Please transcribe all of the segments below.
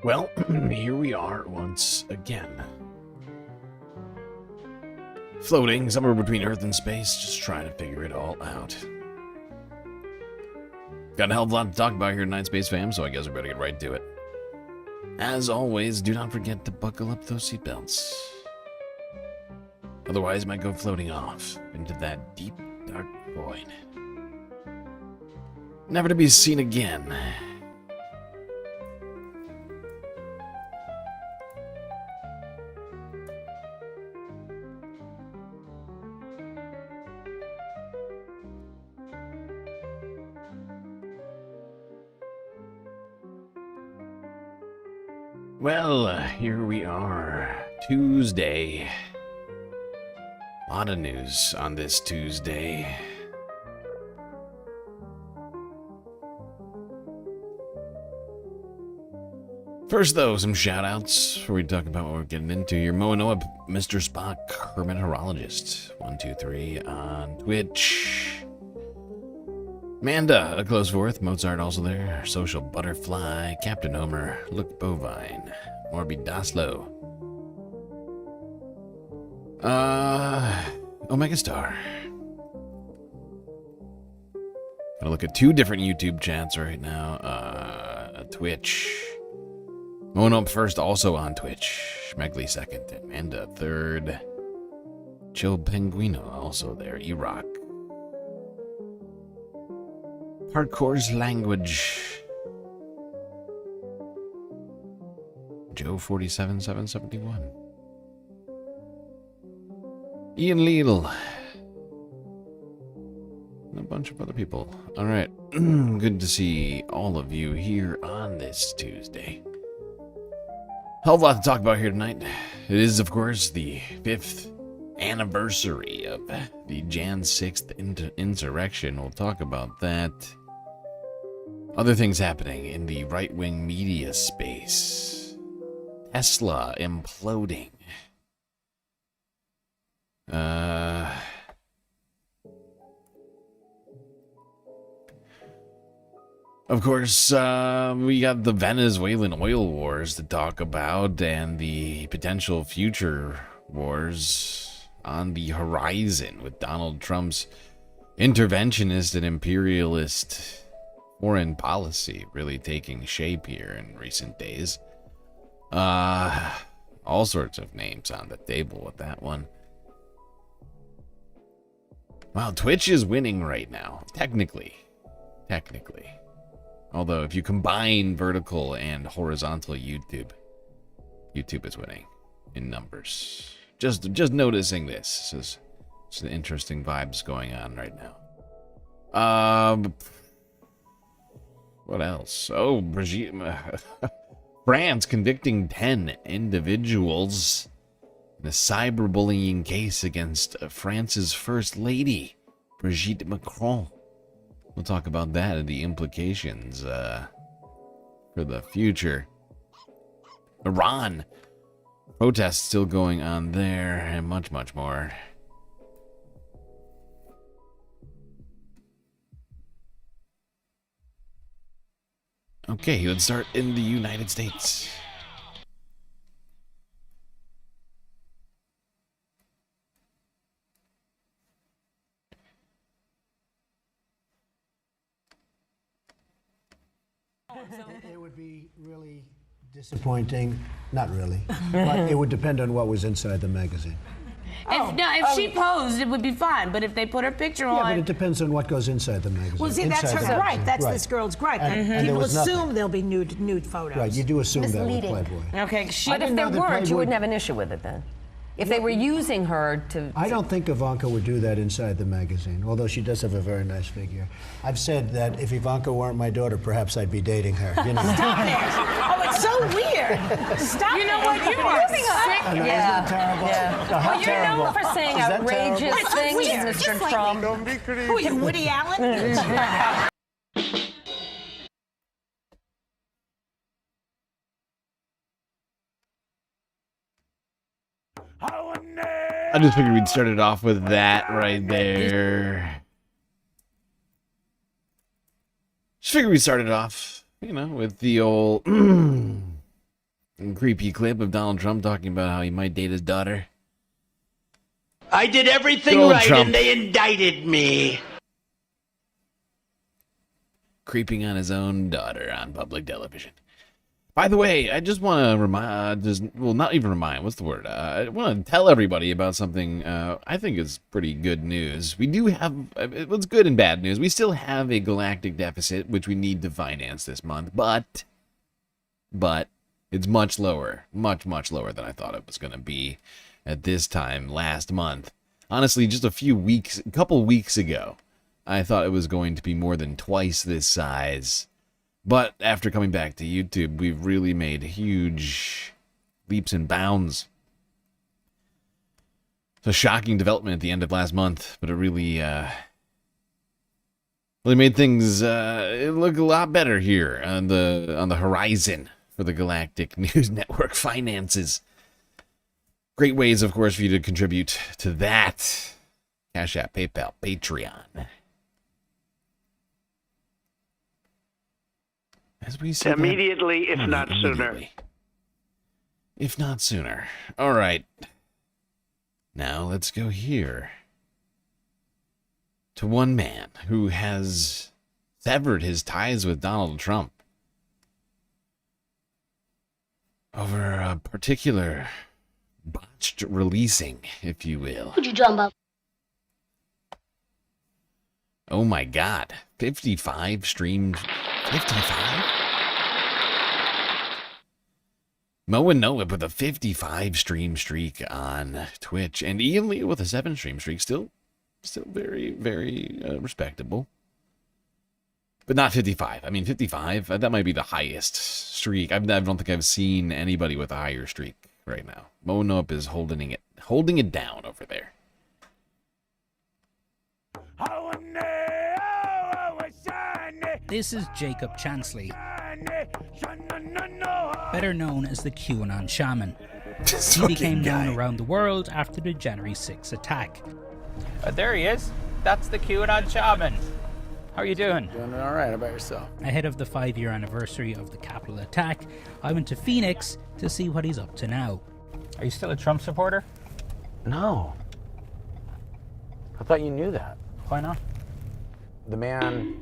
Well, here we are once again. Floating somewhere between Earth and space, just trying to figure it all out. Got a hell of a lot to talk about here tonight, Space Fam, so I guess we better get right to it. As always, do not forget to buckle up those seatbelts. Otherwise, you might go floating off into that deep, dark void. Never to be seen again. Well, here we are, Tuesday. A lot of news on this Tuesday. First, though, some shout-outs before we talk about what we're getting into here. Moanoa, Mr. Spock, Hermit Horologist, 123 on Twitch. Amanda, a close fourth. Mozart also there. Social Butterfly, Captain Homer, Look Bovine, Morby Daslo. Omega Star. Gonna look at two different YouTube chats right now. Twitch. Mono first, also on Twitch. Schmegley second. Amanda third. Chill Penguino also there. E-Rock. Hardcore's Language. Joe 47771. Ian Leal. And a bunch of other people. Alright. Good to see all of you here on this Tuesday. Hell of a lot to talk about here tonight. It is, of course, the 5th anniversary of the Jan 6th insurrection. We'll talk about that. Other things happening in the right-wing media space. Tesla imploding. Of course, we got the Venezuelan oil wars to talk about and the potential future wars on the horizon with Donald Trump's interventionist and imperialist foreign policy really taking shape here in recent days. All sorts of names on the table with that one. Wow, Twitch is winning right now, technically. Although if you combine vertical and horizontal YouTube is winning in numbers. Just noticing this. This is some interesting vibes going on right now. What else? Oh, Brigitte, France convicting 10 individuals in a cyberbullying case against France's First Lady, Brigitte Macron. We'll talk about that and the implications for the future. Iran. Protests still going on there and much, much more. Okay, let's start in the United States. It would be really disappointing. Not really. But it would depend on what was inside the magazine. If she posed, it would be fine. But if they put her picture on... Yeah, but it depends on what goes inside the magazine. Well, see, that's her gripe. That's this girl's gripe. And People was assume nothing. there'll be nude photos. Right, you do assume Misleading. that with Playboy. Okay, But if there that weren't, you Playboy- wouldn't have an issue with it then. If they were using her to... I don't think Ivanka would do that inside the magazine, although she does have a very nice figure. I've said that if Ivanka weren't my daughter, perhaps I'd be dating her. You know? Stop it. Oh, it's so weird. Stop You know it. what? You are sick. I know, isn't that terrible? Yeah. No, how Well, you're terrible. known for saying Is that outrageous terrible? It's things, weird. Mr. Just like Trump. Don't be crazy. Who are you, Woody Allen? I just figured we'd start it off with that right there. Just figured we started off, you know, with the old creepy clip of Donald Trump talking about how he might date his daughter. I did everything Donald right Trump. and they indicted me. Creeping on his own daughter on public television. By the way, I just want to remind, not even remind, what's the word? I want to tell everybody about something I think is pretty good news. We do have, it's good and bad news. We still have a galactic deficit, which we need to finance this month, but it's much lower, much lower than I thought it was going to be at this time last month. Honestly, just a couple weeks ago, I thought it was going to be more than twice this size. But after coming back to YouTube, we've really made huge leaps and bounds. It's a shocking development at the end of last month, but it really made things look a lot better here on the horizon for the Galactic News Network finances. Great ways, of course, for you to contribute to that. Cash App, PayPal, Patreon. As we said Immediately, if not sooner. If not sooner. All right. Now let's go here to one man who has severed his ties with Donald Trump over a particular botched releasing, if you will. What you talking about? Oh my God. 55 streamed. 55? Mo and Noah with a 55 stream streak on Twitch, and Ian Lee with a 7 stream streak. Still very, very respectable. But not 55. I mean, 55, that might be the highest streak. I don't think I've seen anybody with a higher streak right now. Mo and Noah is holding it down over there. This is Jacob Chansley, better known as the QAnon Shaman. He became known around the world after the January 6th attack. There he is. That's the QAnon Shaman. How are you doing? Doing all right. How about yourself? Ahead of the 5-year anniversary of the Capitol attack, I went to Phoenix to see what he's up to now. Are you still a Trump supporter? No. I thought you knew that. Why not? The man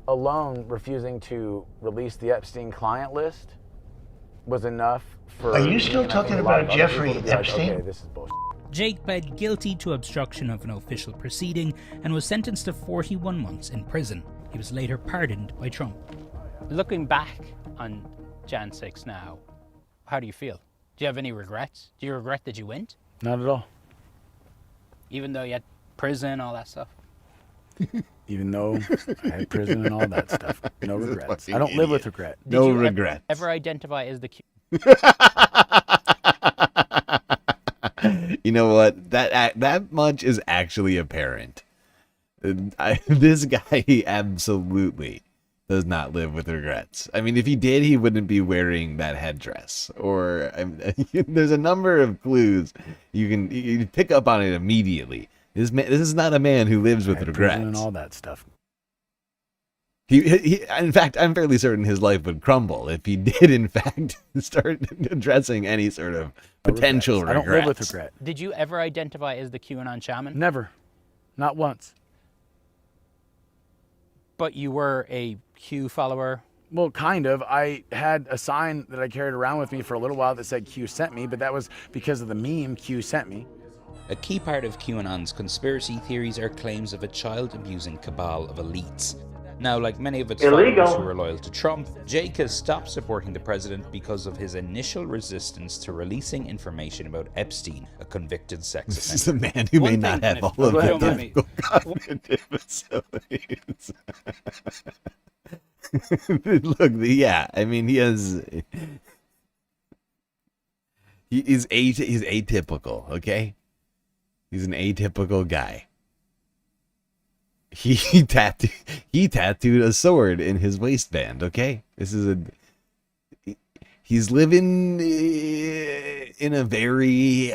alone refusing to release the Epstein client list was enough for... Are you still talking about Jeffrey Epstein? Okay, this is bullshit. Jake pled guilty to obstruction of an official proceeding and was sentenced to 41 months in prison. He was later pardoned by Trump. Looking back on Jan 6 now, how do you feel? Do you have any regrets? Do you regret that you went? Not at all. Even though you had prison, all that stuff? Even though I had prison and all that stuff. No regrets. I don't live with regret. Did you regrets. Ever identify as the... You know what? That much is actually apparent. This guy absolutely does not live with regrets. I mean, if he did, he wouldn't be wearing that headdress. Or there's a number of clues you can pick up on it immediately. This is not a man who lives with regrets and all that stuff. He, in fact, I'm fairly certain his life would crumble if he did, in fact, start addressing any sort of potential regrets. I don't live with regret. Did you ever identify as the QAnon Shaman? Never. Not once. But you were a Q follower? Well, kind of. I had a sign that I carried around with me for a little while that said Q sent me, but that was because of the meme Q sent me. A key part of QAnon's conspiracy theories are claims of a child-abusing cabal of elites. Now, like many of its followers who are loyal to Trump, Jake has stopped supporting the president because of his initial resistance to releasing information about Epstein, a convicted sex offender. This is a man who may not have all of the difficult cognitive facilities. Look, yeah, I mean, he's atypical, okay? He's an atypical guy. He tattooed a sword in his waistband, okay? He's living in a very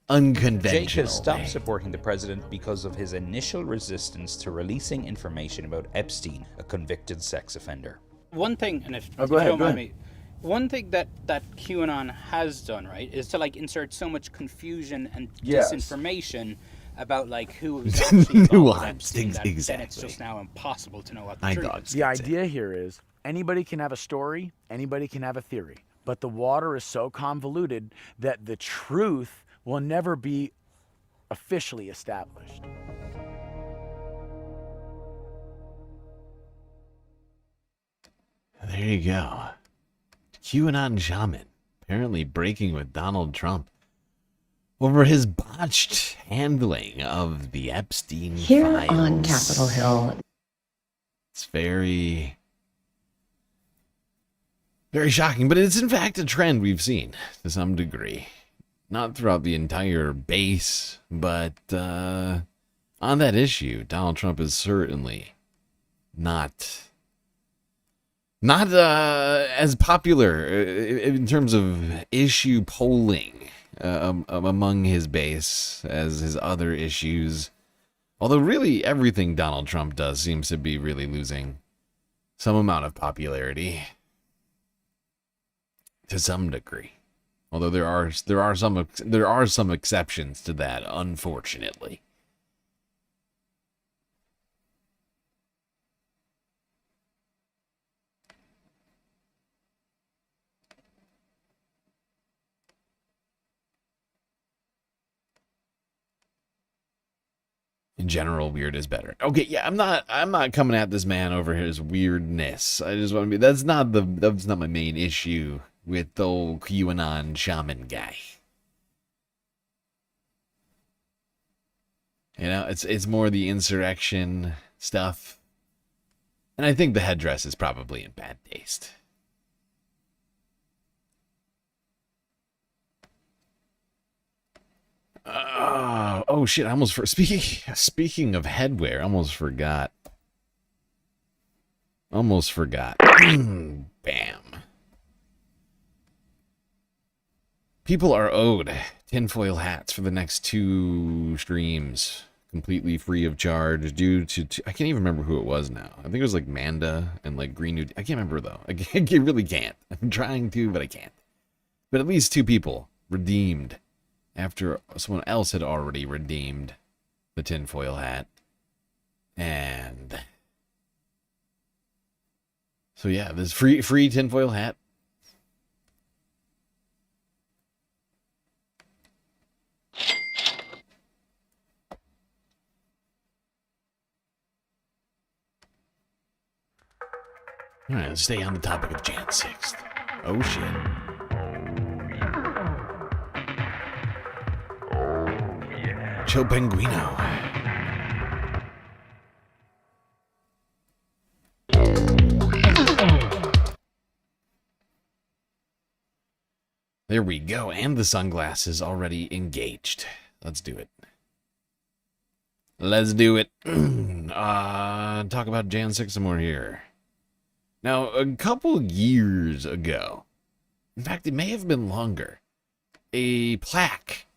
unconventional Jake has stopped way. supporting the president because of his initial resistance to releasing information about Epstein, a convicted sex offender. One thing, and if, Oh, if go you ahead, don't go mind ahead. me, one thing that QAnon has done, right, is to like insert so much confusion and Yes. disinformation about like who was actually involved with Nuanced, Epstein, that then it's exactly. just now impossible to know what the I truth thought is. The idea here is anybody can have a story, anybody can have a theory, but the water is so convoluted that the truth will never be officially established. There you go. QAnon shaman apparently breaking with Donald Trump over his botched handling of the Epstein Here files. on Capitol Hill. It's very shocking, but it's in fact a trend we've seen to some degree. Not throughout the entire base, but on that issue, Donald Trump is certainly not as popular in terms of issue polling among his base as his other issues. Although really everything Donald Trump does seems to be really losing some amount of popularity to some degree. Although there are some exceptions to that, unfortunately. In general, weird is better. Okay, yeah, I'm not coming at this man over his weirdness. I just want to be that's not my main issue with the old QAnon shaman guy. You know, it's more the insurrection stuff. And I think the headdress is probably in bad taste. Oh shit! I almost speaking of headwear, I almost forgot. Bam. People are owed tinfoil hats for the next 2 streams, completely free of charge, due to I can't even remember who it was now. I think it was like Manda and like Green New. I can't remember though. I really can't. I'm trying to, but I can't. But at least 2 people redeemed after someone else had already redeemed the tinfoil hat. And so yeah, this free tinfoil hat. All right, let's stay on the topic of Jan 6th. Oh shit. Joe Penguino. There we go, and the sunglasses already engaged. Let's do it. Let's do it. Talk about Jan 6 some more here. Now, a couple years ago, in fact, it may have been longer, a plaque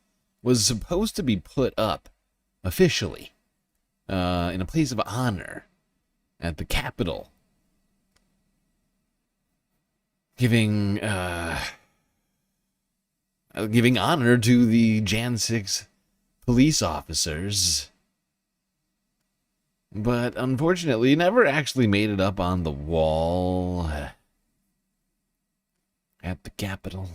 was supposed to be put up officially in a place of honor at the Capitol, giving honor to the Jan 6 police officers. But unfortunately, never actually made it up on the wall at the Capitol.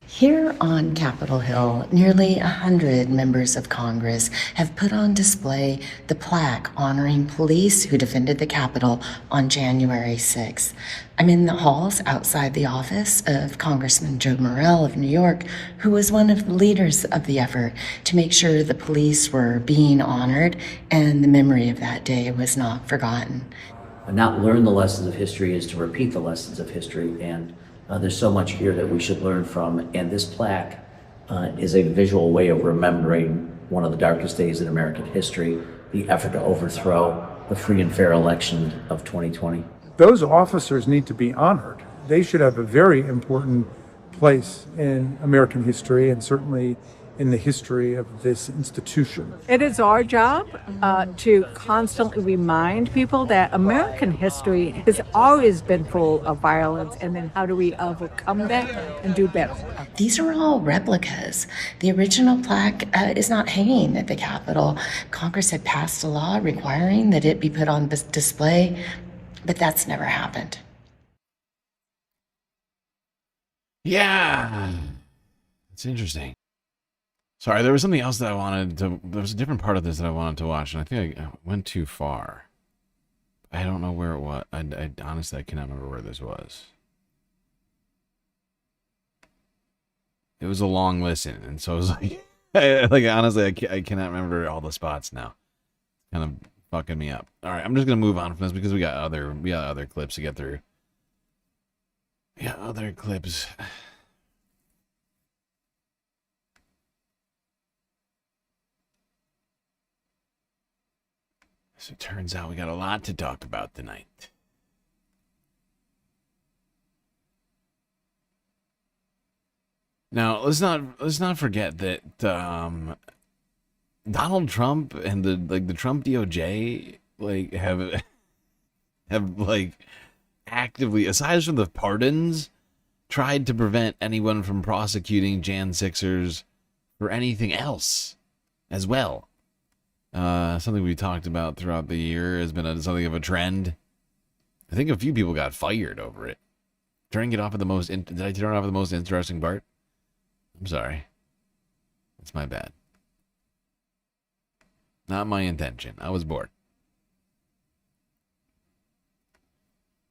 Here on Capitol Hill, nearly 100 members of Congress have put on display the plaque honoring police who defended the Capitol on January 6th. I'm in the halls outside the office of Congressman Joe Morell of New York, who was one of the leaders of the effort to make sure the police were being honored and the memory of that day was not forgotten. Not learn the lessons of history is to repeat the lessons of history, and there's so much here that we should learn from, and this plaque is a visual way of remembering one of the darkest days in American history, the effort to overthrow the free and fair election of 2020. Those officers need to be honored. They should have a very important place in American history and certainly in the history of this institution. It is our job to constantly remind people that American history has always been full of violence, and then how do we overcome that and do better? These are all replicas. The original plaque is not hanging at the Capitol. Congress had passed a law requiring that it be put on display, but that's never happened. Yeah. It's interesting. Sorry, there was something else that I wanted to... There was a different part of this that I wanted to watch, and I think I went too far. I don't know where it was. I honestly, I cannot remember where this was. It was a long listen, and so I was like... honestly, I cannot remember all the spots now. It's kind of fucking me up. Alright, I'm just going to move on from this because we got other clips to get through. Yeah, other clips... So it turns out we got a lot to talk about tonight. Now, let's not forget that Donald Trump and the Trump DOJ have actively, aside from the pardons, tried to prevent anyone from prosecuting Jan 6ers for anything else as well. Something we talked about throughout the year has been something of a trend. I think a few people got fired over it. Did I turn off at the most interesting part? I'm sorry. That's my bad. Not my intention. I was bored.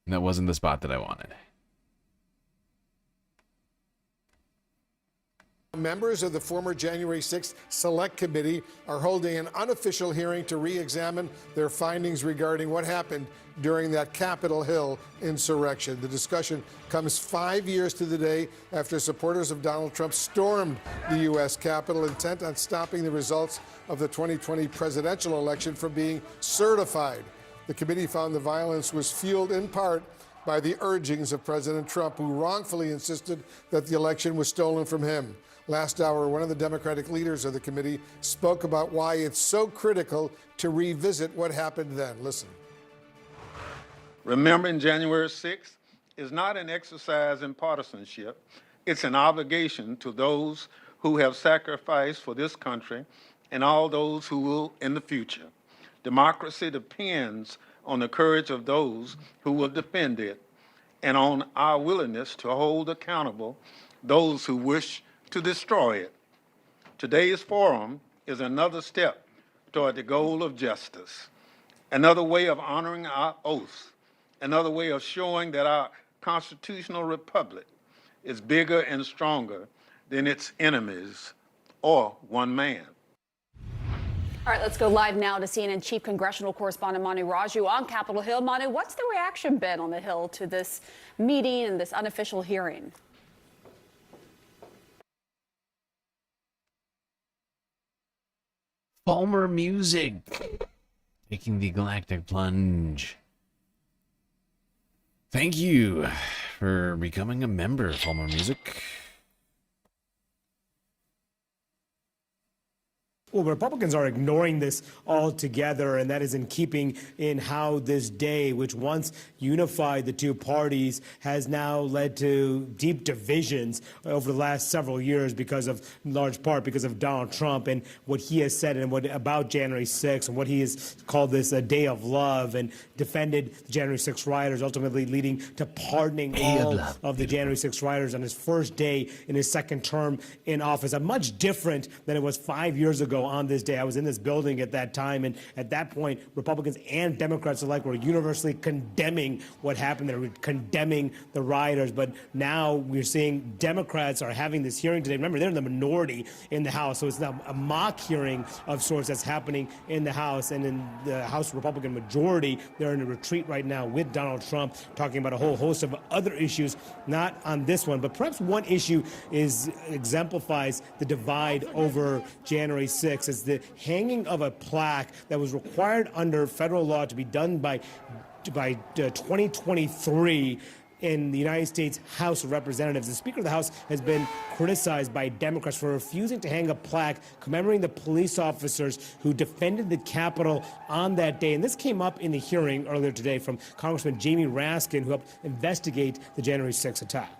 And that wasn't the spot that I wanted. Members of the former January 6th Select Committee are holding an unofficial hearing to re-examine their findings regarding what happened during that Capitol Hill insurrection. The discussion comes 5 years to the day after supporters of Donald Trump stormed the U.S. Capitol, intent on stopping the results of the 2020 presidential election from being certified. The committee found the violence was fueled in part by the urgings of President Trump, who wrongfully insisted that the election was stolen from him. Last hour, one of the Democratic leaders of the committee spoke about why it's so critical to revisit what happened then. Listen. Remembering January 6th is not an exercise in partisanship. It's an obligation to those who have sacrificed for this country and all those who will in the future. Democracy depends on the courage of those who will defend it and on our willingness to hold accountable those who wish to destroy it. Today's forum is another step toward the goal of justice, another way of honoring our oaths, another way of showing that our constitutional republic is bigger and stronger than its enemies or one man. All right, let's go live now to CNN Chief Congressional Correspondent Manu Raju on Capitol Hill. Manu, what's the reaction been on the Hill to this meeting and this unofficial hearing? Palmer music, taking the galactic plunge. Thank you for becoming a member of Palmer Music. Well, Republicans are ignoring this altogether, and that is in keeping in how this day, which once unified the two parties, has now led to deep divisions over the last several years because of, in large part, because of Donald Trump and what he has said and what about January 6th and what he has called this a day of love and defended the January 6th rioters, ultimately leading to pardoning all of the January 6th rioters on his first day in his second term in office. Much different than it was 5 years ago on this day. I was in this building at that time, and at that point, Republicans and Democrats alike were universally condemning what happened there, condemning the rioters. But now we're seeing Democrats are having this hearing today. Remember, they're in the minority in the House, so it's now a mock hearing of sorts that's happening in the House. And in the House Republican majority, they're in a retreat right now with Donald Trump, talking about a whole host of other issues, not on this one. But perhaps one issue exemplifies the divide over January 6th. It's the hanging of a plaque that was required under federal law to be done by 2023 in the United States House of Representatives. The Speaker of the House has been criticized by Democrats for refusing to hang a plaque commemorating the police officers who defended the Capitol on that day. And this came up in the hearing earlier today from Congressman Jamie Raskin, who helped investigate the January 6th attack.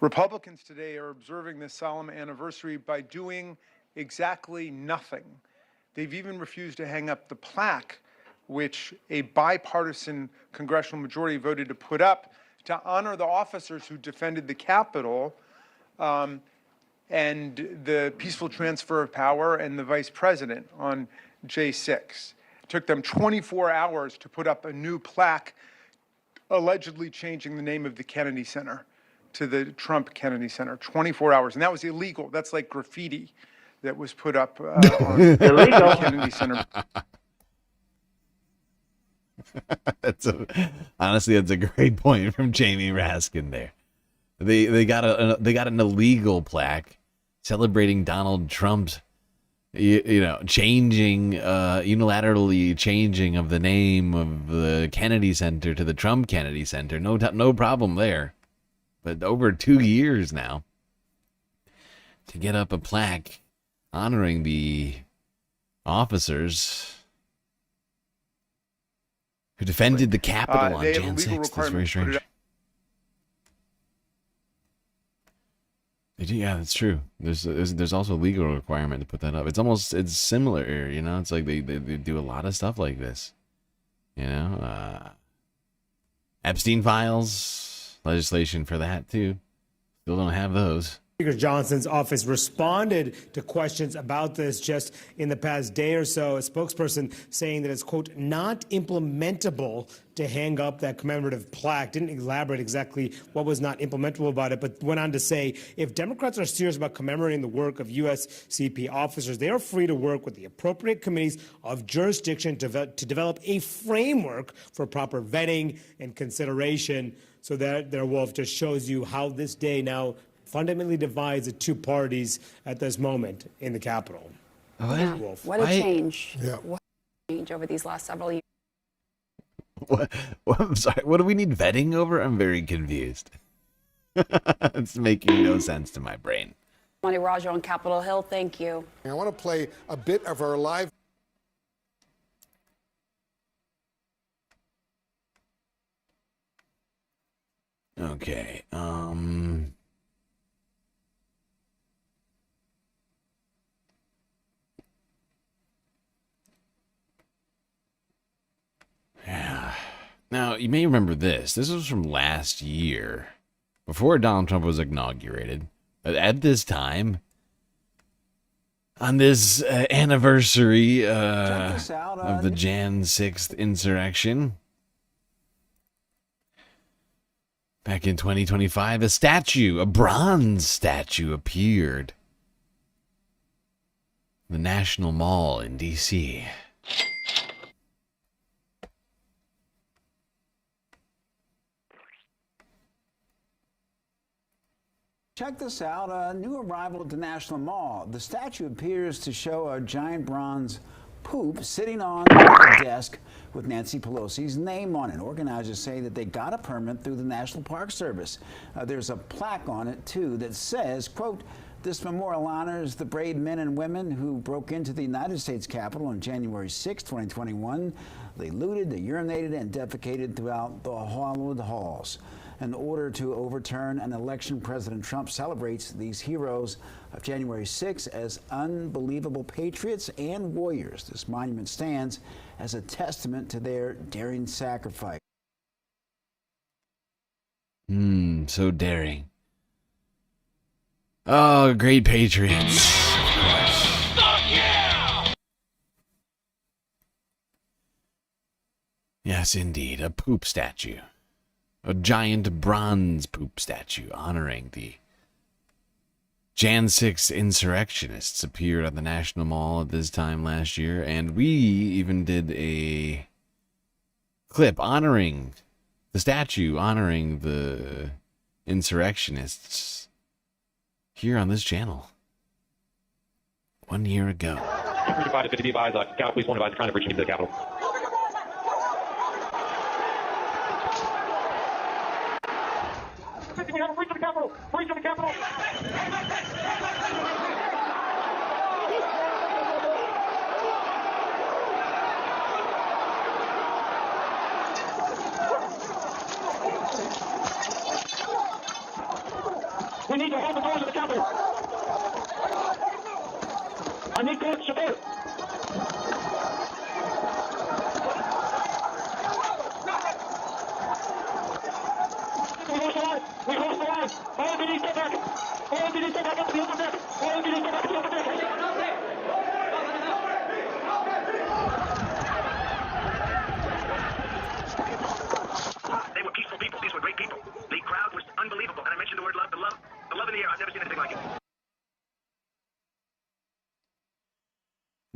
Republicans today are observing this solemn anniversary by doing exactly nothing. They've even refused to hang up the plaque, which a bipartisan congressional majority voted to put up to honor the officers who defended the Capitol and the peaceful transfer of power and the vice president on J6. It took them 24 hours to put up a new plaque allegedly changing the name of the Kennedy Center to the Trump Kennedy Center. 24 hours. And that was illegal. That's like graffiti that was put up on the Kennedy Center. Honestly, that's a great point from Jamie Raskin there. They got an illegal plaque celebrating Donald Trump's unilaterally changing of the name of the Kennedy Center to the Trump Kennedy Center. No problem there. But over 2 years now, to get up a plaque honoring the officers who defended the Capitol on Jan 6th is very strange. Yeah, that's true. There's also a legal requirement to put that up. It's similar, It's like they do a lot of stuff like this. Epstein files. Legislation for that too. Still don't have those. Speaker Johnson's office responded to questions about this just in the past day or so. A spokesperson saying that it's, quote, not implementable to hang up that commemorative plaque. Didn't elaborate exactly what was not implementable about it, but went on to say if Democrats are serious about commemorating the work of USCP officers, they are free to work with the appropriate committees of jurisdiction to develop a framework for proper vetting and consideration. So that there, Wolf, just shows you how this day now fundamentally divides the two parties at this moment in the Capitol. Wolf. What a change. Yeah. What a change over these last several years. I'm sorry. What do we need vetting over? I'm very confused. It's making no sense to my brain. Monty Roger on Capitol Hill, thank you. I want to play a bit of our live. Okay. Yeah. Now, you may remember this. This was from last year, before Donald Trump was inaugurated. At this time, on this anniversary of the Jan 6th insurrection, back in 2025, a bronze statue appeared in the National Mall in D.C. Check this out, a new arrival at the National Mall. The statue appears to show a giant bronze poop sitting on the desk with Nancy Pelosi's name on it. Organizers say that they got a permit through the National Park Service. There's a plaque on it, too, that says, quote, this memorial honors the brave men and women who broke into the United States Capitol on January 6, 2021. They looted, they urinated, and defecated throughout the hallowed halls. In order to overturn an election, President Trump celebrates these heroes of January 6 as unbelievable patriots and warriors. This monument stands as a testament to their daring sacrifice. So daring. Oh, great patriots. Yes, indeed, a poop statue. A giant bronze poop statue honoring the Jan 6 insurrectionists appeared at the National Mall at this time last year, and we even did a clip honoring the statue, honoring the insurrectionists here on this channel 1 year ago. 35 to 50 advised, Gallup Police won't advise trying to breach into the Capitol. We have a breach of the Capitol! Breach of the Capitol! We need to hold the doors of the Capitol. I need court support. We host the line. We host the line. All MPD step back. All MPD step back up to the open deck. All MPD step back to the open deck. They were peaceful people. These were great people. The crowd was unbelievable. And I mentioned the word love. The love in the air. I've never seen anything like it.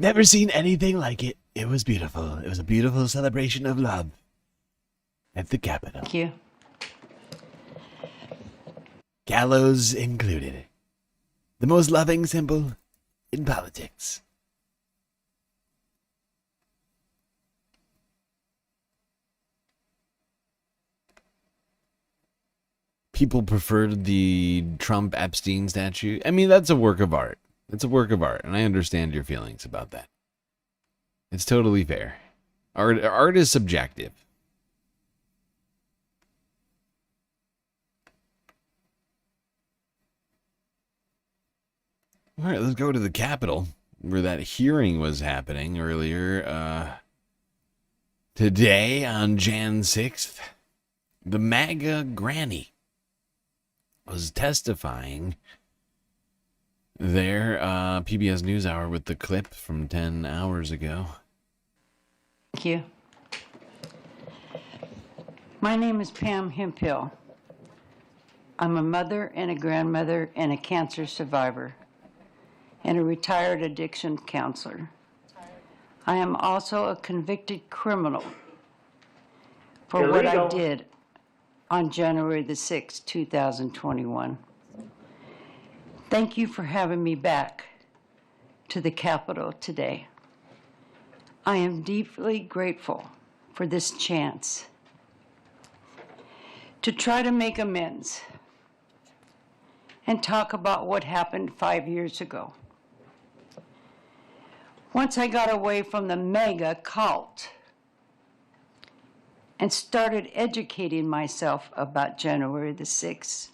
Never seen anything like it. It was beautiful. It was a beautiful celebration of love at the Capitol. Thank you. Gallows included. The most loving symbol in politics. People preferred the Trump Epstein statue. I mean, that's a work of art. It's a work of art, and I understand your feelings about that. It's totally fair. Art is subjective. All right, let's go to the Capitol, where that hearing was happening earlier. Today, on Jan 6th, the MAGA granny was testifying there, PBS NewsHour with the clip from 10 hours ago. Thank you. My name is Pam Hemphill. I'm a mother and a grandmother and a cancer survivor and a retired addiction counselor. I am also a convicted criminal for what I did on January the 6th, 2021. Thank you for having me back to the Capitol today. I am deeply grateful for this chance to try to make amends and talk about what happened 5 years ago. Once I got away from the mega cult and started educating myself about January the 6th,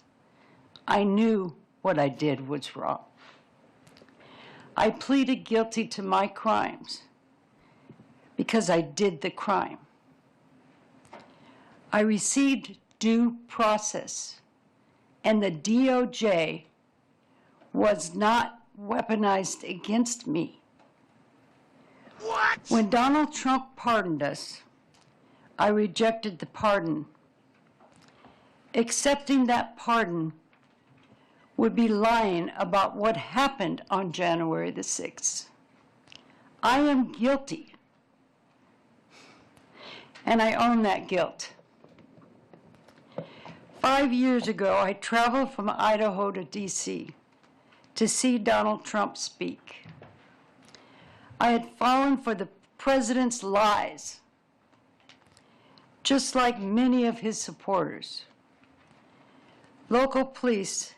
I knew what I did was wrong. I pleaded guilty to my crimes because I did the crime. I received due process, and the DOJ was not weaponized against me. What? When Donald Trump pardoned us, I rejected the pardon. Accepting that pardon would be lying about what happened on January the 6th. I am guilty, and I own that guilt. 5 years ago, I traveled from Idaho to D.C. to see Donald Trump speak. I had fallen for the president's lies, just like many of his supporters. Local people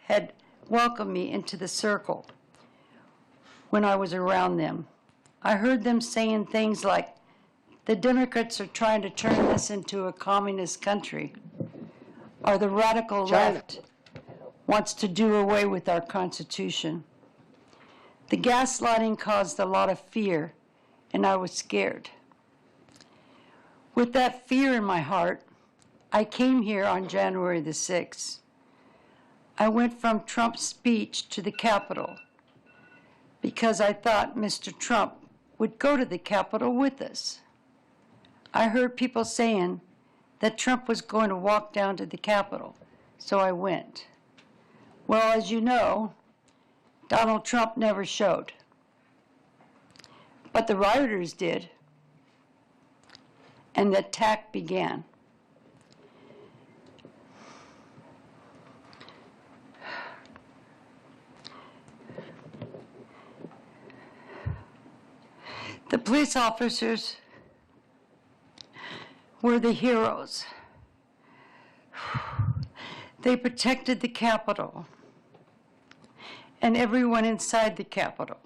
had welcomed me into the circle when I was around them. I heard them saying things like, the Democrats are trying to turn this into a communist country, or the radical left wants to do away with our Constitution. The gaslighting caused a lot of fear, and I was scared. With that fear in my heart, I came here on January the 6th. I went from Trump's speech to the Capitol because I thought Mr. Trump would go to the Capitol with us. I heard people saying that Trump was going to walk down to the Capitol, so I went. Well, as you know, Donald Trump never showed. But the rioters did, and the attack began. The police officers were the heroes They protected the Capitol and everyone inside the Capitol,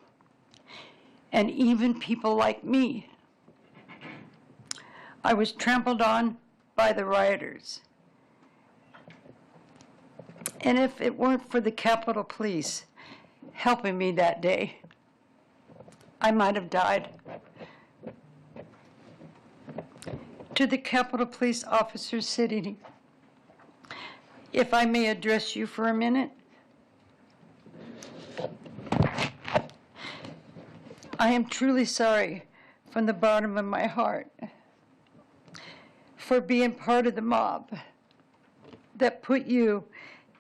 and even people like me. I was trampled on by the rioters. And if it weren't for the Capitol Police helping me that day, I might have died. To the Capitol Police officers sitting here, if I may address you for a minute. I am truly sorry from the bottom of my heart for being part of the mob that put you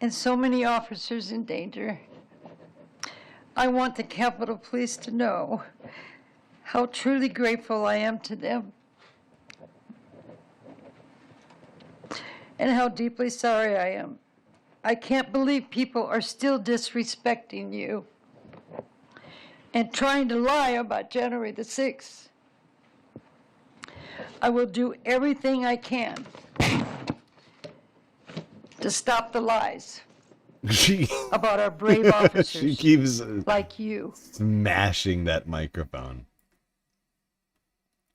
and so many officers in danger. I want the Capitol Police to know how truly grateful I am to them and how deeply sorry I am. I can't believe people are still disrespecting you and trying to lie about January the 6th. I will do everything I can to stop the lies about our brave officers she keeps like you. smashing that microphone.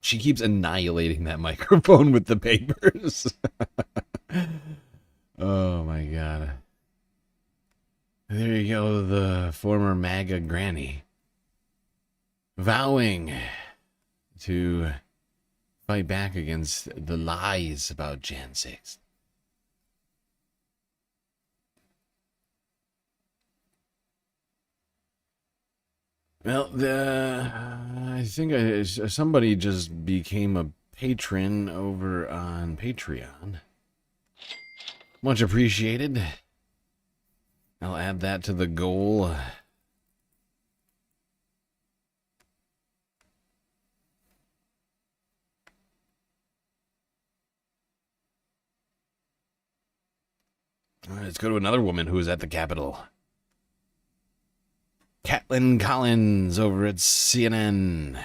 She keeps annihilating that microphone with the papers. Oh my god. There you go, the former MAGA granny vowing to fight back against the lies about Jan 6. Well, I think somebody just became a patron over on Patreon. Much appreciated. I'll add that to the goal. All right, let's go to another woman who was at the Capitol. Caitlin Collins over at CNN.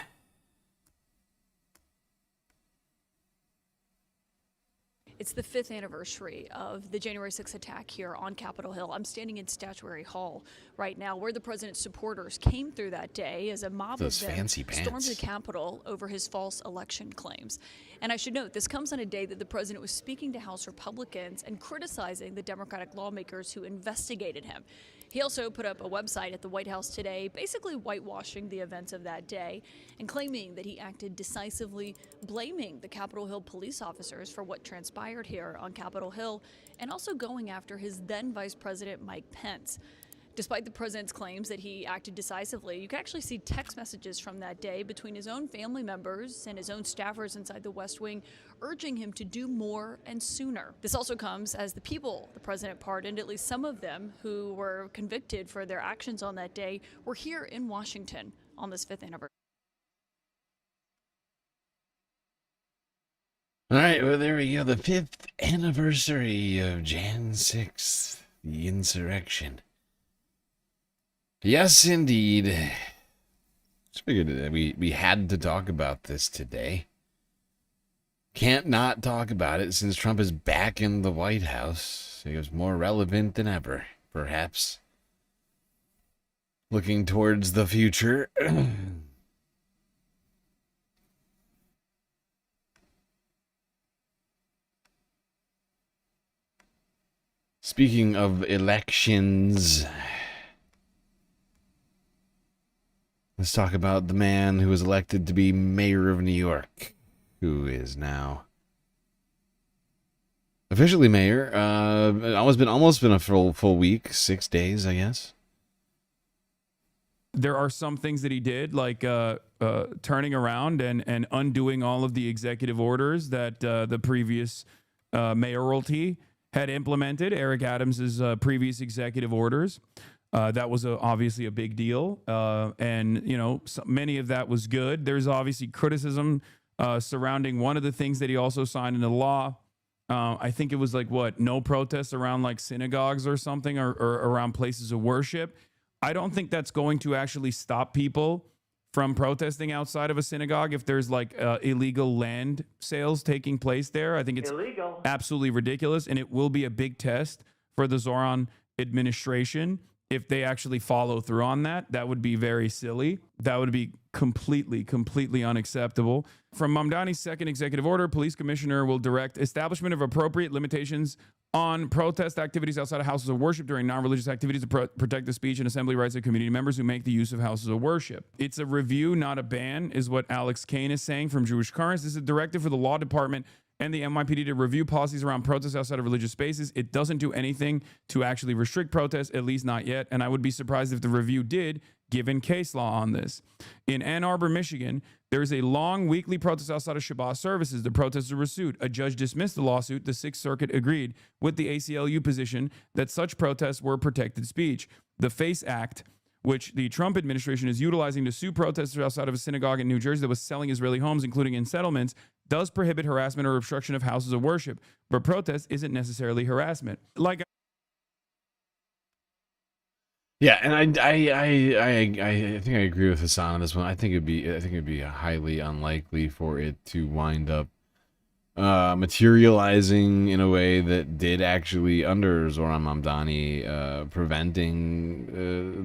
It's the 5th anniversary of the January 6th attack here on Capitol Hill. I'm standing in Statuary Hall right now, where the president's supporters came through that day as a mob Those of them fancy pants. stormed the Capitol over his false election claims. And I should note, this comes on a day that the president was speaking to House Republicans and criticizing the Democratic lawmakers who investigated him. He also put up a website at the White House today, basically whitewashing the events of that day and claiming that he acted decisively, blaming the Capitol Hill police officers for what transpired here on Capitol Hill, and also going after his then Vice President Mike Pence. Despite the president's claims that he acted decisively, you can actually see text messages from that day between his own family members and his own staffers inside the West Wing urging him to do more and sooner. This also comes as the people the president pardoned, at least some of them who were convicted for their actions on that day, were here in Washington on this 5th anniversary. All right, well, there we go. The 5th anniversary of Jan 6th, the insurrection. Yes, indeed. Just figured that we had to talk about this today. Can't not talk about it since Trump is back in the White House. It was more relevant than ever, perhaps. Looking towards the future. Speaking of elections, let's talk about the man who was elected to be mayor of New York, who is now officially mayor. Almost been a full week, 6 days, I guess. There are some things that he did, like turning around and undoing all of the executive orders that the previous mayoralty had implemented, Eric Adams's previous executive orders. That was obviously a big deal. And, you know, many of that was good. There's obviously criticism surrounding one of the things that he also signed into law. I think it was like, no protests around like synagogues or something, or around places of worship. I don't think that's going to actually stop people from protesting outside of a synagogue if there's like illegal land sales taking place there. I think it's Illegal. absolutely ridiculous, and it will be a big test for the Zoran administration if they actually follow through on that. That would be very silly. That would be completely unacceptable. From Mamdani's second executive order, police commissioner will direct establishment of appropriate limitations on protest activities outside of houses of worship during non-religious activities to protect the speech and assembly rights of community members who make the use of houses of worship. It's a review, not a ban, is what Alex Kane is saying from Jewish Currents. This is a directive for the law department and the NYPD to review policies around protests outside of religious spaces. It doesn't do anything to actually restrict protests, at least not yet, and I would be surprised if the review did, given case law on this. In Ann Arbor, Michigan, there is a long weekly protest outside of Shabbat services. The protesters were sued. A judge dismissed the lawsuit. The Sixth Circuit agreed with the ACLU position that such protests were protected speech. The FACE Act, which the Trump administration is utilizing to sue protesters outside of a synagogue in New Jersey that was selling Israeli homes, including in settlements, does prohibit harassment or obstruction of houses of worship. But protest isn't necessarily harassment. Yeah, and I think I agree with Hassan on this one. I think it'd be highly unlikely for it to wind up materializing in a way that did actually, under Zoran Mamdani, preventing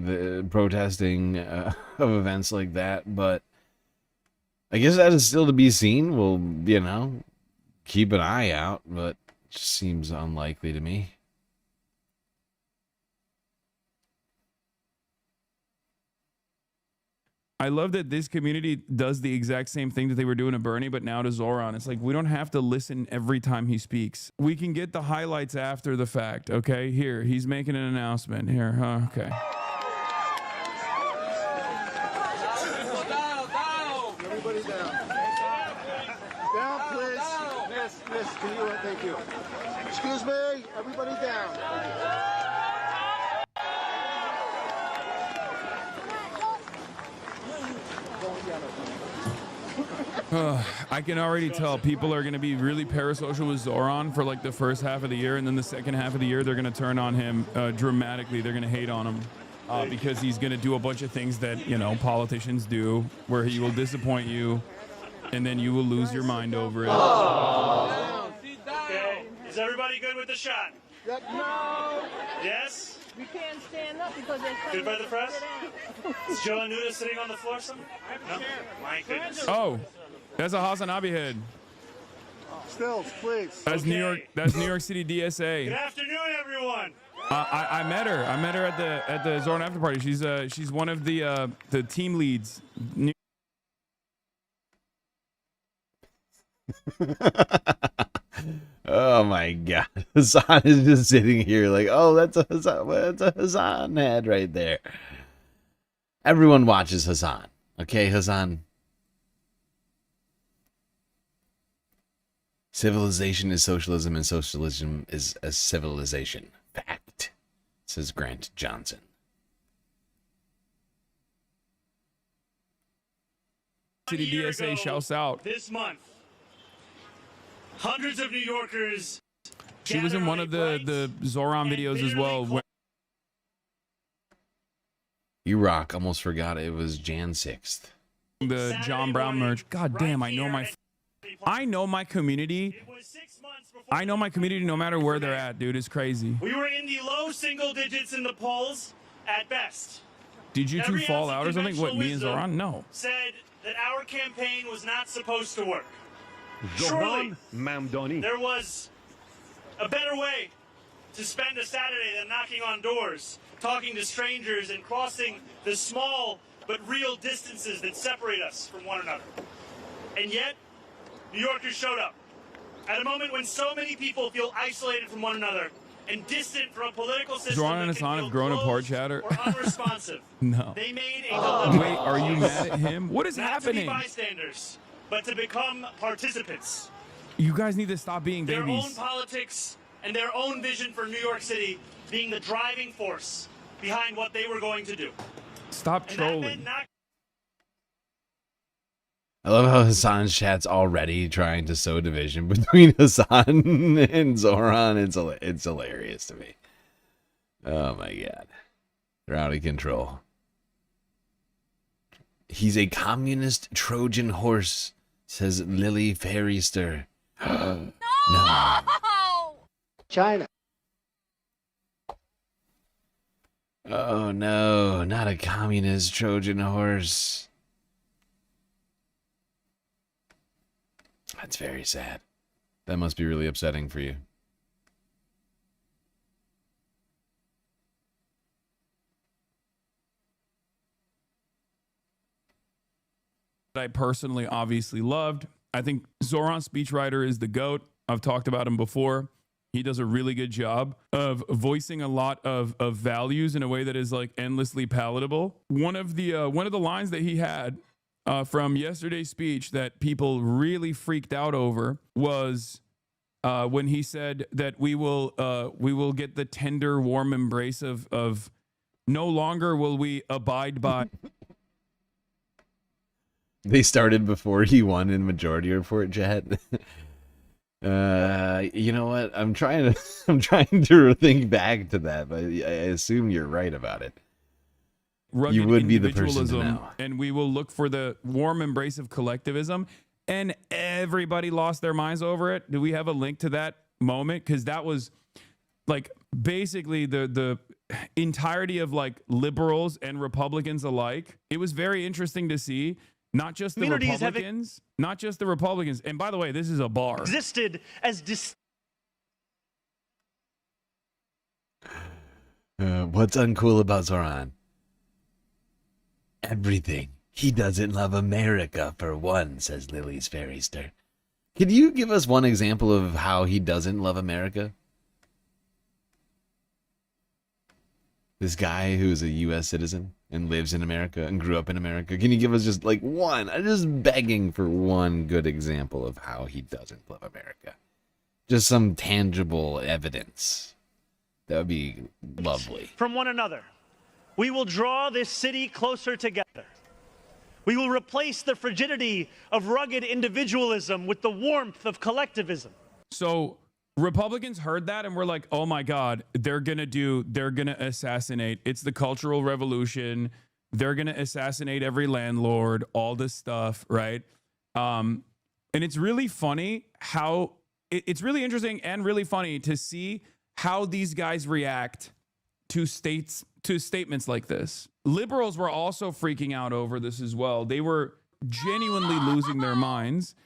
the protesting of events like that. But I guess that is still to be seen. We'll, keep an eye out, but it just seems unlikely to me. I love that this community does the exact same thing that they were doing to Bernie, but now to Zoran. It's like, we don't have to listen every time he speaks. We can get the highlights after the fact, okay? Here, he's making an announcement. Here, okay. Everybody down. Down, please. Miss, can you, thank you. Excuse me, everybody down. I can already tell people are going to be really parasocial with Zoran for like the first half of the year, and then the second half of the year they're going to turn on him dramatically. They're going to hate on him because he's going to do a bunch of things that, politicians do, where he will disappoint you, and then you will lose your mind over it. Okay, is everybody good with the shot? No. Yes? We can't stand up because they're Good by the press? Is Joe Anuda sitting on the floor somewhere? No? My goodness. Oh, that's a Hassan Abihed. Stills, please. That's New York. That's New York City DSA. Good afternoon, everyone. I met her. I met her at the Zoran after party. She's one of the team leads. Oh my God, Hassan is just sitting here like, oh, that's a Hassan head right there. Everyone watches Hassan, okay, Hassan? Civilization is socialism, and socialism is a civilization. Fact, says Grant Johnson. City DSA shouts out. This month, hundreds of New Yorkers. She was in one of the Zoran videos as well. You rock. Almost forgot it was Jan 6th. The John Brown merch. God damn, I know my community. I know my community no matter where they're at, dude. It's crazy. We were in the low single digits in the polls at best. Did you two Every fall ounce of out or something? What, me and conventional Zoran? wisdom No. Said that our campaign was not supposed to work. Zoran Surely, there was a better way to spend a Saturday than knocking on doors, talking to strangers, and crossing the small but real distances that separate us from one another. And yet, New Yorkers showed up at a moment when so many people feel isolated from one another and distant from a political system Zoran that and can Hassan feel have grown apart, closed chatter. or unresponsive. No. They made a deliberate Wait, are you mad at him? What is not happening? to be bystanders, but to become participants. You guys need to stop being Their babies. own politics and their own vision for New York City being the driving force behind what they were going to do. Stop And that meant trolling. not I love how Hassan's chat's already trying to sow division between Hassan and Zoran. It's hilarious to me. Oh my God. They're out of control. He's a communist Trojan horse, says Lily Fairister. No. China. Oh no, not a communist Trojan horse. That's very sad. That must be really upsetting for you. I personally obviously loved. I think Zoran Speechwriter is the GOAT. I've talked about him before. He does a really good job of voicing a lot of values in a way that is like endlessly palatable. One of the lines that he had from yesterday's speech that people really freaked out over was when he said that we will get the tender, warm embrace of no longer will we abide by. They started before he won in Majority Report, Jet. You know what? I'm trying to think back to that, but I assume you're right about it. Rugged you would be the person to individualism, know. and we will look for the warm embrace of collectivism. And everybody lost their minds over it. Do we have a link to that moment? Because that was like basically the entirety of like liberals and Republicans alike. It was very interesting to see. Not just the Republicans, not just the Republicans. And by the way, this is a bar. Existed as What's uncool about Zoran? Everything. He doesn't love America, for one, says Lily's Fairister. Could you give us one example of how he doesn't love America? This guy who's a U.S. citizen and lives in America and grew up in America. Can you give us just like one? I'm just begging for one good example of how he doesn't love America. Just some tangible evidence. That would be lovely. from one another. We will draw this city closer together. We will replace the frigidity of rugged individualism with the warmth of collectivism. So Republicans heard that and were like, oh my God, they're going to assassinate. It's the Cultural Revolution. They're going to assassinate every landlord, all this stuff, right? And it's really funny how, it's really interesting and really funny to see how these guys react to statements like this. Liberals were also freaking out over this as well. They were genuinely losing their minds.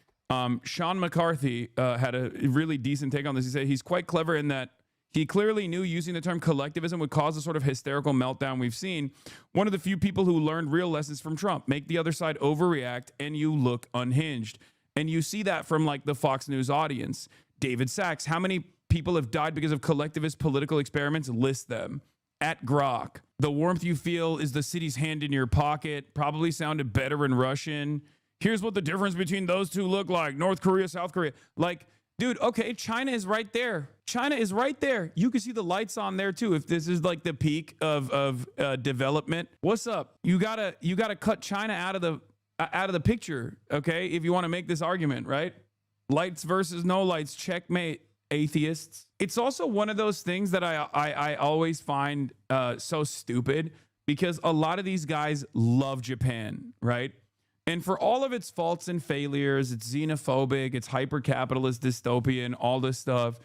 Sean McCarthy had a really decent take on this. He said he's quite clever in that he clearly knew using the term collectivism would cause the sort of hysterical meltdown we've seen. One of the few people who learned real lessons from Trump. Make the other side overreact and you look unhinged. And you see that from like the Fox News audience. David Sachs, how many people have died because of collectivist political experiments? List them. At Grok, the warmth you feel is the city's hand in your pocket. Probably sounded better in Russian. Here's what the difference between those two look like. North Korea, South Korea. Like, dude, okay, China is right there. China is right there. You can see the lights on there too. If this is like the peak of development, what's up? You gotta cut China out of the picture, okay? If you want to make this argument, right? Lights versus no lights, checkmate, atheists. It's also one of those things that I always find so stupid because a lot of these guys love Japan, right? And for all of its faults and failures, it's xenophobic, it's hyper-capitalist, dystopian, all this stuff.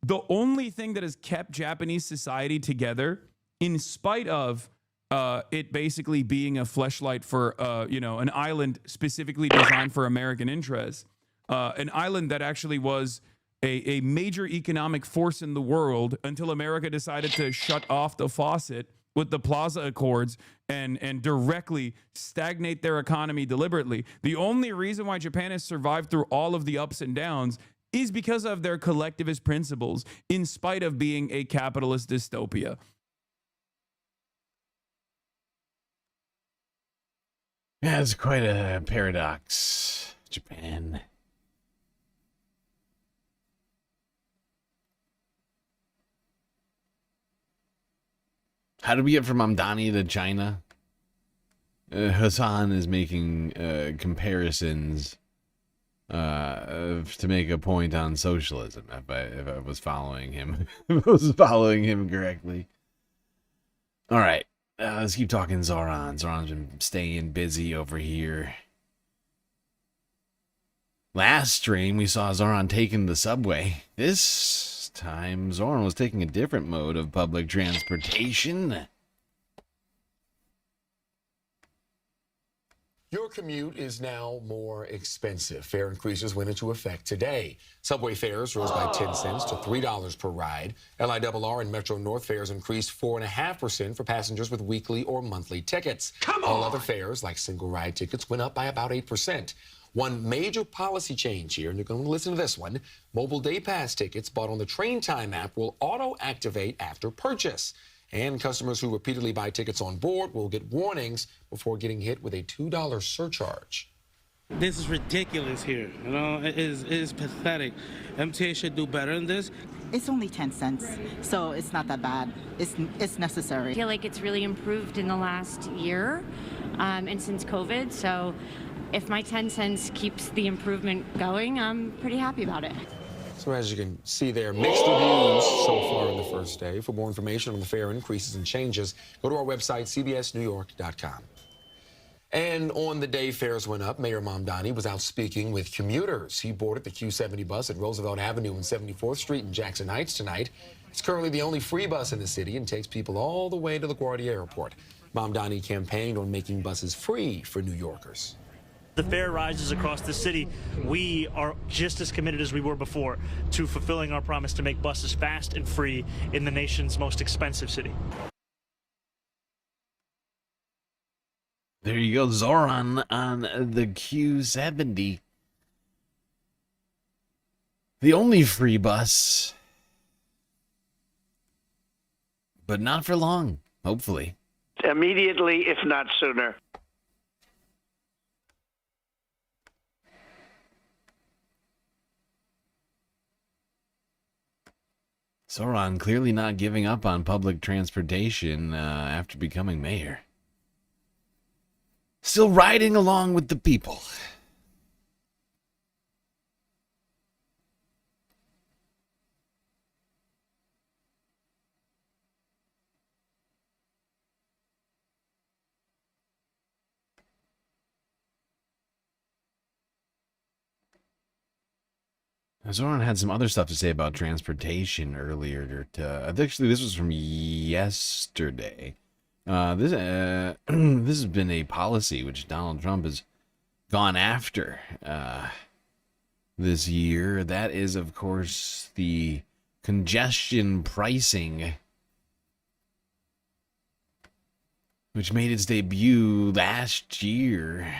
The only thing that has kept Japanese society together, in spite of it basically being a fleshlight for, an island specifically designed for American interests, an island that actually was a major economic force in the world until America decided to shut off the faucet with the Plaza Accords and directly stagnate their economy deliberately. The only reason why Japan has survived through all of the ups and downs is because of their collectivist principles, in spite of being a capitalist dystopia. Yeah, it's quite a paradox, Japan. How did we get from Amdani to China? Hassan is making comparisons to make a point on socialism. If I was following him, if I was following him correctly. All right, Let's keep talking Zoran. Zoran's been staying busy over here. Last stream, we saw Zoran taking the subway. This time, Zoran was taking a different mode of public transportation. Your commute is now more expensive. Fare increases went into effect today. Subway fares rose by 10 cents to $3 per ride. LIRR and Metro North fares increased 4.5% for passengers with weekly or monthly tickets. All other fares, like single ride tickets, went up by about 8%. One major policy change here, and you're going to listen to this one, mobile day pass tickets bought on the Train Time app will auto-activate after purchase. And customers who repeatedly buy tickets on board will get warnings before getting hit with a $2 surcharge. This is ridiculous here. You know, it is pathetic. MTA should do better than this. It's only 10 cents, so it's not that bad. It's necessary. I feel like it's really improved in the last year and since COVID. So if my 10 cents keeps the improvement going, I'm pretty happy about it. So as you can see there, mixed reviews so far in the first day. For more information on the fare increases and changes, go to our website, cbsnewyork.com. And on the day fares went up, Mayor Mamdani was out speaking with commuters. He boarded the Q70 bus at Roosevelt Avenue and 74th Street in Jackson Heights tonight. It's currently the only free bus in the city and takes people all the way to LaGuardia Airport. Mamdani campaigned on making buses free for New Yorkers. The fare rises across the city. We are just as committed as we were before to fulfilling our promise to make buses fast and free in the nation's most expensive city. There you go, Zoran on the Q70. The only free bus. But not for long, hopefully. Immediately, if not sooner. Zoran clearly not giving up on public transportation after becoming mayor. Still riding along with the people. Zoran had some other stuff to say about transportation earlier. Actually, this was from yesterday. This has been a policy which Donald Trump has gone after this year. That is, of course, the congestion pricing, which made its debut last year.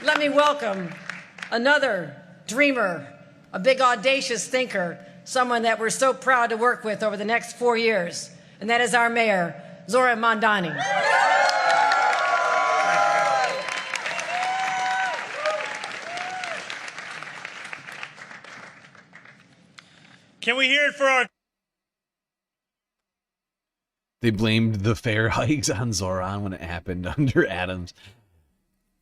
Let me welcome another dreamer, a big audacious thinker, someone that we're so proud to work with over the next 4 years, and that is our mayor, Zoran Mamdani. Can we hear it for our... They blamed the fare hikes on Zoran when it happened under Adams.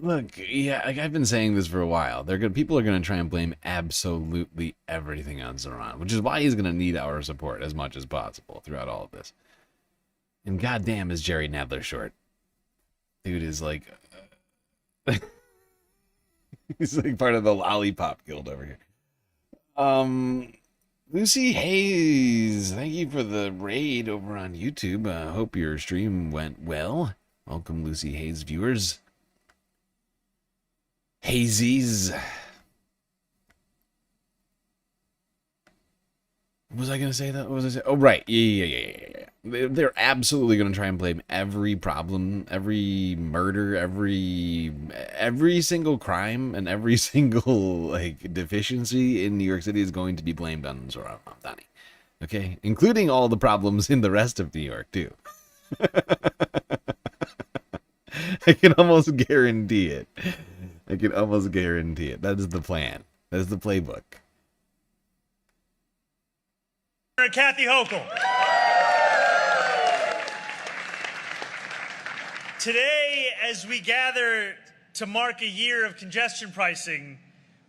Look, yeah, like I've been saying this for a while. People are gonna try and blame absolutely everything on Zoran, which is why he's gonna need our support as much as possible throughout all of this. And goddamn, is Jerry Nadler short? Dude is like, he's like part of the Lollipop Guild over here. Lucy Hayes, thank you for the raid over on YouTube. Hope your stream went well. Welcome, Lucy Hayes viewers. Hazies. What was I going to say that? What was I saying? Oh, right. Yeah. They're absolutely going to try and blame every problem, every murder, every single crime, and every single like deficiency in New York City is going to be blamed on Zoran Mamdani. Okay? Including all the problems in the rest of New York, too. I can almost guarantee it. I can almost guarantee it. That is the plan. That is the playbook. Kathy Hochul. Today, as we gather to mark a year of congestion pricing,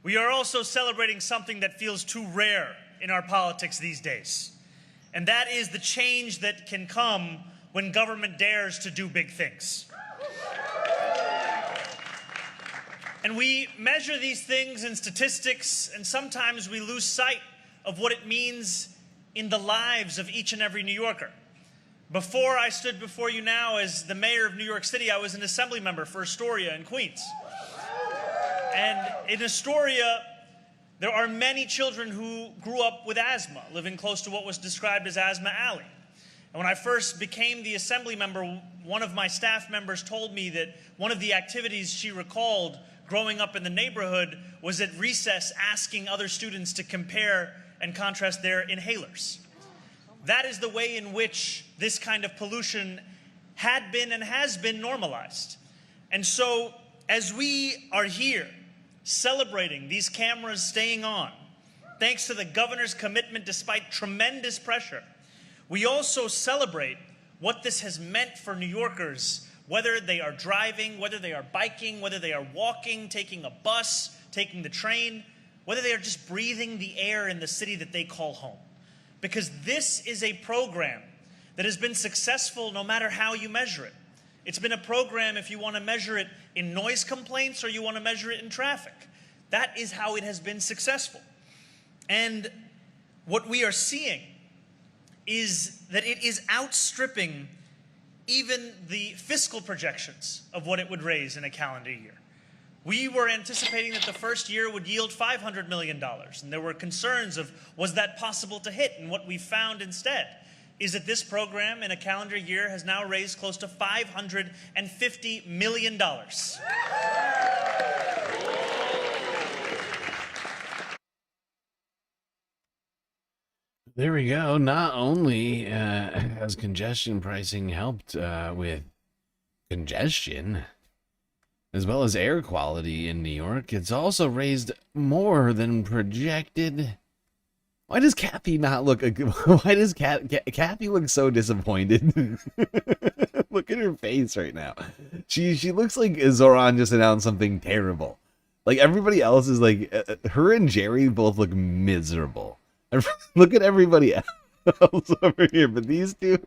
we are also celebrating something that feels too rare in our politics these days. And that is the change that can come when government dares to do big things. And we measure these things in statistics, and sometimes we lose sight of what it means in the lives of each and every New Yorker. Before I stood before you now as the mayor of New York City, I was an assembly member for Astoria in Queens. And in Astoria, there are many children who grew up with asthma, living close to what was described as Asthma Alley. And when I first became the assembly member, one of my staff members told me that one of the activities she recalled growing up in the neighborhood was at recess asking other students to compare and contrast their inhalers. That is the way in which this kind of pollution had been and has been normalized. And so as we are here celebrating these cameras staying on, thanks to the governor's commitment despite tremendous pressure, we also celebrate what this has meant for New Yorkers, whether they are driving, whether they are biking, whether they are walking, taking a bus, taking the train, whether they are just breathing the air in the city that they call home. Because this is a program that has been successful no matter how you measure it. It's been a program if you want to measure it in noise complaints or you want to measure it in traffic. That is how it has been successful. And what we are seeing is that it is outstripping even the fiscal projections of what it would raise in a calendar year. We were anticipating that the first year would yield $500 million, and there were concerns of, was that possible to hit? And what we found instead is that this program in a calendar year has now raised close to $550 million. There we go. Not only has congestion pricing helped with congestion, as well as air quality in New York, it's also raised more than projected. Why does Cappy not look? Why does Cappy look so disappointed? Look at her face right now. She looks like Zoran just announced something terrible. Like everybody else is like, her and Jerry both look miserable. Look at everybody else over here, but these two.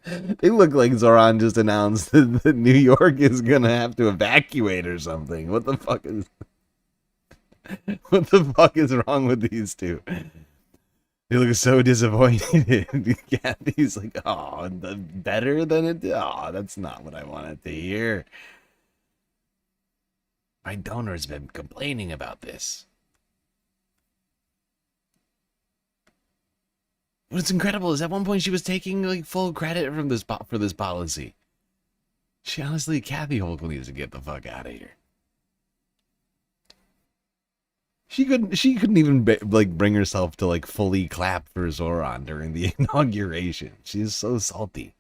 They look like Zoran just announced that New York is gonna have to evacuate or something. What the fuck is wrong with these two? They look so disappointed. Kathy's like, oh, better than it. Oh, that's not what I wanted to hear. My donor's been complaining about this. What's incredible is at one point she was taking like full credit from this for this policy. She honestly, Kathy Hochul needs to get the fuck out of here. She couldn't even bring herself to like fully clap for Zoran during the inauguration. She's so salty.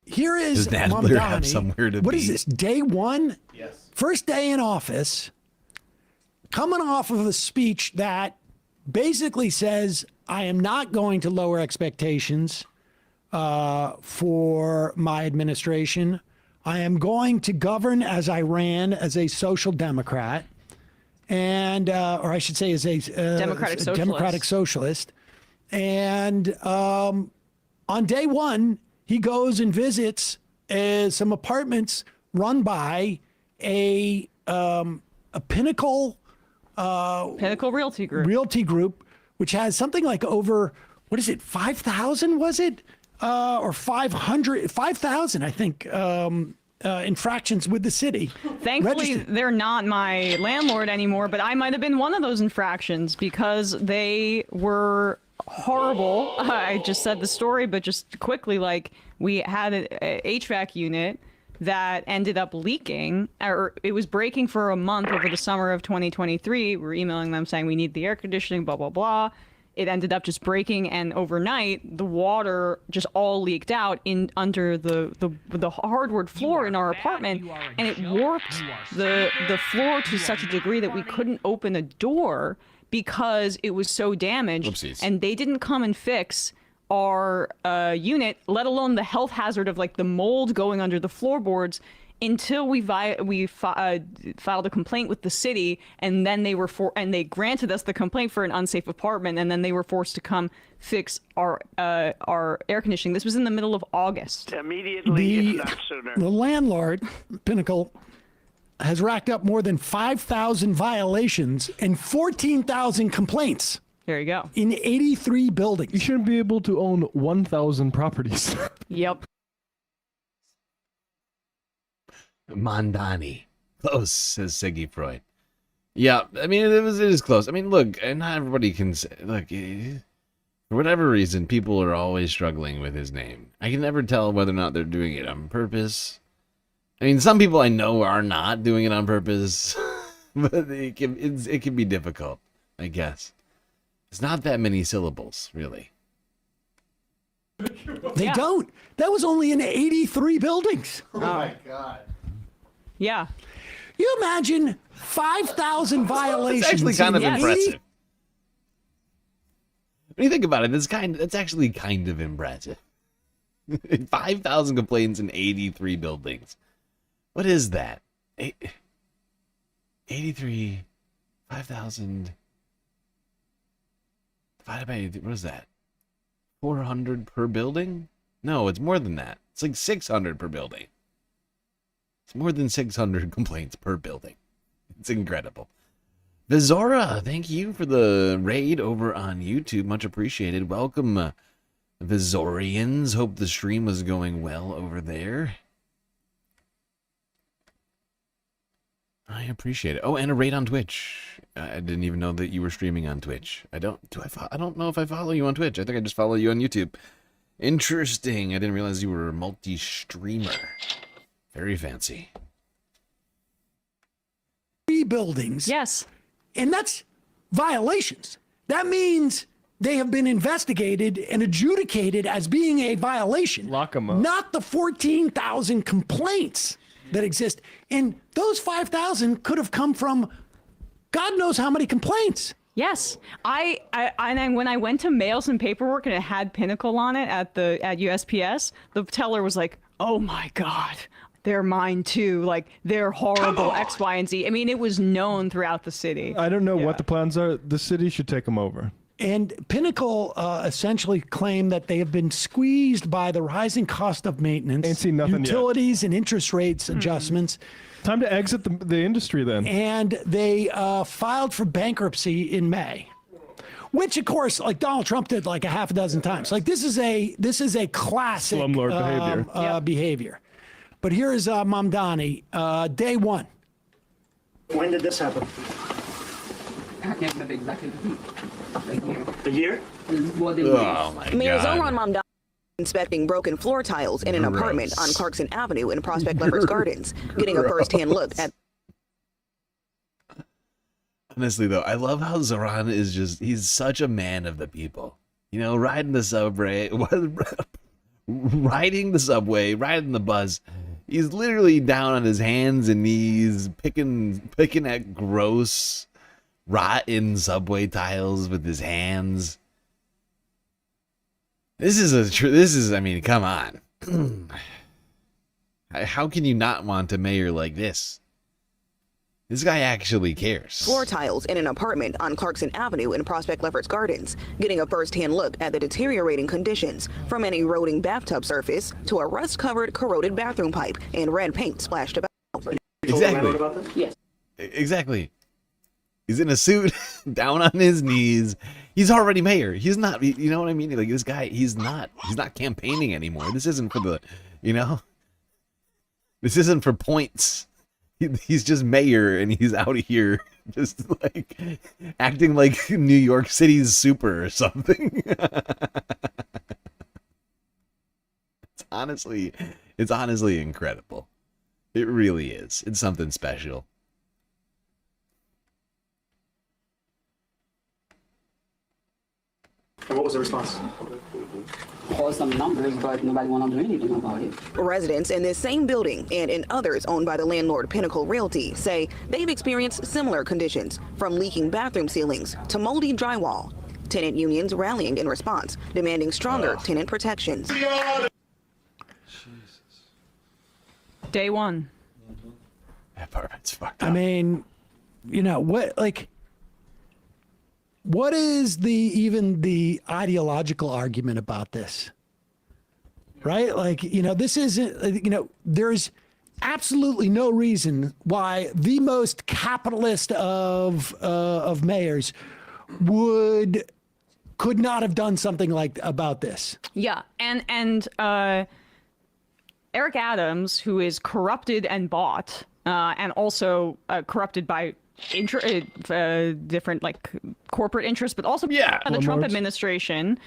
Here is Does Nadler have somewhere to what be? is this, day one? Yes. First day in office, coming off of a speech that basically says, I am not going to lower expectations for my administration. I am going to govern as I ran as a social democrat, and or I should say as a democratic socialist. And on day one, he goes and visits some apartments run by a Pinnacle Realty Group, which has something like over, what is it, 5,000 was it? Or 5,000, I think, infractions with the city. Thankfully, they're not my landlord anymore, but I might have been one of those infractions because they were horrible. I just said the story, but just quickly, like, we had an HVAC unit that ended up leaking, or it was breaking for a month over the summer of 2023. We were emailing them saying we need the air conditioning, blah, blah, blah. It ended up just breaking, and overnight, the water just all leaked out under the hardwood floor in our apartment, and it warped the floor to such a degree that we couldn't open a door because it was so damaged. Whoopsies. And they didn't come and fix our unit, let alone the health hazard of like the mold going under the floorboards, until we filed a complaint with the city, and then they granted us the complaint for an unsafe apartment, and then they were forced to come fix our air conditioning. This was in the middle of August. Immediately, if not sooner. The landlord, Pinnacle, has racked up more than 5,000 violations and 14,000 complaints. There you go. In 83 buildings. You shouldn't be able to own 1,000 properties. Yep. Mondani. Close, says Siggy Freud. Yeah, I mean, it is close. I mean, look, and not everybody can say, look, for whatever reason, people are always struggling with his name. I can never tell whether or not they're doing it on purpose. I mean, some people I know are not doing it on purpose, but it can be difficult, I guess. It's not that many syllables, really. They don't. That was only in 83 buildings. Oh my God. Yeah. You imagine 5,000 violations. It's actually kind of in impressive. When you think about it, that's actually kind of impressive. 5,000 complaints in 83 buildings. What is that? 83, 5,000 divided by, what is that? 400 per building? No, it's more than that. It's like 600 per building. It's more than 600 complaints per building. It's incredible. Vizora, thank you for the raid over on YouTube. Much appreciated. Welcome, Vizorians. Hope the stream was going well over there. I appreciate it. Oh, and a raid on Twitch. I didn't even know that you were streaming on Twitch. I don't know if I follow you on Twitch. I think I just follow you on YouTube. Interesting. I didn't realize you were a multi-streamer. Very fancy. 3 buildings. Yes. And that's violations. That means they have been investigated and adjudicated as being a violation. Lock them up. Not the 14,000 complaints that exist. And those 5,000 could have come from God knows how many complaints. Yes, and when I went to mail some paperwork and it had Pinnacle on it at USPS, the teller was like, "Oh my God, they're mine too. Like they're horrible X, Y, and Z." I mean, it was known throughout the city. I don't know what the plans are. The city should take them over. And Pinnacle essentially claimed that they have been squeezed by the rising cost of maintenance, Ain't seen nothing utilities, and interest rates adjustments. Time to exit the industry then. And they filed for bankruptcy in May, which of course, like Donald Trump did like a half a dozen times. Like this is a classic slumlord behavior. But here is Mamdani, day one. When did this happen? I can't remember exactly. The year? Oh my Mayor God. Zoran Mamdani inspecting broken floor tiles in an apartment on Clarkson Avenue in Prospect Leopards Gardens, getting a first-hand look at. Honestly, though, I love how Zoran is he's such a man of the people. You know, riding the subway, riding the bus. He's literally down on his hands and knees, picking at gross, rotten subway tiles with his hands. This is, I mean, come on. How can you not want a mayor like this? This guy actually cares. Floor tiles in an apartment on Clarkson Avenue in Prospect Leopards Gardens, getting a first-hand look at the deteriorating conditions, from an eroding bathtub surface to a rust-covered, corroded bathroom pipe and red paint splashed about. Exactly. Yes. Exactly. He's in a suit, down on his knees. He's already mayor. He's not, you know what I mean? Like this guy, he's not campaigning anymore. This isn't for the, this isn't for points. He's just mayor and he's out here just like acting like New York City's super or something. It's honestly incredible. It really is. It's something special. And what was the response? Call some numbers, but nobody want to do anything about it. Residents in this same building and in others owned by the landlord Pinnacle Realty say they've experienced similar conditions, from leaking bathroom ceilings to moldy drywall. Tenant unions rallying in response, demanding stronger tenant protections. Day one. That apartment's fucked I up. mean, you know, what is even the ideological argument about this? Right? Like, you know, this isn't, you know, there's absolutely no reason why the most capitalist of mayors could not have done something like about this. Yeah, and Eric Adams, who is corrupted and bought, and also corrupted by different like corporate interests, but also by the Trump administration.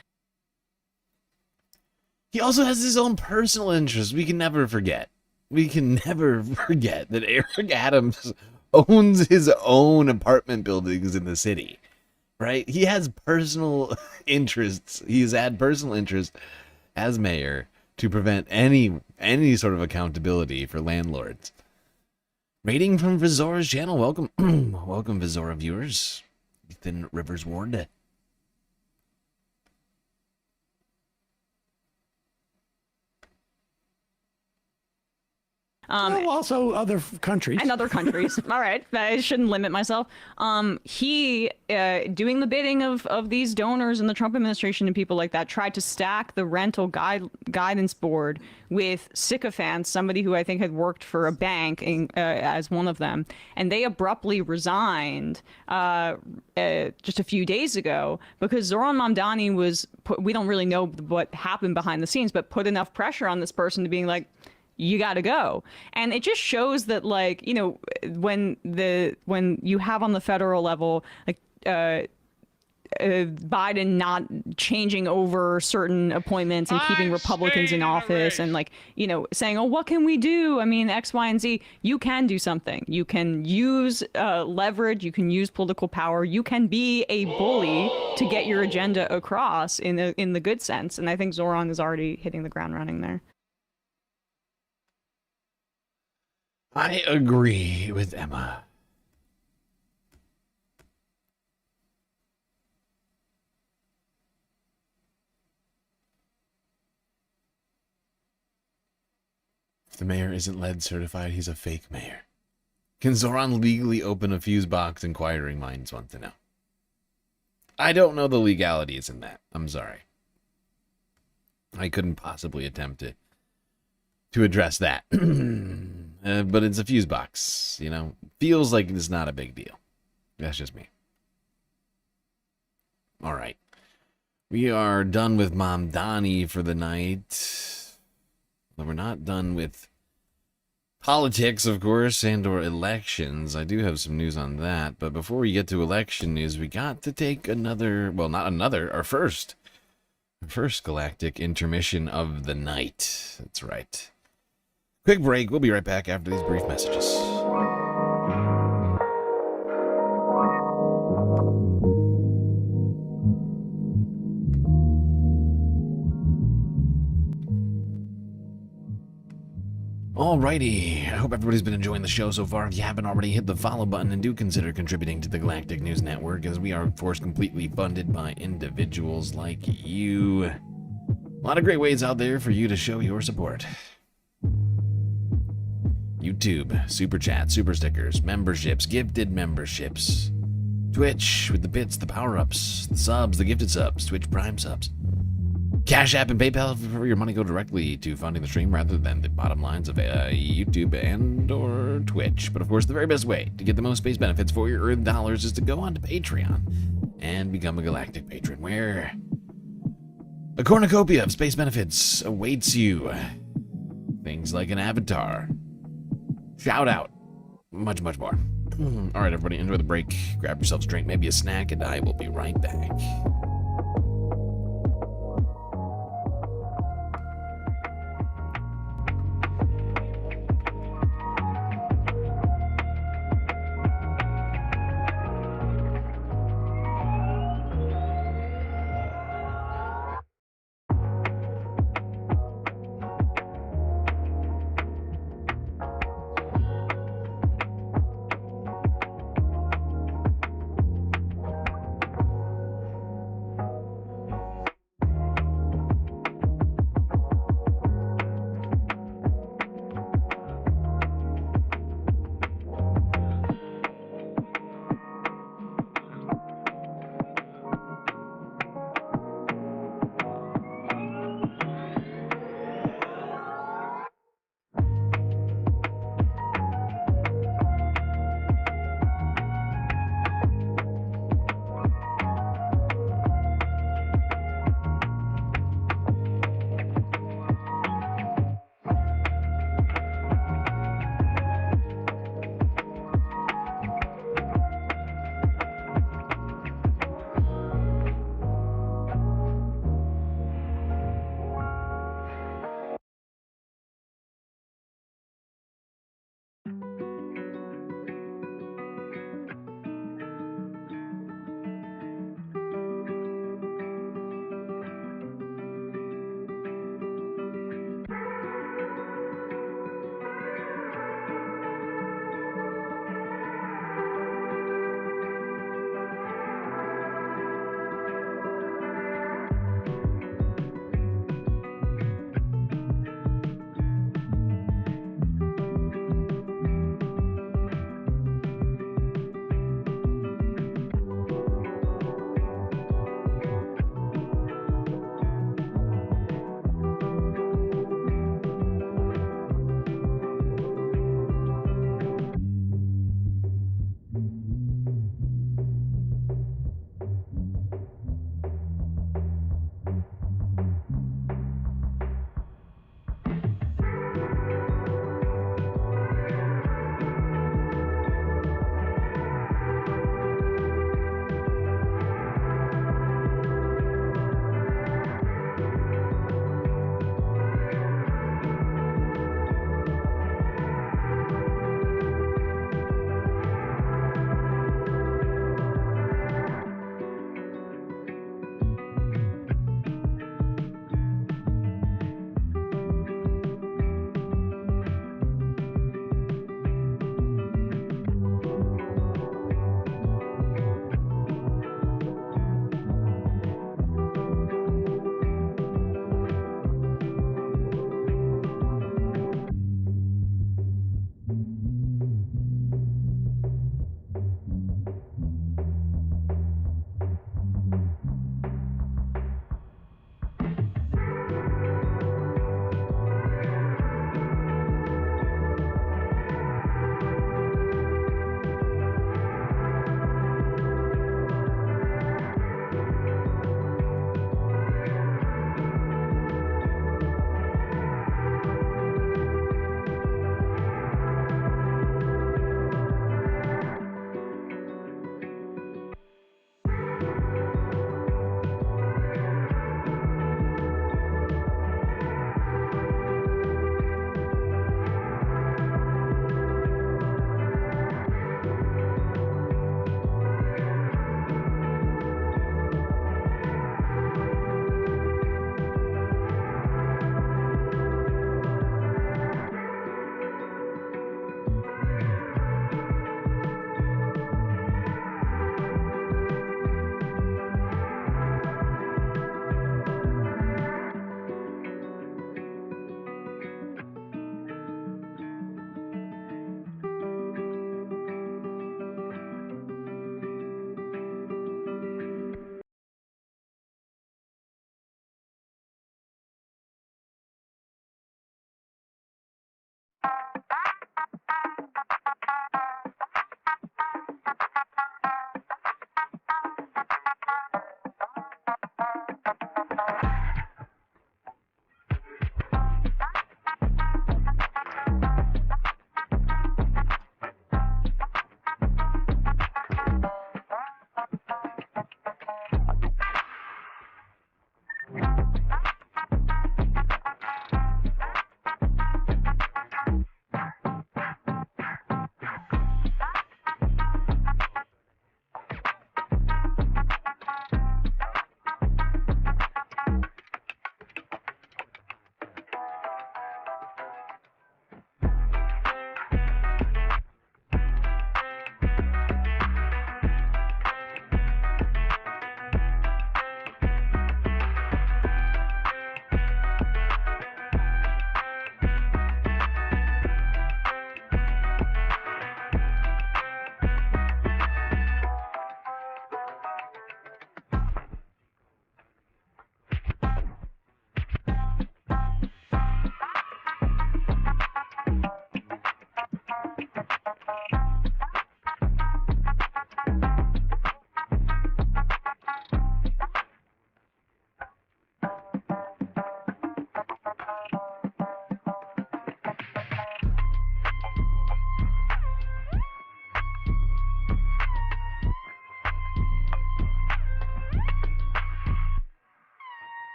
He also has his own personal interests. We can never forget. We can never forget that Eric Adams owns his own apartment buildings in the city, right? He has personal interests. He's had personal interests as mayor to prevent any sort of accountability for landlords. Rating from Vizora's channel. Welcome, welcome, Vizora viewers. Ethan Rivers Ward. Also other countries. And other countries. All right. I shouldn't limit myself. He, doing the bidding of these donors in the Trump administration and people like that, tried to stack the rental guidance board with sycophants, somebody who I think had worked for a bank as one of them. And they abruptly resigned just a few days ago because Zoran Mamdani was, we don't really know what happened behind the scenes, but put enough pressure on this person to being like, you got to go. And it just shows that, like, you know, when you have on the federal level, like, Biden not changing over certain appointments and keeping Republicans in office and, like, you know, saying, oh, what can we do? I mean, X, Y, and Z. You can do something. You can use leverage. You can use political power. You can be a bully to get your agenda across in the good sense. And I think Zoran is already hitting the ground running there. I agree with Emma. If the mayor isn't lead certified, he's a fake mayor. Can Zoran legally open a fuse box? Inquiring minds want to know. I don't know the legalities in that. I'm sorry. I couldn't possibly attempt to address that. But it's a fuse box, you know. Feels like it's not a big deal. That's just me. All right. We are done with Mamdani for the night. But we're not done with politics, of course, and or elections. I do have some news on that. But before we get to election news, we got to take our first galactic intermission of the night. That's right. Quick break. We'll be right back after these brief messages. Alrighty, I hope everybody's been enjoying the show so far. If you haven't already, hit the follow button and do consider contributing to the Galactic News Network, as we are, of course, completely funded by individuals like you. A lot of great ways out there for you to show your support. YouTube, Super Chat, Super Stickers, memberships, gifted memberships. Twitch with the bits, the power-ups, the subs, the gifted subs, Twitch Prime subs. Cash App and PayPal for your money go directly to funding the stream rather than the bottom lines of YouTube and or Twitch. But of course, the very best way to get the most space benefits for your Earth dollars is to go on to Patreon and become a Galactic Patron, where a cornucopia of space benefits awaits you. Things like an avatar, shout out, much, much more. All right, everybody, enjoy the break. Grab yourselves a drink, maybe a snack, and I will be right back.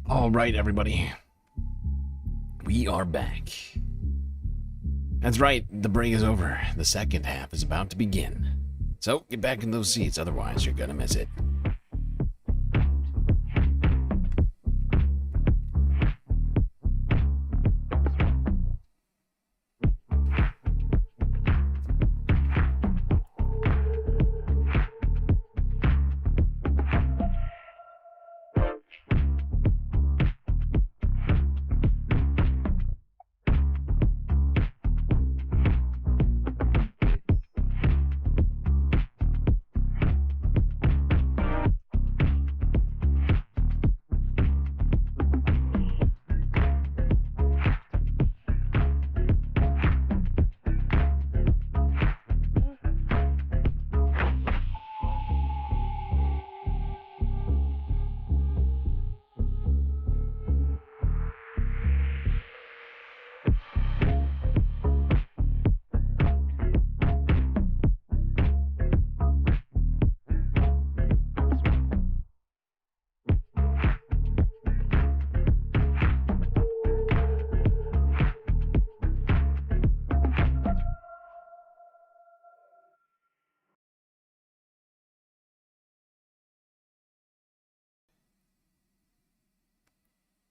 All right, everybody. We are back. That's right, the break is over. The second half is about to begin. So, get back in those seats, otherwise you're gonna miss it.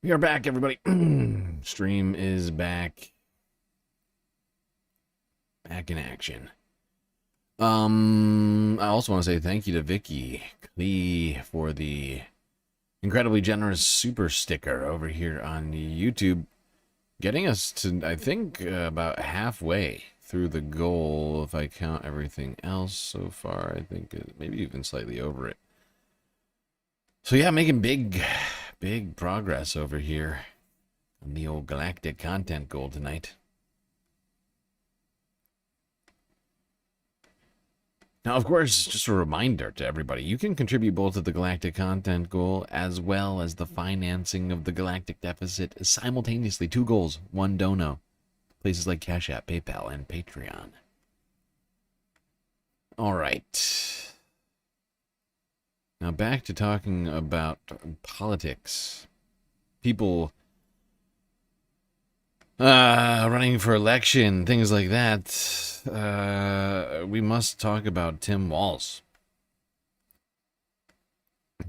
We are back, everybody. Stream is back. Back in action. I also want to say thank you to Vicky Lee for the incredibly generous super sticker over here on YouTube. Getting us to, I think, about halfway through the goal, if I count everything else so far. I think maybe even slightly over it. So yeah, making big progress over here on the old galactic content goal tonight. Now, of course, just a reminder to everybody, you can contribute both to the galactic content goal as well as the financing of the galactic deficit simultaneously. 2 goals, 1 dono. Places like Cash App, PayPal, and Patreon. All right. Now back to talking about politics. People running for election, things like that. We must talk about Tim Walz,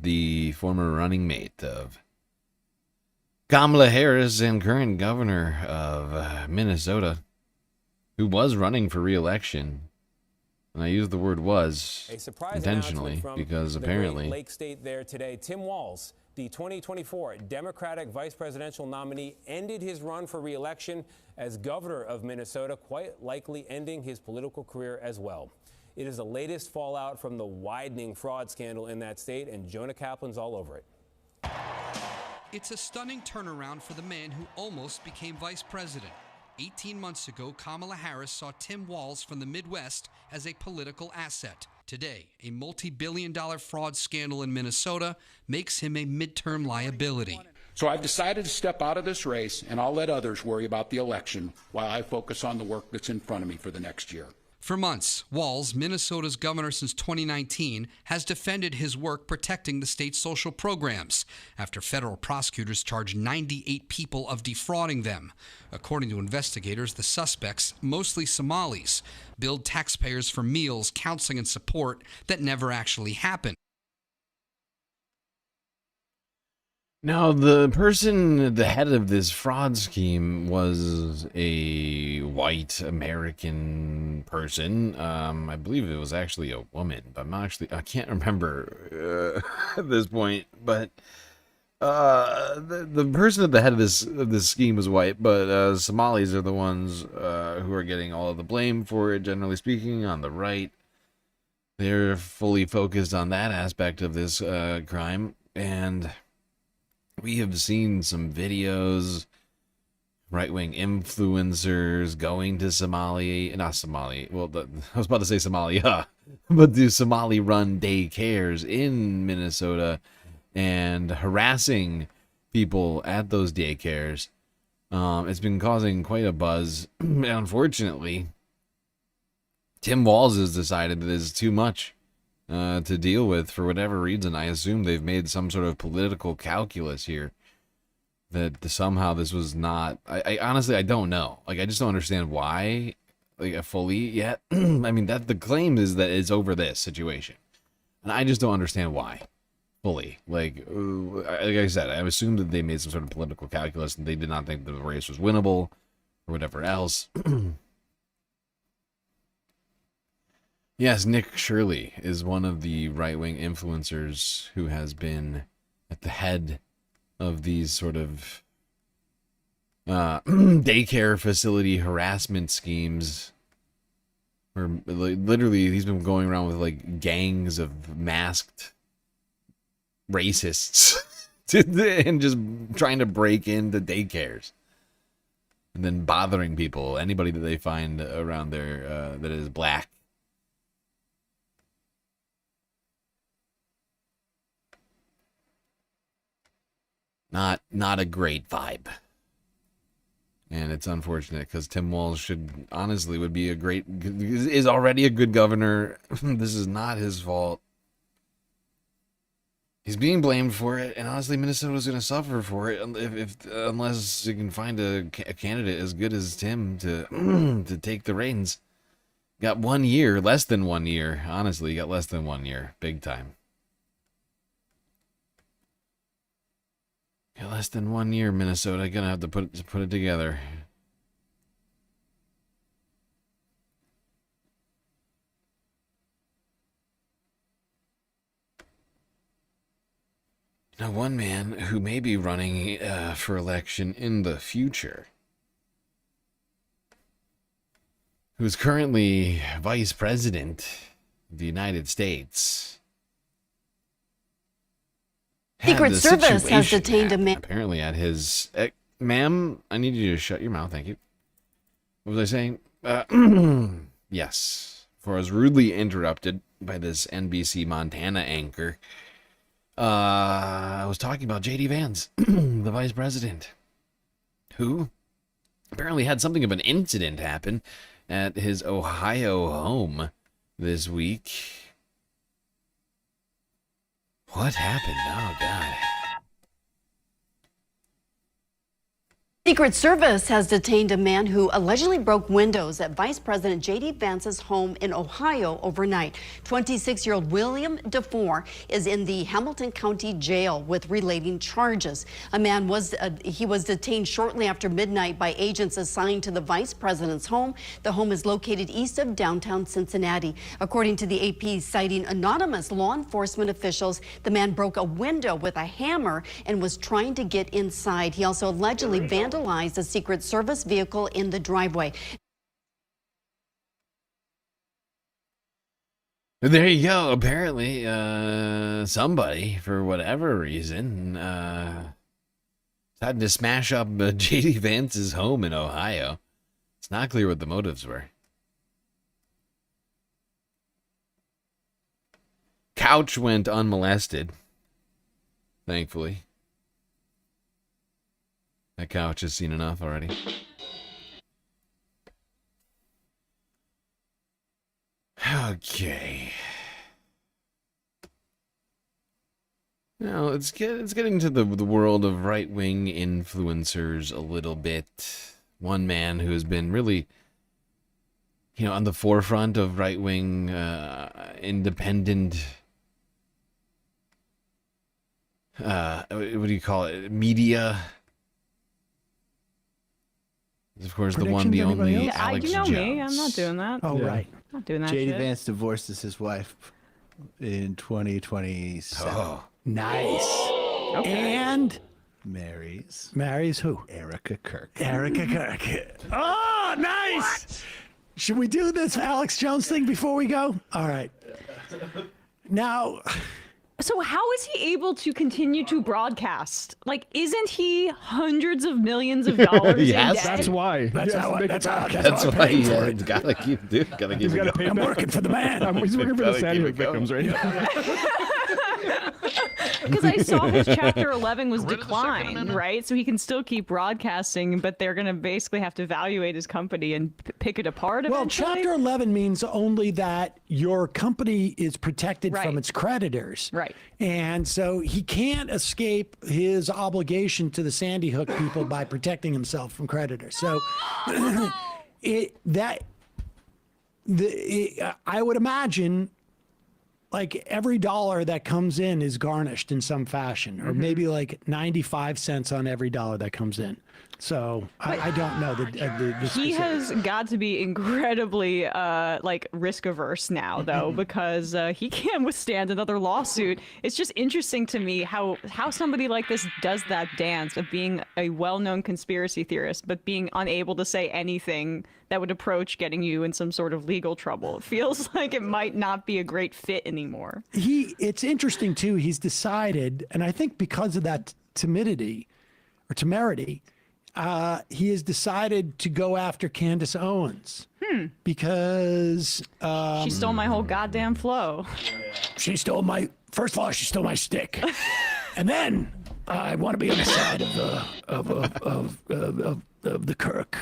the former running mate of Kamala Harris and current governor of Minnesota, who was running for re-election. And I use the word "was" intentionally because apparently Lake State there today, Tim Walz, the 2024 Democratic vice presidential nominee, ended his run for re-election as governor of Minnesota, quite likely ending his political career as well. It is the latest fallout from the widening fraud scandal in that state, and Jonah Kaplan's all over it. It's a stunning turnaround for the man who almost became vice president. 18 months ago, Kamala Harris saw Tim Walz from the Midwest as a political asset. Today, a multi-billion-dollar fraud scandal in Minnesota makes him a midterm liability. So I've decided to step out of this race, and I'll let others worry about the election while I focus on the work that's in front of me for the next year. For months, Walz, Minnesota's governor since 2019, has defended his work protecting the state's social programs after federal prosecutors charged 98 people of defrauding them. According to investigators, the suspects, mostly Somalis, billed taxpayers for meals, counseling, and support that never actually happened. Now, the person, the head of this fraud scheme was a white American person. I believe it was actually a woman, but I can't remember at this point. But the person at the head of this scheme was white, but Somalis are the ones who are getting all of the blame for it, generally speaking, on the right. They're fully focused on that aspect of this crime, and we have seen some videos, right-wing influencers going to I was about to say Somalia, but the Somali-run daycares in Minnesota and harassing people at those daycares. It's been causing quite a buzz. Unfortunately, Tim Walz has decided that this is too much. to deal with for whatever reason. I assume they've made some sort of political calculus here that somehow this was not. I honestly, I don't know. Like, I just don't understand why, like, fully yet. I mean, that the claim is that it's over this situation, and I just don't understand why fully. Like I said, I assumed that they made some sort of political calculus and they did not think the race was winnable or whatever else. Yes, Nick Shirley is one of the right-wing influencers who has been at the head of these sort of daycare facility harassment schemes, where literally he's been going around with like gangs of masked racists and just trying to break into daycares and then bothering people, anybody that they find around there that is black. Not a great vibe. And it's unfortunate because Tim Walz is already a good governor. This is not his fault. He's being blamed for it, and honestly, Minnesota's going to suffer for it unless you can find a candidate as good as Tim to take the reins. Got 1 year, less than 1 year. Honestly, got less than 1 year, big time. Less than 1 year, Minnesota. Gonna have to put it together. Now, one man who may be running for election in the future, who's currently vice president of the United States, Secret Service has detained a man. Apparently at his... ma'am, I need you to shut your mouth, thank you. What was I saying? Yes. For I was rudely interrupted by this NBC Montana anchor. I was talking about J.D. Vance, the vice president, who apparently had something of an incident happen at his Ohio home this week. What happened? Oh, God. Secret Service has detained a man who allegedly broke windows at Vice President J.D. Vance's home in Ohio overnight. 26-year-old William DeFore is in the Hamilton County Jail with relating charges. A man was detained shortly after midnight by agents assigned to the Vice President's home. The home is located east of downtown Cincinnati. According to the AP, citing anonymous law enforcement officials, the man broke a window with a hammer and was trying to get inside. He also allegedly vandalized a Secret Service vehicle in the driveway. There you go. Apparently, somebody, for whatever reason, had to smash up J.D. Vance's home in Ohio. It's not clear what the motives were. Couch went unmolested, thankfully. That couch has seen enough already. Okay. Now, it's getting to the world of right-wing influencers a little bit. One man who has been really, on the forefront of right-wing independent, what do you call it, media. Of course, the one, the only, Alex you know Jones. Me. I'm not doing that. Oh, right. Not doing that J.D. shit. Vance divorces his wife in 2027. Oh. Nice. Okay. And marries who? Erica Kirk. Erica Kirk. Oh, nice. What? Should we do this Alex Jones thing before we go? All right. Now... So how is he able to continue to broadcast? Like, isn't he hundreds of millions of dollars Yes, in debt? That's why. That's why he gotta keep doing. I'm working for the man. He's working for the Sandy Hook victims right now. Because I saw his Chapter 11 was declined, right? So he can still keep broadcasting, but they're going to basically have to evaluate his company and pick it apart Well, eventually. Chapter 11 means only that your company is protected from its creditors. Right. And so he can't escape his obligation to the Sandy Hook people by protecting himself from creditors. So I would imagine like every dollar that comes in is garnished in some fashion, or maybe like 95 cents on every dollar that comes in. So I don't know the He specifics. has got to be incredibly like risk averse now, though, because he can't withstand another lawsuit. It's just interesting to me how somebody like this does that dance of being a well-known conspiracy theorist, but being unable to say anything that would approach getting you in some sort of legal trouble. It feels like it might not be a great fit anymore. It's interesting too. He's decided, and I think because of that temerity, he has decided to go after Candace Owens because She stole my whole goddamn flow. she stole my. First of all, she stole my stick, and then I want to be on the side of the Kirk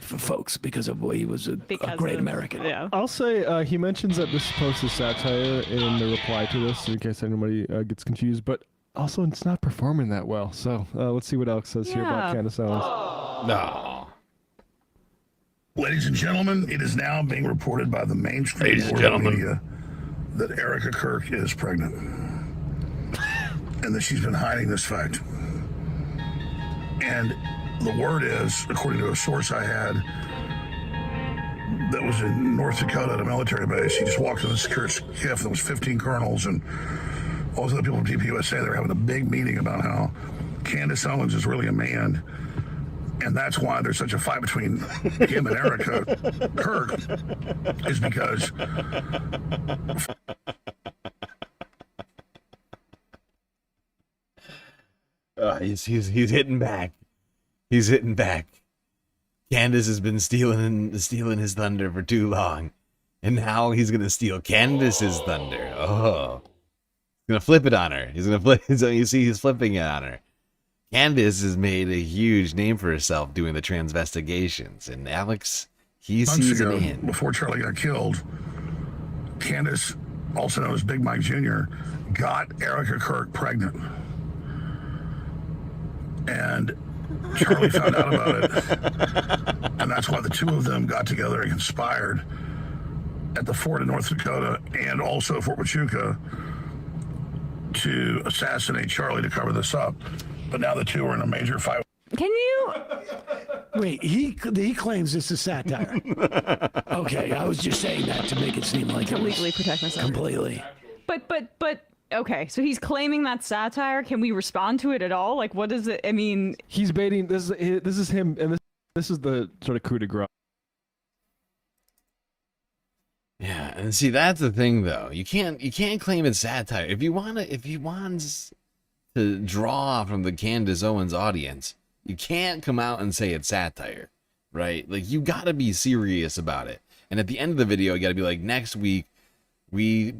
for folks because of he was a great American. Yeah. I'll say he mentions that this post is satire in the reply to this, in case anybody gets confused. But also, it's not performing that well. So let's see what Alex says here about Candace Owens. No. Ladies and gentlemen, it is now being reported by the mainstream media that Erica Kirk is pregnant, and that she's been hiding this fact. And the word is, according to a source I had that was in North Dakota at a military base, he just walked in a secure skiff that was 15 colonels and all those other people from DPUSA. They were having a big meeting about how Candace Owens is really a man, and that's why there's such a fight between him and Erica Kirk, is because he's hitting back. He's hitting back. Candace has been stealing his thunder for too long, and now he's gonna steal Candace's thunder. Oh, he's gonna flip it on her. He's gonna flip. So you see, he's flipping it on her. Candace has made a huge name for herself doing the transvestigations, and Alex, he sees it in. Before Charlie got killed, Candace, also known as Big Mike Jr., got Erica Kirk pregnant. And Charlie found out about it. And that's why the two of them got together and conspired at the fort in North Dakota and also Fort Huachuca to assassinate Charlie to cover this up. But now the two are in a major fight. Can you? Wait, he claims this is satire. Okay, I was just saying that to make it seem like To legally protect myself. completely. But okay, so he's claiming that satire. Can we respond to it at all? Like, what is it? I mean, He's baiting. This is him, and this is the sort of coup de grace. Yeah, and see, that's the thing, though. You can't claim it's satire. If he wants to draw from the Candace Owens audience, you can't come out and say it's satire, right? Like, you gotta be serious about it. And at the end of the video, you gotta be like, next week,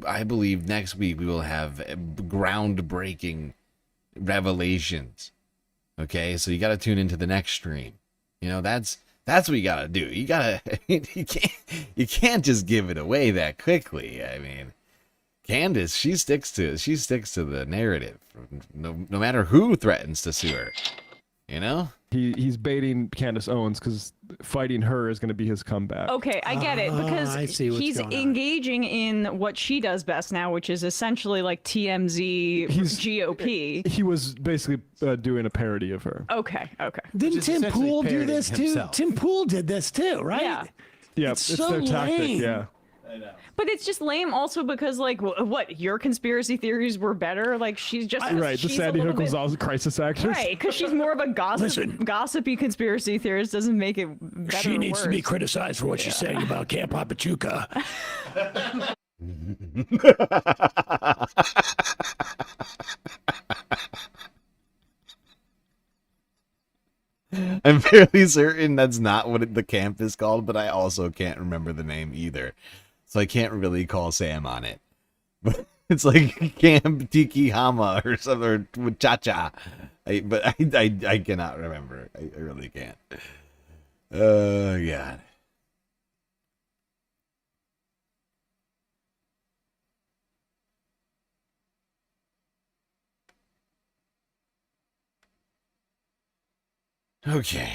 I believe next week we will have groundbreaking revelations. Okay, so you gotta tune into the next stream. You know, that's what you gotta do. You gotta, you can't just give it away that quickly. I mean, Candace, she sticks to the narrative, no matter who threatens to sue her. You know, he's baiting Candace Owens because fighting her is going to be his comeback. okay, I get it because I see what's he's going on. engaging in what she does best now, which is essentially like TMZ GOP. He was basically doing a parody of her. Okay. Didn't Tim Pool do this too? himself. Tim Pool did this too, right? Yeah. Yeah, It's it's so their tactic. lame. Yeah. But it's just lame also because, like, what, your conspiracy theories were better? Like, she's just... Right, the she's Sandy a little Hook was bit- all crisis actors. Right, because she's more of a gossipy conspiracy theorist doesn't make it better She or needs to be worse. criticized for what she's saying about Camp Pachuca. I'm fairly certain that's not what the camp is called, but I also can't remember the name either. So I can't really call Sam on it. But It's like Camp Tiki Hama or something, or Cha-Cha. I cannot remember. I really can't. God. Okay.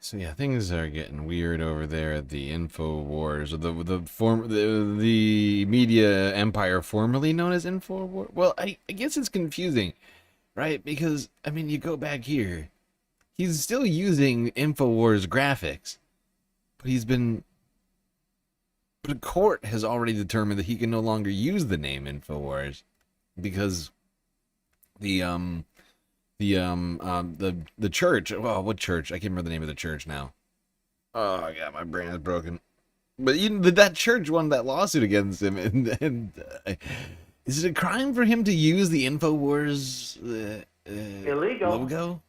So yeah, things are getting weird over there at the InfoWars, or the media empire formerly known as InfoWars. Well, I guess it's confusing, right? Because I mean, you go back here, he's still using InfoWars graphics, but but a court has already determined that he can no longer use the name InfoWars because the church. Well, what church? I can't remember the name of the church now. Oh god, my brain is broken. But that church won that lawsuit against him, and is it a crime for him to use the InfoWars illegal logo?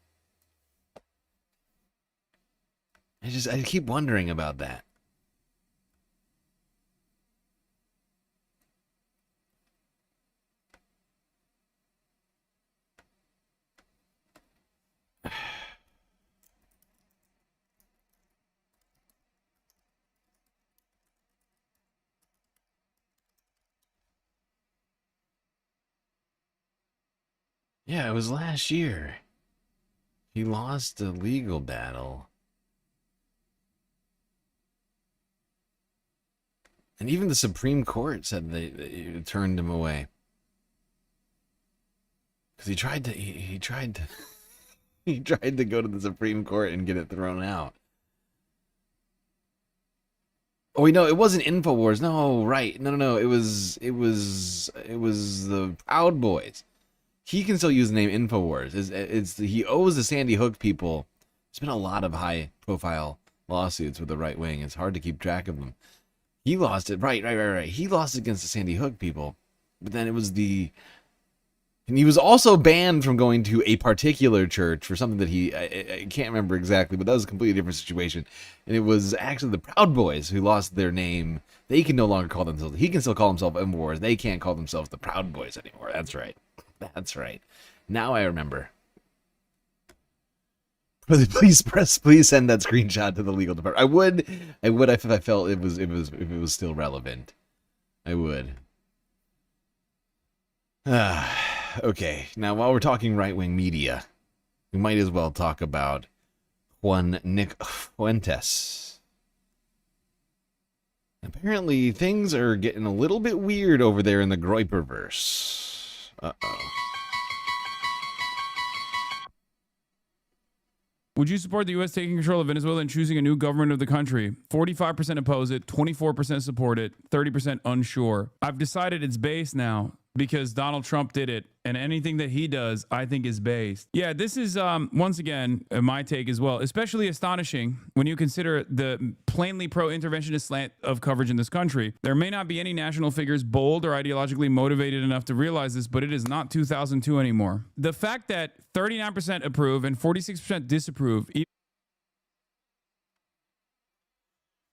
I keep wondering about that. Yeah, it was last year. He lost a legal battle. And even the Supreme Court said they turned him away. Because he tried to go to the Supreme Court and get it thrown out. Oh wait, no, it wasn't InfoWars. No, right. No. It was the Proud Boys. He can still use the name InfoWars. He owes the Sandy Hook people. There's been a lot of high-profile lawsuits with the right wing. It's hard to keep track of them. He lost it. Right. He lost against the Sandy Hook people. But then it was and he was also banned from going to a particular church for something that I can't remember exactly, but that was a completely different situation. And it was actually the Proud Boys who lost their name. They can no longer call themselves. He can still call himself InfoWars. They can't call themselves the Proud Boys anymore. That's right. That's right. Now I remember. Please send that screenshot to the legal department. I would if I felt it was still relevant. I would. Okay. Now while we're talking right-wing media, we might as well talk about Nick Fuentes. Apparently things are getting a little bit weird over there in the Groiperverse. Uh-oh. Would you support the U.S. taking control of Venezuela and choosing a new government of the country? 45% oppose it, 24% support it, 30% unsure. I've decided it's based now because Donald Trump did it, and anything that he does, I think is based. Yeah, this is, once again, my take as well, especially astonishing when you consider the plainly pro-interventionist slant of coverage in this country. There may not be any national figures bold or ideologically motivated enough to realize this, but it is not 2002 anymore. The fact that 39% approve and 46% disapprove.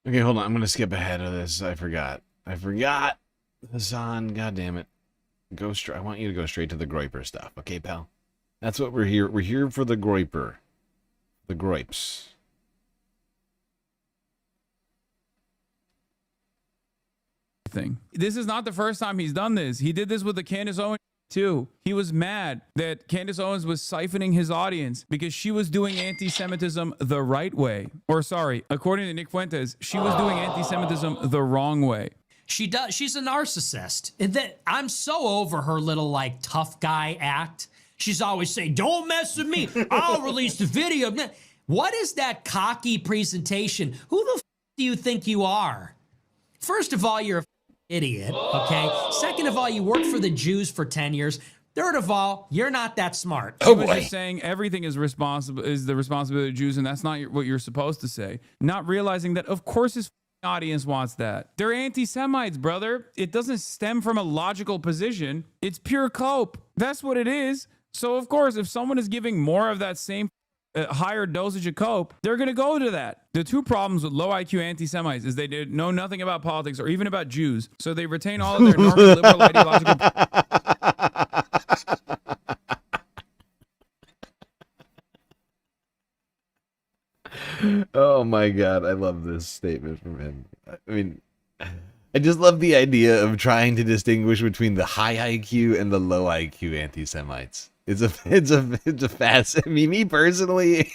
Okay, hold on. I'm going to skip ahead of this. I forgot. Hassan, God damn it. I want you to go straight to the Groiper stuff, okay, pal? That's what we're here. We're here for the Groiper. The Groips. This is not the first time he's done this. He did this with the Candace Owens too. He was mad that Candace Owens was siphoning his audience because she was doing anti-Semitism the right way. Or sorry, according to Nick Fuentes, she was doing anti-Semitism the wrong way. She does. She's a narcissist. I'm so over her little like tough guy act. She's always saying, "Don't mess with me. I'll release the video." What is that cocky presentation? Who the f do you think you are? First of all, you're a idiot. Okay. Second of all, you worked for the Jews for 10 years. Third of all, you're not that smart. She was just saying everything is the responsibility of Jews, and that's not what you're supposed to say. Not realizing that, of course, his audience wants that. They're anti-Semites, brother. It doesn't stem from a logical position. It's pure cope. That's what it is. So, of course, if someone is giving more of that same a higher dosage of cope, they're going to go to that. The two problems with low IQ anti-Semites is they know nothing about politics or even about Jews, so they retain all of their normally liberal ideological. Oh my God, I love this statement from him. I mean, I just love the idea of trying to distinguish between the high IQ and the low IQ anti-Semites. It's a fast. I mean, me personally,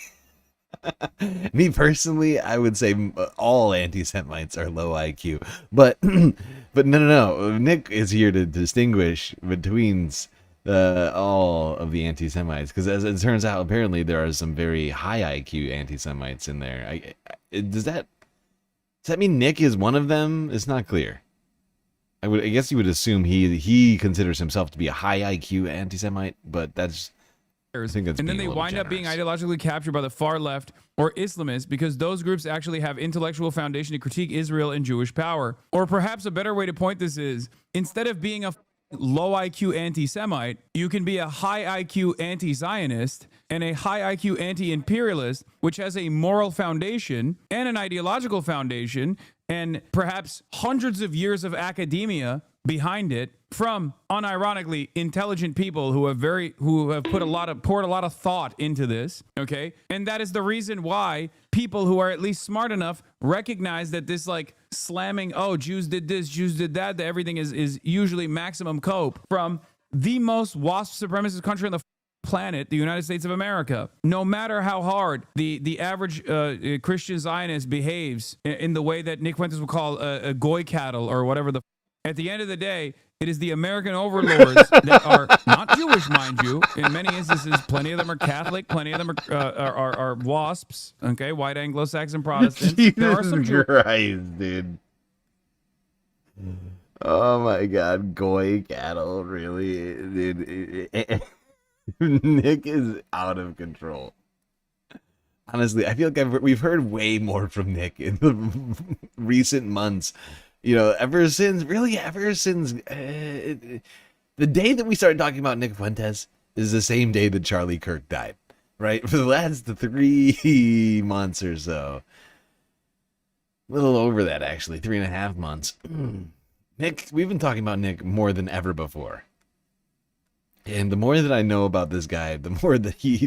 I would say all anti-Semites are low IQ, but no. Nick is here to distinguish between all of the anti-Semites, because as it turns out, apparently there are some very high IQ anti-Semites in there. Does that mean Nick is one of them? It's not clear. I guess you would assume he considers himself to be a high IQ anti-Semite, but that's. I think that's. And then they wind up being ideologically captured by the far left or Islamists because those groups actually have intellectual foundation to critique Israel and Jewish power. Or perhaps a better way to point this is, instead of being a low IQ anti-Semite, you can be a high IQ anti-Zionist and a high IQ anti-imperialist, which has a moral foundation and an ideological foundation and perhaps hundreds of years of academia behind it from unironically intelligent people who have poured a lot of thought into this. Okay. And that is the reason why people who are at least smart enough recognize that this like slamming, oh, Jews did this, Jews did that everything is usually maximum cope from the most WASP supremacist country on the planet, the United States of America. No matter how hard the average Christian Zionist behaves in the way that Nick Fuentes would call a goy cattle or whatever at the end of the day, it is the American overlords that are not Jewish, mind you. In many instances, plenty of them are Catholic, plenty of them are WASPs, okay, white Anglo-Saxon Protestants. There are some Christ, dude. Oh my God, goy cattle, really, dude. Nick is out of control. Honestly, I feel like we've heard way more from Nick in the recent months. You know, ever since the day that we started talking about Nick Fuentes is the same day that Charlie Kirk died, right? For the last 3 months or so. A little over that, actually, 3.5 months. Nick, we've been talking about Nick more than ever before. And the more that I know about this guy, the more that he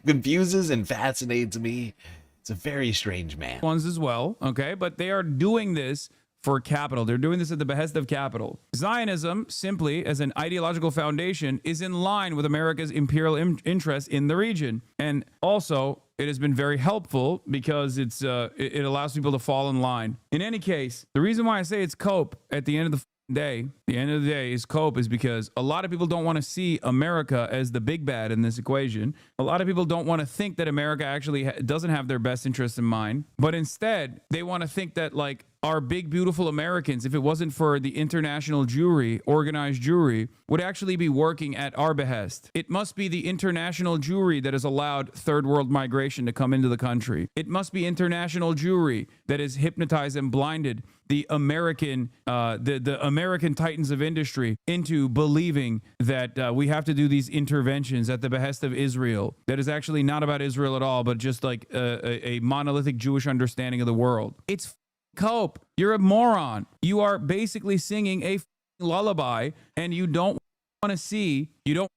confuses and fascinates me. It's a very strange man. Ones as well, okay? But they are doing this for capital. They're doing this at the behest of capital. Zionism, simply as an ideological foundation, is in line with America's imperial interests in the region. And also, it has been very helpful because it allows people to fall in line. In any case, the reason why I say it's cope at the end of the day is cope is because a lot of people don't want to see America as the big bad in this equation. A lot of people don't want to think that America actually doesn't have their best interests in mind, but instead they want to think that like our big beautiful Americans, if it wasn't for the international Jewry, organized Jewry, would actually be working at our behest. It must be the international Jewry that has allowed third world migration to come into the country. It must be international Jewry that has hypnotized and blinded the American Titans of industry into believing that we have to do these interventions at the behest of Israel. That is actually not about Israel at all, but just like a monolithic Jewish understanding of the world. It's cope. You're a moron. You are basically singing a lullaby, and you don't want to see. You don't.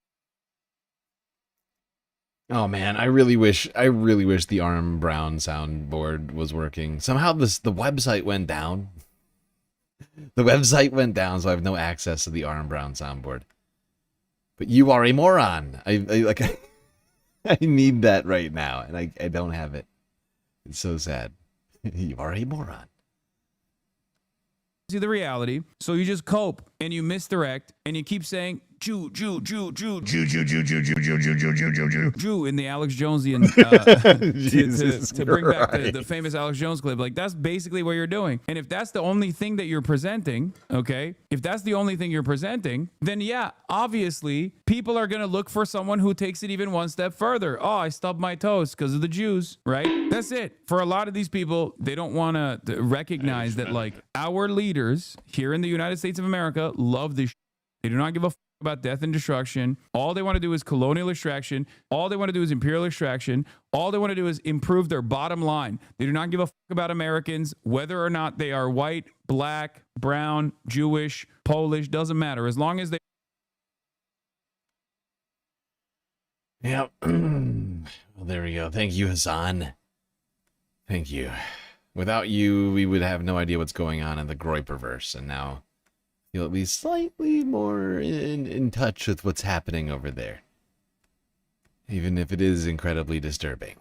Oh man, I really wish the Arm Brown soundboard was working. Somehow the website went down. The website went down, so I have no access to the Arm Brown soundboard. But you are a moron. I need that right now, and I don't have it. It's so sad. You are a moron. See the reality, so you just cope and you misdirect and you keep saying Jew in the Alex Jonesian to bring back the famous Alex Jones clip. Like that's basically what you're doing. And if that's the only thing that you're presenting, okay, if that's the only thing you're presenting, then yeah, obviously people are gonna look for someone who takes it even one step further. Oh, I stubbed my toes because of the Jews, right? That's it. For a lot of these people, they don't want to recognize that like our leaders here in the United States of America love this. They do not give a fuck about death and destruction. All they want to do is colonial extraction. All they want to do is imperial extraction. All they want to do is improve their bottom line. They do not give a fuck about Americans, whether or not they are white, black, brown, Jewish, Polish, doesn't matter. As long as they... Yep. Well, there we go. Thank you, Hassan. Thank you. Without you, we would have no idea what's going on in the Groiperverse, and now feel at least slightly more in touch with what's happening over there. Even if it is incredibly disturbing.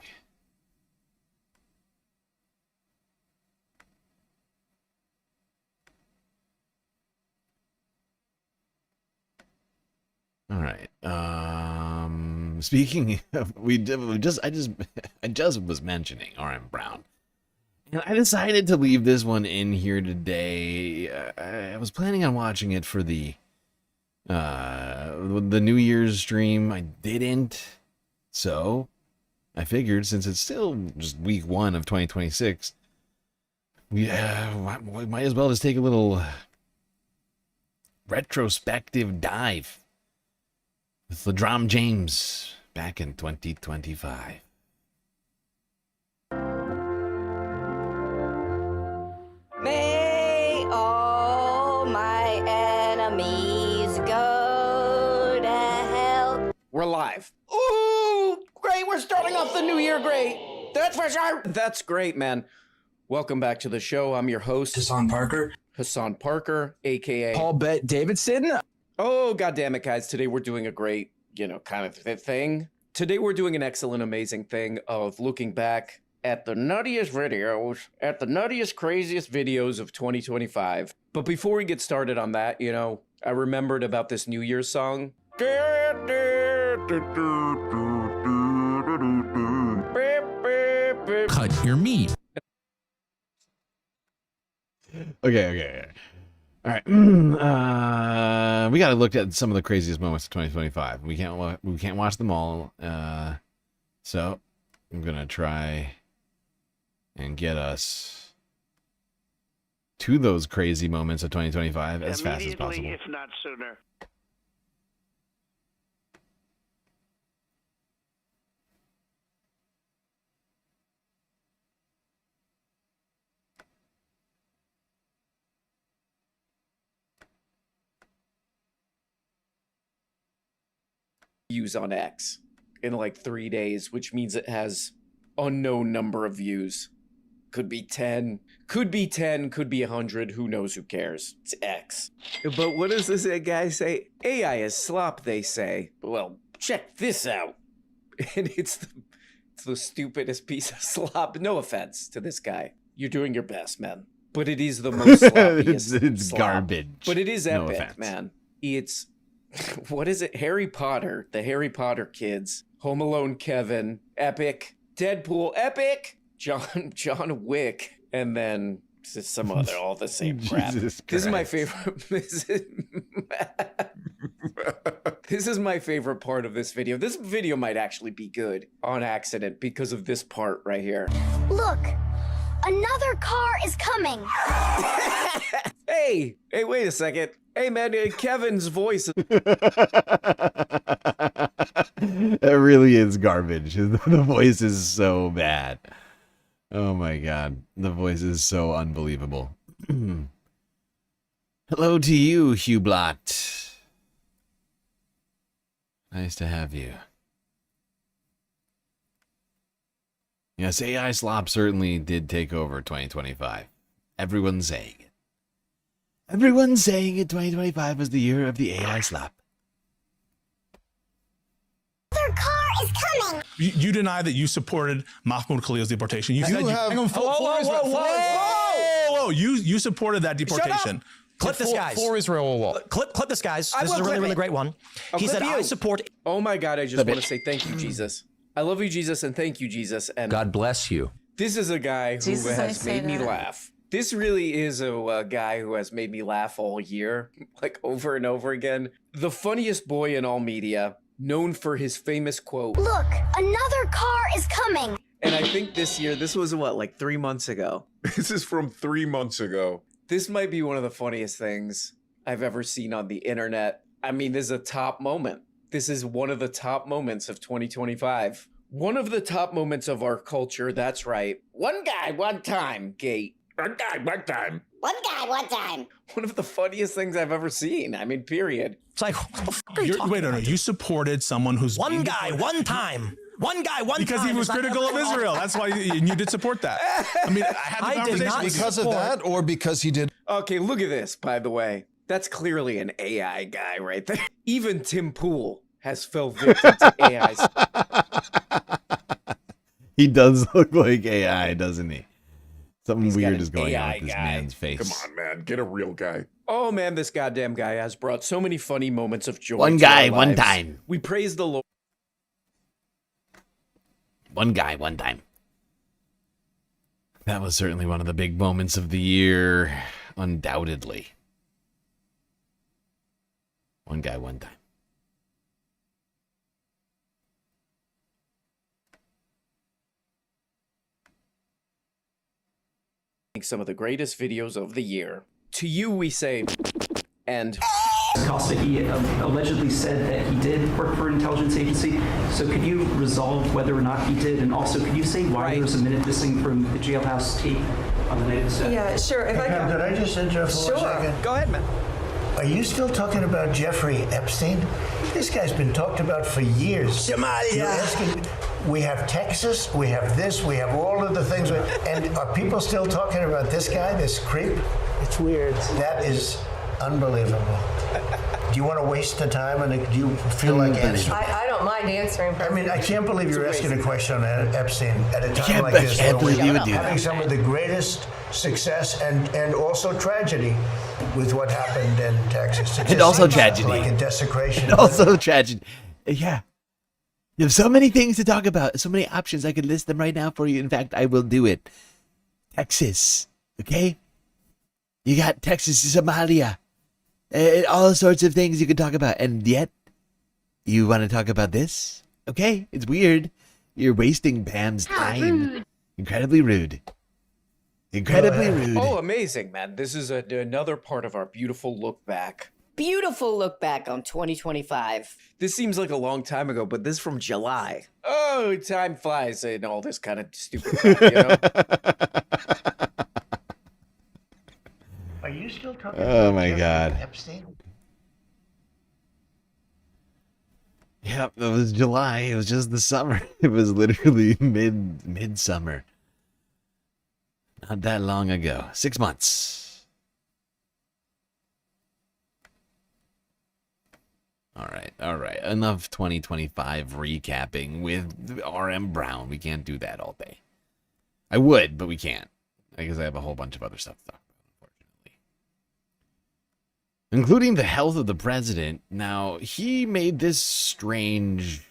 All right. Speaking of, I just was mentioning R.M. Brown. And I decided to leave this one in here today. I was planning on watching it for the New Year's stream. I didn't. So, I figured since it's still just week 1 of 2026, we might as well just take a little retrospective dive with LeDrom James back in 2025. May all my enemies go to hell. We're live. Ooh, great. We're starting off the new year great. That's for sure. That's great, man. Welcome back to the show. I'm your host, Hassan Parker. Hassan Parker, a.k.a. Paul Bet Davidson. Oh, goddammit, guys. Today we're doing a great, kind of thing. Today we're doing an excellent, amazing thing of looking back at the nuttiest videos, at the nuttiest, craziest videos of 2025. But before we get started on that, I remembered about this New Year's song. Cut your meat. Okay. All right. We got to look at some of the craziest moments of 2025. We can't watch them all. So I'm gonna try and get us to those crazy moments of 2025 as fast as possible. If not sooner. Views on X in like 3 days, which means it has unknown number of views. Could be 10, could be 100, who knows, who cares? It's X. But what does this guy say? AI is slop, they say. Well, check this out. And it's the stupidest piece of slop. No offense to this guy. You're doing your best, man. But it is the most sloppiest it's slop. garbage. But it is No epic, offense. man. It's... what is it? Harry Potter. The Harry Potter kids. Home Alone Kevin. Epic. Deadpool. Epic. John Wick. And then some other, all the same crap. Jesus This is my Christ. favorite. This is my favorite part of this video. This video might actually be good on accident because of this part right here. Look, another car is coming. Hey, wait a second. Hey, man, Kevin's voice. That really is garbage. The voice is so bad. Oh my god. The voice is so unbelievable. Hello to you, Hugh Blott. Nice to have you. Yes, AI slop certainly did take over 2025. Everyone's saying it. Everyone's saying it. 2025 was the year of the AI slop. Another car is coming. You deny that you supported Mahmoud Khalil's deportation. You said Hang on, whoa. You supported that deportation. Shut up. Clip this, guys. For Israel. Clip this, guys. I This will is a really, clip really it. great one. He said, I support... Oh my God, I just Clip want it. to say thank you, Jesus. I love you, Jesus, and thank you, Jesus. And God bless you. this is a guy who Jesus, I has say made me that. laugh. This really is a guy who has made me laugh all year, like over and over again. The funniest boy in all media, known for his famous quote. Look, another car is coming. And I think this year, this was what, like 3 months ago? This is from 3 months ago. This might be one of the funniest things I've ever seen on the internet. I mean, this is a top moment. This is one of the top moments of 2025. One of the top moments of our culture, that's right. One guy, one time, gate. One guy, one time. One guy, one time. One of the funniest things I've ever seen. I mean, period. It's like, what the fuck are you talking Wait, no, about? you supported someone who's One guy, one time. One guy, one time. Because he was critical of Israel. That's why you did support that. I mean, I had the conversation because of that, or because he did. Okay, look at this, by the way. That's clearly an AI guy right there. Even Tim Pool has fell victim to AI's. He does look like AI, doesn't he? Something He's got weird an is going on AI with this guy. man's face. Come on, man. Get a real guy. Oh man, this goddamn guy has brought so many funny moments of joy. One to guy, our one lives. time. We praise the Lord. One guy, one time. That was certainly one of the big moments of the year, undoubtedly. One guy, one time. Some of the greatest videos of the year. To you, we say, and. Costa, he allegedly said that he did work for an intelligence agency. So could you resolve whether or not he did? And also, could you say why there was a minute missing from the jailhouse tape on the night of the set? Yeah, sure. If Hey, Pam, did I just interrupt for 1 second? Go ahead, man. Are you still talking about Jeffrey Epstein? This guy's been talked about for years. Somalia. You're asking, we have Texas, we have this, we have all of the things. And are people still talking about this guy, this creep? It's weird. That is unbelievable. Do you want to waste the time, and do you feel like answering? I don't mind answering. I mean, I can't believe you're asking a question on Epstein at a time can't- like I this. can't where believe you would do having that. some of the greatest success and also tragedy with what happened in Texas. It And just also seems tragedy. like a desecration. And also tragedy. Yeah. You have so many things to talk about, so many options. I could list them right now for you. In fact, I will do it. Texas, okay? You got Texas, Somalia, all sorts of things you can talk about. And yet, you want to talk about this? Okay, it's weird. You're wasting Pam's time. Incredibly rude. Incredibly rude. Oh, amazing, man. This is another part of our beautiful look back. Beautiful look back on 2025. This seems like a long time ago, but this is from July. Oh, time flies and all this kind of stupid crap, you know? Are you still talking Oh about my Jeffrey God. Epstein? Yep, it was July. It was just the summer. It was literally midsummer. Not that long ago. 6 months. All right. Enough 2025 recapping with RM Brown. We can't do that all day. I would, but we can't. Because I have a whole bunch of other stuff to talk about, unfortunately. Including the health of the president. Now, he made this strange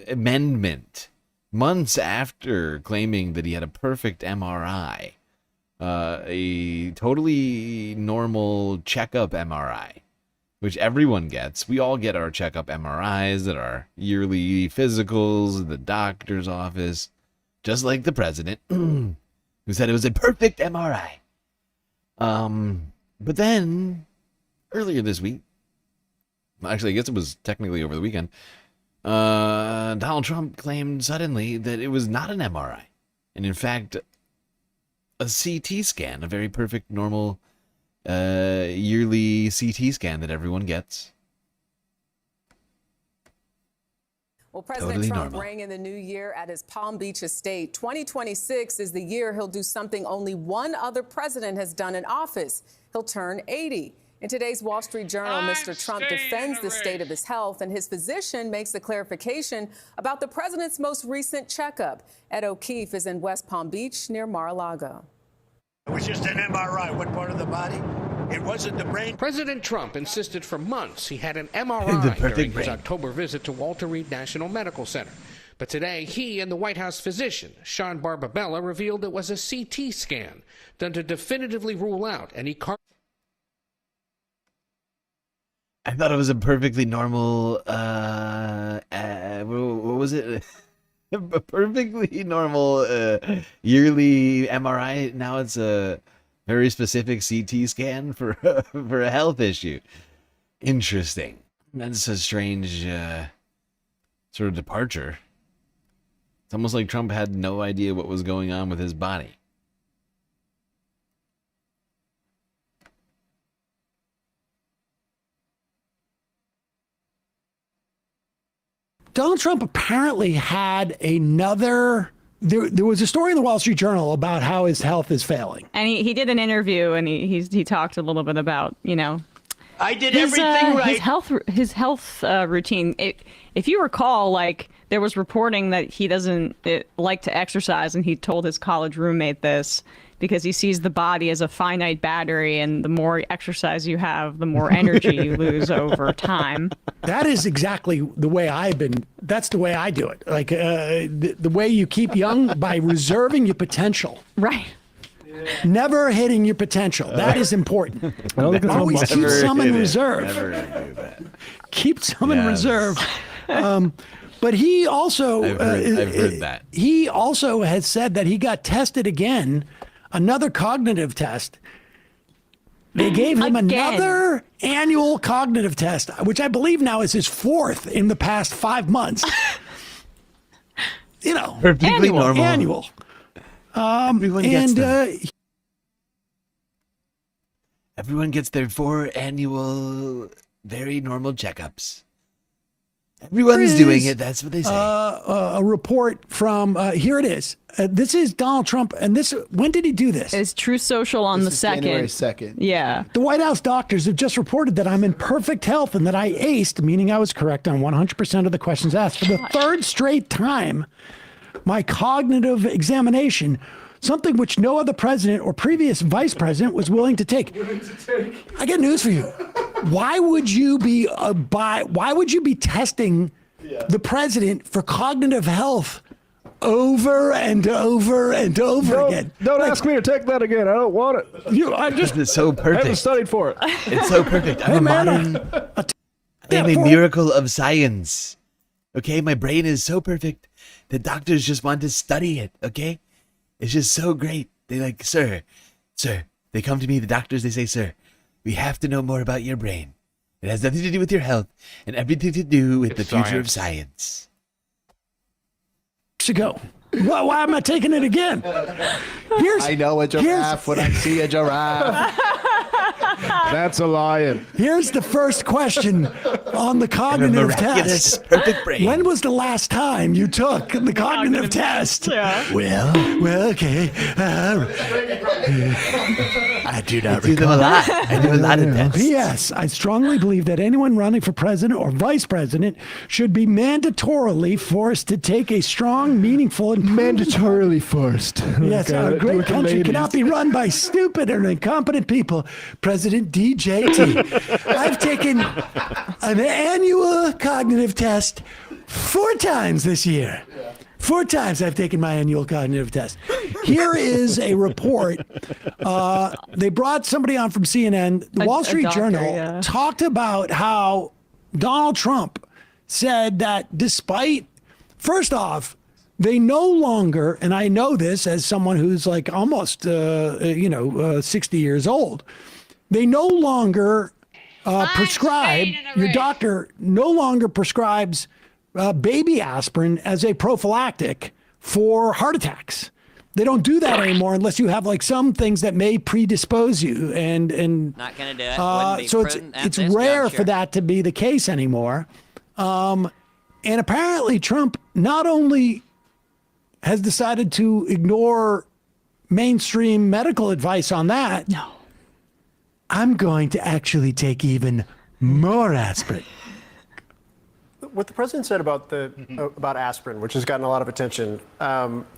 amendment months after claiming that he had a perfect MRI. A totally normal checkup MRI, which everyone gets. We all get our checkup MRIs at our yearly physicals at the doctor's office, just like the president, who said it was a perfect MRI. But then, earlier this week, actually, I guess it was technically over the weekend, Donald Trump claimed suddenly that it was not an MRI. And in fact, a CT scan, a very perfect, normal, yearly CT scan that everyone gets. Well, President Totally Trump normal. rang in the new year at his Palm Beach estate. 2026 is the year he'll do something only one other president has done in office. He'll turn 80. In today's Wall Street Journal, Mr. Trump defends the state of his health, and his physician makes a clarification about the president's most recent checkup. Ed O'Keefe is in West Palm Beach near Mar-a-Lago. It was just an MRI. What part of the body? It wasn't the brain. President Trump insisted for months he had an The MRI perfect during his brain. October visit to Walter Reed National Medical Center. But today, he and the White House physician, Sean Barbabella, revealed it was a CT scan done to definitively rule out any I thought it was a perfectly normal, what was it? A perfectly normal yearly MRI. Now it's a Very specific CT scan for for a health issue. Interesting. That's a strange sort of departure. It's almost like Trump had no idea what was going on with his body. Donald Trump apparently had another. There was a story in the Wall Street Journal about how his health is failing. And he did an interview, and he talked a little bit about, you know, I did everything right. His health routine. If you recall, like, there was reporting that he doesn't like to exercise, and he told his college roommate this because he sees the body as a finite battery, and the more exercise you have, the more energy you lose over time. That is exactly the way that's the way I do it. Like the way you keep young by reserving your potential. Right. Never hitting your potential. That is important. Always keep some in reserve. Never do that. Keep some in reserve. But he also I've heard that. He also has said that he got tested again, another cognitive test. They gave him another annual cognitive test, which I believe now is his fourth in the past 5 months. You know, perfectly normal. Annual. Everyone gets them. Everyone gets their 4 annual, very normal checkups. Everyone's doing it. That's what they say. A report from here it is. This is Donald Trump, and this. When did he do this? It's True Social on the 2nd. January 2nd. Yeah. The White House doctors have just reported that I'm in perfect health and that I aced, meaning I was correct on 100% of the questions asked for the third straight time. My cognitive examination, something which no other president or previous vice president was willing to take. I got news for you. Why would you be testing the president for cognitive health over and over and over again? Don't ask me to take that again. I don't want it. It's so perfect. I haven't studied for it. It's so perfect. I'm a miracle of science. Okay, my brain is so perfect that doctors just want to study it. Okay, it's just so great. They like, sir. They come to me, the doctors. They say, sir, we have to know more about your brain. It has nothing to do with your health and everything to do with the future of science. Ago. Why am I taking it again? I know a giraffe when I see a giraffe. That's a lion. Here's the first question on the cognitive test. Perfect brain. When was the last time you took the cognitive test? Yeah. Well, okay. I do not do them a lot. I do a lot of tests. P.S. I strongly believe that anyone running for president or vice president should be mandatorily forced to take a strong, meaningful, and mandatorily forced. Yes, Okay, our great country ladies. cannot be run by stupid and incompetent people. President DJT. I've taken an annual cognitive test 4 times this year. 4 times I've taken my annual cognitive test. Here is a report. They brought somebody on from CNN. The Wall Street Journal talked about how Donald Trump said that despite, first off, they no longer, and I know this as someone who's like almost, 60 years old, they no longer prescribe, your doctor no longer prescribes baby aspirin as a prophylactic for heart attacks. They don't do that anymore unless you have like some things that may predispose you. And not gonna do it. Wouldn't be so prudent at it's this rare juncture. for that to be the case anymore. And apparently Trump not only has decided to ignore mainstream medical advice on that. No. I'm going to actually take even more aspirin. What the president said about aspirin, which has gotten a lot of attention,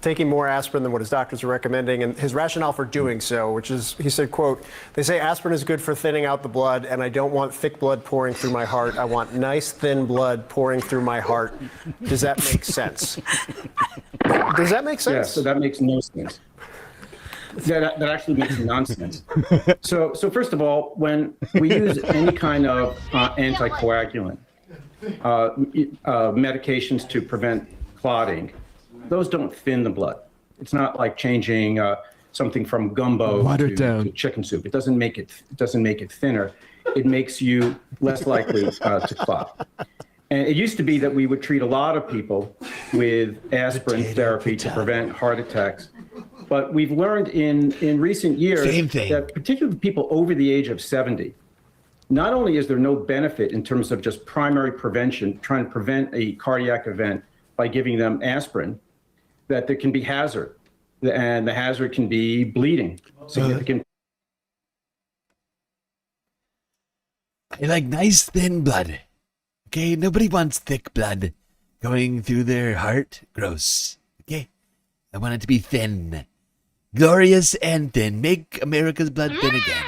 taking more aspirin than what his doctors are recommending, and his rationale for doing so, which is, he said, quote, "They say aspirin is good for thinning out the blood, and I don't want thick blood pouring through my heart. I want nice, thin blood pouring through my heart." Does that make sense? Does that make sense? Yeah, so that makes no sense. That actually makes nonsense. So first of all, when we use any kind of anticoagulant, medications to prevent clotting, those don't thin the blood. It's not like changing something from gumbo to chicken soup. It doesn't make it thinner. It makes you less likely to clot. And it used to be that we would treat a lot of people with aspirin therapy to prevent heart attacks. But we've learned in recent years that particularly people over the age of 70, not only is there no benefit in terms of just primary prevention, trying to prevent a cardiac event by giving them aspirin, that there can be hazard. And the hazard can be bleeding, significant. I like nice thin blood. Okay, nobody wants thick blood going through their heart. Gross. Okay, I want it to be thin. Glorious and thin. Make America's blood thin again.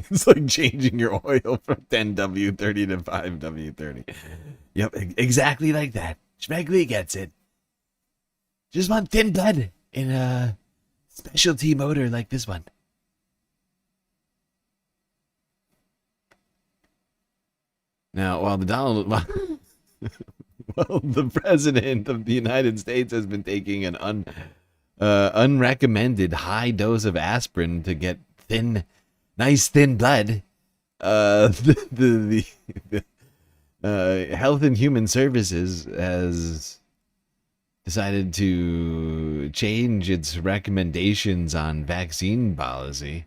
It's like changing your oil from 10W30 to 5W30. Yep, exactly like that. Schmegley gets it. Just want thin blood in a specialty motor like this one. Now, while the president of the United States has been taking an unrecommended high dose of aspirin to get nice thin blood, the Health and Human Services has decided to change its recommendations on vaccine policy.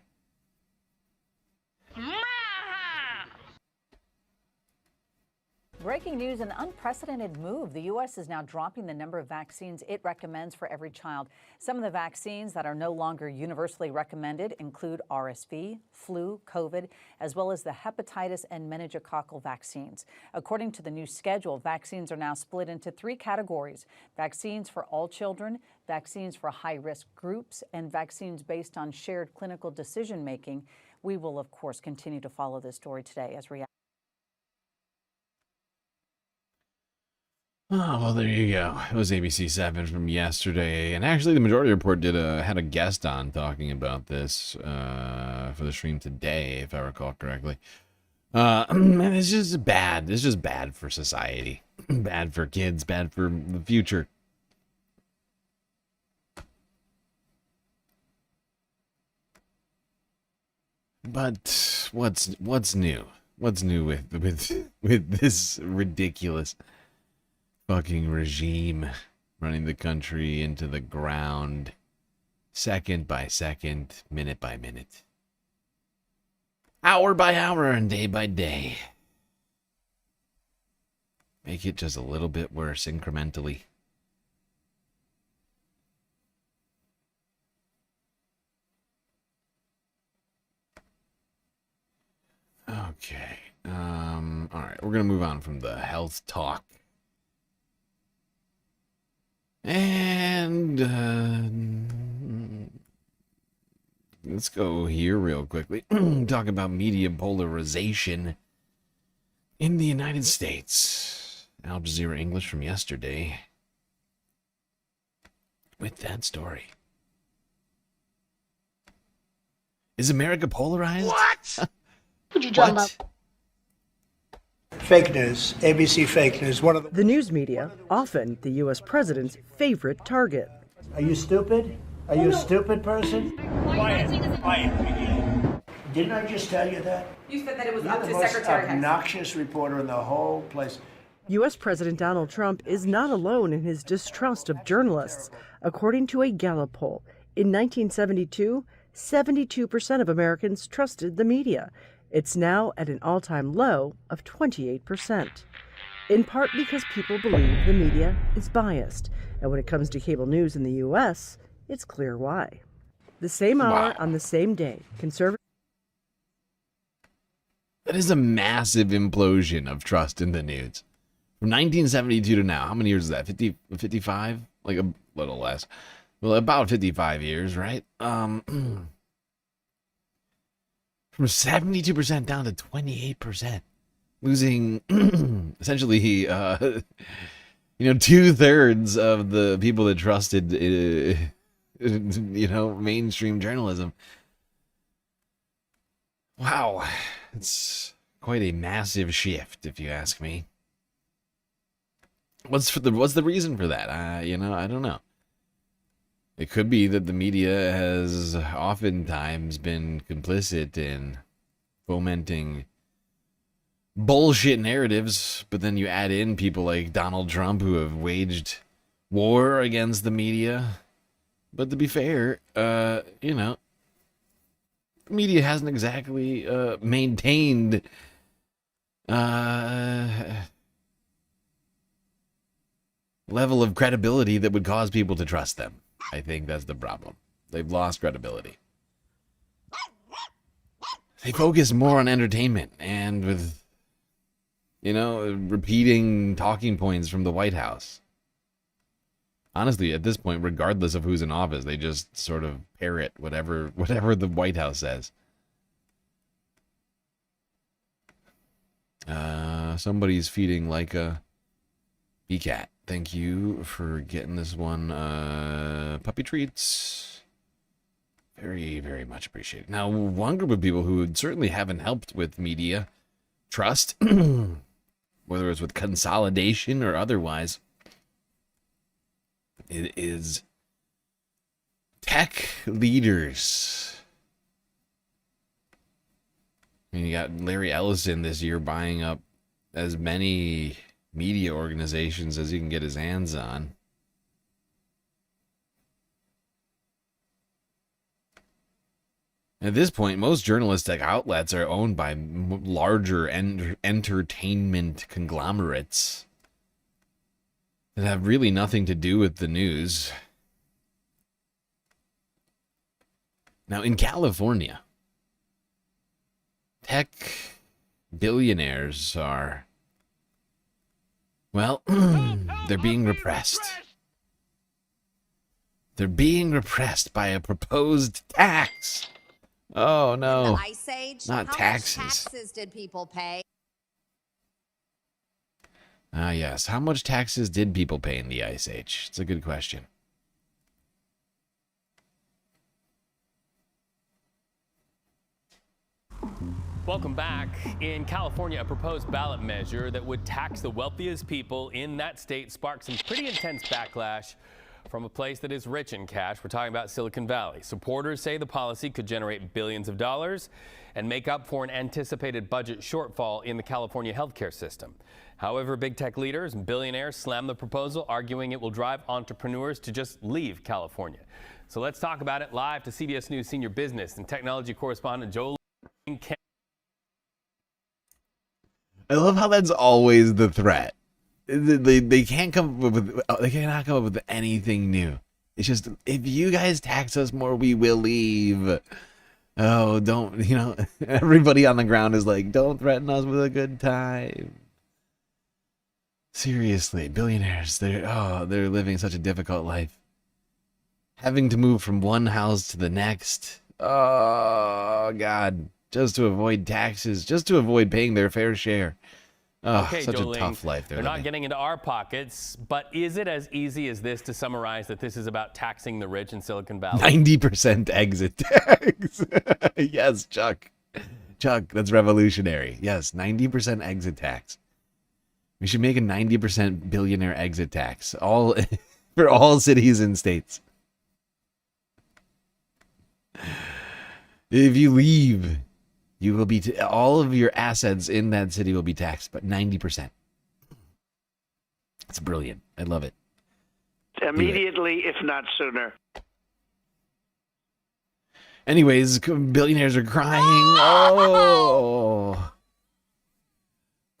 Breaking news, an unprecedented move. The U.S. is now dropping the number of vaccines it recommends for every child. Some of the vaccines that are no longer universally recommended include RSV, flu, COVID, as well as the hepatitis and meningococcal vaccines. According to the new schedule, vaccines are now split into 3 categories: vaccines for all children, vaccines for high-risk groups, and vaccines based on shared clinical decision-making. We will, of course, continue to follow this story today as reality. Oh, well, there you go. It was ABC 7 from yesterday. And actually, the Majority Report had a guest on talking about this for the stream today, if I recall correctly. And it's just bad. It's just bad for society. Bad for kids. Bad for the future. But what's new? What's new with this ridiculous fucking regime running the country into the ground, second by second, minute by minute, hour by hour, and day by day? Make it just a little bit worse incrementally. Okay. All right, we're gonna move on from the health talk. And let's go here real quickly. Talk about media polarization in the United States. Al Jazeera English from yesterday with that story. Is America polarized? What? What? Fake news, ABC fake news. The news media, often the U.S. president's favorite target. Are you stupid? Are you a stupid person? Quiet. Didn't I just tell you that? You said that it was You're up the to most Secretary Hess. obnoxious reporter in the whole place. U.S. President Donald Trump is not alone in his distrust of journalists. According to a Gallup poll, in 1972, 72% of Americans trusted the media. It's now at an all-time low of 28%, in part because people believe the media is biased. And when it comes to cable news in the U.S., it's clear why. The same hour on the same day, conservative... That is a massive implosion of trust in the news. From 1972 to now, how many years is that? 50, 55? Like a little less. Well, about 55 years, right? From 72% down to 28%, losing essentially, 2/3 of the people that trusted, mainstream journalism. Wow, it's quite a massive shift, if you ask me. What's the reason for that? I don't know. It could be that the media has oftentimes been complicit in fomenting bullshit narratives, but then you add in people like Donald Trump who have waged war against the media. But to be fair, the media hasn't exactly maintained level of credibility that would cause people to trust them. I think that's the problem. They've lost credibility. They focus more on entertainment and with, repeating talking points from the White House. Honestly, at this point, regardless of who's in office, they just sort of parrot whatever the White House says. Somebody's feeding like a cat. Thank you for getting this one. Puppy treats. Very, very much appreciated. Now, one group of people who certainly haven't helped with media trust, whether it's with consolidation or otherwise, it is tech leaders. I mean, you got Larry Ellison this year buying up as many media organizations as he can get his hands on. At this point, most journalistic outlets are owned by larger entertainment conglomerates that have really nothing to do with the news. Now, in California, tech billionaires are, well, they're being repressed. They're being repressed by a proposed tax. Oh, no. In the Ice Age, not taxes. How much taxes did people pay? Ah, yes. How much taxes did people pay in the Ice Age? It's a good question. Welcome back. In California, a proposed ballot measure that would tax the wealthiest people in that state sparked some pretty intense backlash from a place that is rich in cash. We're talking about Silicon Valley. Supporters say the policy could generate billions of dollars and make up for an anticipated budget shortfall in the California healthcare system. However, big tech leaders and billionaires slammed the proposal, arguing it will drive entrepreneurs to just leave California. So let's talk about it live to CBS News senior business and technology correspondent Joel. I love how that's always the threat. They can't come up with, they cannot come up with anything new. It's just, if you guys tax us more, we will leave. Oh, don't, everybody on the ground is like, don't threaten us with a good time. Seriously, billionaires, they're living such a difficult life. Having to move from one house to the next. Oh, God. Just to avoid taxes, just to avoid paying their fair share. Oh, okay, such Jolene, a tough life they're not getting into our pockets, but is it as easy as this to summarize that this is about taxing the rich in Silicon Valley? 90% exit tax. Yes, Chuck. Chuck, that's revolutionary. Yes, 90% exit tax. We should make a 90% billionaire exit tax for all cities and states. If you leave, you will be all of your assets in that city will be taxed, but 90%. It's brilliant. I love it. Immediately, if not sooner. Anyways, billionaires are crying. Oh,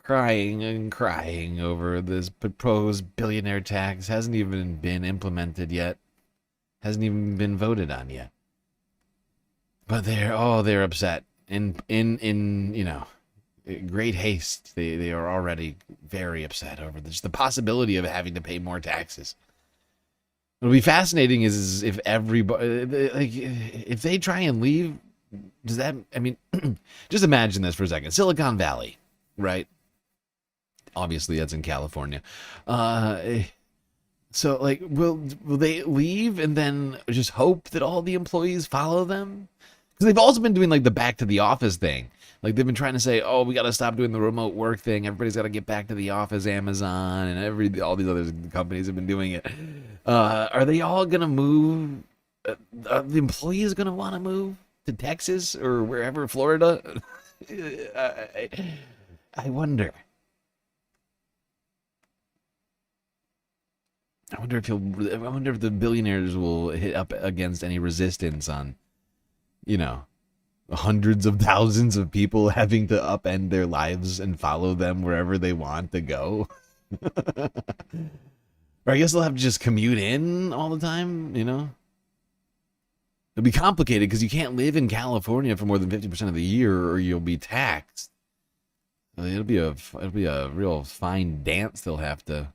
crying and crying over this proposed billionaire tax. Hasn't even been implemented yet. Hasn't even been voted on yet. But they're upset. In great haste. They are already very upset over just the possibility of having to pay more taxes. What'll be fascinating is if everybody, if they try and leave, does that, just imagine this for a second. Silicon Valley, right? Obviously that's in California. So will they leave and then just hope that all the employees follow them? Because they've also been doing like the back to the office thing. Like they've been trying to say, oh, we got to stop doing the remote work thing. Everybody's got to get back to the office. Amazon and all these other companies have been doing it. Are they all gonna move? Are the employees gonna want to move to Texas or wherever, Florida? I wonder. I wonder if the billionaires will hit up against any resistance on, hundreds of thousands of people having to upend their lives and follow them wherever they want to go. Or I guess they'll have to just commute in all the time, It'll be complicated because you can't live in California for more than 50% of the year or you'll be taxed. It'll be a real fine dance they'll have to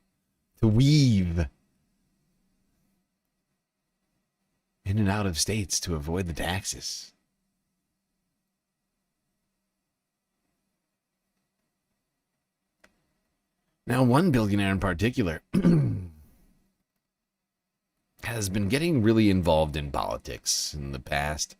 weave in and out of states to avoid the taxes. Now, one billionaire in particular has been getting really involved in politics in the past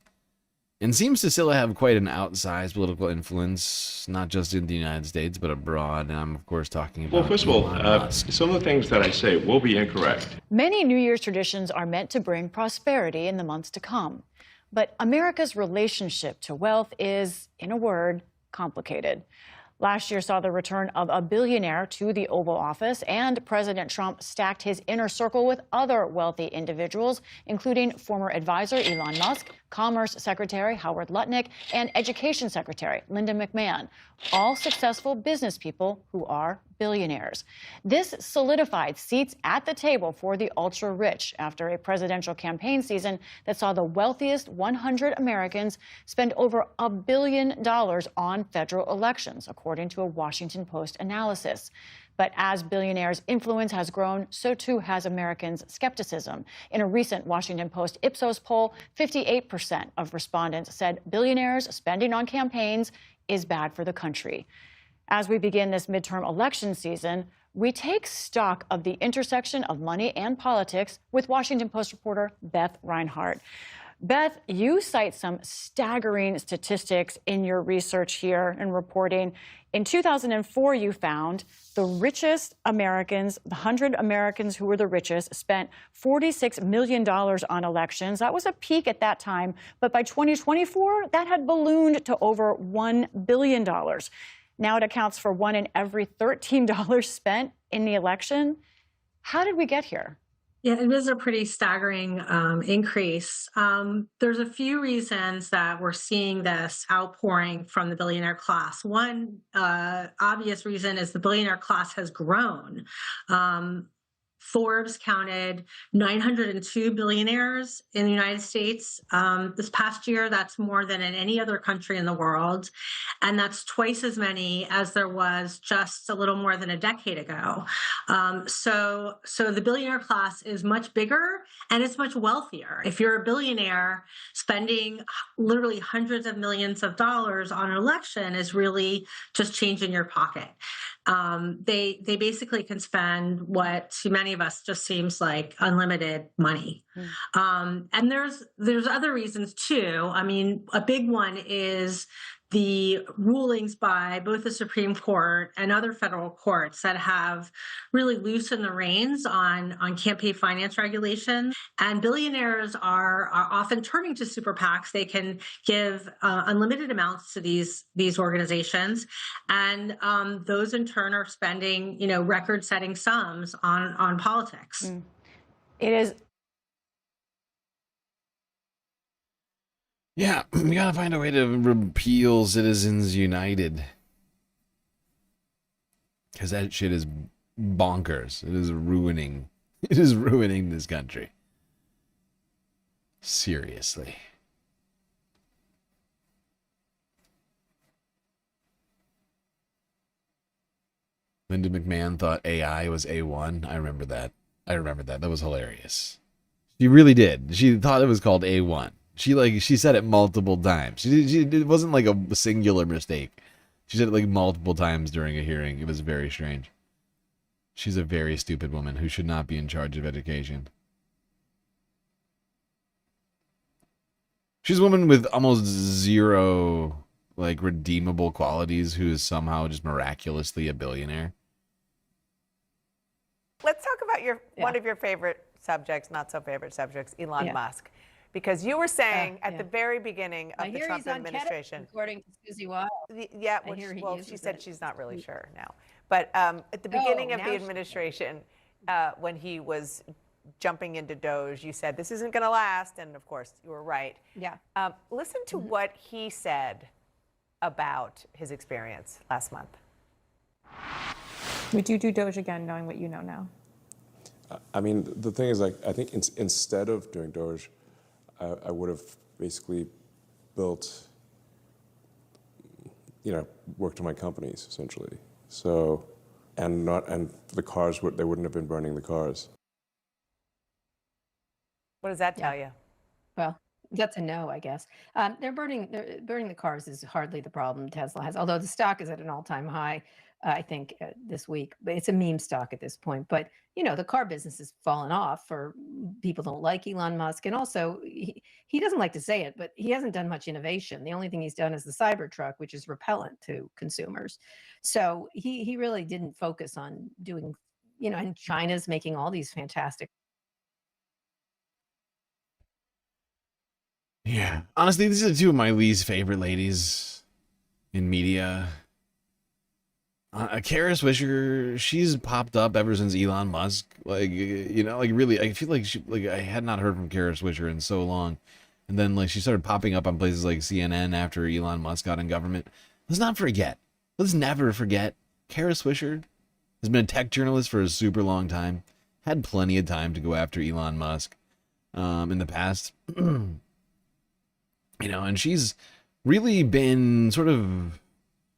and seems to still have quite an outsized political influence, not just in the United States, but abroad. And I'm, of course, talking about... Well, first of all, some of the things that I say will be incorrect. Many New Year's traditions are meant to bring prosperity in the months to come. But America's relationship to wealth is, in a word, complicated. Last year saw the return of a billionaire to the Oval Office, and President Trump stacked his inner circle with other wealthy individuals, including former advisor Elon Musk, Commerce Secretary Howard Lutnick, and Education Secretary Linda McMahon, all successful business people who are billionaires. This solidified seats at the table for the ultra-rich after a presidential campaign season that saw the wealthiest 100 Americans spend over $1 billion on federal elections, according to a Washington Post analysis. But as billionaires' influence has grown, so too has Americans' skepticism. In a recent Washington Post Ipsos poll, 58% of respondents said billionaires spending on campaigns is bad for the country. As we begin this midterm election season, we take stock of the intersection of money and politics with Washington Post reporter Beth Reinhardt. Beth, you cite some staggering statistics in your research here and reporting. In 2004, you found the richest Americans, the 100 Americans who were the richest, spent $46 million on elections. That was a peak at that time. But by 2024, that had ballooned to over $1 billion. Now it accounts for $1 in every $13 spent in the election. How did we get here? Yeah, it was a pretty staggering increase. There's a few reasons that we're seeing this outpouring from the billionaire class. One obvious reason is the billionaire class has grown. Forbes counted 902 billionaires in the United States this past year. That's more than in any other country in the world. And that's twice as many as there was just a little more than a decade ago. So the billionaire class is much bigger and it's much wealthier. If you're a billionaire, spending literally hundreds of millions of dollars on an election is really just changing your pocket. They basically can spend what to many of us just seems like unlimited money. And there's other reasons too. I mean, a big one is the rulings by both the Supreme Court and other federal courts that have really loosened the reins on campaign finance regulations. And billionaires are often turning to super PACs. They can give unlimited amounts to these organizations. And those in turn are spending, record-setting sums on politics. It is. Yeah, we gotta find a way to repeal Citizens United. Because that shit is bonkers. It is ruining this country. Seriously. Linda McMahon thought AI was A1. I remember that. That was hilarious. She really did. She thought it was called A1. She said it multiple times. It wasn't like a singular mistake. She said it like multiple times during a hearing. It was very strange. She's a very stupid woman who should not be in charge of education. She's a woman with almost zero, like, redeemable qualities who is somehow just miraculously a billionaire. Let's talk about one of your favorite subjects, not so favorite subjects, Elon Musk. Because you were saying at the very beginning of the Trump administration, according to Susie Wild. Yeah, she said she's not really sure now. But at the beginning of the administration, when he was jumping into Doge, you said this isn't going to last, and of course you were right. Yeah. Listen to what he said about his experience last month. Would you do Doge again, knowing what you know now? I mean, the thing is, like, I think instead of doing Doge, I would have basically built, worked on my companies essentially. So, and the cars they wouldn't have been burning the cars. What does that tell you? Well, that's a no, I guess. They're burning the cars is hardly the problem Tesla has, although the stock is at an all-time high, I think, this week. But it's a meme stock at this point. But, the car business has fallen off for people don't like Elon Musk. And also, he doesn't like to say it, but he hasn't done much innovation. The only thing he's done is the Cybertruck, which is repellent to consumers. So he really didn't focus on doing, and China's making all these fantastic. Yeah. Honestly, these are two of my least favorite ladies in media. Kara Swisher, she's popped up ever since Elon Musk. Really, I feel like I had not heard from Kara Swisher in so long. And then, she started popping up on places like CNN after Elon Musk got in government. Let's never forget, Kara Swisher has been a tech journalist for a super long time. Had plenty of time to go after Elon Musk in the past. And she's really been sort of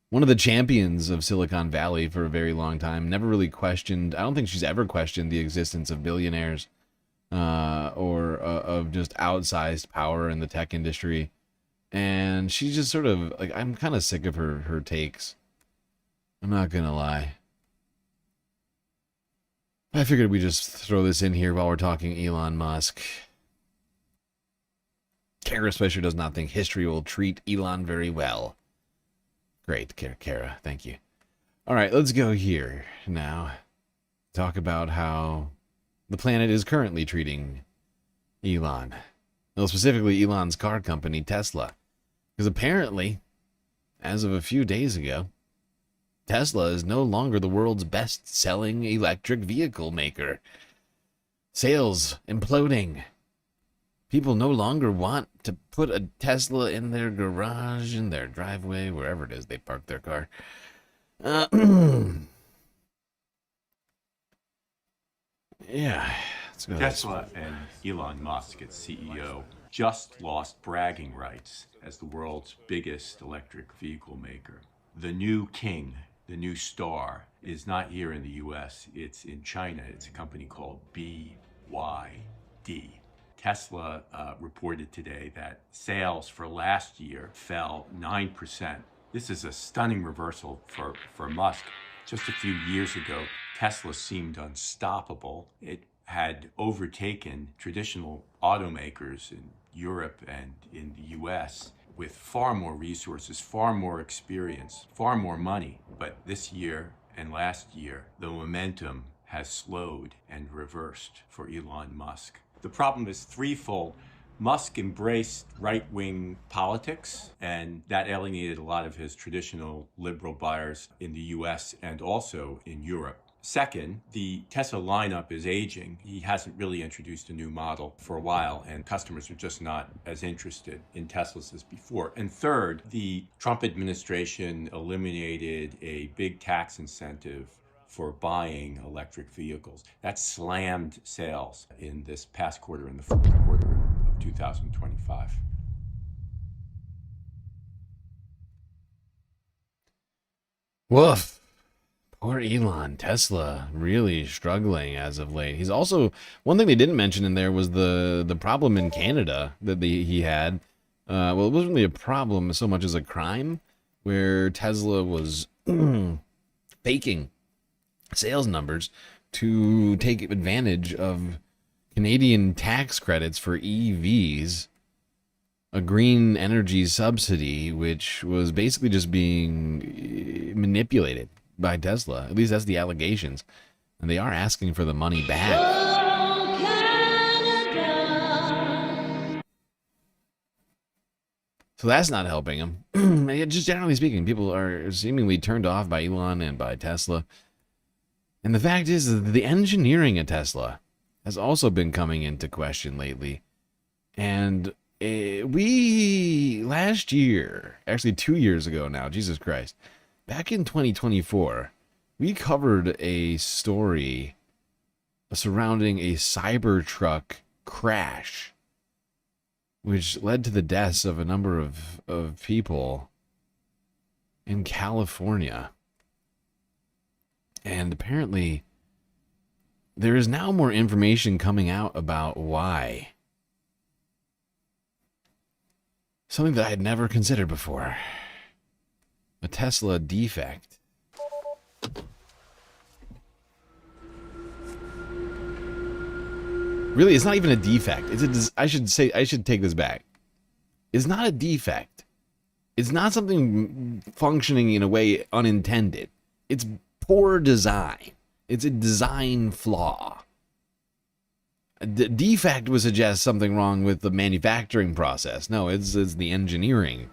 one of the champions of Silicon Valley for a very long time. Never really questioned, I don't think she's ever questioned the existence of billionaires or of just outsized power in the tech industry. And she's just sort of, I'm kind of sick of her takes. I'm not going to lie. I figured we'd just throw this in here while we're talking Elon Musk. Kara Swisher does not think history will treat Elon very well. Great, Kara. Thank you. All right, let's go here now. Talk about how the planet is currently treating Elon. Well, specifically Elon's car company, Tesla. Because apparently, as of a few days ago, Tesla is no longer the world's best-selling electric vehicle maker. Sales imploding. People no longer want to put a Tesla in their garage, in their driveway, wherever it is they park their car. Yeah. Tesla and Elon Musk, its CEO, just lost bragging rights as the world's biggest electric vehicle maker. The new king, the new star, is not here in the US, it's in China. It's a company called BYD. Tesla reported today that sales for last year fell 9%. This is a stunning reversal for Musk. Just a few years ago, Tesla seemed unstoppable. It had overtaken traditional automakers in Europe and in the US with far more resources, far more experience, far more money. But this year and last year, the momentum has slowed and reversed for Elon Musk. The problem is threefold. Musk embraced right-wing politics, and that alienated a lot of his traditional liberal buyers in the US and also in Europe. Second, the Tesla lineup is aging. He hasn't really introduced a new model for a while, and customers are just not as interested in Teslas as before. And third, the Trump administration eliminated a big tax incentive for buying electric vehicles. That slammed sales in this past quarter, in the fourth quarter of 2025. Woof. Poor Elon. Tesla really struggling as of late. He's also, one thing they didn't mention in there was the problem in Canada that he had. Well, it wasn't really a problem so much as a crime, where Tesla was faking sales numbers to take advantage of Canadian tax credits for EVs. a green energy subsidy, which was basically just being manipulated by Tesla. At least that's the allegations. And they are asking for the money back. So that's not helping them. Just generally speaking, people are seemingly turned off by Elon and by Tesla. And the fact is that the engineering at Tesla has also been coming into question lately. And we, last year, actually 2 years ago now, Jesus Christ, back in 2024, we covered a story surrounding a Cybertruck crash, which led to the deaths of a number of people in California. And apparently, there is now more information coming out about why. Something that I had never considered before. A Tesla defect. Really, it's not even a defect. I should take this back. It's not a defect. It's not something functioning in a way unintended. It's poor design. It's a design flaw. A defect would suggest something wrong with the manufacturing process. No, it's the engineering.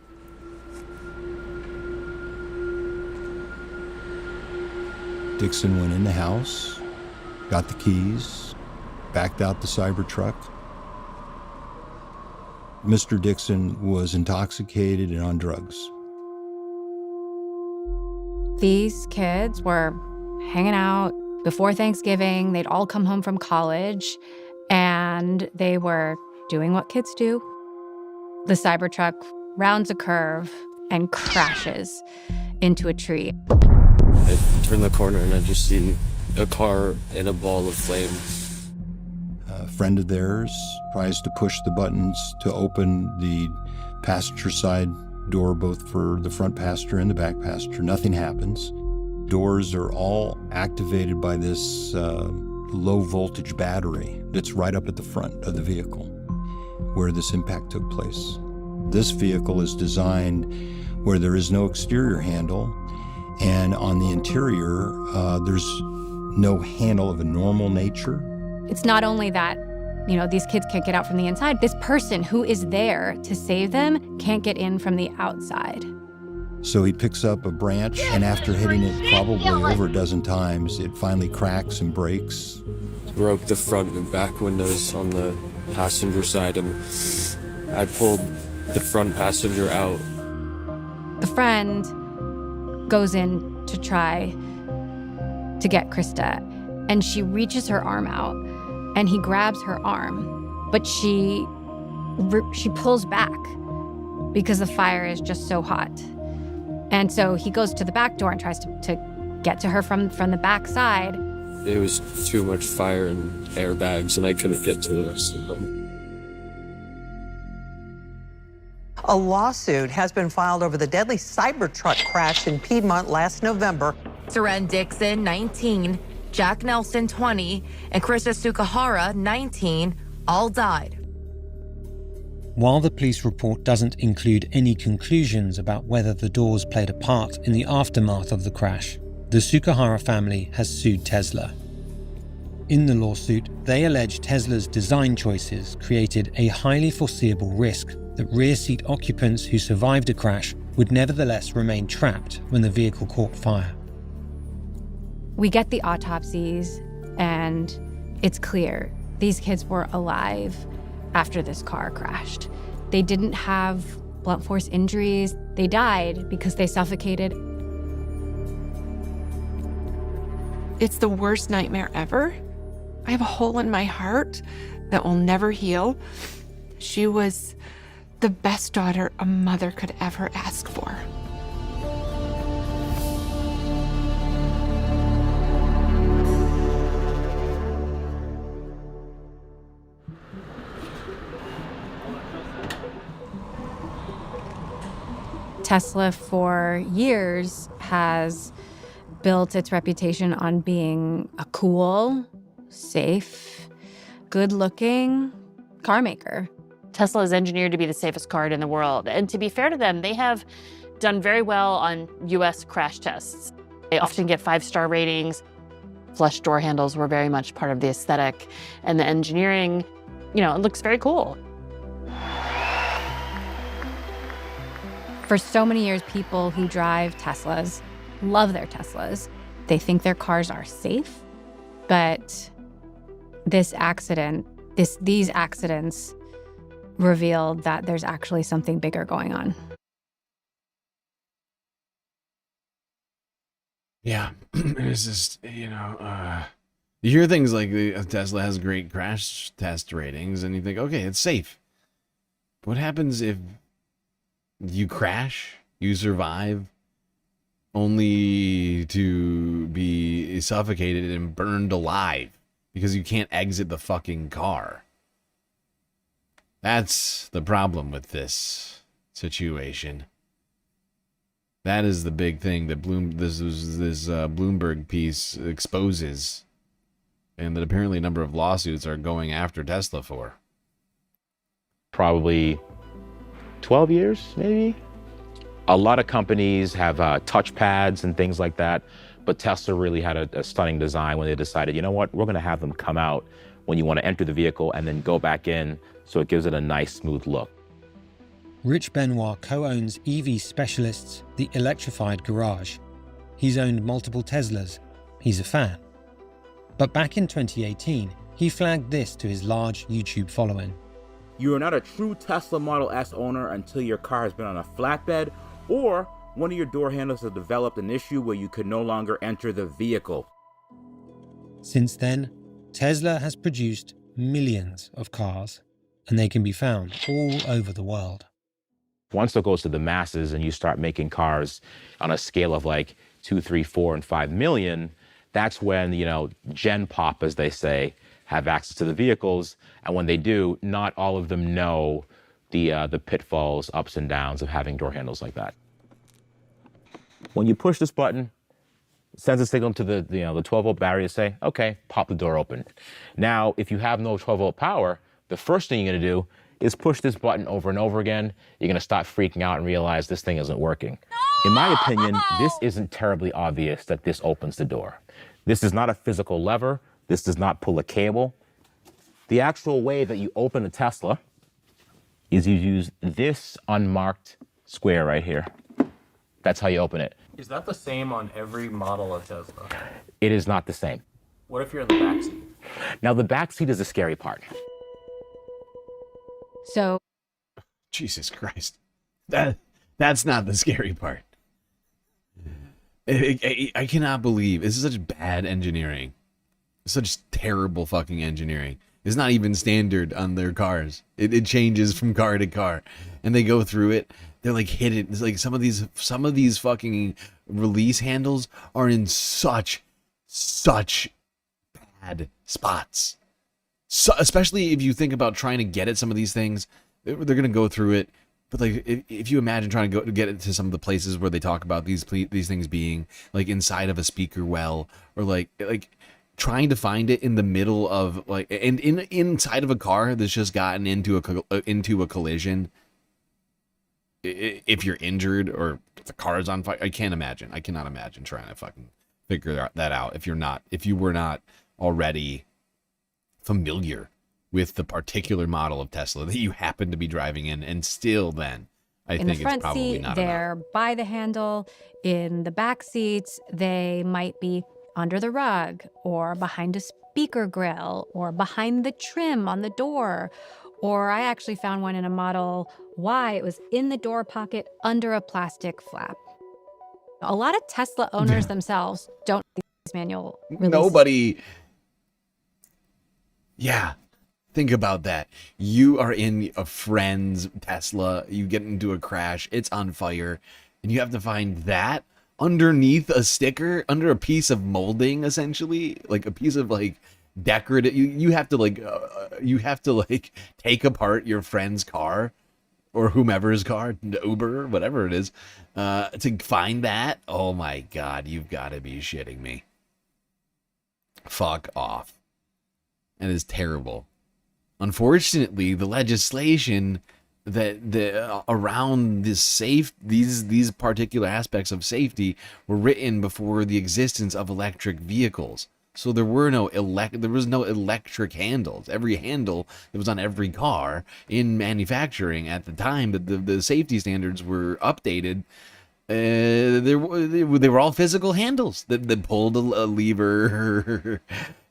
Dixon went in the house, got the keys, backed out the Cybertruck. Mr. Dixon was intoxicated and on drugs. These kids were hanging out before Thanksgiving. They'd all come home from college, and they were doing what kids do. The Cybertruck rounds a curve and crashes into a tree. I turned the corner and I just seen a car in a ball of flame. A friend of theirs tries to push the buttons to open the passenger side door, both for the front passenger and the back passenger. Nothing happens. Doors are all activated by this low voltage battery that's right up at the front of the vehicle where this impact took place. This vehicle is designed where there is no exterior handle, and on the interior, there's no handle of a normal nature. It's not only that, these kids can't get out from the inside. This person who is there to save them can't get in from the outside. So he picks up a branch, and after hitting it probably over a dozen times, it finally cracks and breaks. Broke the front and back windows on the passenger side, and I pulled the front passenger out. The friend goes in to try to get Krista, and she reaches her arm out, and he grabs her arm, but she pulls back because the fire is just so hot. And so he goes to the back door and tries to get to her from the back side. It was too much fire and airbags, and I couldn't get to the rest of them. A lawsuit has been filed over the deadly Cybertruck crash in Piedmont last November. Seren Dixon, 19, Jack Nelson, 20, and Krista Sukahara, 19, all died. While the police report doesn't include any conclusions about whether the doors played a part in the aftermath of the crash, the Sukahara family has sued Tesla. In the lawsuit, they allege Tesla's design choices created a highly foreseeable risk that rear seat occupants who survived a crash would nevertheless remain trapped when the vehicle caught fire. We get the autopsies, and it's clear these kids were alive after this car crashed. They didn't have blunt force injuries. They died because they suffocated. It's the worst nightmare ever. I have a hole in my heart that will never heal. She was the best daughter a mother could ever ask for. Tesla for years has built its reputation on being a cool, safe, good-looking car maker. Tesla is engineered to be the safest car in the world. And to be fair to them, they have done very well on US crash tests. They often get 5-star ratings. Flush door handles were very much part of the aesthetic, and the engineering, you know, it looks very cool. For so many years, people who drive Teslas love their Teslas. They think their cars are safe, but these accidents revealed that there's actually something bigger going on. Yeah, it's just, you hear things like Tesla has great crash test ratings, and you think, okay, it's safe. What happens if you crash, you survive, only to be suffocated and burned alive because you can't exit the fucking car? That's the problem with this situation. That is the big thing that this Bloomberg piece exposes, and that apparently a number of lawsuits are going after Tesla for. Probably 12 years, maybe. A lot of companies have touchpads and things like that, but Tesla really had a stunning design when they decided, you know what, we're going to have them come out when you want to enter the vehicle and then go back in, so it gives it a nice, smooth look. Rich Benoit co-owns EV specialists The Electrified Garage. He's owned multiple Teslas. He's a fan. But back in 2018, he flagged this to his large YouTube following. You are not a true Tesla Model S owner until your car has been on a flatbed or one of your door handles has developed an issue where you could no longer enter the vehicle. Since then, Tesla has produced millions of cars, and they can be found all over the world. Once it goes to the masses and you start making cars on a scale of like 2, 3, 4, and 5 million, that's when, Gen Pop, as they say, have access to the vehicles. And when they do, not all of them know the pitfalls, ups and downs of having door handles like that. When you push this button, it sends a signal to the 12-volt battery to say, okay, pop the door open. Now, if you have no 12-volt power, the first thing you're gonna do is push this button over and over again. You're gonna start freaking out and realize this thing isn't working. In my opinion, this isn't terribly obvious that this opens the door. This is not a physical lever. This does not pull a cable. The actual way that you open a Tesla is you use this unmarked square right here. That's how you open it. Is that the same on every model of Tesla? It is not the same. What if you're in the backseat? Now, the backseat is the scary part. So, Jesus Christ, that's not the scary part. I cannot believe this is such bad engineering, such terrible fucking engineering. It's not even standard on their cars. It changes from car to car, and they go through it. They're like hidden. It's like some of these fucking release handles are in such bad spots. So, especially if you think about trying to get at some of these things, they're going to go through it. But like, if you imagine trying to get it to some of the places where they talk about these things being like inside of a speaker well, or like trying to find it in the middle of inside of a car that's just gotten into a collision. If you're injured or if the car is on fire, I cannot imagine trying to fucking figure that out if you were not already familiar with the particular model of Tesla that you happen to be driving in, and still then I think it's probably not enough. They're by the handle. In the back seats, they might be under the rug or behind a speaker grill or behind the trim on the door. Or I actually found one in a Model Y. It was in the door pocket under a plastic flap. A lot of Tesla owners themselves don't have these manual release. Nobody. Yeah. Think about that. You are in a friend's Tesla. You get into a crash. It's on fire. And you have to find that underneath a sticker, under a piece of molding, essentially. Like a piece of like decorative. You have to take apart your friend's car or whomever's car, Uber, whatever it is, to find that. Oh my God, you've got to be shitting me. Fuck off. It is terrible. Unfortunately, the legislation that around these particular aspects of safety were written before the existence of electric vehicles. So there was no electric handles. Every handle that was on every car in manufacturing at the time that the safety standards were updated, they were all physical handles that pulled a lever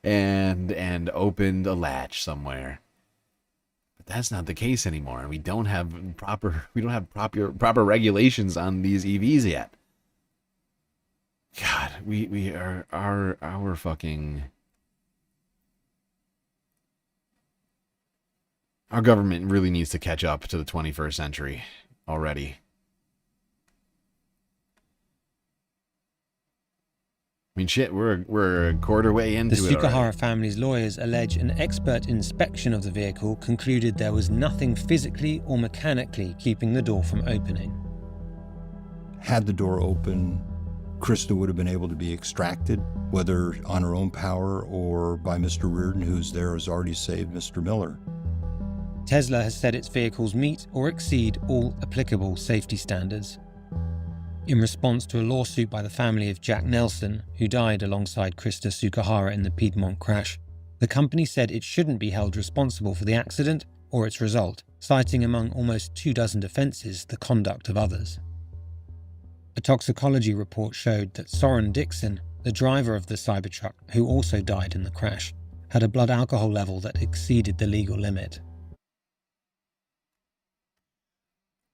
and opened a latch somewhere. But that's not the case anymore. We don't have proper regulations on these EVs yet. God, we are our fucking, our government really needs to catch up to the 21st century already. I mean, shit, we're a quarter way into The it already. Sukahara family's lawyers allege an expert inspection of the vehicle concluded there was nothing physically or mechanically keeping the door from opening. Had the door open, Krista would have been able to be extracted, whether on her own power or by Mr. Reardon, who's there, has already saved Mr. Miller. Tesla has said its vehicles meet or exceed all applicable safety standards. In response to a lawsuit by the family of Jack Nelson, who died alongside Krista Sukahara in the Piedmont crash, the company said it shouldn't be held responsible for the accident or its result, citing among almost 24 defenses the conduct of others. A toxicology report showed that Soren Dixon, the driver of the Cybertruck, who also died in the crash, had a blood alcohol level that exceeded the legal limit.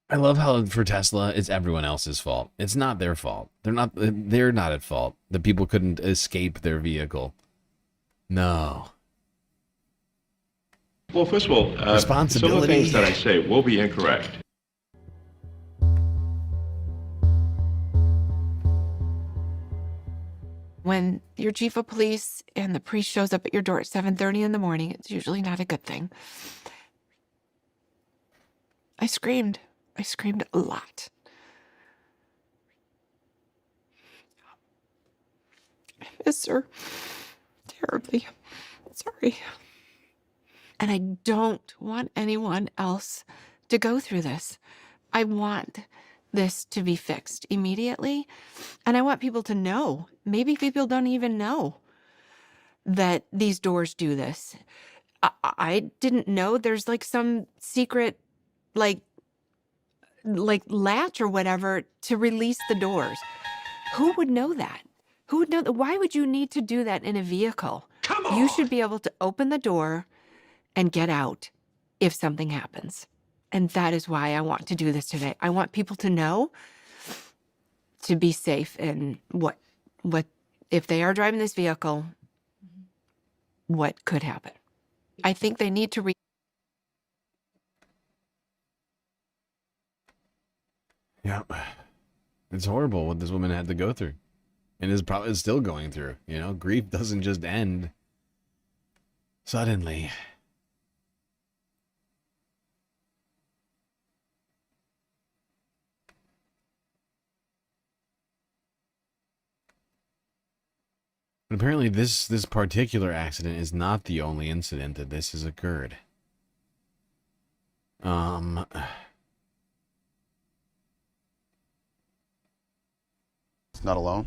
I love how for Tesla, it's everyone else's fault. It's not their fault. They're not at fault that people couldn't escape their vehicle. No. Well, first of all, some of the things that I say will be incorrect. When your chief of police and the priest shows up at your door at 7:30 in the morning, it's usually not a good thing. I screamed. I screamed a lot. I miss her terribly. Sorry. And I don't want anyone else to go through this. I want this to be fixed immediately. And I want people to know. Maybe people don't even know that these doors do this. I didn't know there's like some secret like latch or whatever to release the doors. Who would know that? Who would know that? Why would you need to do that in a vehicle? Come on! You should be able to open the door and get out if something happens. And that is why I want to do this today. I want people to know, to be safe in what if they are driving this vehicle, what could happen. I think they need to Yeah, it's horrible what this woman had to go through, and is probably still going through. You know, grief doesn't just end suddenly. But apparently, this particular accident is not the only incident that this has occurred. It's not alone.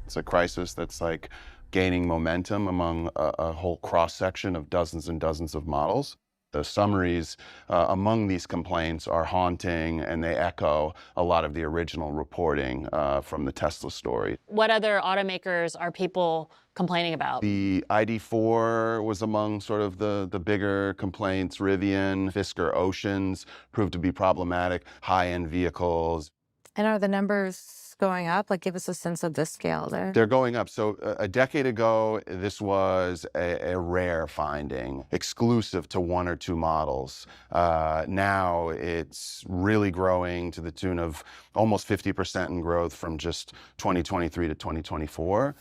It's a crisis that's like gaining momentum among a whole cross-section of dozens and dozens of models. The summaries among these complaints are haunting, and they echo a lot of the original reporting from the Tesla story. What other automakers are people complaining about? The ID4 was among sort of the bigger complaints. Rivian, Fisker Oceans proved to be problematic. High-end vehicles. And are the numbers going up? Like, give us a sense of the scale there. They're going up. So a decade ago, this was a rare finding, exclusive to one or two models. Now it's really growing to the tune of almost 50% in growth from just 2023 to 2024.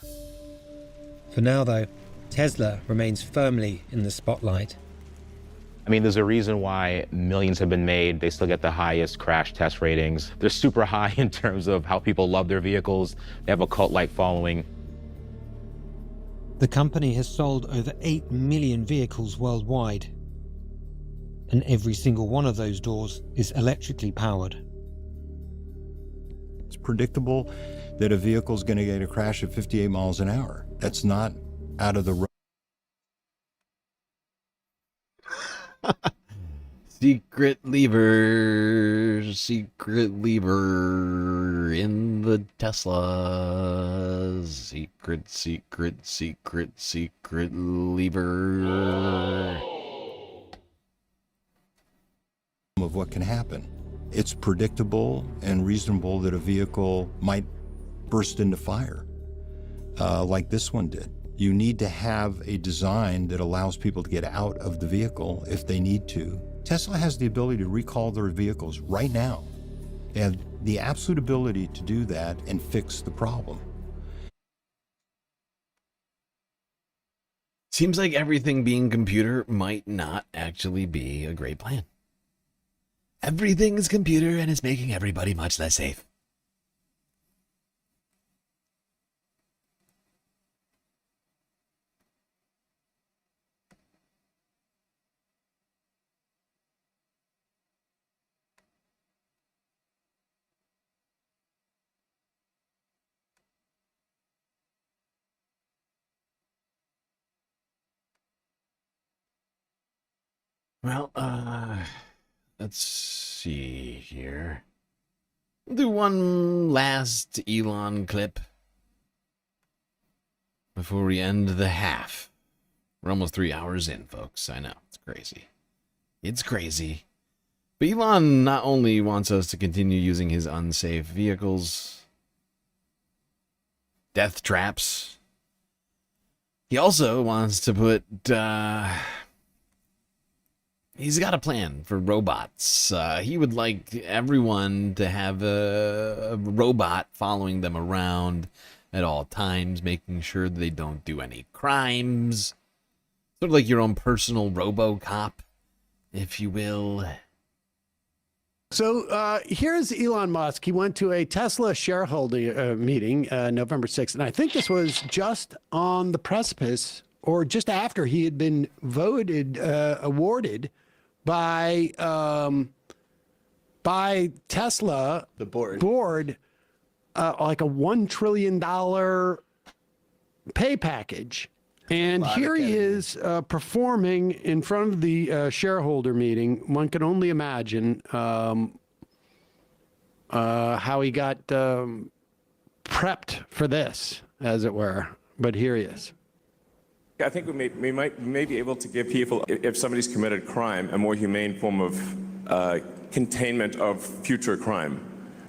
For now, though, Tesla remains firmly in the spotlight. I mean, there's a reason why millions have been made. They still get the highest crash test ratings. They're super high in terms of how people love their vehicles. They have a cult-like following. The company has sold over 8 million vehicles worldwide. and every single one of those doors is electrically powered. It's predictable that a vehicle is going to get a crash at 58 miles an hour. That's not out of the realm. Secret lever in the Tesla. Secret lever. Of what can happen. It's predictable and reasonable that a vehicle might burst into fire, like this one did. You need to have a design that allows people to get out of the vehicle if they need to. Tesla has the ability to recall their vehicles right now. They have the absolute ability to do that and fix the problem. Seems like everything being computer might not actually be a great plan. Everything is computer and it's making everybody much less safe. Well, let's see here. We'll do one last Elon clip before we end the half. We're almost 3 hours in, folks. I know, it's crazy. It's crazy. But Elon not only wants us to continue using his unsafe vehicles, death traps, he also wants to put, he's got a plan for robots. He would like everyone to have a robot following them around at all times, making sure they don't do any crimes. Sort of like your own personal RoboCop, if you will. So here's Elon Musk. He went to a Tesla shareholder meeting November 6th, and I think this was just on the precipice or just after he had been awarded by Tesla, the board, like a $1 trillion pay package. And here he is performing in front of the shareholder meeting. One can only imagine how he got prepped for this, as it were. But here he is. I think we may be able to give people, if somebody's committed crime, a more humane form of containment of future crime,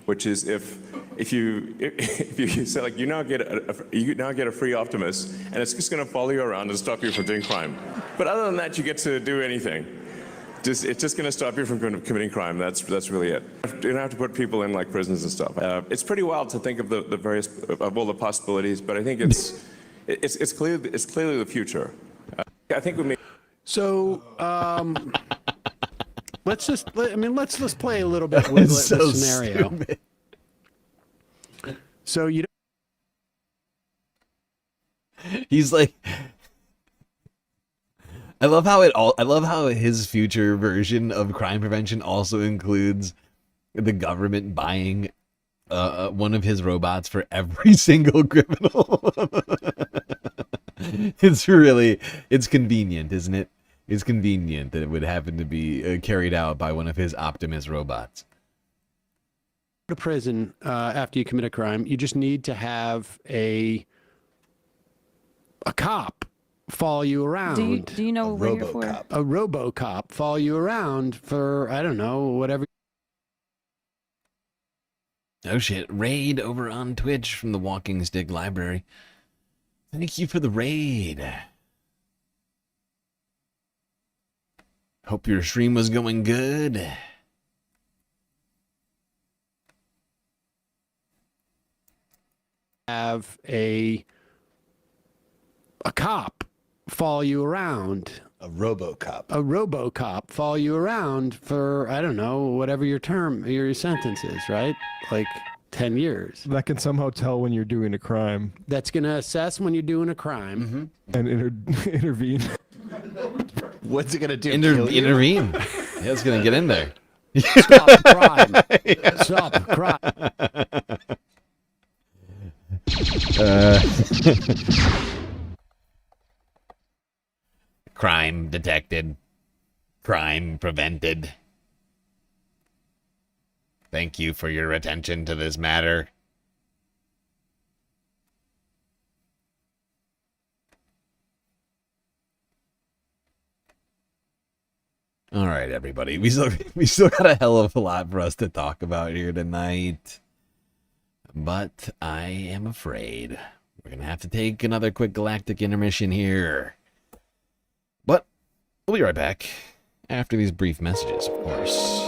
which is if you say, like, you now get a free Optimus, and it's just going to follow you around and stop you from doing crime. But other than that, you get to do anything. It's just going to stop you from committing crime. That's really it. You don't have to put people in like prisons and stuff. It's pretty wild to think of the various of all the possibilities, but I think it's clearly the future. I think we may. So let's just play a little bit with the scenario. Stupid. So you. He's like, I love how his future version of crime prevention also includes the government buying one of his robots for every single criminal. It's convenient, isn't it? It's convenient that it would happen to be carried out by one of his Optimus robots. To prison after you commit a crime, you just need to have a cop follow you around. Do you know where you're for? A RoboCop follow you around for, I don't know, whatever. Oh shit, raid over on Twitch from the Walking Stick Library. Thank you for the raid. Hope your stream was going good. Have a cop follow you around. A RoboCop. A RoboCop follow you around for, I don't know, whatever your sentence is, right? Like 10 years. That can somehow tell when you're doing a crime. That's going to assess when you're doing a crime. And intervene. What's it going to do? Intervene. it's gonna get in there. Stop crime. Stop crime. Crime detected. Crime prevented. Thank you for your attention to this matter. All right, everybody. We still got a hell of a lot for us to talk about here tonight. But I am afraid we're going to have to take another quick galactic intermission here. But we'll be right back after these brief messages, of course.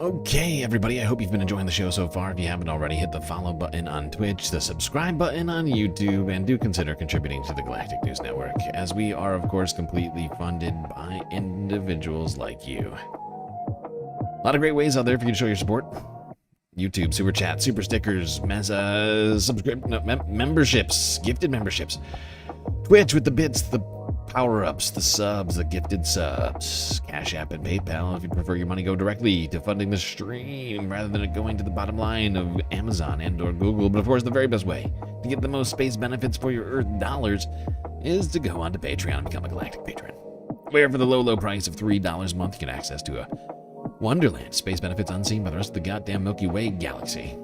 Okay, everybody, I hope you've been enjoying the show so far. If you haven't already, hit the follow button on Twitch, the subscribe button on YouTube, and do consider contributing to the Galactic News Network, as we are, of course, completely funded by individuals like you. A lot of great ways out there for you to show your support. YouTube, Super Chat, Super Stickers, memberships, gifted memberships. Twitch with the bits, the power-ups, the subs, the gifted subs. Cash App and PayPal if you prefer your money go directly to funding the stream rather than it going to the bottom line of Amazon and or Google. But of course, the very best way to get the most space benefits for your Earth dollars is to go on to Patreon and become a Galactic Patron, where for the low, low price of $3 a month, you get access to a Wonderland, space benefits unseen by the rest of the goddamn Milky Way galaxy.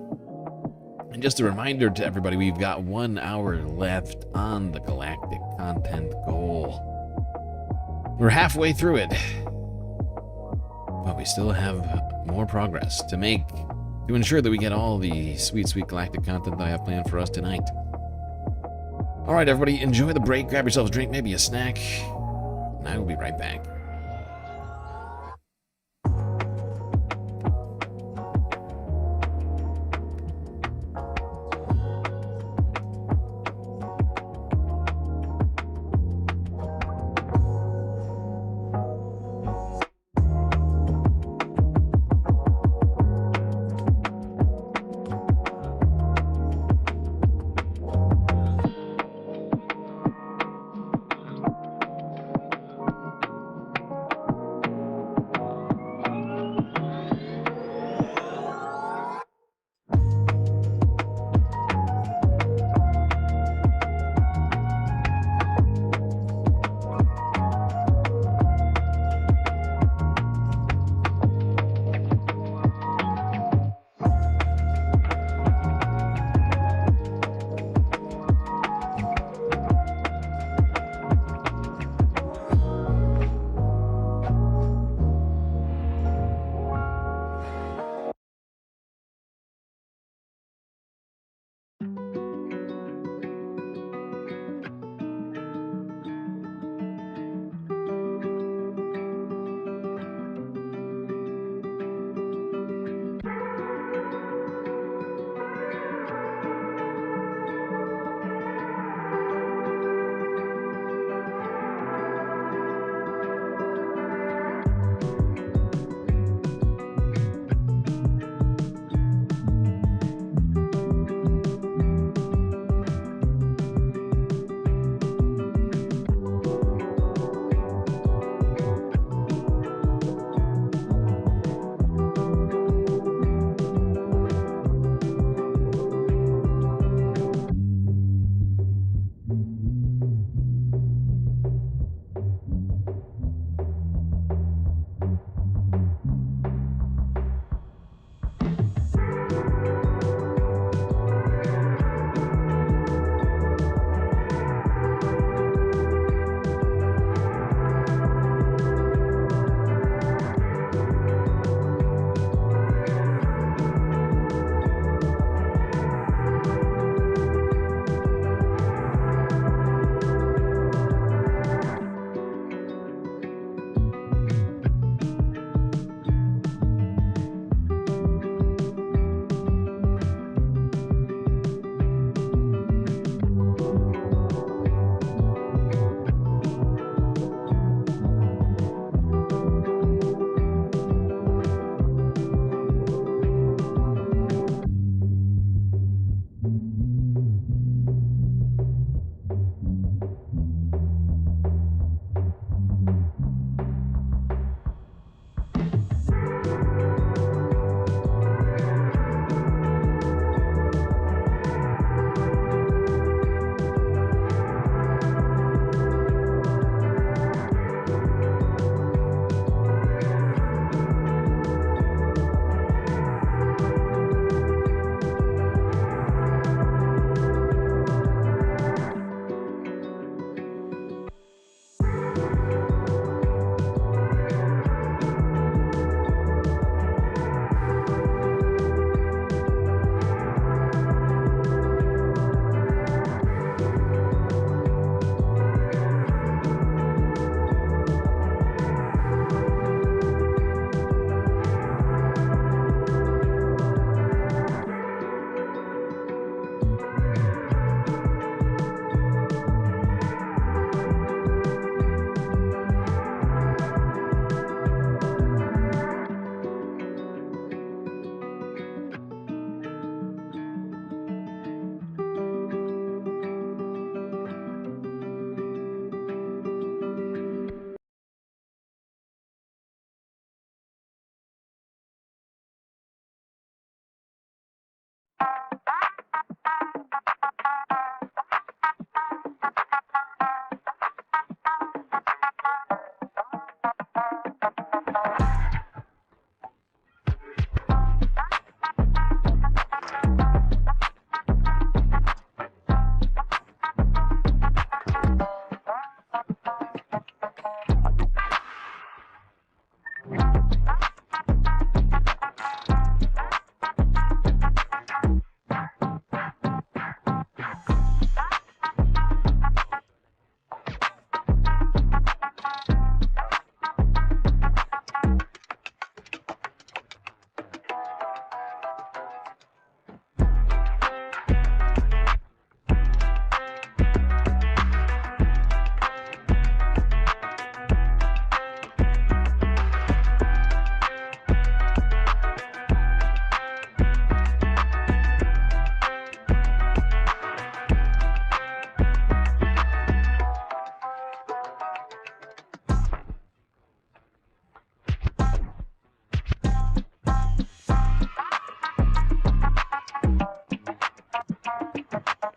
And just a reminder to everybody, we've got 1 hour left on the galactic content goal. We're halfway through it, but we still have more progress to make to ensure that we get all the sweet, sweet galactic content that I have planned for us tonight. All right, everybody, enjoy the break. Grab yourselves a drink, maybe a snack, and I will be right back.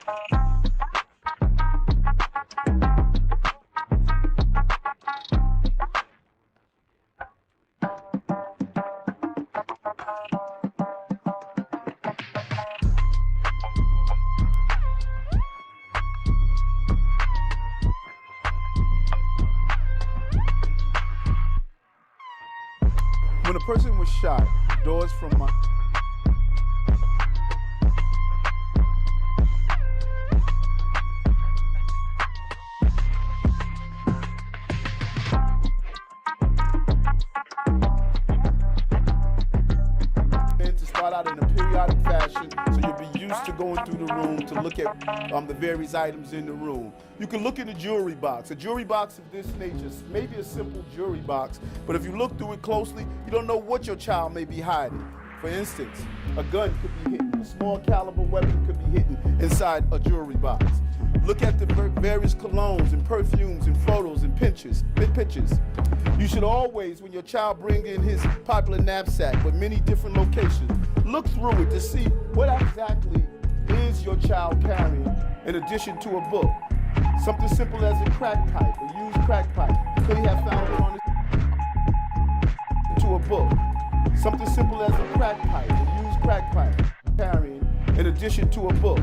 When a person was shot, doors from my... to start out in a periodic fashion, so you'll be used to going through the room to look at the various items in the room. You can look in a jewelry box. A jewelry box of this nature, maybe a simple jewelry box, but if you look through it closely, you don't know what your child may be hiding. For instance, a gun could be hidden, a small caliber weapon could be hidden inside a jewelry box. Look at the various colognes and perfumes and photos and pictures. You should always, when your child brings in his popular knapsack with many different locations, look through it to see what exactly is your child carrying in addition to a book. Something simple as a crack pipe, a used crack pipe. Could he have found it on his... to a book? Something simple as a crack pipe, a used crack pipe, carrying in addition to a book.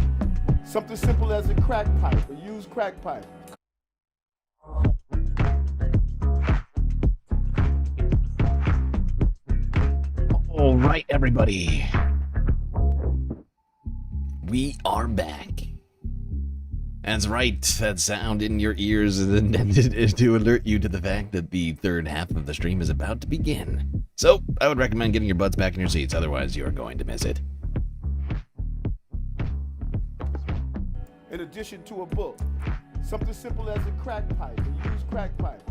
Something simple as a crack pipe, a used crack pipe. All right, everybody. We are back. That's right, that sound in your ears is intended to alert you to the fact that the third half of the stream is about to begin. So, I would recommend getting your butts back in your seats, otherwise you are going to miss it. In addition to a book, something simple as a crack pipe, a used crack pipe.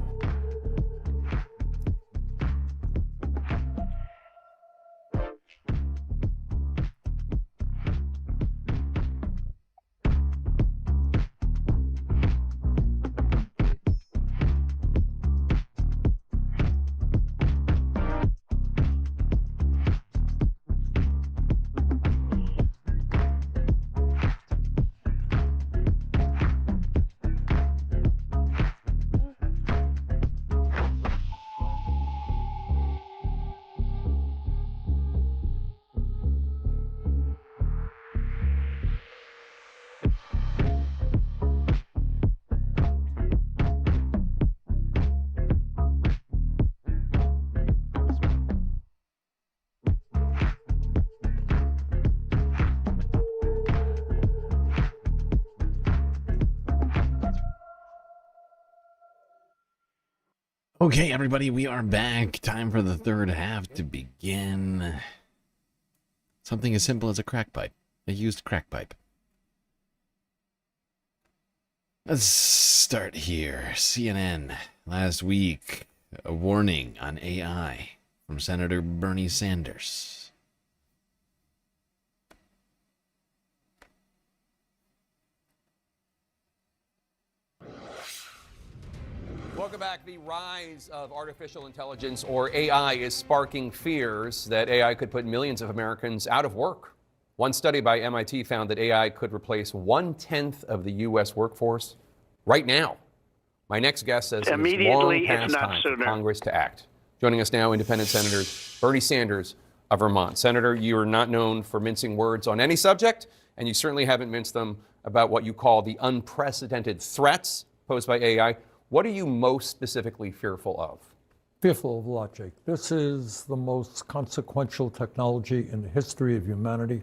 Okay, everybody, we are back. Time for the third half to begin. Something as simple as a crack pipe. A used crack pipe. Let's start here. CNN. Last week, a warning on AI from Senator Bernie Sanders. Welcome back. The rise of artificial intelligence, or AI, is sparking fears that AI could put millions of Americans out of work. One study by MIT found that AI could replace 1/10 of the U.S. workforce right now. My next guest says it's long past time for Congress to act. Joining us now, Independent Senator Bernie Sanders of Vermont. Senator, you are not known for mincing words on any subject, and you certainly haven't minced them about what you call the unprecedented threats posed by AI. What are you most specifically fearful of? Fearful of what, Jake? This is the most consequential technology in the history of humanity.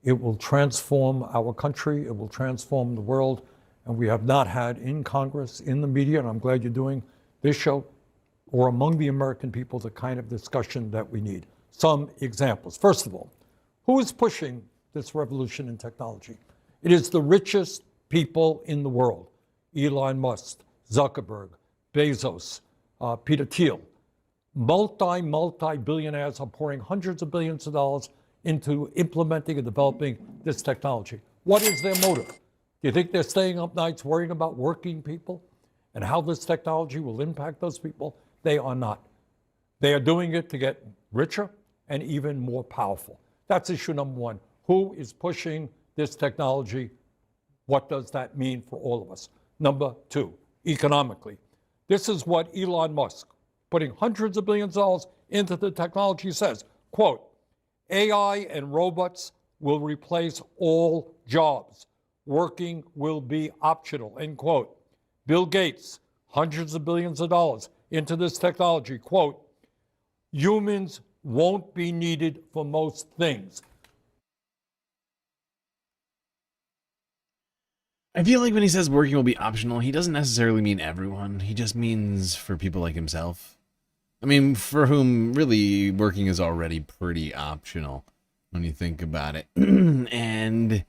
It will transform our country. It will transform the world. And we have not had in Congress, in the media, and I'm glad you're doing this show, or among the American people, the kind of discussion that we need. Some examples. First of all, who is pushing this revolution in technology? It is the richest people in the world. Elon Musk, Zuckerberg, Bezos, Peter Thiel. Multi-billionaires are pouring hundreds of billions of dollars into implementing and developing this technology. What is their motive? Do you think they're staying up nights worrying about working people and how this technology will impact those people? They are not. They are doing it to get richer and even more powerful. That's issue number one. Who is pushing this technology What does that mean for all of us? Number two, economically. This is what Elon Musk, putting hundreds of billions of dollars into the technology, says, quote, AI and robots will replace all jobs. Working will be optional, end quote. Bill Gates, hundreds of billions of dollars into this technology, quote, humans won't be needed for most things. I feel like when he says working will be optional, he doesn't necessarily mean everyone. He just means for people like himself. I mean, for whom really working is already pretty optional when you think about it. And,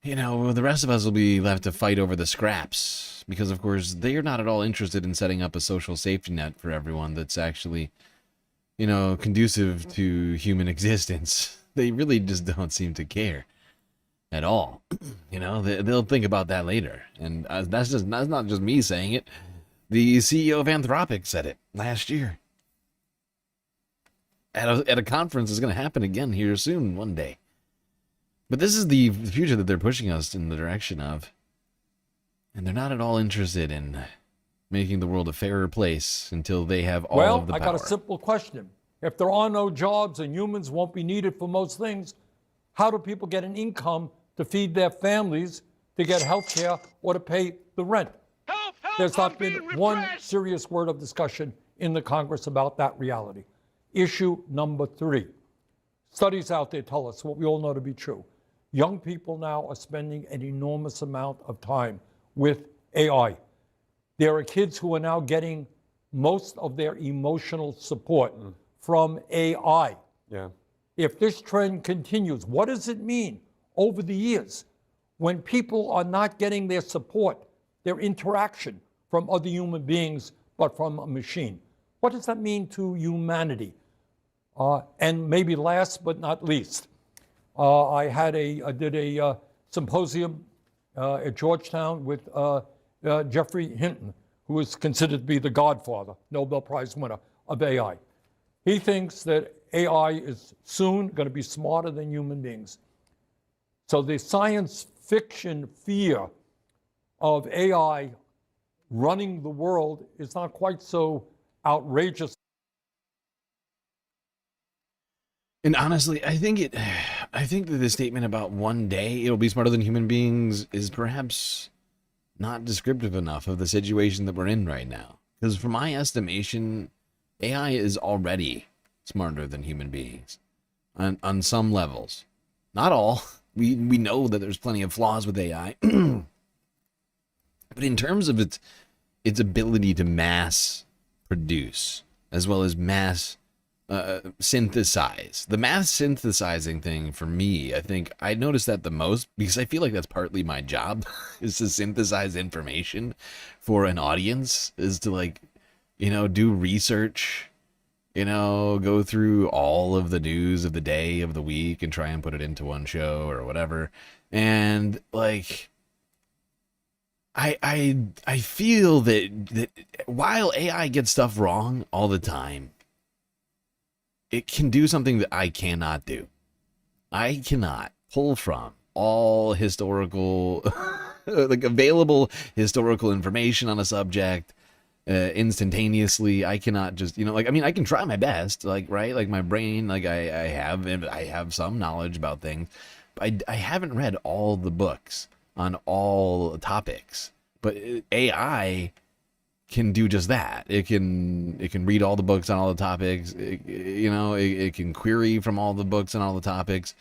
you know, the rest of us will be left to fight over the scraps because, of course, they are not at all interested in setting up a social safety net for everyone that's actually, you know, conducive to human existence. They really just don't seem to care at all. You know, they'll think about that later. And that's not just me saying it. The CEO of Anthropic said it last year at a conference. Is going to happen again here soon one day. But this is the future that they're pushing us in the direction of, and they're not at all interested in making the world a fairer place until they have all of the power. Well, I got a simple question. If there are no jobs and humans won't be needed for most things, how do people get an income to feed their families, to get health care, or to pay the rent? There's not been one serious word of discussion in the Congress about that reality. Issue number three. Studies out there tell us what we all know to be true. Young people now are spending an enormous amount of time with AI. There are kids who are now getting most of their emotional support from AI. Yeah. If this trend continues, what does it mean over the years when people are not getting their support, their interaction from other human beings, but from a machine? What does that mean to humanity? And maybe last but not least, I did a symposium at Georgetown with Jeffrey Hinton, who is considered to be the godfather, Nobel Prize winner of AI. He thinks that AI is soon going to be smarter than human beings. So the science fiction fear of AI running the world is not quite so outrageous. And honestly, I think that the statement about one day it'll be smarter than human beings is perhaps not descriptive enough of the situation that we're in right now. Because from my estimation, AI is already smarter than human beings on some levels. Not all. We know that there's plenty of flaws with AI. But in terms of its ability to mass produce, as well as mass synthesize. The mass synthesizing thing for me, I think I noticed that the most because I feel like that's partly my job is to synthesize information for an audience, is to, like, you know, do research, you know, go through all of the news of the day, of the week, and try and put it into one show or whatever. And like, I feel that while AI gets stuff wrong all the time, it can do something that I cannot do. I cannot pull from all historical, like available historical information on a subject instantaneously. I cannot just, you know, like, I mean, I can try my best, like, right? Like my brain, like I have some knowledge about things. But I haven't read all the books on all topics, but AI can do just that. It can read all the books on all the topics. It can query from all the books on all the topics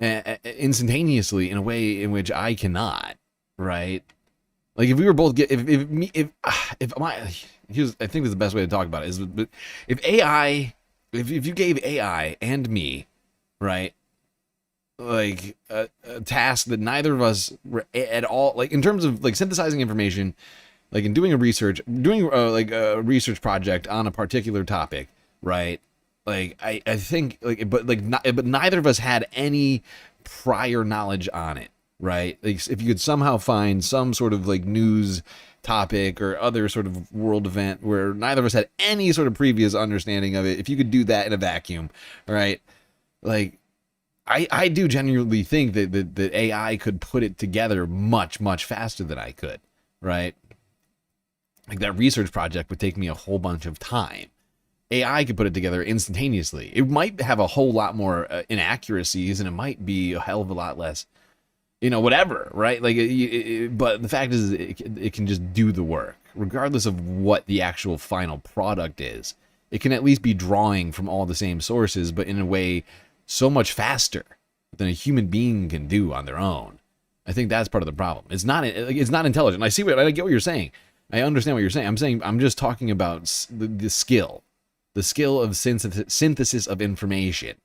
instantaneously in a way in which I cannot. Right? Like if we were both I think this is the best way to talk about it is if you gave AI and me, right, like a task that neither of us were at all, like in terms of like synthesizing information, like in doing a research project on a particular topic, right? Like I think like but neither of us had any prior knowledge on it, right? Like if you could somehow find some sort of like news topic or other sort of world event where neither of us had any sort of previous understanding of it, if you could do that in a vacuum, right? Like I do genuinely think that AI could put it together much, much faster than I could, right? Like that research project would take me a whole bunch of time. AI could put it together instantaneously. It might have a whole lot more inaccuracies, and it might be a hell of a lot less, whatever, right? Like, but the fact is, it can just do the work, regardless of what the actual final product is. It can at least be drawing from all the same sources, but in a way so much faster than a human being can do on their own. I think that's part of the problem. It's not intelligent. I get what you're saying. I understand what you're saying. I'm just talking about the skill of synthesis of information,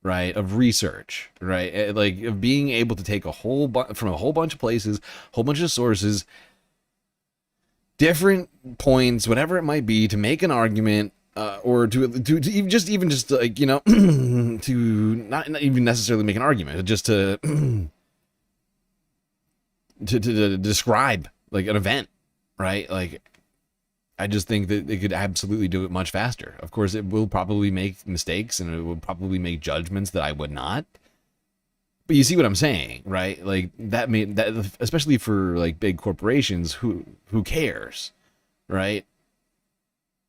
right? Of research, right? Like of being able to take from a whole bunch of places, whole bunch of sources, different points, whatever it might be, to make an argument, or to even just like, to not even necessarily make an argument, just to to describe like an event, right? Like, I just think that they could absolutely do it much faster. Of course, it will probably make mistakes, and it will probably make judgments that I would not. But you see what I'm saying, right? Like that especially for like big corporations, who cares, right?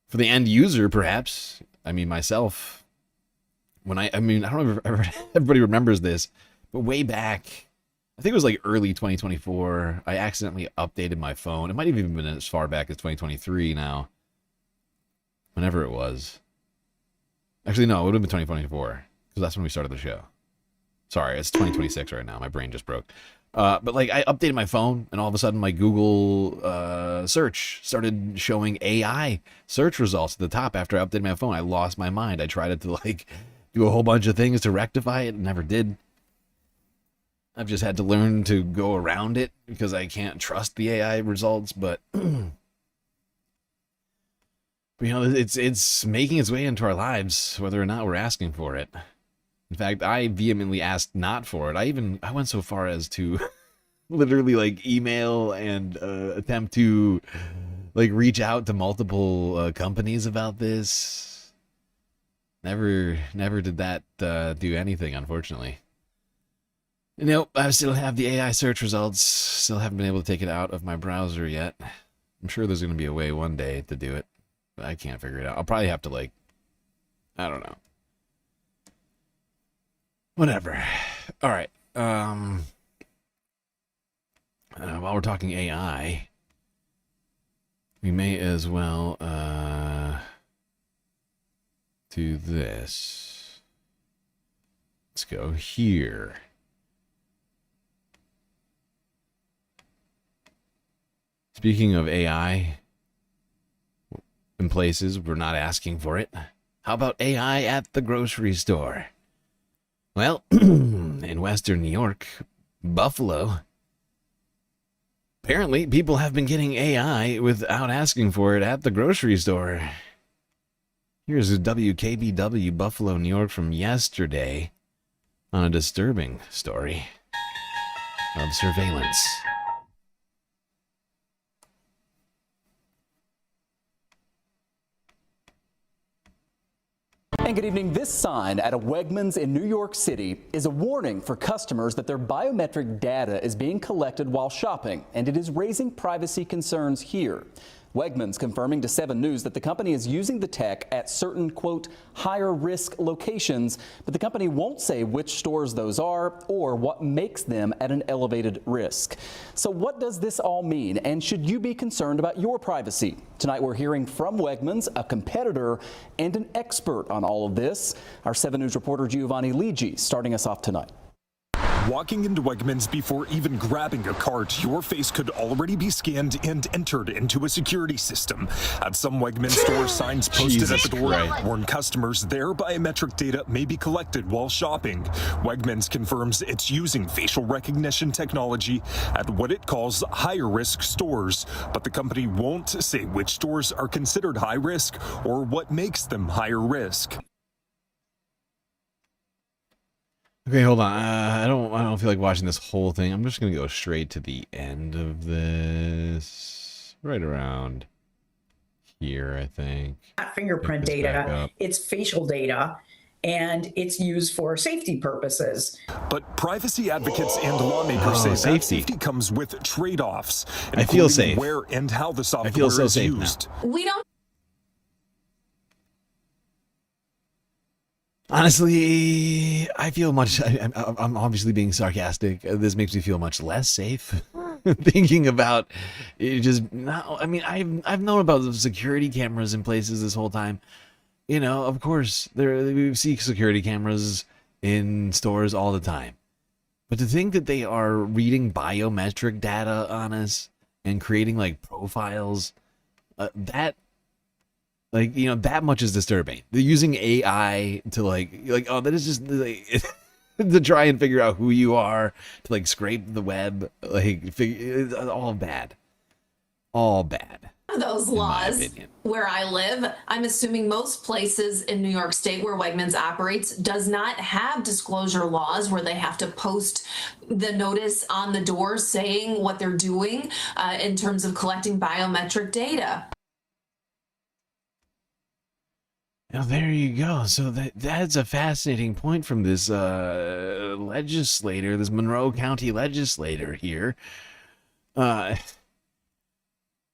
For the end user, perhaps. I mean, myself, I don't know if everybody remembers this, but way back, I think it was like early 2024, I accidentally updated my phone. It might have even been as far back as 2023 now. Whenever it was. Actually, no, it would have been 2024, because that's when we started the show. Sorry, it's 2026 right now. My brain just broke. But like, I updated my phone, and all of a sudden my Google search started showing AI search results at the top after I updated my phone. I lost my mind. I tried to like do a whole bunch of things to rectify it, and never did. I've just had to learn to go around it because I can't trust the AI results, but it's making its way into our lives, whether or not we're asking for it. In fact, I vehemently asked not for it. I went so far as to literally like email and attempt to like reach out to multiple companies about this. Never did that do anything, unfortunately. Nope, I still have the AI search results. Still haven't been able to take it out of my browser yet. I'm sure there's going to be a way one day to do it, but I can't figure it out. I'll probably have to, like, I don't know. Whatever. All right. While we're talking AI, we may as well do this. Let's go here. Speaking of AI, in places we're not asking for it, how about AI at the grocery store? Well, in Western New York, Buffalo, apparently people have been getting AI without asking for it at the grocery store. Here's a WKBW Buffalo, New York from yesterday on a disturbing story of surveillance. And good evening. This sign at a Wegmans in New York City is a warning for customers that their biometric data is being collected while shopping, and it is raising privacy concerns here. Wegmans confirming to 7 News that the company is using the tech at certain, quote, higher risk locations, but the company won't say which stores those are or what makes them at an elevated risk. So what does this all mean, and should you be concerned about your privacy? Tonight we're hearing from Wegmans, a competitor, and an expert on all of this. Our 7 News reporter Giovanni Ligi starting us off tonight. Walking into Wegmans before even grabbing a cart, your face could already be scanned and entered into a security system. At some Wegmans stores, signs posted at the door warn customers their biometric data may be collected while shopping. Wegmans confirms it's using facial recognition technology at what it calls higher risk stores, but the company won't say which stores are considered high risk or what makes them higher risk. Okay, hold on. I don't feel like watching this whole thing. I'm just gonna go straight to the end of this, right around here, I think. Not fingerprint data, it's facial data. and it's used for safety purposes. But privacy advocates and lawmakers say that safety comes with trade-offs, I feel including safe. where and how the software I feel so is safe used. We don't. Honestly, I feel much. I'm obviously being sarcastic. This makes me feel much less safe. Thinking about it, just now. I mean, I've known about the security cameras in places this whole time. You know, of course, we see security cameras in stores all the time. But to think that they are reading biometric data on us and creating like profiles, that much is disturbing. They're using AI to that is just like to try and figure out who you are, to like scrape the web, it's all bad. All bad. Those laws where I live, I'm assuming most places in New York State where Wegmans operates does not have disclosure laws where they have to post the notice on the door saying what they're doing in terms of collecting biometric data. Now, there you go. So that's a fascinating point from this legislator, this Monroe County legislator here.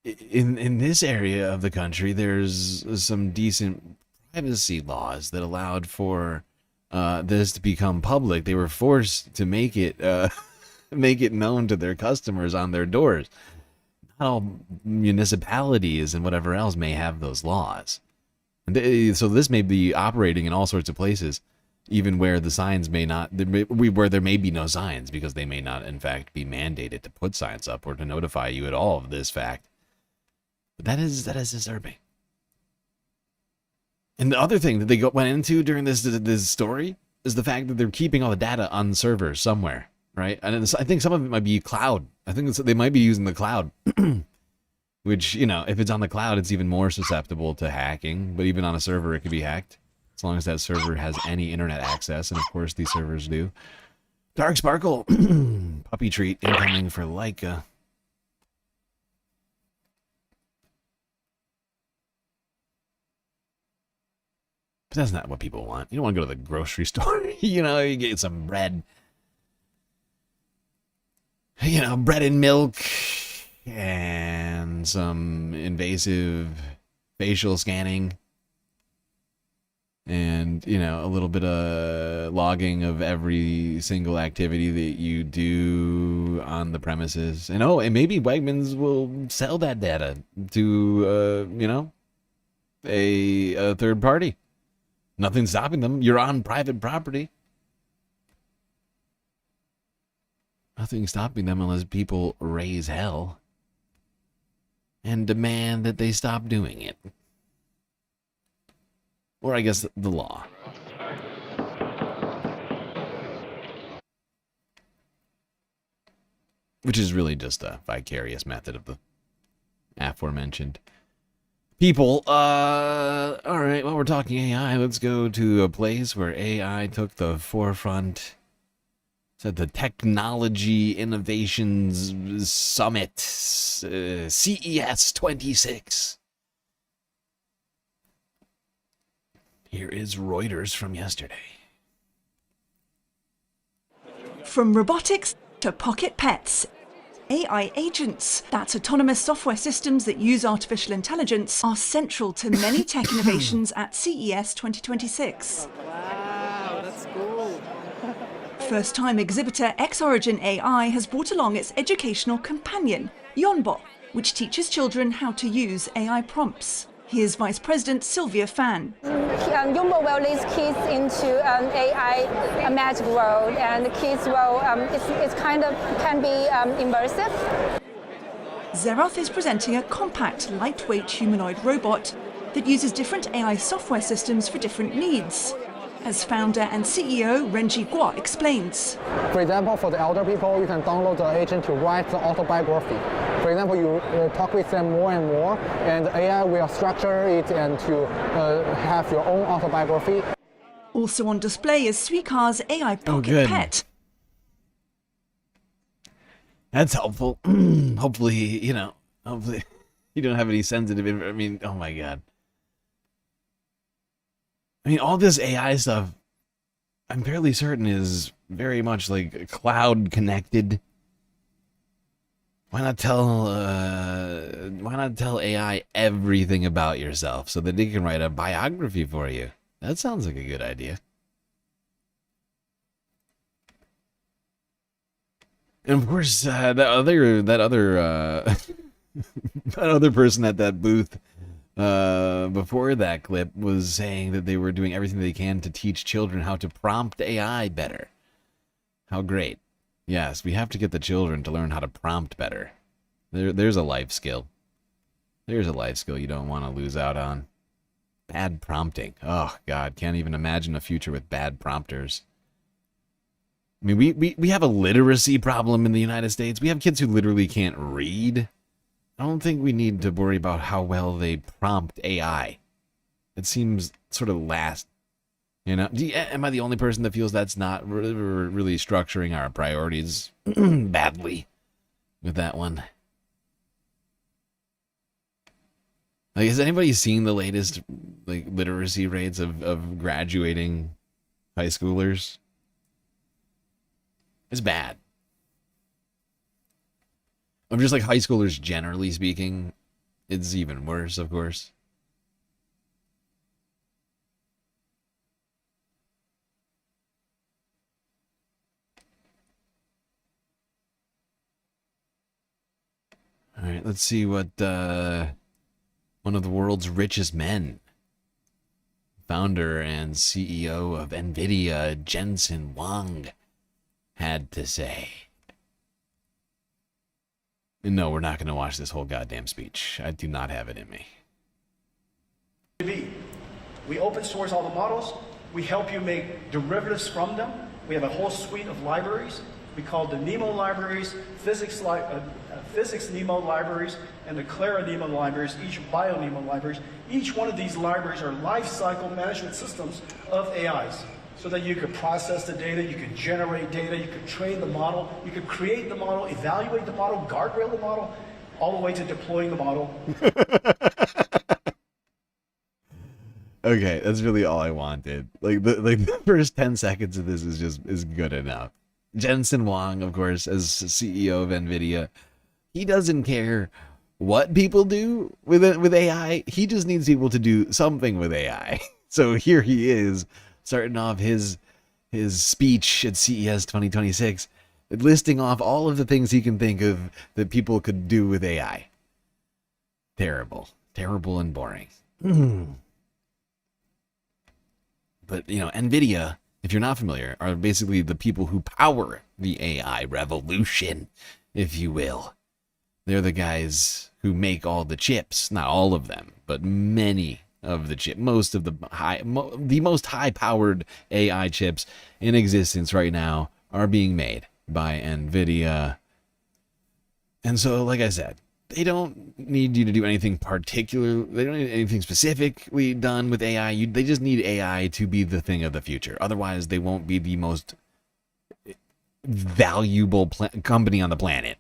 In this area of the country, there's some decent privacy laws that allowed for this to become public. They were forced to make it known to their customers on their doors. Not all municipalities and whatever else may have those laws. So this may be operating in all sorts of places, even where the signs may not, where there may be no signs, because they may not, in fact, be mandated to put signs up or to notify you at all of this fact. But that is disturbing. And the other thing that they went into during this story is the fact that they're keeping all the data on servers somewhere, right? And I think some of it might be cloud. I think they might be using the cloud. Which, you know, if it's on the cloud, it's even more susceptible to hacking. But even on a server, it could be hacked. As long as that server has any internet access. And of course, these servers do. Dark Sparkle. Puppy treat incoming for Leica. But that's not what people want. You don't want to go to the grocery store. You know, you get some bread. You know, bread and milk. And some invasive facial scanning. And, you know, a little bit of logging of every single activity that you do on the premises. And and maybe Wegmans will sell that data to, you know, a third party. Nothing's stopping them. You're on private property. Nothing's stopping them unless people raise hell and demand that they stop doing it. Or I guess the law. Which is really just a vicarious method of the aforementioned people. Alright, while we're talking AI, let's go to a place where AI took the forefront. It's at the Technology Innovations Summit, CES 26. Here is Reuters from yesterday. From robotics to pocket pets, AI agents, that's autonomous software systems that use artificial intelligence, are central to many tech innovations at CES 2026. Wow, that's cool. First-time exhibitor X-Origin AI has brought along its educational companion, Yonbot, which teaches children how to use AI prompts. Here's Vice President Sylvia Fan. Yonbot will lead kids into an AI magic world, and the kids will, it's kind of can be immersive. Zerath is presenting a compact, lightweight humanoid robot that uses different AI software systems for different needs. As founder and CEO Renji Guo explains. For example, for the elder people, you can download the agent to write the autobiography. For example, you talk with them more and more, and the AI will structure it and to have your own autobiography. Also on display is Suicar's AI pocket pet. That's helpful. Hopefully, you know, hopefully you don't have any sensitive I mean, oh my God. I mean, all this AI stuff I'm fairly certain is very much like cloud connected. Why not tell AI everything about yourself so that it can write a biography for you? That sounds like a good idea. And of course, that other that other person at that booth before that clip was saying that they were doing everything they can to teach children how to prompt AI better. How great. Yes, we have to get the children to learn how to prompt better. There's a life skill. There's a life skill you don't want to lose out on. Bad prompting. Oh, God, can't even imagine a future with bad prompters. I mean, we have a literacy problem in the United States. We have kids who literally can't read. I don't think we need to worry about how well they prompt AI. It seems sort of last. You know, am I the only person that feels that's not really structuring our priorities badly with that one? Like, has anybody seen the latest like literacy rates of graduating high schoolers? It's bad. I'm just like high schoolers generally speaking. It's even worse, of course. All right, let's see what one of the world's richest men, founder and CEO of Vendetta, Jensen Huang, had to say. No, we're not going to watch this whole goddamn speech. I do not have it in me. We open source all the models. We help you make derivatives from them. We have a whole suite of libraries. We call the NEMO libraries, physics NEMO libraries, and the Clara NEMO libraries, each bio NEMO libraries. Each one of these libraries are life cycle management systems of AIs, so that you could process the data, you could generate data, you could train the model, you could create the model, evaluate the model, guardrail the model, all the way to deploying the model. Okay, that's really all I wanted. Like the first 10 seconds of this is good enough. Jensen Huang, of course, as CEO of NVIDIA, he doesn't care what people do with AI. He just needs people to do something with AI. So here he is, starting off his speech at CES 2026, listing off all of the things he can think of that people could do with AI. Terrible. Terrible and boring. But, you know, NVIDIA, if you're not familiar, are basically the people who power the AI revolution, if you will. They're the guys who make all the chips. Not all of them, but many of the chips. Most of the most high-powered AI chips in existence right now are being made by NVIDIA. And so, like I said, they don't need you to do anything particular. They don't need anything specifically done with AI. They just need AI to be the thing of the future. Otherwise, they won't be the most valuable company on the planet.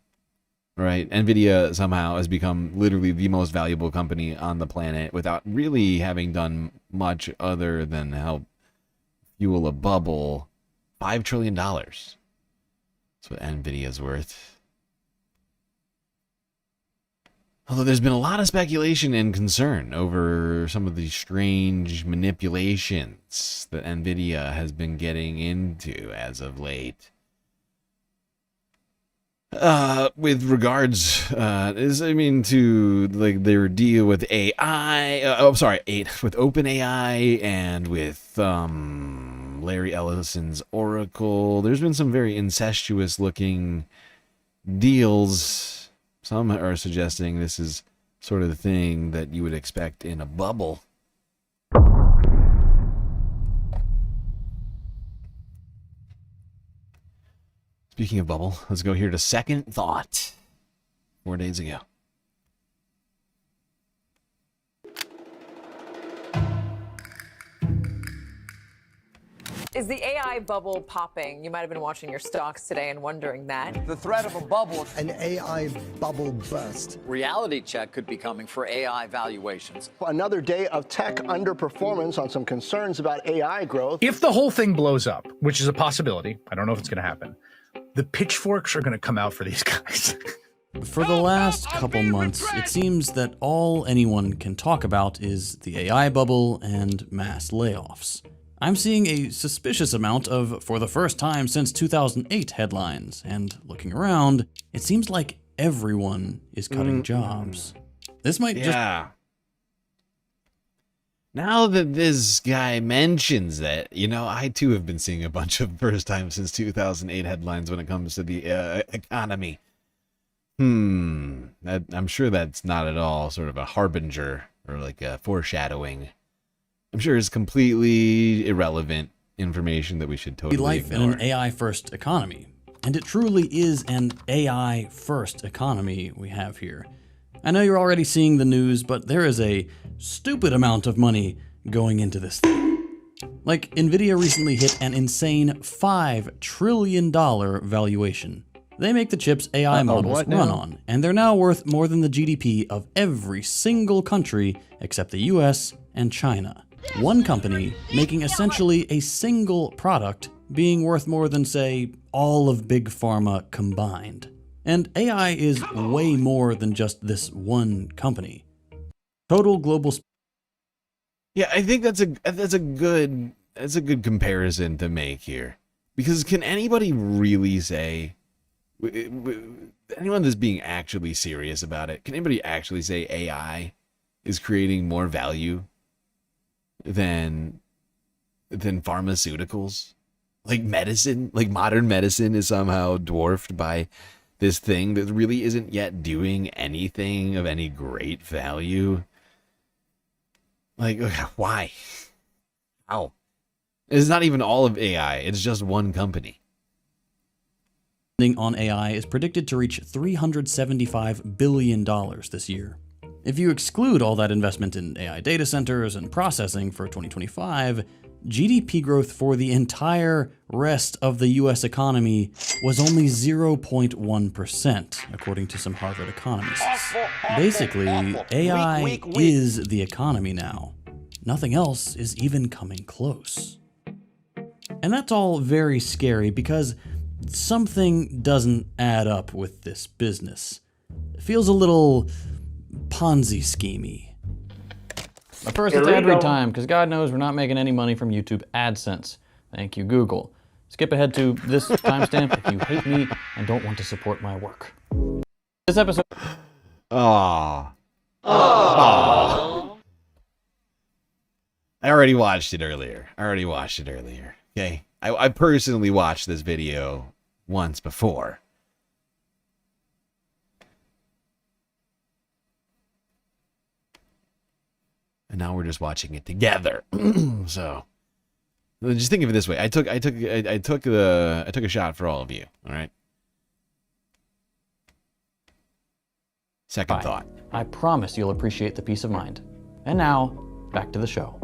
Right? NVIDIA somehow has become literally the most valuable company on the planet without really having done much other than help fuel a bubble. $5 trillion. That's what NVIDIA's worth. Although there's been a lot of speculation and concern over some of the strange manipulations that NVIDIA has been getting into as of late. With regards, to like their deal with AI, with OpenAI and with Larry Ellison's Oracle. There's been some very incestuous looking deals. Some are suggesting this is sort of the thing that you would expect in a bubble. Speaking of bubble, let's go here to Second Thought. 4 days ago. Is the AI bubble popping? You might have been watching your stocks today and wondering that. The threat of a bubble. An AI bubble burst. Reality check could be coming for AI valuations. Another day of tech underperformance on some concerns about AI growth. If the whole thing blows up, which is a possibility, I don't know if it's going to happen, the pitchforks are going to come out for these guys. For the last couple months, it seems that all anyone can talk about is the AI bubble and mass layoffs. I'm seeing a suspicious amount of "for the first time since 2008" headlines, and looking around, it seems like everyone is cutting jobs. This might just... Now that this guy mentions that, I too have been seeing a bunch of first time since 2008 headlines when it comes to the economy. I'm sure that's not at all sort of a harbinger or like a foreshadowing. I'm sure it's completely irrelevant information that we should totally life ignore. in an AI-first economy. And it truly is an AI-first economy we have here. I know you're already seeing the news, but there is a stupid amount of money going into this thing. Like, Nvidia recently hit an insane $5 trillion valuation. They make the chips AI models run on, and they're now worth more than the GDP of every single country except the US and China. One company making essentially a single product being worth more than, say, all of Big Pharma combined. And AI is way more than just this one company. Total global... Yeah, I think that's a good comparison to make here. Because can anybody really say... anyone that's being actually serious about it, can anybody actually say AI is creating more value than pharmaceuticals? Like medicine, like modern medicine is somehow dwarfed by this thing that really isn't yet doing anything of any great value. Like, why? How? It's not even all of AI, it's just one company. On AI is predicted to reach $375 billion this year. If you exclude all that investment in AI data centers and processing for 2025, GDP growth for the entire rest of the US economy was only 0.1%, according to some Harvard economists. Basically, AI is the economy now. Nothing else is even coming close. And that's all very scary because something doesn't add up with this business. It feels a little Ponzi schemey. But first, it's ad read time, because God knows we're not making any money from YouTube AdSense. Thank you, Google. Skip ahead to this timestamp if you hate me and don't want to support my work. This episode... I already watched it earlier. Okay? I personally watched this video once before. And now we're just watching it together. So just think of it this way. I took a shot for all of you, all right? Second thought. I promise you'll appreciate the peace of mind. And now, back to the show.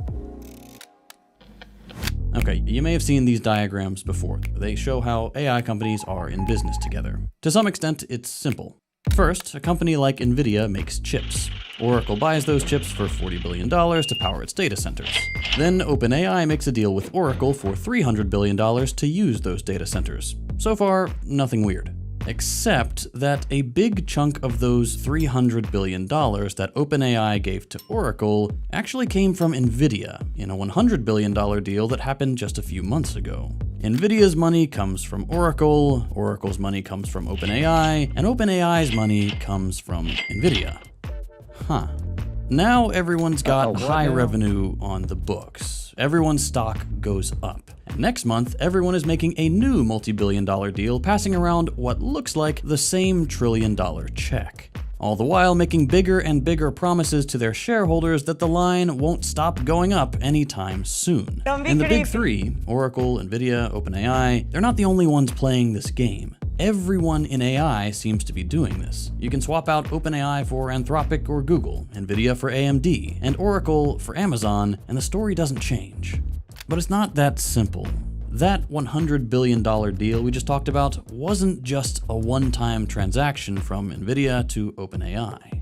Okay, you may have seen these diagrams before. They show how AI companies are in business together. To some extent, it's simple. First, a company like Nvidia makes chips. Oracle buys those chips for $40 billion to power its data centers. Then OpenAI makes a deal with Oracle for $300 billion to use those data centers. So far, nothing weird. Except that a big chunk of those $300 billion that OpenAI gave to Oracle actually came from Nvidia in a $100 billion deal that happened just a few months ago. Nvidia's money comes from Oracle, Oracle's money comes from OpenAI, and OpenAI's money comes from Nvidia. Huh. Now everyone's got high revenue on the books. Everyone's stock goes up. And next month, everyone is making a new multi-billion-dollar deal, passing around what looks like the same trillion-dollar check. All the while making bigger and bigger promises to their shareholders that the line won't stop going up anytime soon. And the big three, Oracle, Nvidia, OpenAI, they're not the only ones playing this game. Everyone in AI seems to be doing this. You can swap out OpenAI for Anthropic or Google, Nvidia for AMD, and Oracle for Amazon, and the story doesn't change. But it's not that simple. that $100 billion deal we just talked about wasn't just a one-time transaction from NVIDIA to OpenAI.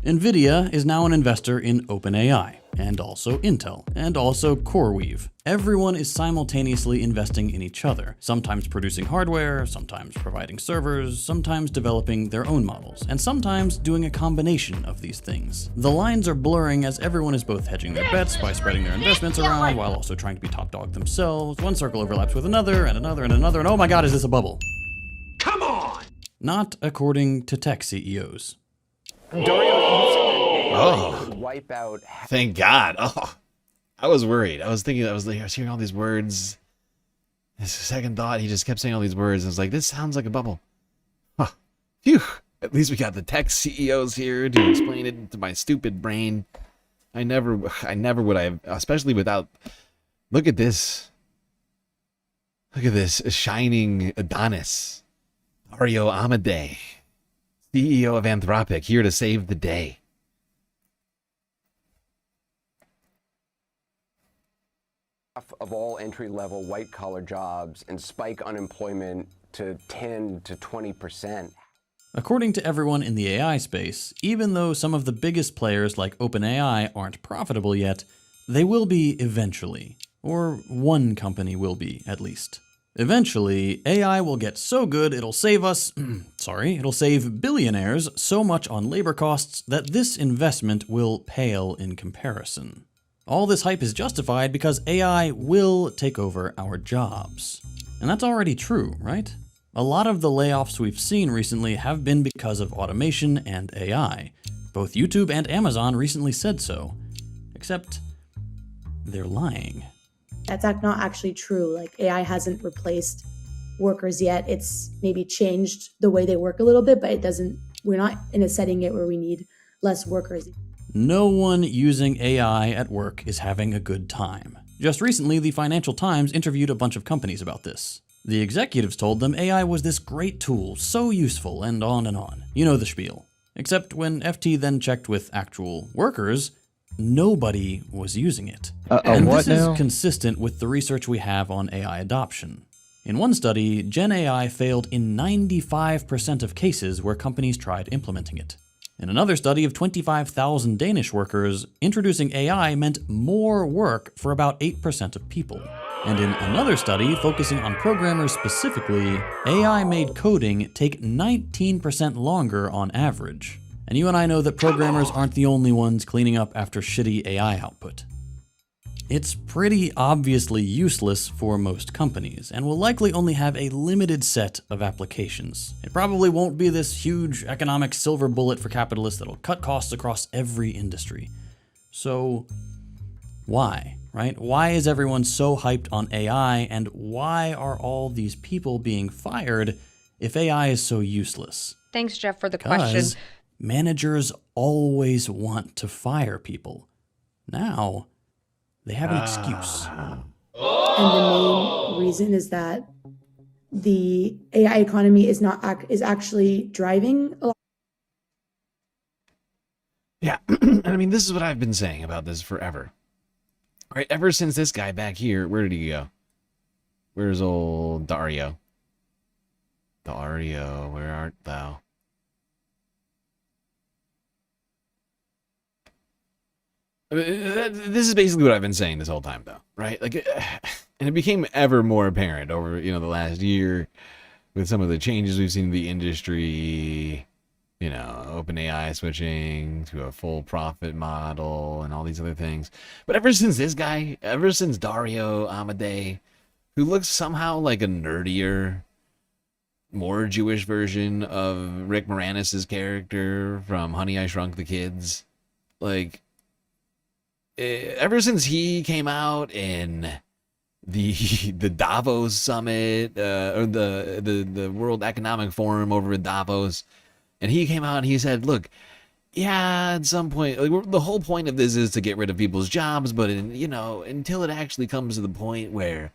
NVIDIA is now an investor in OpenAI, and also Intel, and also CoreWeave. Everyone is simultaneously investing in each other, sometimes producing hardware, sometimes providing servers, sometimes developing their own models, and sometimes doing a combination of these things. The lines are blurring as everyone is both hedging their bets by spreading their investments around while also trying to be top dog themselves. One circle overlaps with another, and another, and another, and oh my god, is this a bubble? Come on! Not according to tech CEOs. Wipe out. Thank God. Oh, I was worried. I was thinking, I was hearing all these words. This second thought, he just kept saying all these words. I was like, this sounds like a bubble. Huh. Phew. At least we got the tech CEOs here to explain it to my stupid brain. I never would have, especially without. Look at this. Look at this shining Adonis, Dario Amodei, CEO of Anthropic, here to save the day. Of all entry-level white-collar jobs and spike unemployment to 10 to 20%. According to everyone in the AI space, even though some of the biggest players like OpenAI aren't profitable yet, they will be eventually. Or one company will be, at least. Eventually, AI will get so good it'll save us, it'll save billionaires so much on labor costs that this investment will pale in comparison. All this hype is justified because AI will take over our jobs. And that's already true, right? A lot of the layoffs we've seen recently have been because of automation and AI. Both YouTube and Amazon recently said so. Except, they're lying. That's not actually true. Like, AI hasn't replaced workers yet. It's maybe changed the way they work a little bit, but we're not in a setting yet where we need less workers. No one using AI at work is having a good time. Just recently, the Financial Times interviewed a bunch of companies about this. The executives told them AI was this great tool, so useful, and on and on. You know the spiel. Except when FT then checked with actual workers, nobody was using it. And this is consistent with the research we have on AI adoption. In one study, Gen AI failed in 95% of cases where companies tried implementing it. In another study of 25,000 Danish workers, introducing AI meant more work for about 8% of people. And in another study, focusing on programmers specifically, AI made coding take 19% longer on average. And you and I know that programmers aren't the only ones cleaning up after shitty AI output. It's pretty obviously useless for most companies, and will likely only have a limited set of applications. It probably won't be this huge economic silver bullet for capitalists that'll cut costs across every industry. So, why, right? Why is everyone so hyped on AI, and why are all these people being fired if AI is so useless? Thanks, Jeff, for the question. Because managers always want to fire people. Now, they have an excuse. And the main reason is that the AI economy is actually driving a lot. Yeah, and I mean, this is what I've been saying about this forever. Right, ever since this guy back here, where did he go? Where's old Dario? Dario, where art thou? I mean, this is basically what I've been saying this whole time, though, right? Like, and it became ever more apparent over, the last year with some of the changes we've seen in the industry, OpenAI switching to a full profit model and all these other things. But ever since Dario Amodei, who looks somehow like a nerdier, more Jewish version of Rick Moranis' character from Honey, I Shrunk the Kids, like, ever since he came out in the Davos summit, or the World Economic Forum over in Davos, and he came out and he said, look, yeah, at some point, the whole point of this is to get rid of people's jobs, but until it actually comes to the point where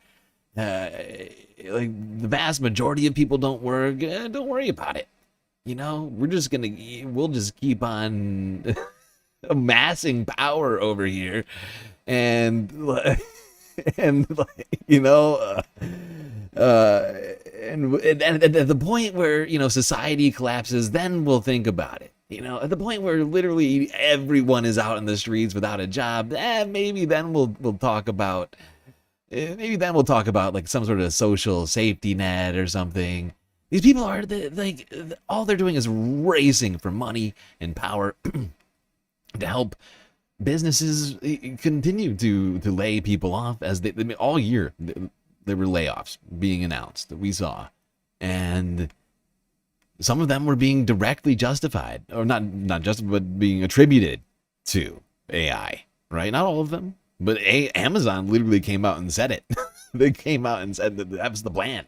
the vast majority of people don't work, don't worry about it. We'll just keep on amassing power over here, and and like, you know, and at the point where, you know, society collapses, then we'll think about it. You know, at the point where literally everyone is out in the streets without a job, maybe then we'll talk about, like some sort of social safety net or something. These people are like, all they're doing is racing for money and power to help businesses continue to lay people off, as they all year there were layoffs being announced that we saw, and some of them were being directly justified, or not justified, but being attributed to AI, right? Not all of them, but Amazon literally came out and said it. They came out and said that was the plan.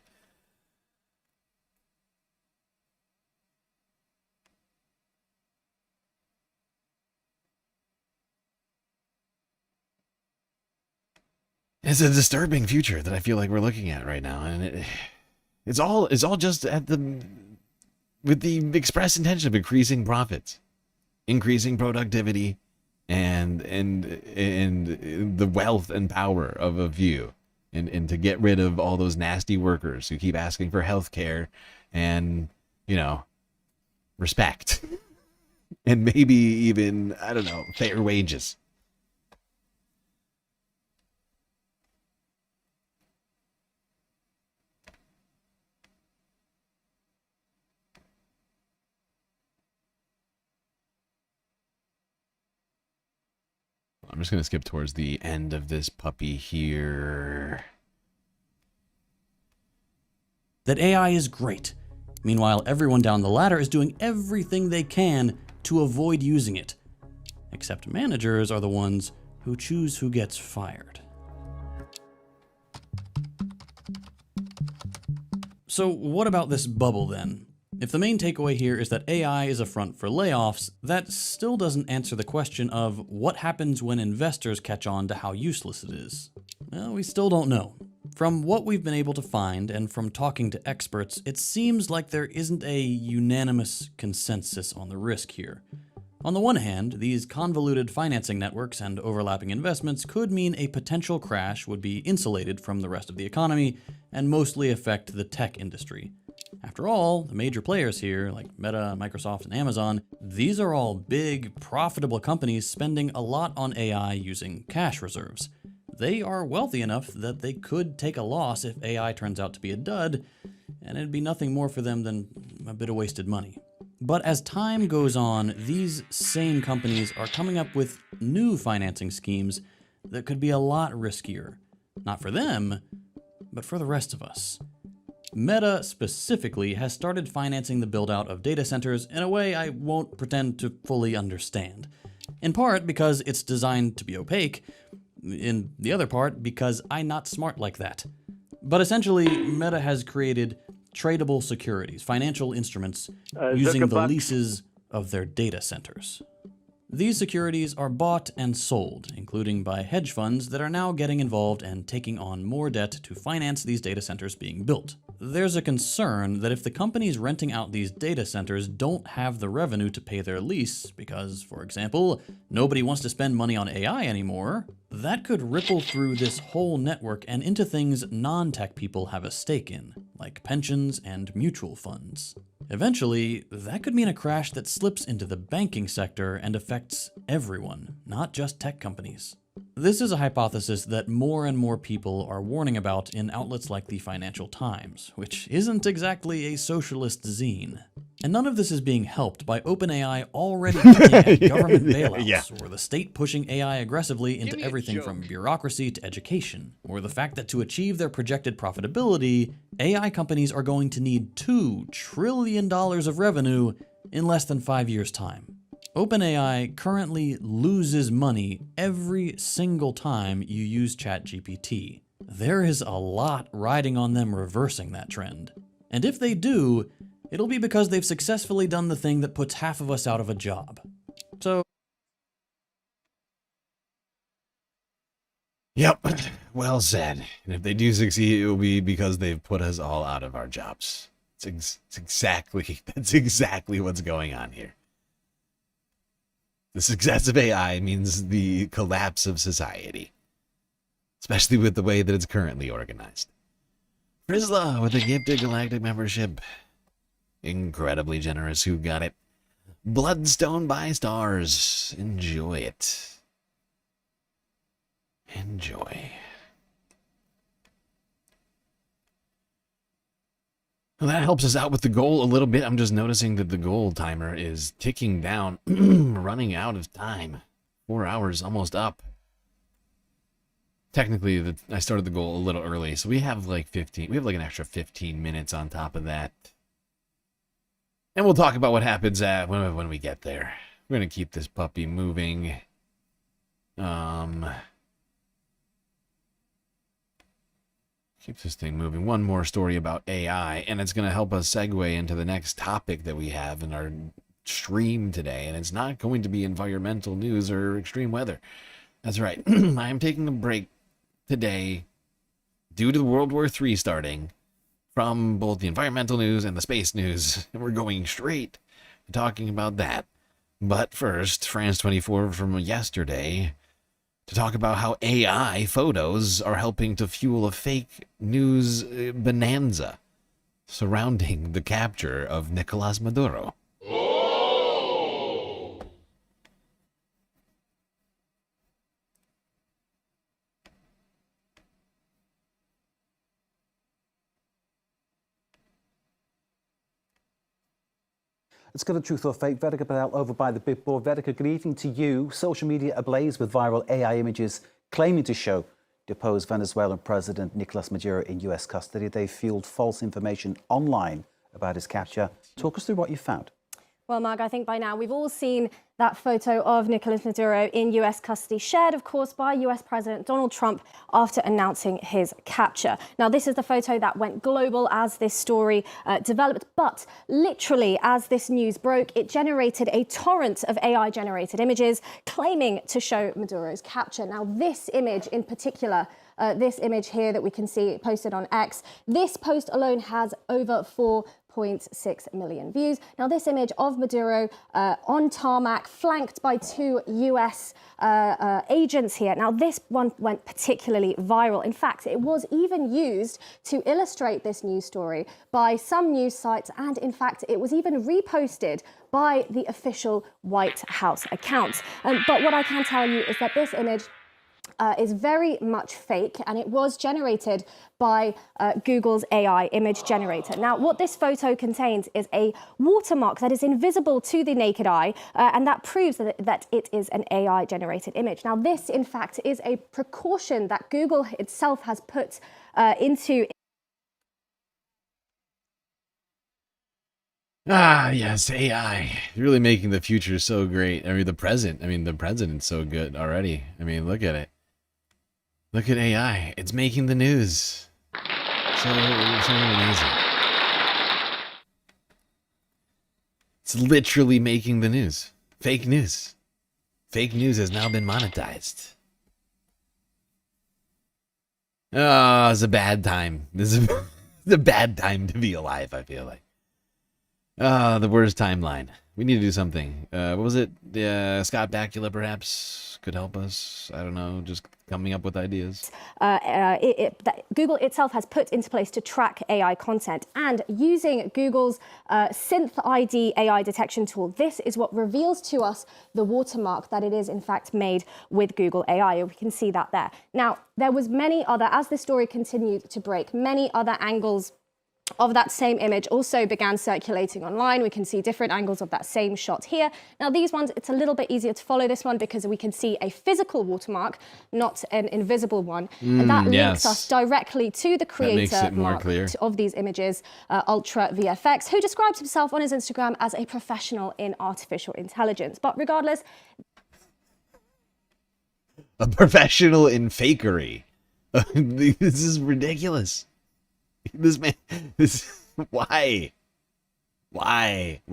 It's a disturbing future that I feel like we're looking at right now, and it's all just with the express intention of increasing profits, increasing productivity, and the wealth and power of a few, and to get rid of all those nasty workers who keep asking for health care and, you know, respect, and maybe even, I don't know, fair wages. I'm just going to skip towards the end of this puppy here. That AI is great. Meanwhile, everyone down the ladder is doing everything they can to avoid using it. Except managers are the ones who choose who gets fired. So what about this bubble then? If the main takeaway here is that AI is a front for layoffs, that still doesn't answer the question of what happens when investors catch on to how useless it is. Well, we still don't know. From what we've been able to find and from talking to experts, it seems like there isn't a unanimous consensus on the risk here. On the one hand, these convoluted financing networks and overlapping investments could mean a potential crash would be insulated from the rest of the economy and mostly affect the tech industry. After all, the major players here, like Meta, Microsoft, and Amazon, these are all big, profitable companies spending a lot on AI using cash reserves. They are wealthy enough that they could take a loss if AI turns out to be a dud, and it'd be nothing more for them than a bit of wasted money. But as time goes on, these same companies are coming up with new financing schemes that could be a lot riskier. Not for them, but for the rest of us. Meta specifically has started financing the build-out of data centers in a way I won't pretend to fully understand. In part because it's designed to be opaque, in the other part because I'm not smart like that. But essentially, Meta has created tradable securities, financial instruments, using the leases of their data centers. These securities are bought and sold, including by hedge funds that are now getting involved and taking on more debt to finance these data centers being built. There's a concern that if the companies renting out these data centers don't have the revenue to pay their lease because, for example, nobody wants to spend money on AI anymore, that could ripple through this whole network and into things non-tech people have a stake in, like pensions and mutual funds. Eventually, that could mean a crash that slips into the banking sector and affects everyone, not just tech companies. This is a hypothesis that more and more people are warning about in outlets like the Financial Times, which isn't exactly a socialist zine. And none of this is being helped by OpenAI already looking at government bailouts, or the state pushing AI aggressively into everything from bureaucracy to education, or the fact that to achieve their projected profitability, AI companies are going to need $2 trillion of revenue in less than 5 years' time. OpenAI currently loses money every single time you use ChatGPT. There is a lot riding on them reversing that trend. And if they do, it'll be because they've successfully done the thing that puts half of us out of a job. So... Yep, well said. And if they do succeed, it will be because they've put us all out of our jobs. That's exactly what's going on here. The success of AI means the collapse of society. especially with the way that it's currently organized. Frizla with a gifted Galactic membership. Incredibly generous. Who got it? Bloodstone by Stars. Enjoy it. Enjoy. Well, that helps us out with the goal a little bit. I'm just noticing that the goal timer is ticking down, running out of time. 4 hours almost up. Technically, I started the goal a little early, so we have like 15. We have like an extra 15 minutes on top of that. And we'll talk about what happens when we get there. We're gonna keep this puppy moving. Keep this thing moving. One more story about AI, and it's gonna help us segue into the next topic that we have in our stream today. And it's not going to be environmental news or extreme weather. That's right. I am taking a break today due to World War III starting from both the environmental news and the space news, and we're going straight to talking about that. But first, France 24 from yesterday to talk about how AI photos are helping to fuel a fake news bonanza surrounding the capture of Nicolas Maduro. Let's get a truth or fake. Vedika Patel over by the big board. Vedika, good evening to you. Social media ablaze with viral AI images claiming to show deposed Venezuelan President Nicolas Maduro in US custody. They fueled false information online about his capture. Talk us through what you found. Well, Marg, I think by now we've all seen that photo of Nicolas Maduro in US custody, shared, of course, by US President Donald Trump after announcing his capture. Now, this is the photo that went global as this story developed, but literally as this news broke, it generated a torrent of AI-generated images claiming to show Maduro's capture. Now, this image in particular, this image here that we can see posted on X, this post alone has over 4.6 million views. Now, this image of Maduro on tarmac, flanked by 2 US agents here. Now, this one went particularly viral. In fact, it was even used to illustrate this news story by some news sites, and in fact, it was even reposted by the official White House account. But what I can tell you is that this image is very much fake, and it was generated by Google's AI image generator. Now, what this photo contains is a watermark that is invisible to the naked eye, and that proves that it is an AI-generated image. Now, this, in fact, is a precaution that Google itself has put into... Ah, yes, AI. Really making the future so great. I mean, the president's so good already. I mean, look at it. Look at AI. It's making the news. So amazing. It's literally making the news. Fake news. Fake news has now been monetized. Oh, it's a bad time. This is the bad time to be alive, I feel like. The worst timeline. We need to do something. What was it? Scott Bakula perhaps could help us. I don't know, just coming up with ideas. That Google itself has put into place to track AI content, and using Google's Synth ID AI detection tool, this is what reveals to us the watermark that it is in fact made with Google AI. We can see that there. Now, there was many other, as the story continued to break, many other angles of that same image also began circulating online. We can see different angles of that same shot here. Now, these ones, it's a little bit easier to follow this one because we can see a physical watermark, not an invisible one. And that links us directly to the creator of these images, Ultra VFX, who describes himself on his Instagram as a professional in artificial intelligence. But regardless... A professional in fakery. This is ridiculous. This man, why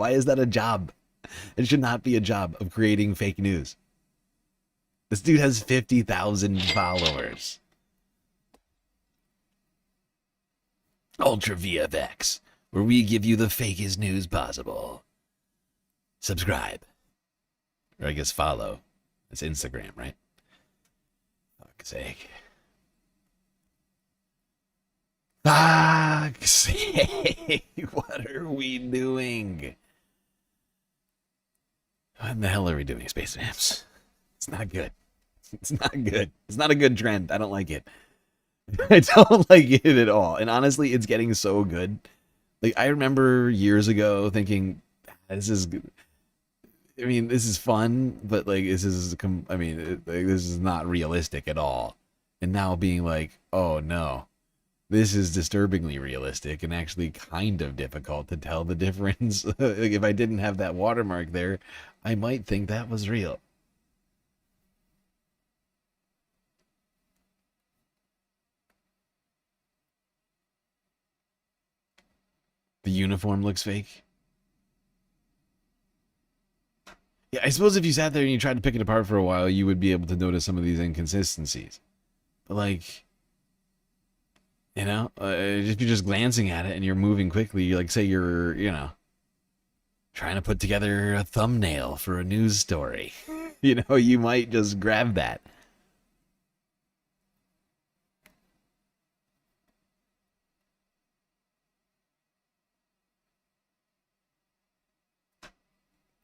is that a job? It should not be a job of creating fake news. This dude has 50,000 followers. Ultra VFX, where we give you the fakest news possible. Subscribe. Or I guess follow. It's Instagram, right? Fuck's sake. Fuck's sake, what are we doing? What in the hell are we doing, Space Vamps? It's not good. It's not good. It's not a good trend. I don't like it. I don't like it at all. And honestly, it's getting so good. Like, I remember years ago thinking, this is good. I mean, this is fun, but like, this is, I mean, this is not realistic at all. And now being like, oh no, this is disturbingly realistic and actually kind of difficult to tell the difference. Like, if I didn't have that watermark there, I might think that was real. The uniform looks fake. Yeah, I suppose if you sat there and you tried to pick it apart for a while, you would be able to notice some of these inconsistencies. But like, you know, if you're just glancing at it and you're moving quickly, like say you're, you know, trying to put together a thumbnail for a news story, you know, you might just grab that.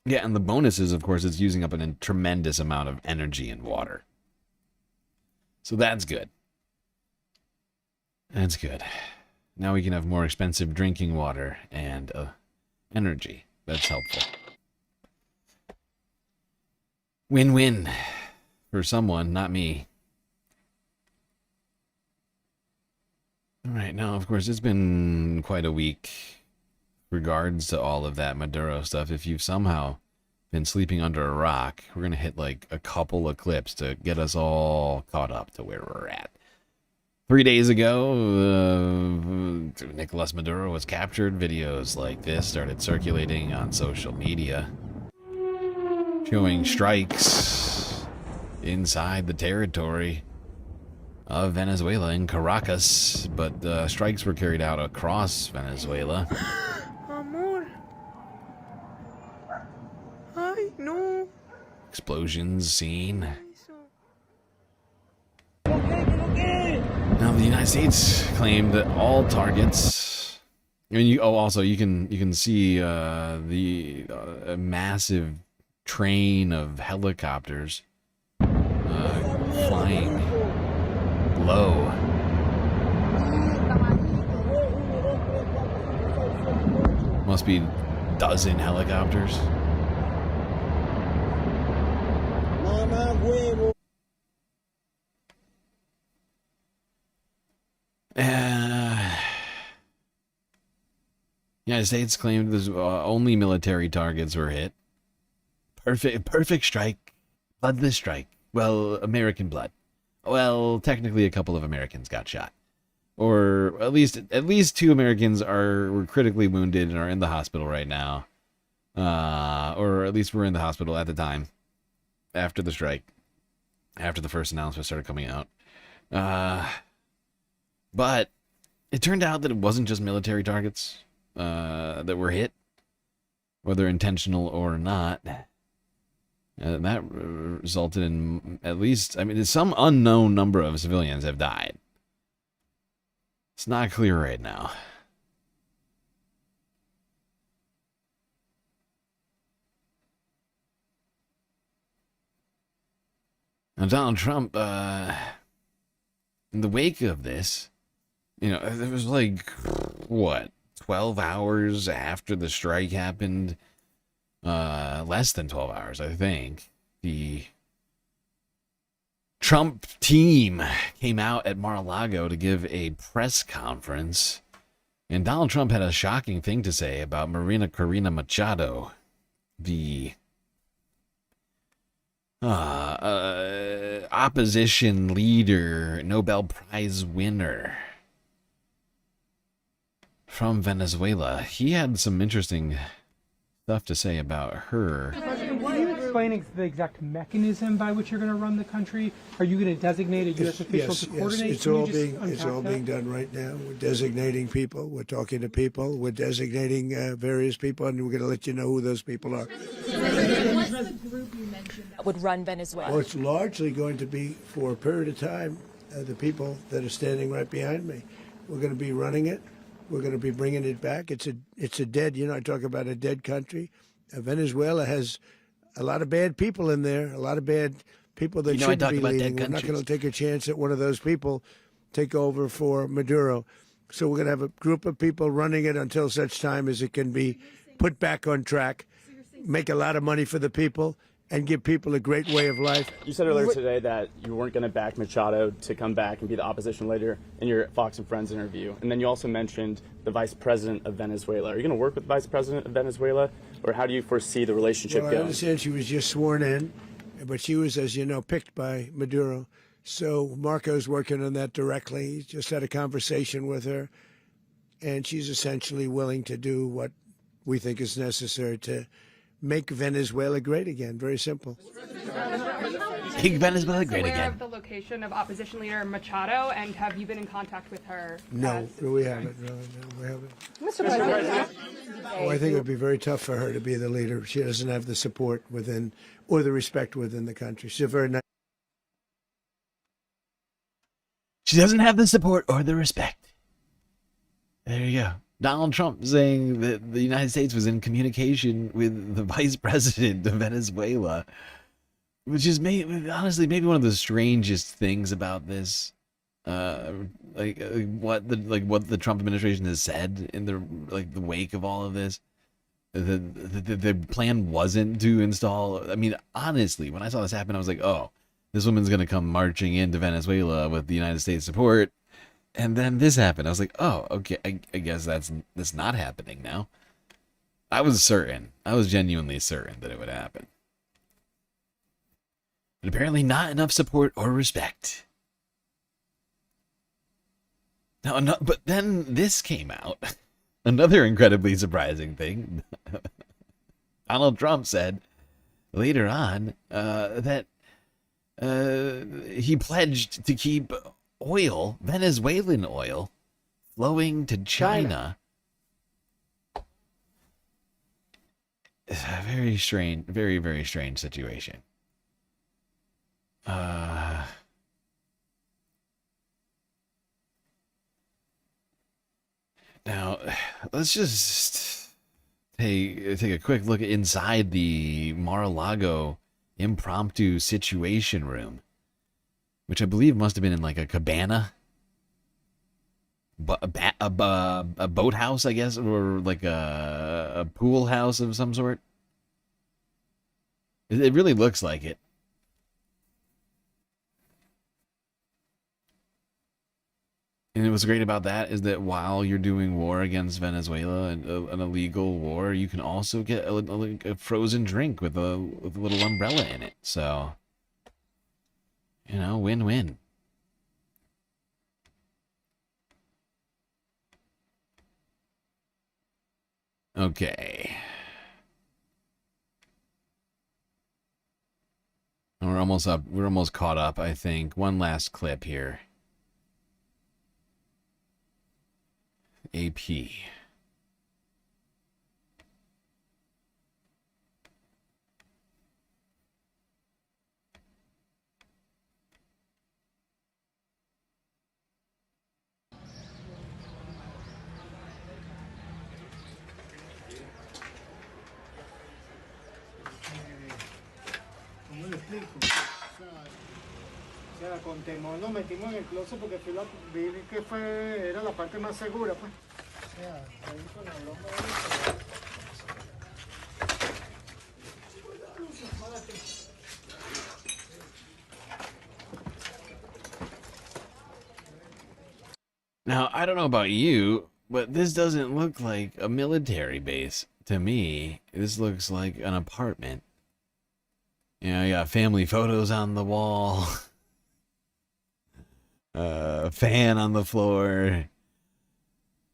Yeah, and the bonus is, of course, it's using up a tremendous amount of energy and water. So that's good. That's good. Now we can have more expensive drinking water and energy. That's helpful. Win-win for someone, not me. All right, now, of course, it's been quite a week. Regards to all of that Maduro stuff, if you've somehow been sleeping under a rock, we're gonna hit like a couple of clips to get us all caught up to where we're at. 3 days ago, Nicolas Maduro was captured. Videos like this started circulating on social media, showing strikes inside the territory of Venezuela in Caracas, but strikes were carried out across Venezuela. Explosions seen. Now the United States claimed that all targets. I mean, also you can see a massive train of helicopters flying low. Must be a dozen helicopters. United States claimed there's only military targets were hit. Perfect strike. Bloodless strike. Well, American blood. Well, technically a couple of Americans got shot. Or at least 2 Americans were critically wounded and are in the hospital right now. Or at least were in the hospital at the time. After the strike. After the first announcement started coming out. But it turned out that it wasn't just military targets that were hit, whether intentional or not. That resulted in at least, I mean, some unknown number of civilians have died. It's not clear right now. Now, Donald Trump, in the wake of this, you know, there was like, what, 12 hours after the strike happened? Less than 12 hours, I think. The Trump team came out at Mar-a-Lago to give a press conference, and Donald Trump had a shocking thing to say about Marina Corina Machado, the opposition leader, Nobel Prize winner from Venezuela. He had some interesting stuff to say about her. Can you explain the exact mechanism by which you're going to run the country? Are you going to designate a U.S. official to coordinate? Yes, it's all being done right now. We're designating people. We're talking to people. We're designating various people, and we're going to let you know who those people are. What's the group you mentioned that would run Venezuela? Well, it's largely going to be, for a period of time, the people that are standing right behind me. We're going to be running it. We're going to be bringing it back. It's a dead, I talk about a dead country. Venezuela has a lot of bad people in there, a lot of bad people that shouldn't be leading. We're not going to take a chance that one of those people take over for Maduro. So we're going to have a group of people running it until such time as it can be put back on track, make a lot of money for the people, and give people a great way of life. You said earlier today that you weren't going to back Machado to come back and be the opposition leader in your Fox and Friends interview. And then you also mentioned the vice president of Venezuela. Are you going to work with the vice president of Venezuela, or how do you foresee the relationship going? I understand she was just sworn in, but she was, as you know, picked by Maduro. So Marco's working on that directly. He just had a conversation with her, and she's essentially willing to do what we think is necessary to make Venezuela great again. Very simple. Make Venezuela great aware again. Of the location of opposition leader Machado, and have you been in contact with her? No, we haven't. No, we haven't. Mr. President. Oh, I think it would be very tough for her to be the leader. She doesn't have the support within or the respect within the country. She's a very nice. She doesn't have the support or the respect. There you go. Donald Trump saying that the United States was in communication with the vice president of Venezuela, which is honestly maybe one of the strangest things about this. What the Trump administration has said in the wake of all of this. The plan wasn't to install. I mean, honestly, when I saw this happen, I was like, oh, this woman's gonna come marching into Venezuela with the United States support. And then this happened. I was like, oh, okay, I guess that's not happening now. I was certain. I was genuinely certain that it would happen. But apparently not enough support or respect. Now, but then this came out. Another incredibly surprising thing. Donald Trump said later on that he pledged to keep oil, Venezuelan oil, flowing to China. It's a very strange, very, very strange situation. Now, let's just take a quick look inside the Mar-a-Lago impromptu situation room, which I believe must have been in like a cabana, a boathouse, I guess, or like a pool house of some sort. It really looks like it. And what's great about that is that while you're doing war against Venezuela, an illegal war, you can also get a frozen drink with a little umbrella in it. So, you know, win-win. Okay. We're almost up. We're almost caught up, I think. One last clip here. AP. ¿Cómo le explico? O sea, con temor nos metimos en el closet porque vi que era la parte más segura, pues. O sea, ahí con la broma Now, I don't know about you, but this doesn't look like a military base to me. This looks like an apartment. You know, you got family photos on the wall. A fan on the floor.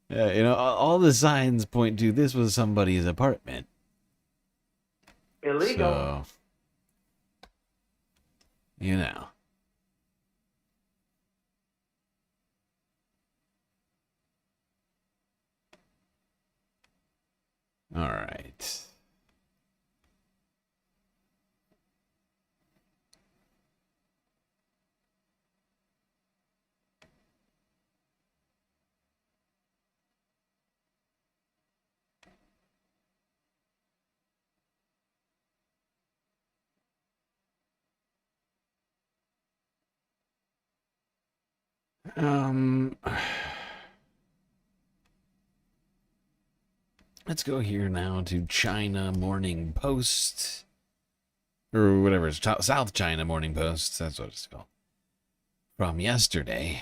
You know, all the signs point to this was somebody's apartment. Illegal. So, you know. All right. Let's go here now to China Morning Post. Or whatever, it's South China Morning Post. That's what it's called. From yesterday.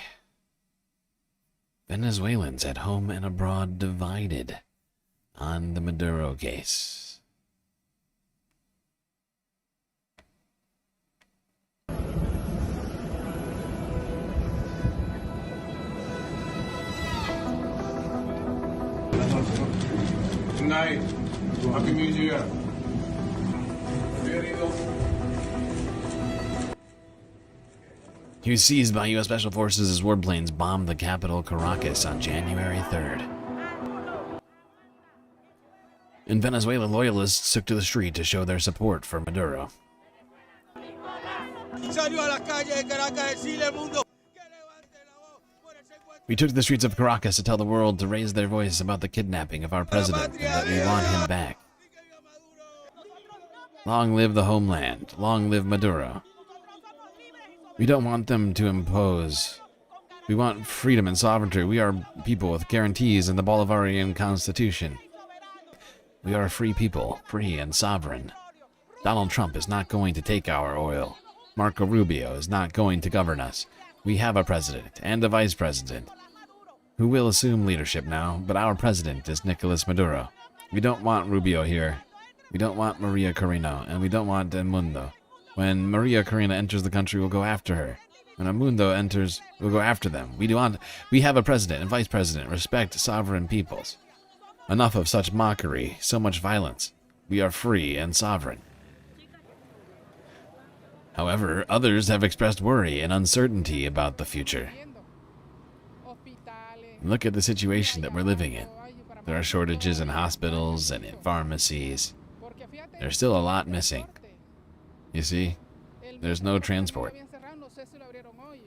Venezuelans at home and abroad divided on the Maduro case. Night. Happy New Year. He was seized by U.S. Special Forces as warplanes bombed the capital Caracas on January 3rd. In Venezuela, loyalists took to the street to show their support for Maduro. We took to the streets of Caracas to tell the world to raise their voice about the kidnapping of our president and that we want him back. Long live the homeland. Long live Maduro. We don't want them to impose. We want freedom and sovereignty. We are people with guarantees in the Bolivarian Constitution. We are a free people, free and sovereign. Donald Trump is not going to take our oil. Marco Rubio is not going to govern us. We have a president and a vice president who will assume leadership now, but our president is Nicolas Maduro. We don't want Rubio here. We don't want Maria Corina, and we don't want El Mundo. When Maria Corina enters the country, we'll go after her. When El Mundo enters, we'll go after them. We have a president and vice president. Respect sovereign peoples. Enough of such mockery, so much violence. We are free and sovereign. However, others have expressed worry and uncertainty about the future. Look at the situation that we're living in. There are shortages in hospitals and in pharmacies. There's still a lot missing. You see, there's no transport.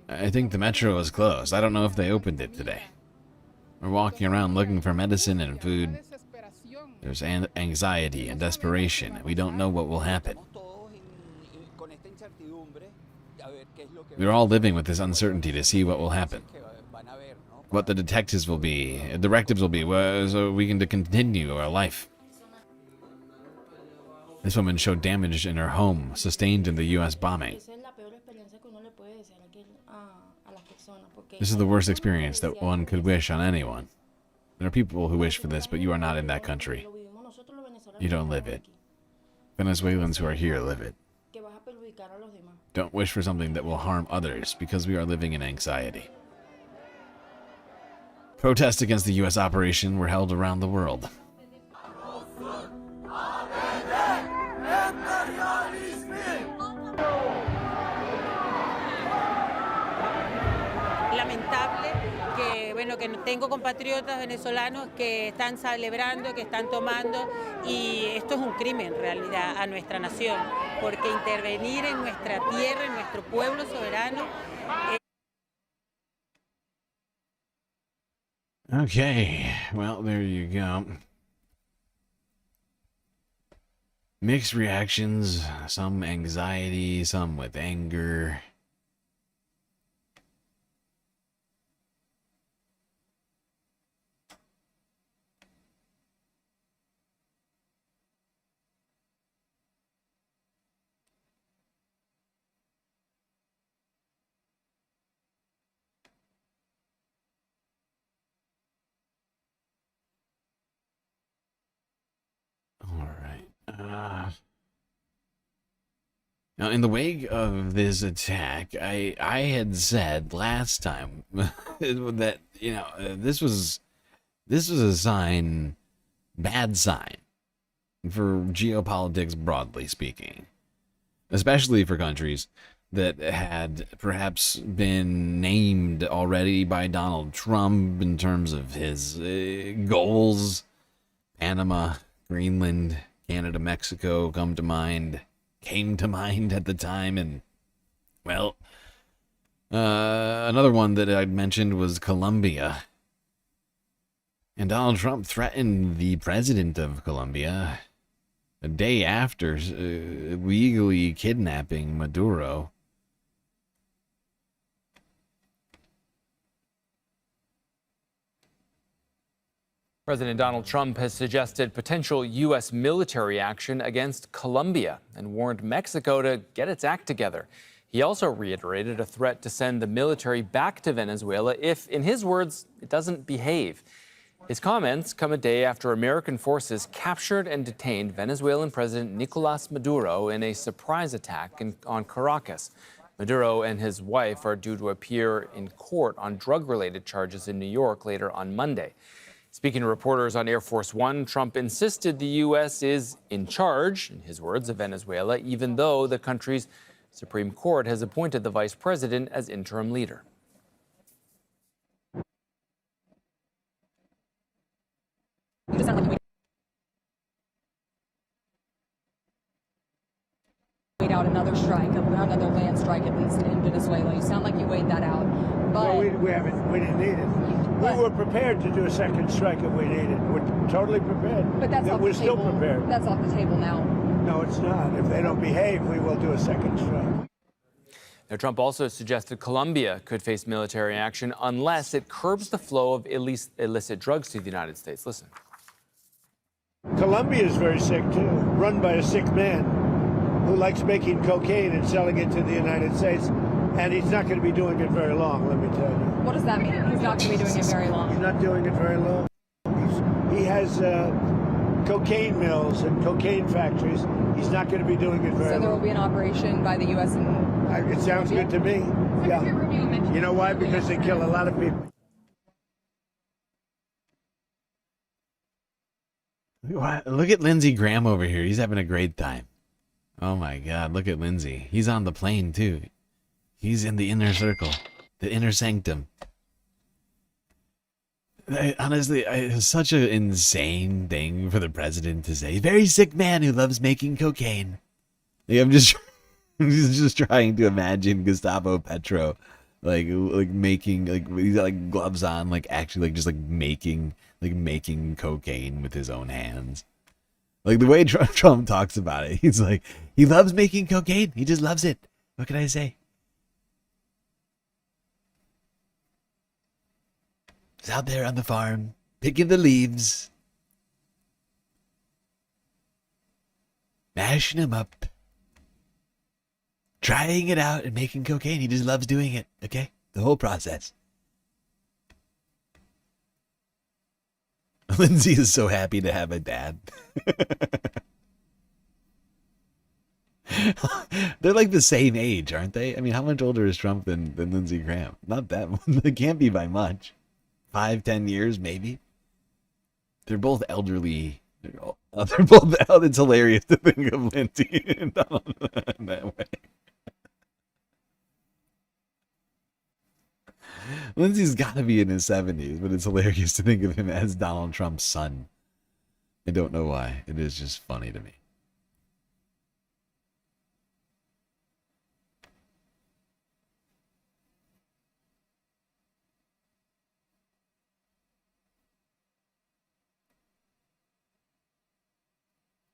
I think the metro is closed. I don't know if they opened it today. We're walking around looking for medicine and food. There's anxiety and desperation. We don't know what will happen. We're all living with this uncertainty to see what will happen. What the directives will be, so we can continue our life. This woman showed damage in her home, sustained in the U.S. bombing. This is the worst experience that one could wish on anyone. There are people who wish for this, but you are not in that country. You don't live it. Venezuelans who are here live it. Don't wish for something that will harm others, because we are living in anxiety. Protests against the U.S. operation were held around the world. Lamentable que, bueno, que tengo compatriotas venezolanos que están celebrando, que están tomando, y esto es un crimen en realidad a nuestra nación, porque intervenir en nuestra tierra, en nuestro pueblo soberano. Okay, well, there you go. Mixed reactions, some anxiety, some with anger. Now, in the wake of this attack, I had said last time that, you know, this was a sign, bad sign, for geopolitics broadly speaking, especially for countries that had perhaps been named already by Donald Trump in terms of his goals. Panama, Greenland, Canada, Mexico came to mind at the time, and, well, another one that I'd mentioned was Colombia. And Donald Trump threatened the president of Colombia a day after legally kidnapping Maduro. President Donald Trump has suggested potential U.S. military action against Colombia and warned Mexico to get its act together. He also reiterated a threat to send the military back to Venezuela if, in his words, it doesn't behave. His comments come a day after American forces captured and detained Venezuelan President Nicolas Maduro in a surprise attack on Caracas. Maduro and his wife are due to appear in court on drug-related charges in New York later on Monday. Speaking to reporters on Air Force One, Trump insisted the U.S. is in charge, in his words, of Venezuela, even though the country's Supreme Court has appointed the vice president as interim leader. Wait out another strike, another land strike at least in Venezuela. You sound like you weighed that out. But No, we didn't need it. We were prepared to do a second strike if we needed. We're totally prepared. But that's off We're the still table. prepared. That's off the table now. No, it's not. If they don't behave, we will do a second strike. Now, Trump also suggested Colombia could face military action unless it curbs the flow of illicit drugs to the United States. Listen. Colombia is very sick, too, run by a sick man who likes making cocaine and selling it to the United States. And he's not going to be doing it very long, let me tell you. What does that mean? He's not going to be doing it very long. He's not doing it very long. He has cocaine mills and cocaine factories. He's not going to be doing it very long. So there will be an operation by the U.S. and It sounds good to me. Yeah. You know why? Because they kill a lot of people. Look at Lindsey Graham over here. He's having a great time. Oh my God, look at Lindsey. He's on the plane too. He's in the inner circle, the inner sanctum. Honestly, it's such an insane thing for the president to say. Very sick man who loves making cocaine. Like, I'm just trying to imagine Gustavo Petro, like making, like, he's got like gloves on, like actually like just like making cocaine with his own hands. Like the way Trump talks about it, he's like, he loves making cocaine. He just loves it. What can I say? He's out there on the farm, picking the leaves, mashing them up, trying it out and making cocaine. He just loves doing it, okay? The whole process. Lindsay is so happy to have a dad. They're like the same age, aren't they? I mean, how much older is Trump than Lindsey Graham? Not that much. It can't be by much. 5-10 years, maybe. They're both elderly. They're both. It's hilarious to think of Lindsey and Donald in that way. Lindsey's got to be in his 70s, but it's hilarious to think of him as Donald Trump's son. I don't know why. It is just funny to me.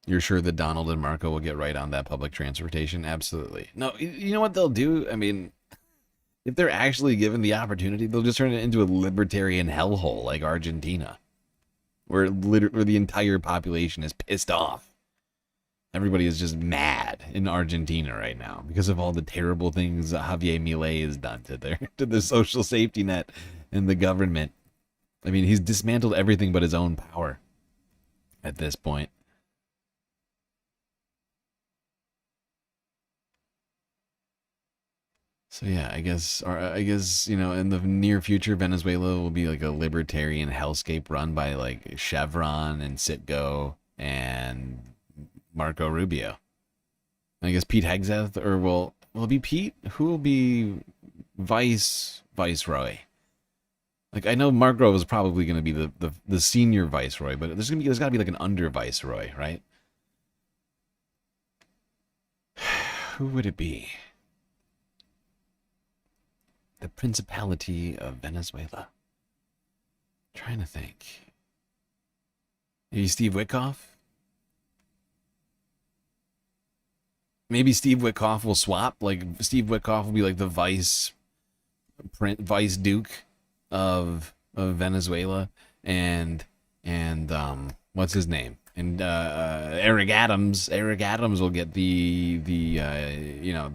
You're sure that Donald and Marco will get right on that public transportation? Absolutely. No, you know what they'll do? I mean, if they're actually given the opportunity, they'll just turn it into a libertarian hellhole like Argentina, where the entire population is pissed off. Everybody is just mad in Argentina right now because of all the terrible things Javier Milei has done to the social safety net and the government. I mean, he's dismantled everything but his own power at this point. So yeah, I guess you know, in the near future, Venezuela will be like a libertarian hellscape run by like Chevron and Citgo and Marco Rubio. I guess Pete Hegseth, or will it be Pete? Who will be viceroy? Like, I know Marco is probably going to be the senior viceroy, but there's got to be like an under viceroy, right? Who would it be? The Principality of Venezuela. Trying to think. Maybe Steve Witkoff? Maybe Steve Witkoff will swap. Like, Steve Witkoff will be like the vice duke of Venezuela, and and what's his name? And Eric Adams. Eric Adams will get the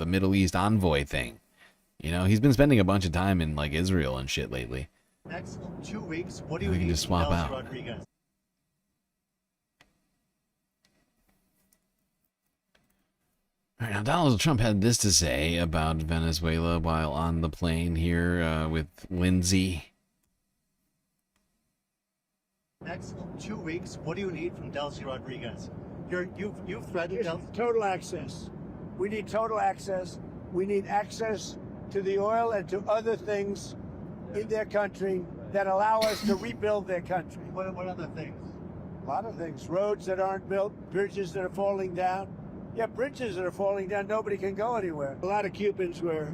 Middle East envoy thing. He's been spending a bunch of time in like Israel and shit lately. Next 2 weeks, what do you We can need just from swap Delcy out. Rodriguez? All right, now Donald Trump had this to say about Venezuela while on the plane here with Lindsay. Next 2 weeks, what do you need from Delcy Rodriguez? You've threatened Total access. We need total access. We need access to the oil and to other things in their country that allow us to rebuild their country. What other things? A lot of things. Roads that aren't built, bridges that are falling down. Yeah, bridges that are falling down, nobody can go anywhere. A lot of Cubans were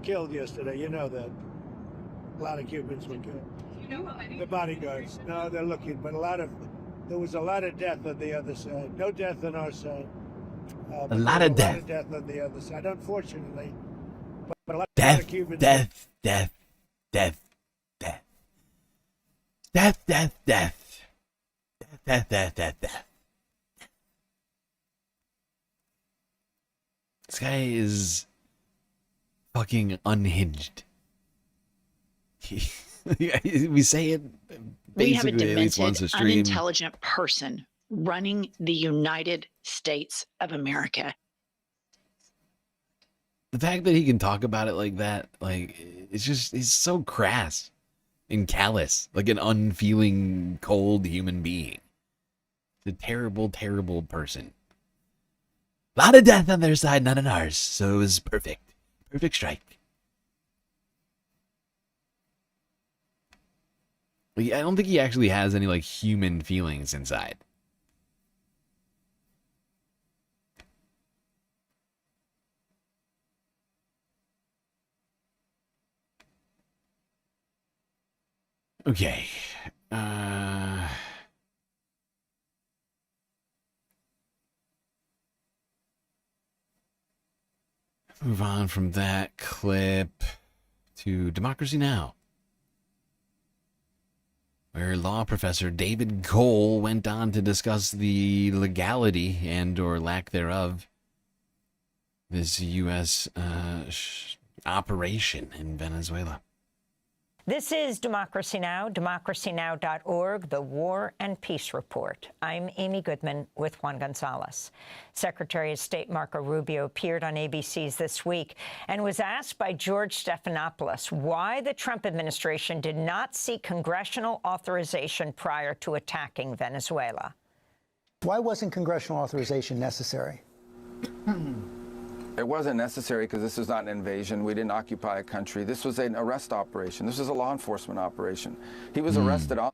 killed yesterday, you know that. A lot of Cubans were killed. The bodyguards. No, they're looking, but there was a lot of death on the other side. No death on our side. A lot of death. A lot of death on the other side, unfortunately. But a lot Death, of Cubans. death, death, death, death. Death, death, death. Death, death, death, death. This guy is fucking unhinged. We say it We have a basically at least once a demented, stream. unintelligent person running the United States of America. The fact that he can talk about it like that, like, it's just, he's so crass and callous, like an unfeeling, cold human being. He's a terrible, terrible person. A lot of death on their side, none on ours, so it was perfect. Perfect strike. Like, I don't think he actually has any, like, human feelings inside. Okay. Move on from that clip to Democracy Now!, where law professor David Cole went on to discuss the legality and or lack thereof this U.S. Operation in Venezuela. This is Democracy Now!, democracynow.org, the War and Peace Report. I'm Amy Goodman with Juan Gonzalez. Secretary of State Marco Rubio appeared on ABC's This Week and was asked by George Stephanopoulos why the Trump administration did not seek congressional authorization prior to attacking Venezuela. Why wasn't congressional authorization necessary? It wasn't necessary because this is not an invasion. We didn't occupy a country. This was an arrest operation. This was a law enforcement operation. He was arrested on.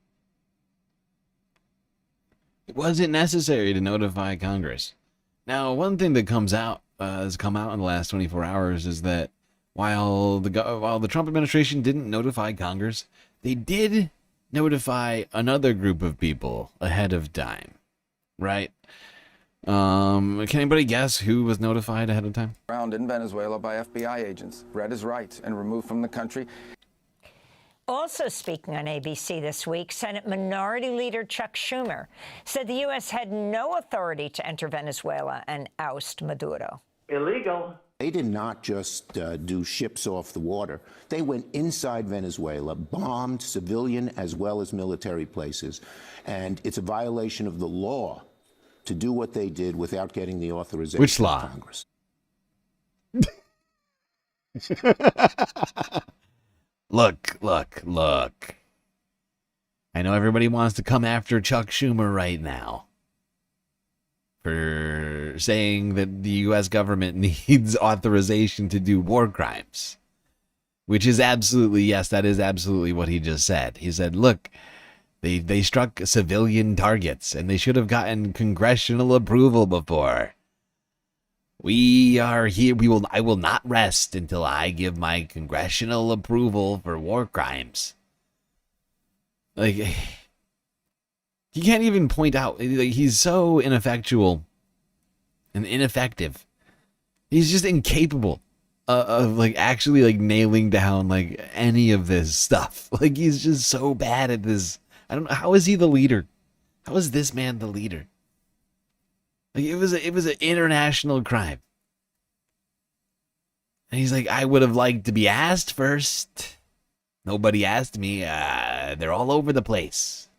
It wasn't necessary to notify Congress. Now, one thing that has come out in the last 24 hours is that while the Trump administration didn't notify Congress, they did notify another group of people ahead of time, right? Can anybody guess who was notified ahead of time? Found in Venezuela by FBI agents, read his rights, and removed from the country. Also speaking on ABC This Week, Senate Minority Leader Chuck Schumer said the U.S. had no authority to enter Venezuela and oust Maduro. Illegal. They did not just do ships off the water. They went inside Venezuela, bombed civilian as well as military places, and it's a violation of the law to do what they did without getting the authorization Which law? of Congress. Look. I know everybody wants to come after Chuck Schumer right now for saying that the U.S. government needs authorization to do war crimes, which is absolutely, yes, that is absolutely what he just said. He said, look, They struck civilian targets, and they should have gotten congressional approval before. We are here. I will not rest until I give my congressional approval for war crimes. Like, he can't even point out. He's so ineffectual and ineffective. He's just incapable of like actually like nailing down like any of this stuff. Like, he's just so bad at this I don't know. How is he the leader? How is this man the leader? Like, it was an international crime. And he's like, I would have liked to be asked first. Nobody asked me. They're all over the place.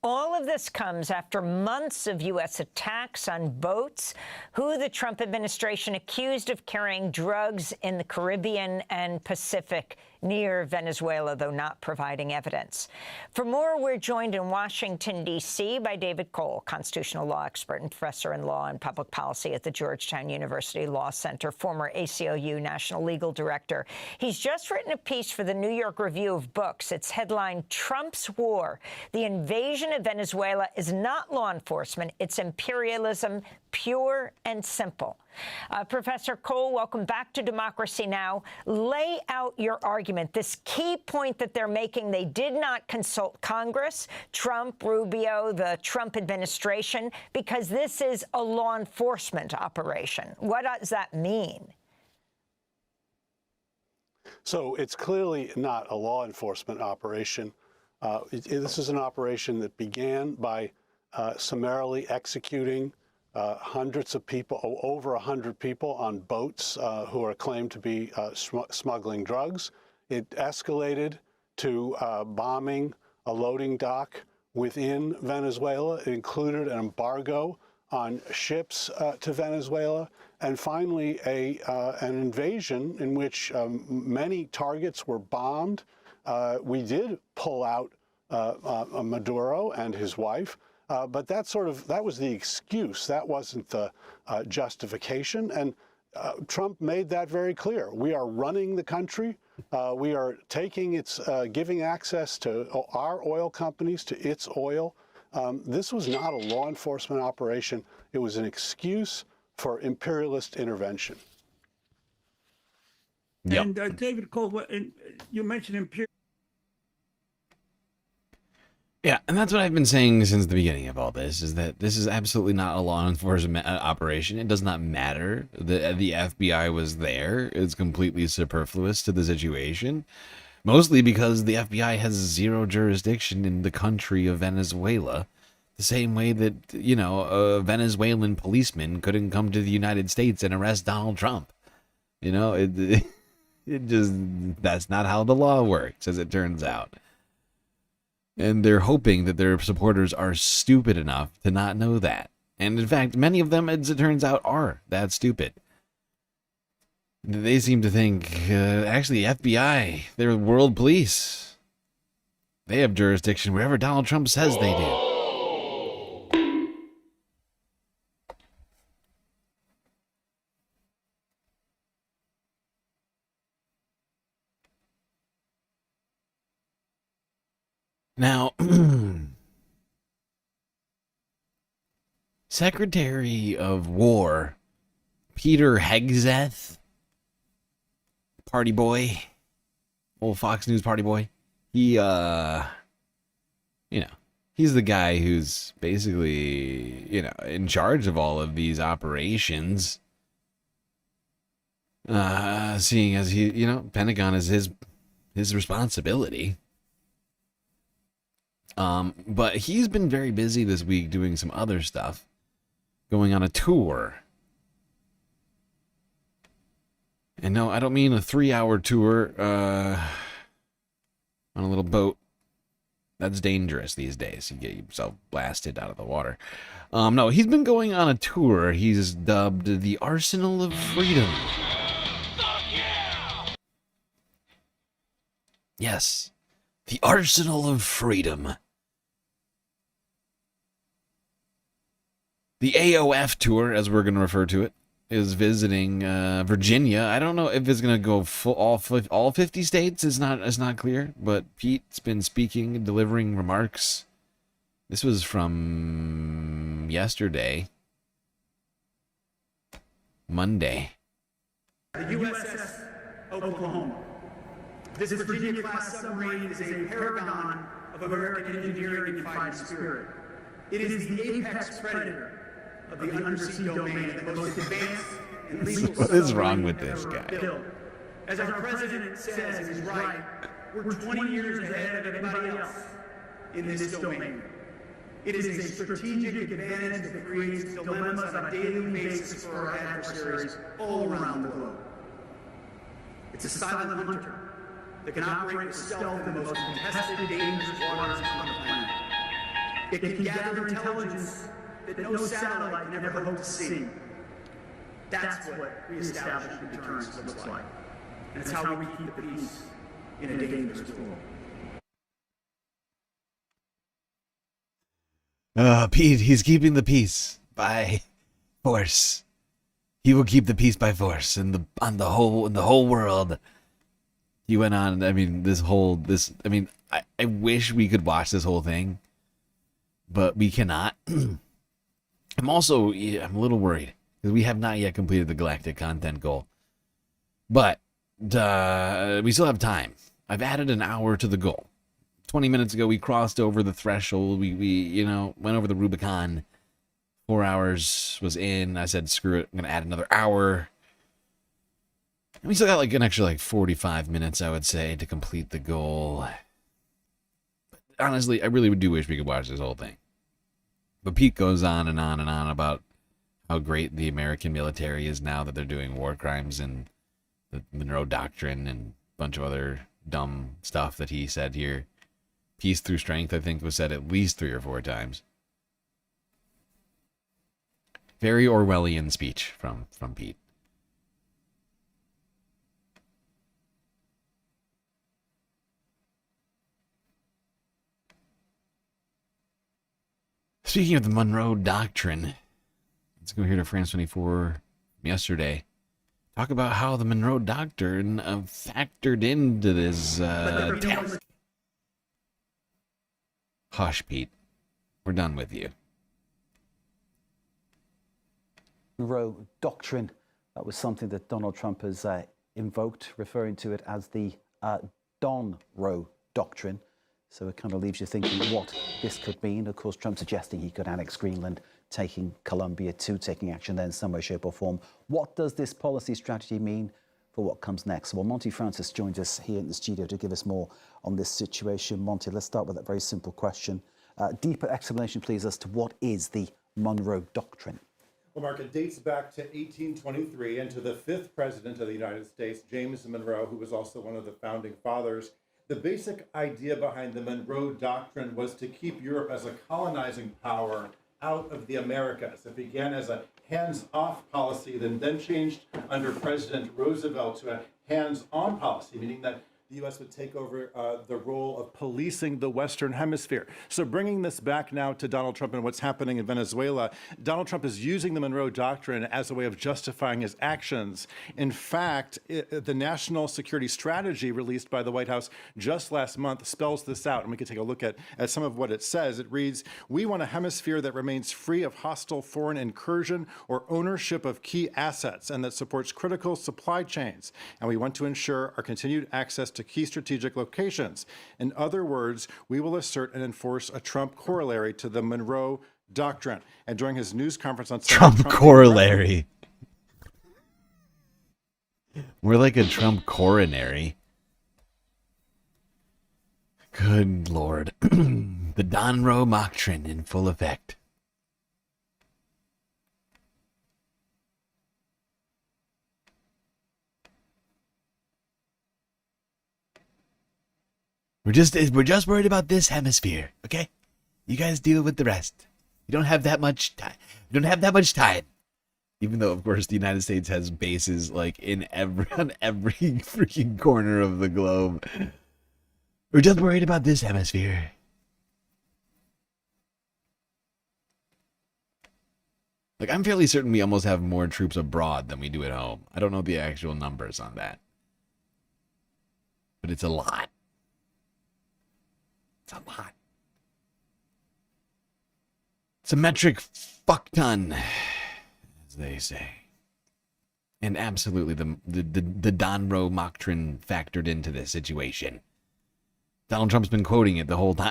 All of this comes after months of U.S. attacks on boats who the Trump administration accused of carrying drugs in the Caribbean and Pacific near Venezuela, though not providing evidence. For more, we're joined in Washington, D.C. by David Cole, constitutional law expert and professor in law and public policy at the Georgetown University Law Center, former ACLU National Legal Director. He's just written a piece for the New York Review of Books. It's headlined, Trump's War. The invasion of Venezuela is not law enforcement. It's imperialism, pure and simple. Professor Cole, welcome back to Democracy Now! Lay out your argument, this key point that they're making. They did not consult Congress, Trump, Rubio, the Trump administration, because this is a law enforcement operation. What does that mean? So it's clearly not a law enforcement operation. This is an operation that began by summarily executing hundreds of people, over 100 people on boats who are claimed to be smuggling drugs. It escalated to bombing a loading dock within Venezuela. It included an embargo on ships to Venezuela, and finally an invasion in which many targets were bombed. We did pull out Maduro and his wife. But that was the excuse. That wasn't the justification. And Trump made that very clear. We are running the country. We are giving access to our oil companies to its oil. This was not a law enforcement operation. It was an excuse for imperialist intervention. Yep. And David Cole, you mentioned imperialism. Yeah, and that's what I've been saying since the beginning of all this, is that this is absolutely not a law enforcement operation. It does not matter that the FBI was there. It's completely superfluous to the situation, mostly because the FBI has zero jurisdiction in the country of Venezuela, the same way that, you know, a Venezuelan policeman couldn't come to the United States and arrest Donald Trump. You know, it just, that's not how the law works, as it turns out. And they're hoping that their supporters are stupid enough to not know that. And in fact, many of them, as it turns out, are that stupid. They seem to think, actually, FBI, they're world police. They have jurisdiction wherever Donald Trump says they do. Now, Secretary of War Peter Hegseth, party boy, old Fox News party boy, he, you know, he's the guy who's basically, you know, in charge of all of these operations, seeing as he, you know, Pentagon is his responsibility. But he's been very busy this week doing some other stuff, going on a tour. And no, I don't mean a 3-hour tour on a little boat. That's dangerous these days. You get yourself blasted out of the water. No, he's been going on a tour he's dubbed the Arsenal of Freedom. Yes, the Arsenal of Freedom. The AOF tour, as we're going to refer to it, is visiting Virginia. I don't know if it's going to go full, all 50 states. It's not clear, but Pete's been speaking, delivering remarks. This was from yesterday, Monday. The USS Oklahoma. This Virginia-class submarine is a paragon of American engineering and fighting spirit. It is the apex predator of the undersea domain, the most advanced and lethal What is wrong with this guy? built. As our president says, and he's right, we're 20 years ahead of everybody else in this domain. It is a strategic advantage that creates dilemmas on a daily basis for our adversaries all around the globe. It's a silent hunter that can operate with stealth in the most contested, dangerous waters on the planet. It can gather intelligence that no satellite can ever hope to see. That's what reestablishing deterrence looks like. And it's how we keep the peace in a dangerous world. Pete, he's keeping the peace by force. He will keep the peace by force in the whole world. He went on. I mean, I wish we could watch this whole thing, but we cannot. I'm a little worried because we have not yet completed the galactic content goal, but we still have time. I've added an hour to the goal. 20 minutes ago, we crossed over the threshold. We went over the Rubicon. 4 hours was in. I said, screw it. I'm going to add another hour. And we still got an extra 45 minutes, I would say, to complete the goal. But honestly, I really do wish we could watch this whole thing. But Pete goes on and on and on about how great the American military is now that they're doing war crimes and the Monroe Doctrine and a bunch of other dumb stuff that he said here. Peace through strength, I think, was said at least 3 or 4 times. Very Orwellian speech from Pete. Speaking of the Monroe Doctrine, let's go here to France 24 yesterday. Talk about how the Monroe Doctrine factored into this test. Hush, Pete. We're done with you. Monroe Doctrine. That was something that Donald Trump has invoked, referring to it as the Donroe Doctrine. So it kind of leaves you thinking what this could mean. Of course, Trump suggesting he could annex Greenland, taking Colombia too, taking action there in some way, shape or form. What does this policy strategy mean for what comes next? Well, Monty Francis joined us here in the studio to give us more on this situation. Monty, let's start with that very simple question. Deeper explanation, please, as to what is the Monroe Doctrine? Well, Mark, it dates back to 1823 and to the 5th president of the United States, James Monroe, who was also one of the founding fathers. The basic idea behind the Monroe Doctrine was to keep Europe as a colonizing power out of the Americas. It began as a hands-off policy, then changed under President Roosevelt to a hands-on policy, meaning that the U.S. would take over the role of policing the Western Hemisphere. So bringing this back now to Donald Trump and what's happening in Venezuela, Donald Trump is using the Monroe Doctrine as a way of justifying his actions. In fact, the National Security Strategy released by the White House just last month spells this out, and we can take a look at some of what it says. It reads, "We want a hemisphere that remains free of hostile foreign incursion or ownership of key assets and that supports critical supply chains. And we want to ensure our continued access to key strategic locations. In other words, we will assert and enforce a Trump corollary to the Monroe Doctrine." And during his news conference on Sunday, Trump corollary. We're like a Trump coronary. Good Lord. The Donroe Mocktrine in full effect. We're just worried about this hemisphere, okay? You guys deal with the rest. You don't have that much time. You don't have that much time. Even though, of course, the United States has bases on every freaking corner of the globe. We're just worried about this hemisphere. I'm fairly certain we almost have more troops abroad than we do at home. I don't know the actual numbers on that. But it's a lot. It's a lot. It's a metric fuck ton, as they say. And absolutely the Donroe Mocktrine factored into this situation. Donald Trump's been quoting it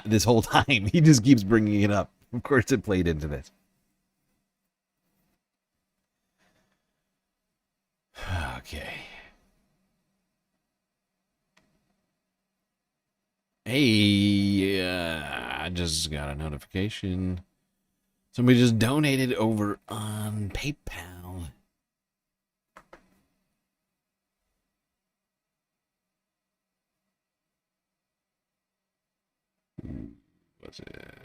this whole time. He just keeps bringing it up. Of course it played into this. Okay. Hey, just got a notification. Somebody just donated over on PayPal. What's it?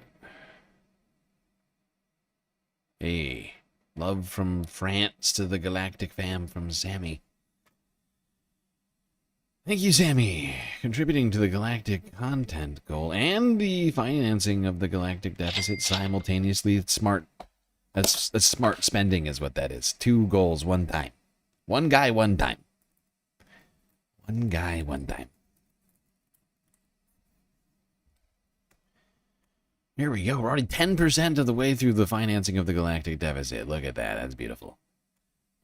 Hey, love from France to the Galactic fam from Sammy. Thank you, Sammy, contributing to the Galactic content goal and the financing of the Galactic deficit simultaneously. It's smart. That's smart spending is what that is. 2 goals, 1 time. One guy, 1 time. One guy, 1 time. Here we go. We're already 10% of the way through the financing of the Galactic deficit. Look at that. That's beautiful.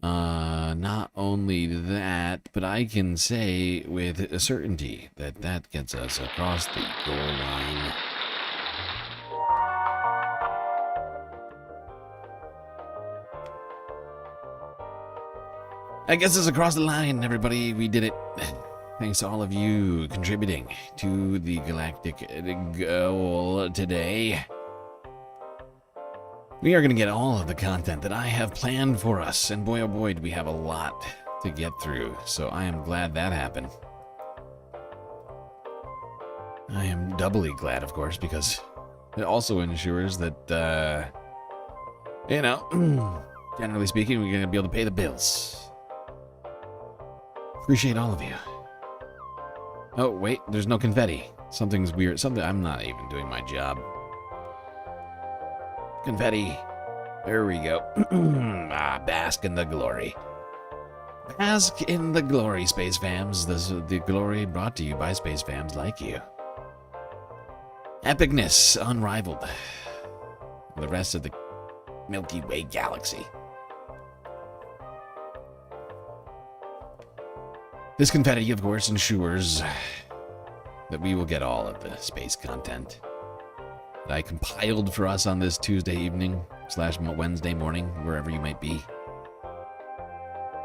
Not only that, but I can say with a certainty that that gets us across the goal line. That gets us across the line, everybody. We did it. Thanks to all of you contributing to the Galactic goal today. We are going to get all of the content that I have planned for us, and boy oh boy do we have a lot to get through, so I am glad that happened. I am doubly glad, of course, because it also ensures that, you know, generally speaking, we're going to be able to pay the bills. Appreciate all of you. Oh, wait, there's no confetti. Something's weird. I'm not even doing my job. Confetti. There we go. Bask in the glory. Bask in the glory, Space Fams. This is the glory brought to you by Space Fams like you. Epicness unrivaled. The rest of the Milky Way galaxy. This confetti, of course, ensures that we will get all of the space content that I compiled for us on this Tuesday evening / Wednesday morning, wherever you might be.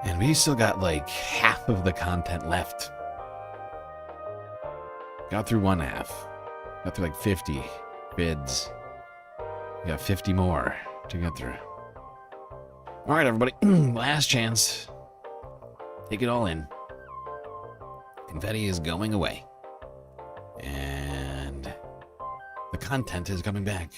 And we still got like half of the content left. Got through 1/2. Got through like 50 bids. We got 50 more to get through. All right, everybody. Last chance. Take it all in. Confetti is going away. And the content is coming back.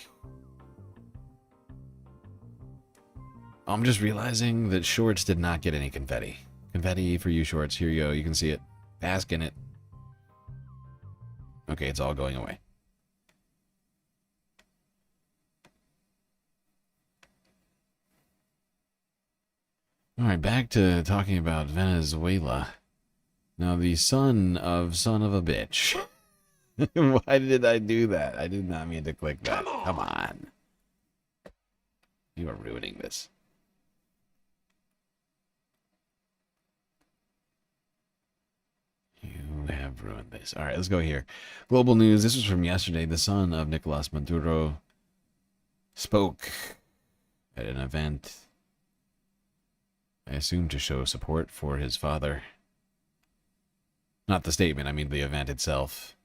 I'm just realizing that Shorts did not get any confetti. Confetti for you, Shorts. Here you go. You can see it. Bask in it. Okay, it's all going away. All right, back to talking about Venezuela. Now, the son of a bitch. Why did I do that? I did not mean to click that. Come on. You are ruining this. You have ruined this. All right, let's go here. Global news. This was from yesterday. The son of Nicolas Maduro spoke at an event, I assume to show support for his father. Not the statement, I mean the event itself.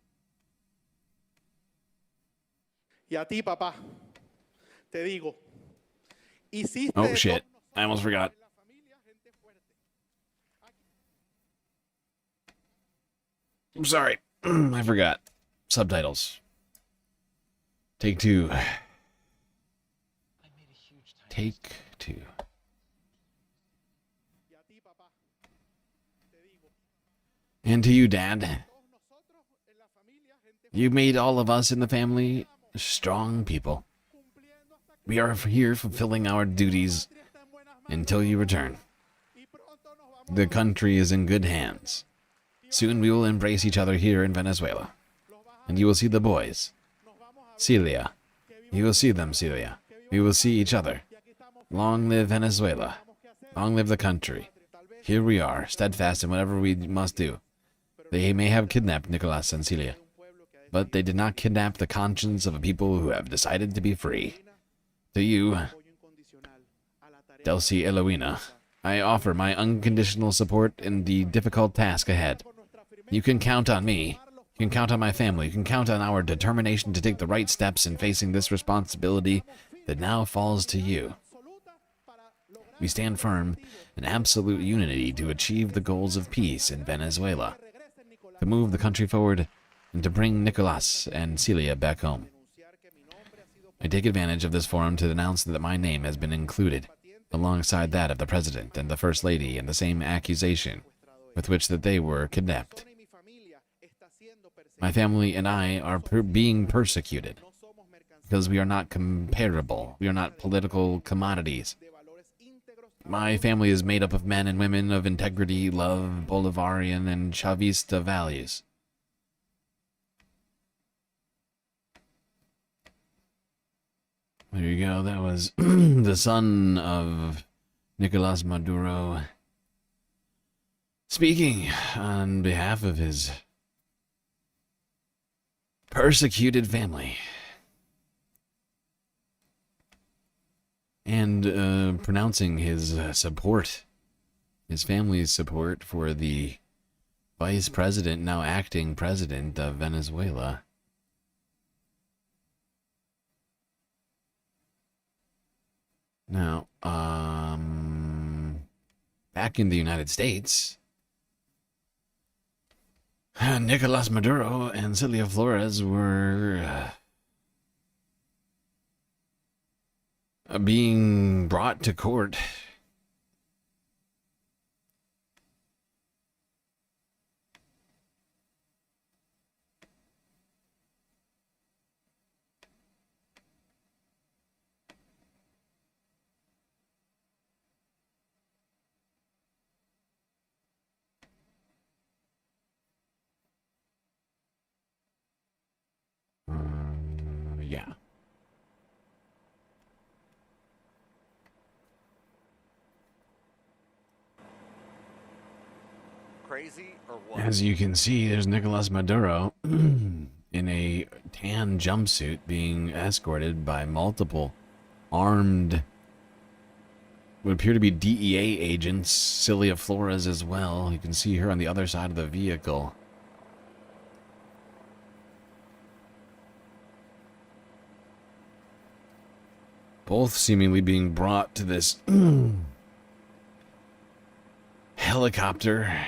Y a ti, papá, te digo, hiciste oh shit, I almost forgot. I'm sorry, I forgot. Subtitles. Take 2. Take 2. And to you, Dad. You made all of us in the family strong people. We are here fulfilling our duties until you return. The country is in good hands. Soon we will embrace each other here in Venezuela. And you will see the boys. Celia. You will see them, Celia. We will see each other. Long live Venezuela. Long live the country. Here we are, steadfast in whatever we must do. They may have kidnapped Nicolas and Celia, but they did not kidnap the conscience of a people who have decided to be free. To you, Delcy Eloina, I offer my unconditional support in the difficult task ahead. You can count on me. You can count on my family. You can count on our determination to take the right steps in facing this responsibility that now falls to you. We stand firm in absolute unity to achieve the goals of peace in Venezuela, to move the country forward, and to bring Nicolas and Celia back home. I take advantage of this forum to announce that my name has been included, alongside that of the President and the First Lady, in the same accusation with which that they were kidnapped. My family and I are being persecuted because we are not comparable. We are not political commodities. My family is made up of men and women of integrity, love, Bolivarian, and Chavista values. There you go. That was the son of Nicolas Maduro speaking on behalf of his persecuted family. And pronouncing his support, his family's support for the vice president, now acting president of Venezuela. Now, back in the United States, Nicolas Maduro and Celia Flores were being brought to court. Yeah. Crazy or what? As you can see, there's Nicolas Maduro in a tan jumpsuit being escorted by multiple armed, what appear to be DEA agents, Celia Flores as well. You can see her on the other side of the vehicle. Both seemingly being brought to this helicopter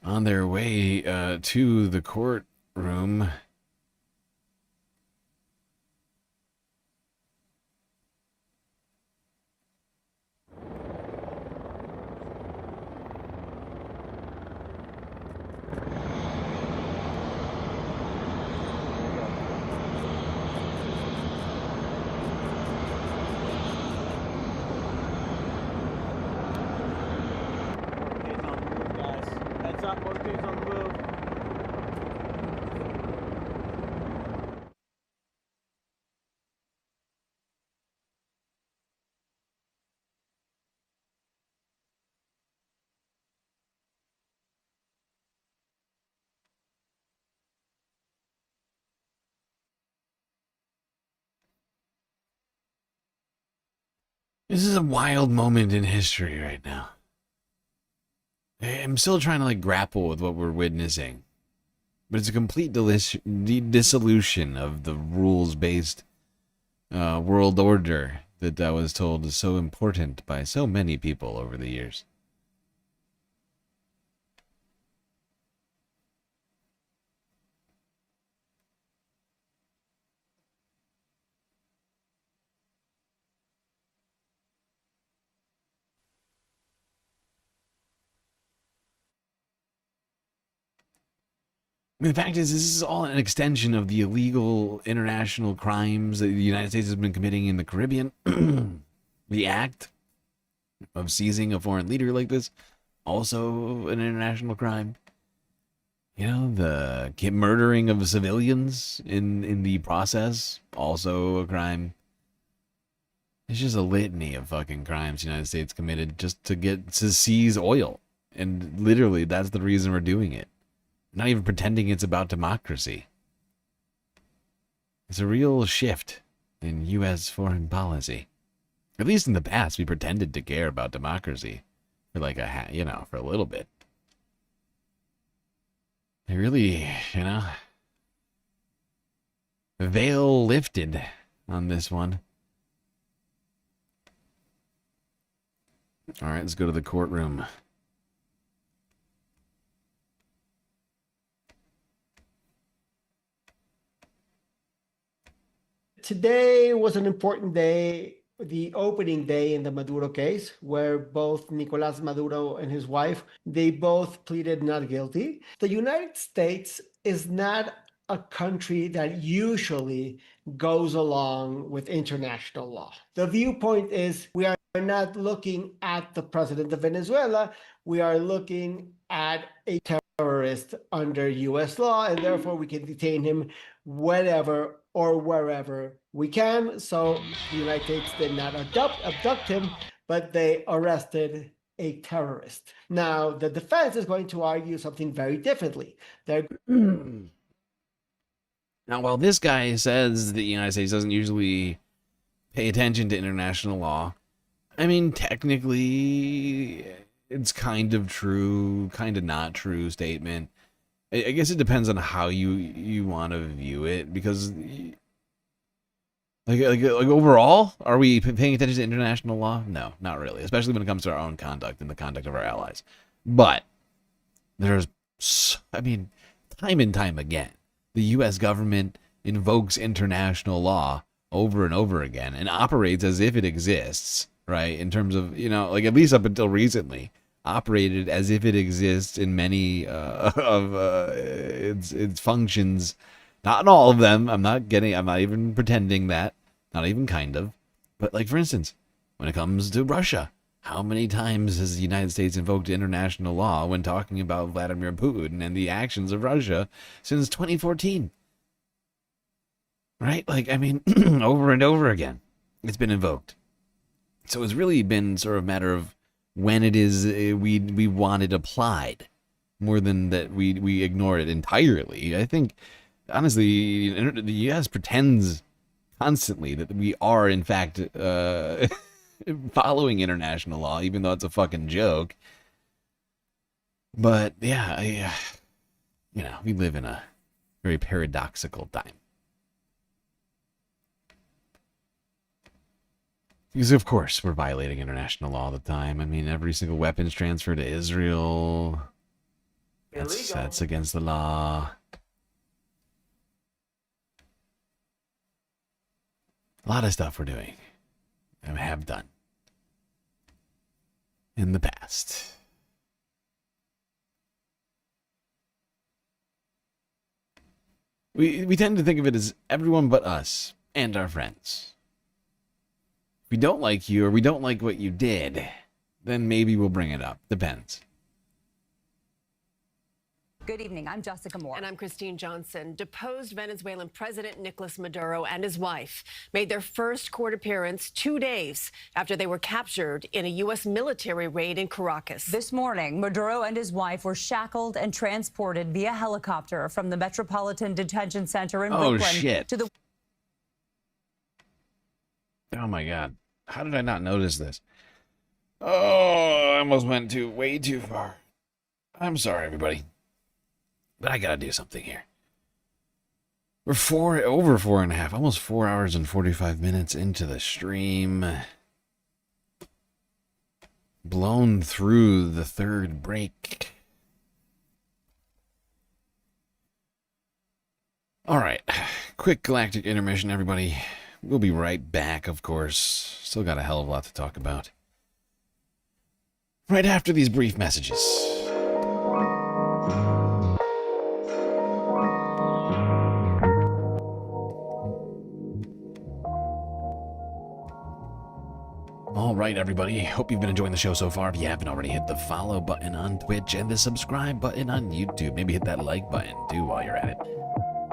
on their way to the courtroom. This is a wild moment in history right now. I'm still trying to grapple with what we're witnessing. But it's a complete dissolution of the rules-based world order that I was told is so important by so many people over the years. The fact is, this is all an extension of the illegal international crimes that the United States has been committing in the Caribbean. The act of seizing a foreign leader like this, also an international crime. You know, the murdering of civilians in the process, also a crime. It's just a litany of fucking crimes the United States committed just to seize oil. And literally, that's the reason we're doing it. Not even pretending it's about democracy. It's a real shift in U.S. foreign policy. At least in the past, we pretended to care about democracy for for a little bit. They really, veil lifted on this one. All right, let's go to the courtroom. Today was an important day, the opening day in the Maduro case, where both Nicolas Maduro and his wife, they both pleaded not guilty. The United States is not a country that usually goes along with international law. The viewpoint is we are not looking at the president of Venezuela, we are looking at a terrorist under US law, and therefore we can detain him whenever or wherever we can. So the United States did not abduct him, but they arrested a terrorist. Now, the defense is going to argue something very differently. They're Now, while this guy says the United States doesn't usually pay attention to international law, I mean, technically, it's kind of true, kind of not true statement. I guess it depends on how you want to view it, because like overall, are we paying attention to international law? No, not really, especially when it comes to our own conduct and the conduct of our allies. But there's, I mean, time and time again, the U.S. government invokes international law over and over again and operates as if it exists, right? In terms of, like at least up until recently, operated as if it exists in many of its functions. Not in all of them. I'm not even pretending that. Not even kind of. But like, for instance, when it comes to Russia, how many times has the United States invoked international law when talking about Vladimir Putin and the actions of Russia since 2014? Right? Like, I mean, over and over again, it's been invoked. So it's really been sort of a matter of when it is we want it applied, more than that we ignore it entirely. I think, honestly, the U.S. pretends constantly that we are, in fact, following international law, even though it's a fucking joke. But yeah, we live in a very paradoxical time. Because of course we're violating international law all the time. I mean, every single weapons transfer to Israel, that's against the law. A lot of stuff we're doing and have done in the past. We tend to think of it as everyone but us and our friends. If we don't like you or we don't like what you did, then maybe we'll bring it up. Depends. Good evening. I'm Jessica Moore. And I'm Christine Johnson. Deposed Venezuelan President Nicolas Maduro and his wife made their first court appearance 2 days after they were captured in a U.S. military raid in Caracas. This morning, Maduro and his wife were shackled and transported via helicopter from the Metropolitan Detention Center in Brooklyn to the... Oh my God. How did I not notice this? Oh, I almost went way too far. I'm sorry, everybody. But I gotta do something here. We're over 4.5, almost 4 hours and 45 minutes into the stream. Blown through the third break. Alright, quick galactic intermission, everybody. We'll be right back, of course. Still got a hell of a lot to talk about. Right after these brief messages. All right, everybody. Hope you've been enjoying the show so far. If you haven't already, hit the follow button on Twitch and the subscribe button on YouTube. Maybe hit that like button, too, while you're at it.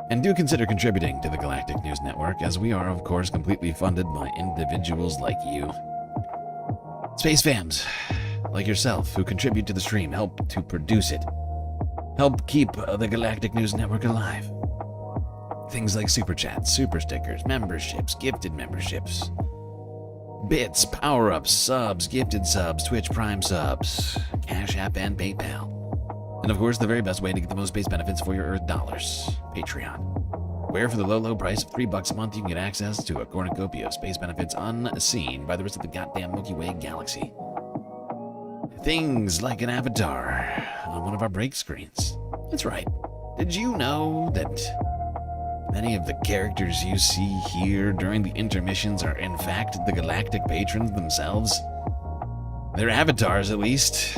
And do consider contributing to the Galactic News Network, as we are, of course, completely funded by individuals like you. Space fams, like yourself, who contribute to the stream, help to produce it. Help keep the Galactic News Network alive. Things like super chats, super stickers, memberships, gifted memberships, bits, power-ups, subs, gifted subs, Twitch Prime subs, Cash App, and PayPal. And of course, the very best way to get the most space benefits for your Earth dollars, Patreon. Where for the low price of $3 a month, you can get access to a cornucopia of space benefits unseen by the rest of the goddamn Milky Way galaxy. Things like an avatar on one of our break screens. That's right. Did you know that many of the characters you see here during the intermissions are in fact the galactic patrons themselves? They're avatars, at least.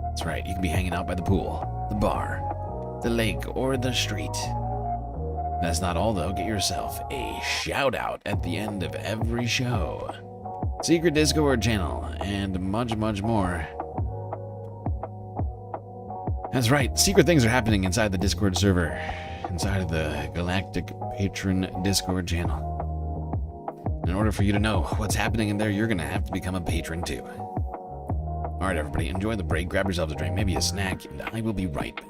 That's right, you can be hanging out by the pool, the bar, the lake, or the street. That's not all, though. Get yourself a shout-out at the end of every show. Secret Discord channel, and much more. That's right, secret things are happening inside the Discord server, inside of the Galactic Patron Discord channel. In order for you to know what's happening in there, you're gonna have to become a patron too. Alright everybody, enjoy the break, grab yourselves a drink, maybe a snack, and I will be right back.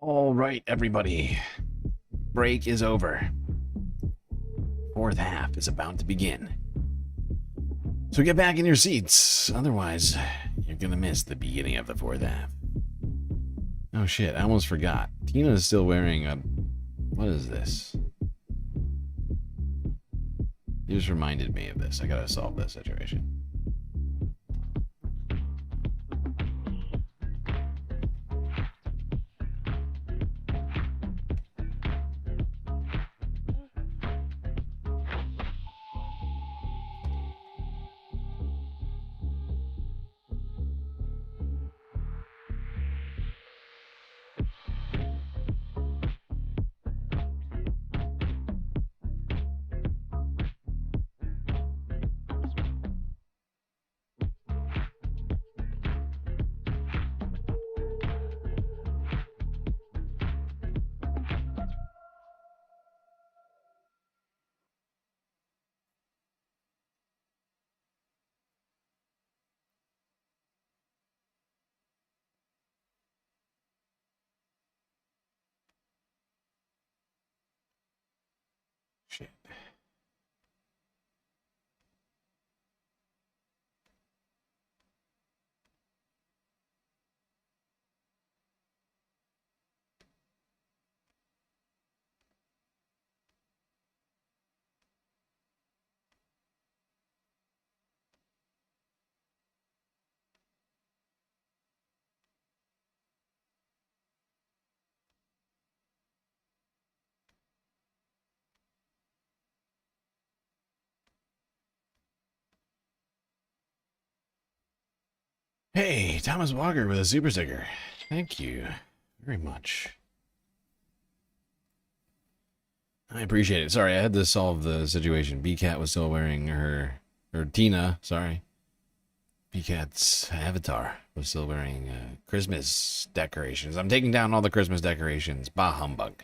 All right, everybody. Break is over. Fourth half is about to begin. So get back in your seats. Otherwise, you're going to miss the beginning of the fourth half. Oh shit, I almost forgot. Tina is still wearing a... What is this? You just reminded me of this. I gotta solve this situation. Shit. Hey, Thomas Walker with a super sticker. Thank you very much. I appreciate it. Sorry, I had to solve the situation. B-Cat was still wearing her... Or Tina, sorry. B-Cat's avatar was still wearing Christmas decorations. I'm taking down all the Christmas decorations. Bah humbug.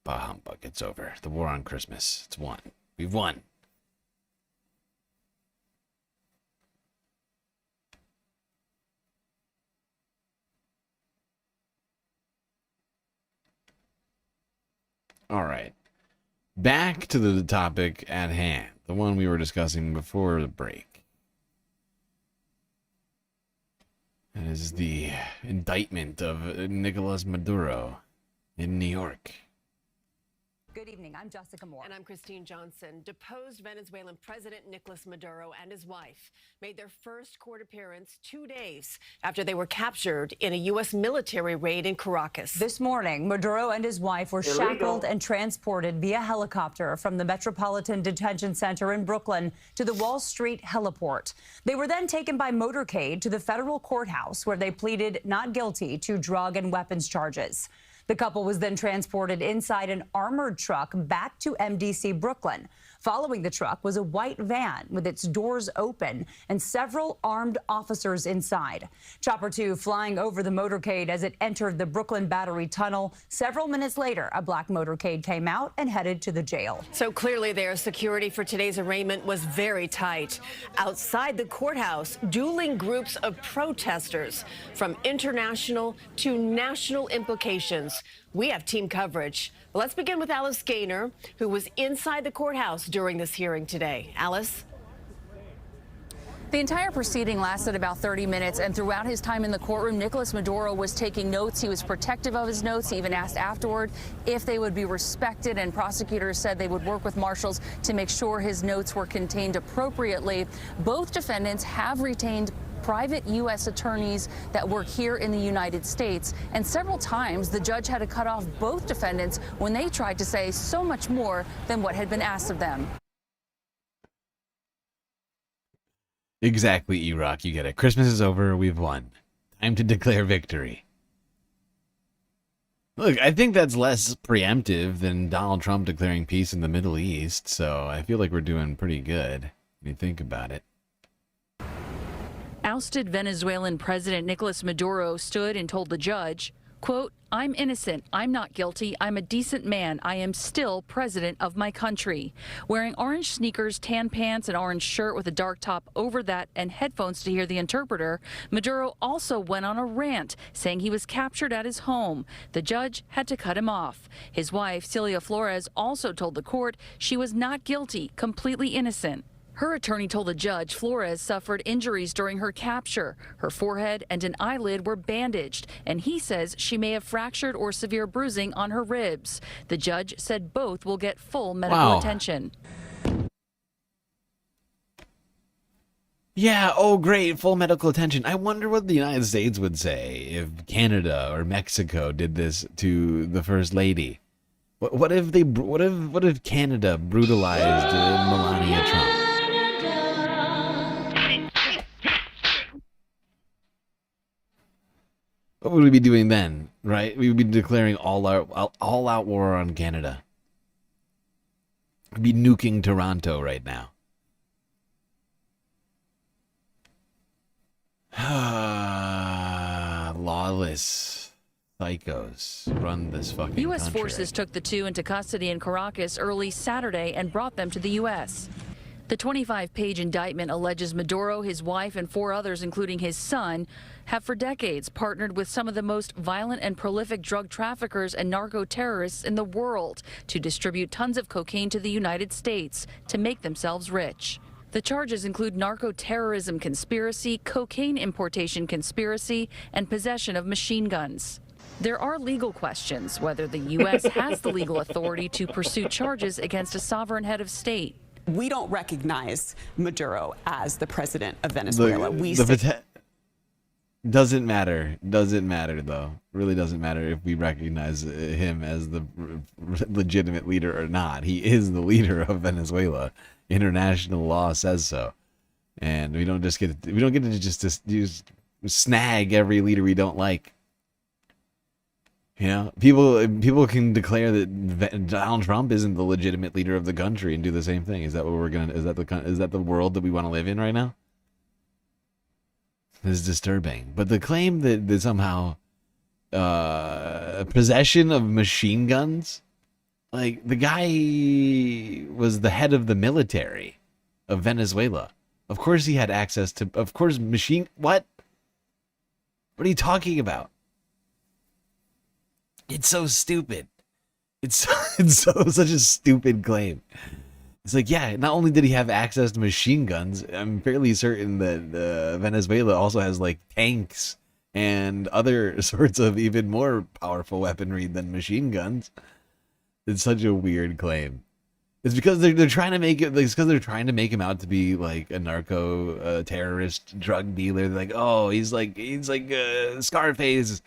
Bah humbug. It's over. The war on Christmas. It's won. We've won. All right. Back to the topic at hand. The one we were discussing before the break. That is the indictment of Nicolas Maduro in New York. Good evening. I'm Jessica Moore. And I'm Christine Johnson. Deposed Venezuelan President Nicolas Maduro and his wife made their first court appearance 2 days after they were captured in a U.S. military raid in Caracas. This morning, Maduro and his wife were shackled and transported via helicopter from the Metropolitan Detention Center in Brooklyn to the Wall Street heliport. They were then taken by motorcade to the federal courthouse where they pleaded not guilty to drug and weapons charges. The couple was then transported inside an armored truck back to MDC Brooklyn. Following the truck was a white van with its doors open and several armed officers inside. Chopper 2 flying over the motorcade as it entered the Brooklyn Battery Tunnel. Several minutes later, a black motorcade came out and headed to the jail. So clearly their security for today's arraignment was very tight. Outside the courthouse, dueling groups of protesters from international to national implications. We have team coverage. Let's begin with Alice Gaynor, who was inside the courthouse during this hearing today. Alice? The entire proceeding lasted about 30 minutes, and throughout his time in the courtroom, Nicolas Maduro was taking notes. He was protective of his notes. He even asked afterward if they would be respected, and prosecutors said they would work with marshals to make sure his notes were contained appropriately. Both defendants have retained private U.S. attorneys that work here in the United States, and several times the judge had to cut off both defendants when they tried to say so much more than what had been asked of them. Exactly, E-Rock. You get it. Christmas is over. We've won. Time to declare victory. Look, I think that's less preemptive than Donald Trump declaring peace in the Middle East, so I feel like we're doing pretty good when you think about it. Ousted Venezuelan President Nicolas Maduro stood and told the judge, Quote, I'm innocent. I'm not guilty. I'm a decent man. I am still president of my country. Wearing orange sneakers, tan pants, an orange shirt with a dark top over that, and headphones to hear the interpreter, Maduro also went on a rant, saying he was captured at his home. The judge had to cut him off. His wife, Celia Flores, also told the court she was not guilty, completely innocent. Her attorney told the judge Flores suffered injuries during her capture. Her forehead and an eyelid were bandaged, and he says she may have fractured or severe bruising on her ribs. The judge said both will get full medical attention. Yeah, oh great, full medical attention. I wonder what the United States would say if Canada or Mexico did this to the First Lady. What if Canada brutalized Melania Trump? What would we be doing then, right? We would be declaring all-out war on Canada. We'd be nuking Toronto right now. Lawless psychos run this fucking U.S. country. forces took the two into custody in Caracas early Saturday and brought them to the U.S. The 25-page indictment alleges Maduro, his wife, and 4 others, including his son, have for decades partnered with some of the most violent and prolific drug traffickers and narco-terrorists in the world to distribute tons of cocaine to the United States to make themselves rich. The charges include narco-terrorism conspiracy, cocaine importation conspiracy, and possession of machine guns. There are legal questions whether the U.S. has the legal authority to pursue charges against a sovereign head of state. We don't recognize Maduro as the president of Venezuela. Doesn't matter. Doesn't matter, though. Really doesn't matter if we recognize him as the legitimate leader or not. He is the leader of Venezuela. International law says so, and we don't get to just snag every leader we don't like. You know, people can declare that Donald Trump isn't the legitimate leader of the country and do the same thing. Is that what we're gonna? Is that the world that we want to live in right now? This is disturbing. But the claim that somehow possession of machine guns, like the guy was the head of the military of Venezuela. Of course he had access to. Of course machine. What? What are you talking about? It's so stupid. It's such a stupid claim. It's like, yeah, not only did he have access to machine guns, I'm fairly certain that Venezuela also has like tanks and other sorts of even more powerful weaponry than machine guns. It's such a weird claim. It's because they're trying to make it. It's because they're trying to make him out to be like a narco terrorist drug dealer. They're like, oh, he's like Scarface.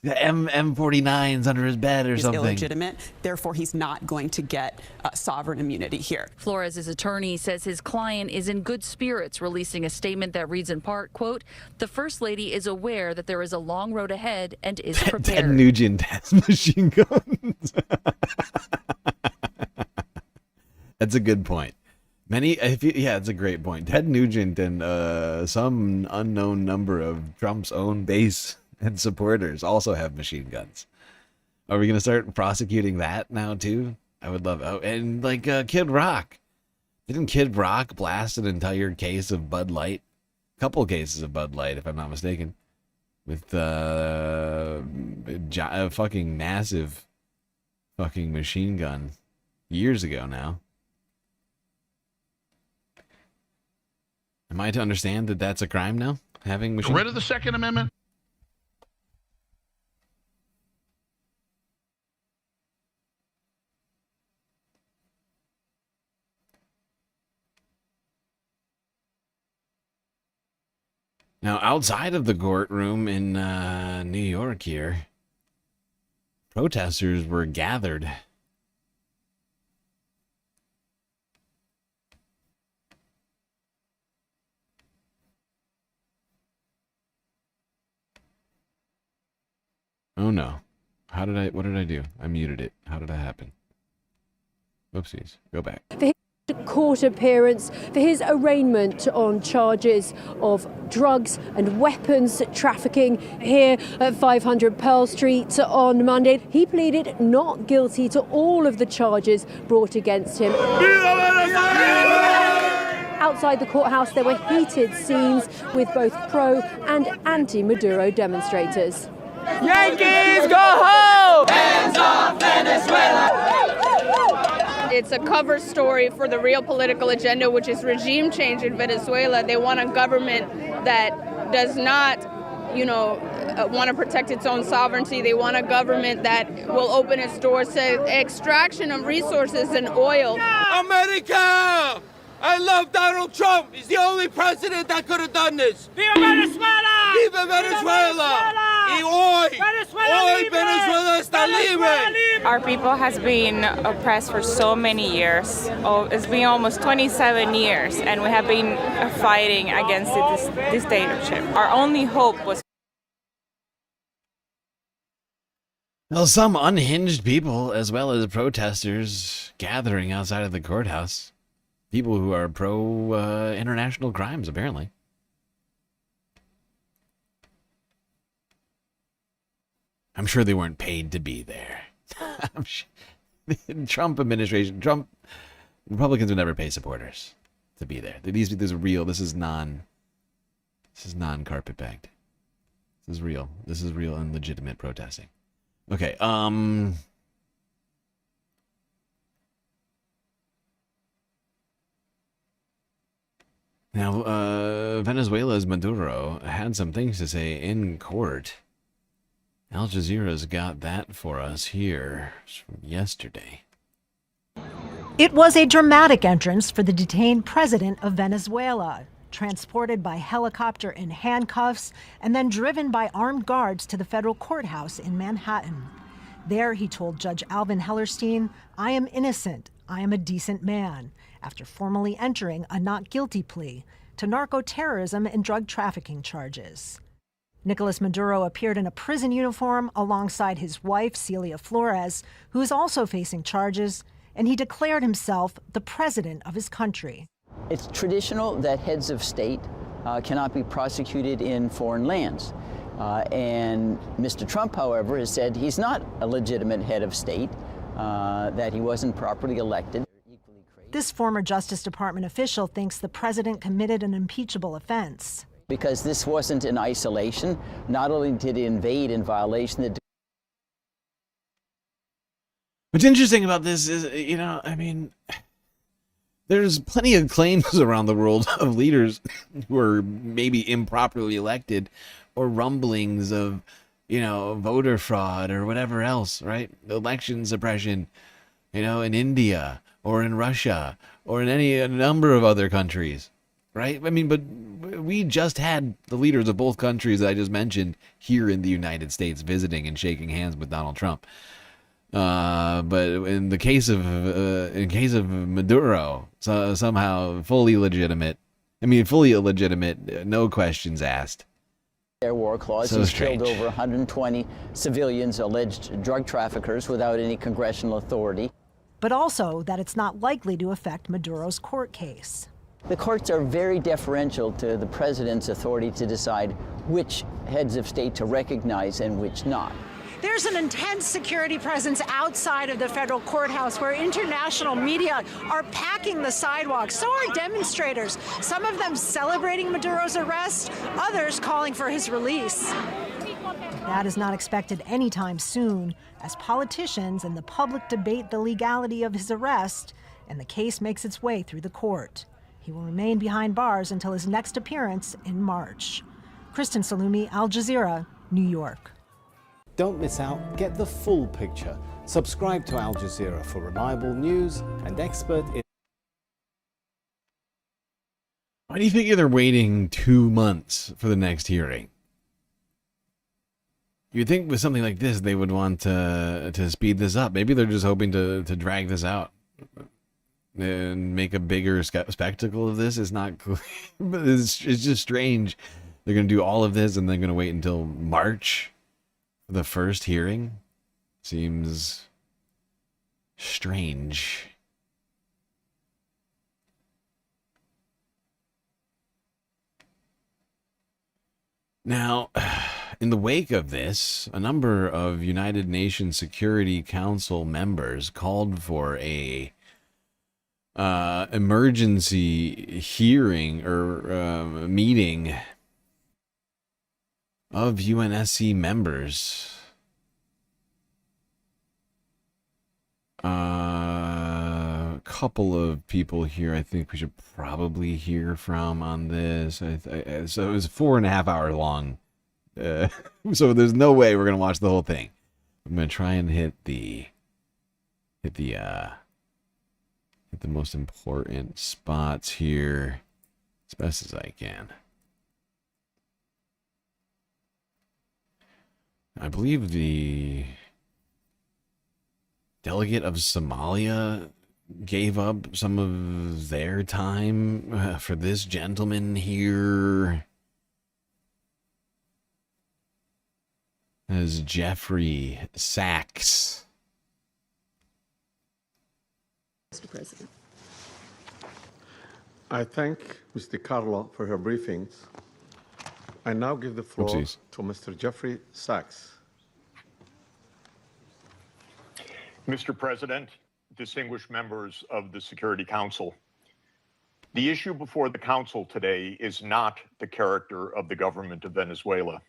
The M49's under his bed or something. He's illegitimate, therefore he's not going to get sovereign immunity here. Flores' attorney says his client is in good spirits, releasing a statement that reads in part, quote, "The First Lady is aware that there is a long road ahead and is prepared." Ted Nugent has machine guns. That's a good point. It's a great point. Ted Nugent and some unknown number of Trump's own base and supporters also have machine guns. Are we going to start prosecuting that now too? I would love. Oh, and like Kid Rock. Didn't Kid Rock blast an entire case of Bud Light? A couple cases of Bud Light, if I'm not mistaken. With a fucking massive fucking machine gun years ago now. Am I to understand that that's a crime now? Having machine. Rid of the Second Amendment. Now, outside of the courtroom in New York here, protesters were gathered. Oh no. What did I do? I muted it. How did that happen? Whoopsies. Go back. They Court appearance for his arraignment on charges of drugs and weapons trafficking here at 500 Pearl Street on Monday. He pleaded not guilty to all of the charges brought against him. Outside the courthouse, there were heated scenes with both pro and anti-Maduro demonstrators. Yankees, go home! Hands off Venezuela! It's a cover story for the real political agenda, which is regime change in Venezuela. They want a government that does not, want to protect its own sovereignty. They want a government that will open its doors to extraction of resources and oil. America! I love Donald Trump. He's the only president that could have done this. Viva Venezuela! Viva Venezuela! Y hoy, hoy Venezuela está libre. Our people has been oppressed for so many years. It's been almost 27 years, and we have been fighting against this dictatorship. Our only hope was. Well, some unhinged people, as well as protesters, gathering outside of the courthouse. People who are pro international crimes, apparently. I'm sure they weren't paid to be there. Trump administration, Republicans would never pay supporters to be there. These are real. This is non-carpetbagged. This is real. This is real and legitimate protesting. Okay. Now, Venezuela's Maduro had some things to say in court. Al Jazeera's got that for us here from yesterday. It was a dramatic entrance for the detained president of Venezuela, transported by helicopter in handcuffs and then driven by armed guards to the federal courthouse in Manhattan. There, he told Judge Alvin Hellerstein, "I am innocent. I am a decent man," after formally entering a not guilty plea to narco-terrorism and drug trafficking charges. Nicolas Maduro appeared in a prison uniform alongside his wife, Celia Flores, who is also facing charges, and he declared himself the president of his country. It's traditional that heads of state cannot be prosecuted in foreign lands. And Mr. Trump, however, has said he's not a legitimate head of state, that he wasn't properly elected. This former Justice Department official thinks the president committed an impeachable offense. Because this wasn't in isolation. Not only did he invade in violation of the... What's interesting about this is, there's plenty of claims around the world of leaders who are maybe improperly elected, or rumblings of, voter fraud or whatever else, right? Election suppression, in India or in Russia or in a number of other countries, right? But we just had the leaders of both countries that I just mentioned here in the United States visiting and shaking hands with Donald Trump. But in the case of Maduro, somehow fully illegitimate, no questions asked. Their war clause. So He's strange. killed over 120 civilians, alleged drug traffickers, without any congressional authority. But also that it's not likely to affect Maduro's court case. The courts are very deferential to the president's authority to decide which heads of state to recognize and which not. There's an intense security presence outside of the federal courthouse where international media are packing the sidewalks. So are demonstrators, some of them celebrating Maduro's arrest, others calling for his release. That is not expected anytime soon, as politicians and the public debate the legality of his arrest, and the case makes its way through the court. He will remain behind bars until his next appearance in March. Kristen Salumi, Al Jazeera, New York. Don't miss out, get the full picture. Subscribe to Al Jazeera for reliable news and expert... Why do you think they're waiting 2 months for the next hearing? You'd think with something like this, they would want to speed this up. Maybe they're just hoping to drag this out and make a bigger spectacle of this. It's not clear, but it's just strange. They're going to do all of this and they're going to wait until March for the first hearing. Seems strange. Now, in the wake of this, a number of United Nations Security Council members called for a emergency hearing or meeting of UNSC members. A couple of people here I think we should probably hear from on this. So it was 4.5 hours long. So there's no way we're going to watch the whole thing. I'm going to try and hit the most important spots here as best as I can. I believe the delegate of Somalia gave up some of their time for this gentleman here. As Jeffrey Sachs. Mr. President. I thank Mr. Carlo for her briefings. I now give the floor to Mr. Jeffrey Sachs. Mr. President, distinguished members of the Security Council, the issue before the Council today is not the character of the government of Venezuela.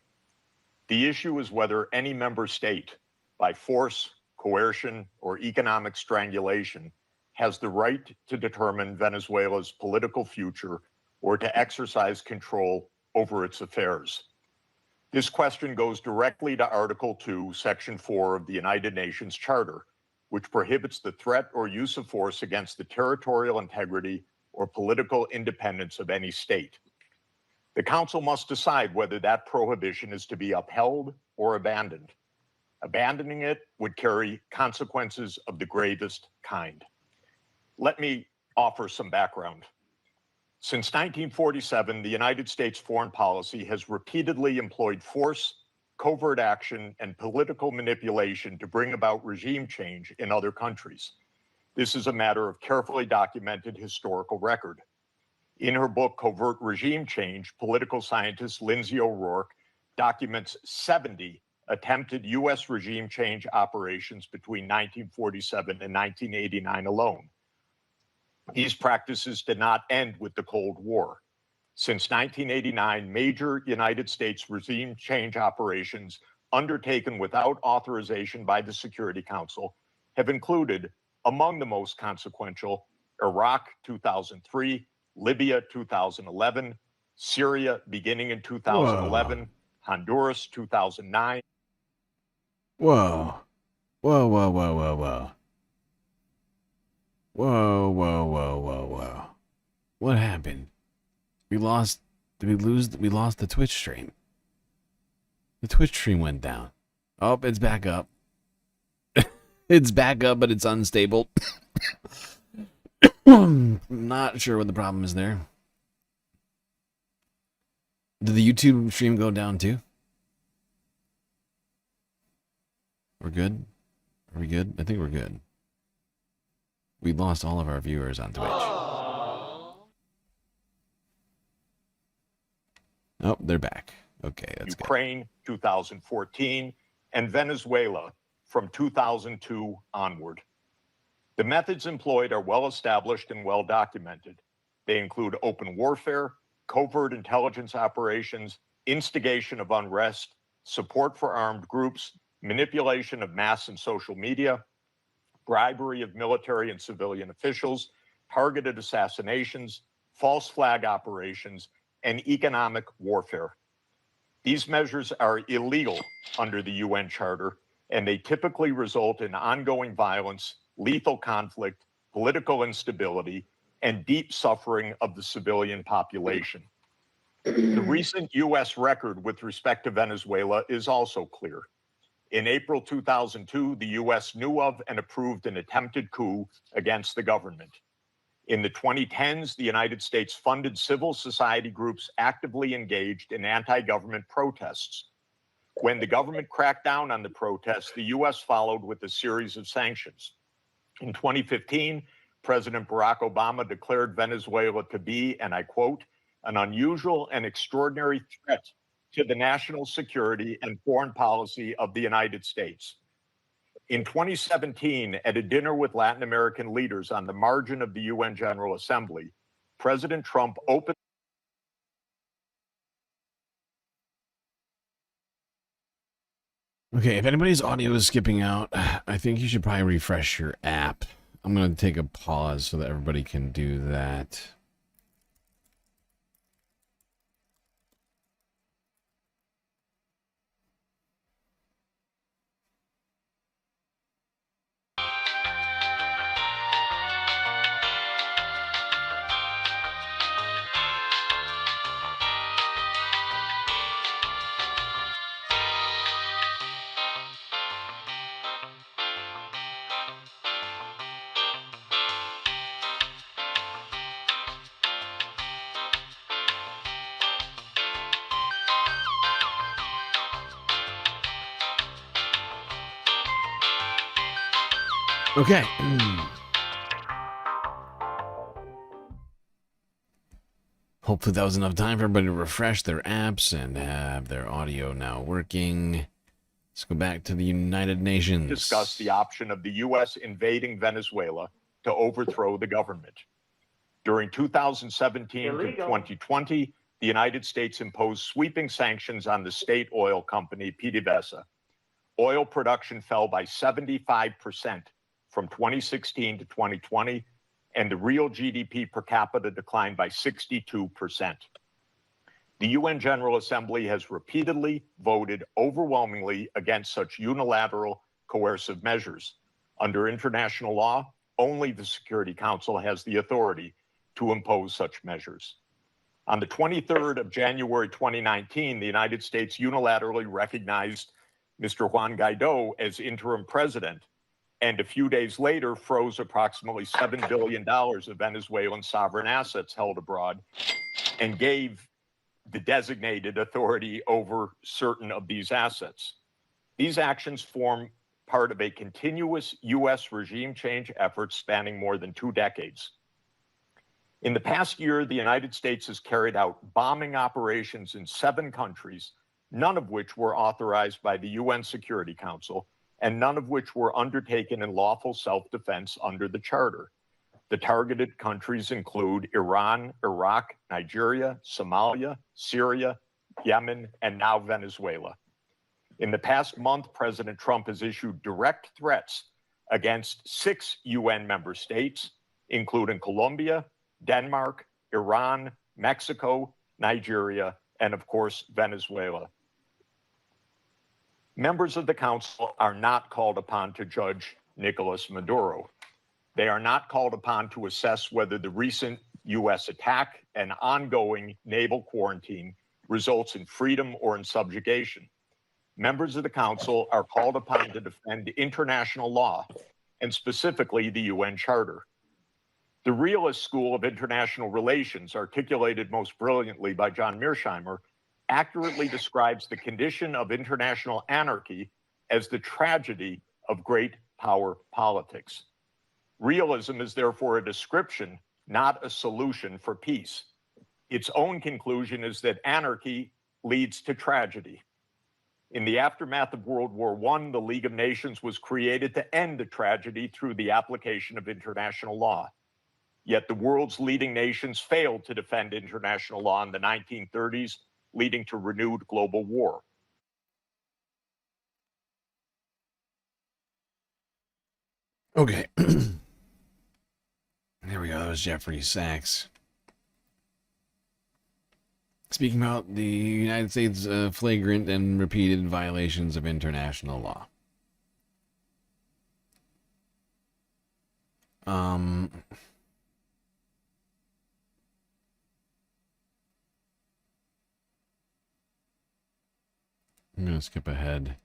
The issue is whether any member state, by force, coercion, or economic strangulation, has the right to determine Venezuela's political future or to exercise control over its affairs. This question goes directly to Article 2, Section 4 of the United Nations Charter, which prohibits the threat or use of force against the territorial integrity or political independence of any state. The Council must decide whether that prohibition is to be upheld or abandoned. Abandoning it would carry consequences of the gravest kind. Let me offer some background. Since 1947, the United States foreign policy has repeatedly employed force, covert action, and political manipulation to bring about regime change in other countries. This is a matter of carefully documented historical record. In her book, Covert Regime Change, political scientist Lindsay O'Rourke documents 70 attempted U.S. regime change operations between 1947 and 1989 alone. These practices did not end with the Cold War. Since 1989, major United States regime change operations undertaken without authorization by the Security Council have included, among the most consequential, Iraq 2003, Libya 2011, Syria beginning in 2011, Whoa. Honduras 2009. Whoa. Whoa, whoa, whoa, whoa, whoa. Whoa, whoa, whoa, whoa, whoa. What happened? We lost the Twitch stream. The Twitch stream went down. Oh, it's back up. It's back up, but it's unstable. Not sure what the problem is there. Did the YouTube stream go down too? We're good? Are we good? I think we're good. We lost all of our viewers on Twitch. Oh, they're back. Okay, that's Ukraine 2014 and Venezuela from 2002 onward. The methods employed are well established and well documented. They include open warfare, covert intelligence operations, instigation of unrest, support for armed groups, manipulation of mass and social media, bribery of military and civilian officials, targeted assassinations, false flag operations, and economic warfare. These measures are illegal under the UN Charter, and they typically result in ongoing violence, lethal conflict, political instability, and deep suffering of the civilian population. The recent U.S. record with respect to Venezuela is also clear. In April 2002, the U.S. knew of and approved an attempted coup against the government. In the 2010s, the United States funded civil society groups actively engaged in anti-government protests. When the government cracked down on the protests, the U.S. followed with a series of sanctions. In 2015, President Barack Obama declared Venezuela to be, and I quote, an unusual and extraordinary threat to the national security and foreign policy of the United States. In 2017, at a dinner with Latin American leaders on the margin of the UN General Assembly, President Trump opened. Okay, if anybody's audio is skipping out, I think you should probably refresh your app. I'm going to take a pause so that everybody can do that. Okay. Hopefully that was enough time for everybody to refresh their apps and have their audio now working. Let's go back to the United Nations. Discuss the option of the U.S. invading Venezuela to overthrow the government. During 2017 to 2020, the United States imposed sweeping sanctions on the state oil company PDVSA. Oil production fell by 75% from 2016 to 2020, and the real GDP per capita declined by 62%. The UN General Assembly has repeatedly voted overwhelmingly against such unilateral coercive measures. Under international law, only the Security Council has the authority to impose such measures. On the 23rd of January 2019, the United States unilaterally recognized Mr. Juan Guaido as interim president, and a few days later froze approximately $7 billion of Venezuelan sovereign assets held abroad and gave the designated authority over certain of these assets. These actions form part of a continuous U.S. regime change effort spanning more than 2 decades. In the past year, the United States has carried out bombing operations in 7 countries, none of which were authorized by the UN Security Council, and none of which were undertaken in lawful self-defense under the Charter. The targeted countries include Iran, Iraq, Nigeria, Somalia, Syria, Yemen, and now Venezuela. In the past month, President Trump has issued direct threats against 6 UN member states, including Colombia, Denmark, Iran, Mexico, Nigeria, and of course, Venezuela. Members of the Council are not called upon to judge Nicolas Maduro. They are not called upon to assess whether the recent U.S. attack and ongoing naval quarantine results in freedom or in subjugation. Members of the Council are called upon to defend international law, and specifically the UN Charter. The realist school of international relations, articulated most brilliantly by John Mearsheimer, accurately describes the condition of international anarchy as the tragedy of great power politics. Realism is therefore a description, not a solution for peace. Its own conclusion is that anarchy leads to tragedy. In the aftermath of World War I, the League of Nations was created to end the tragedy through the application of international law. Yet the world's leading nations failed to defend international law in the 1930s, leading to renewed global war. Okay. There we go. That was Jeffrey Sachs. Speaking about the United States' flagrant and repeated violations of international law. I'm going to skip ahead.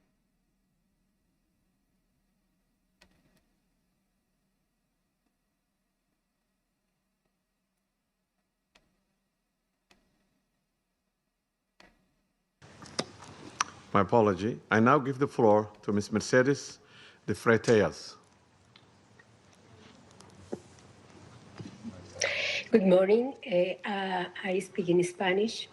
My apology. I now give the floor to Ms. Mercedes de Freitas. Good morning. I speak in Spanish.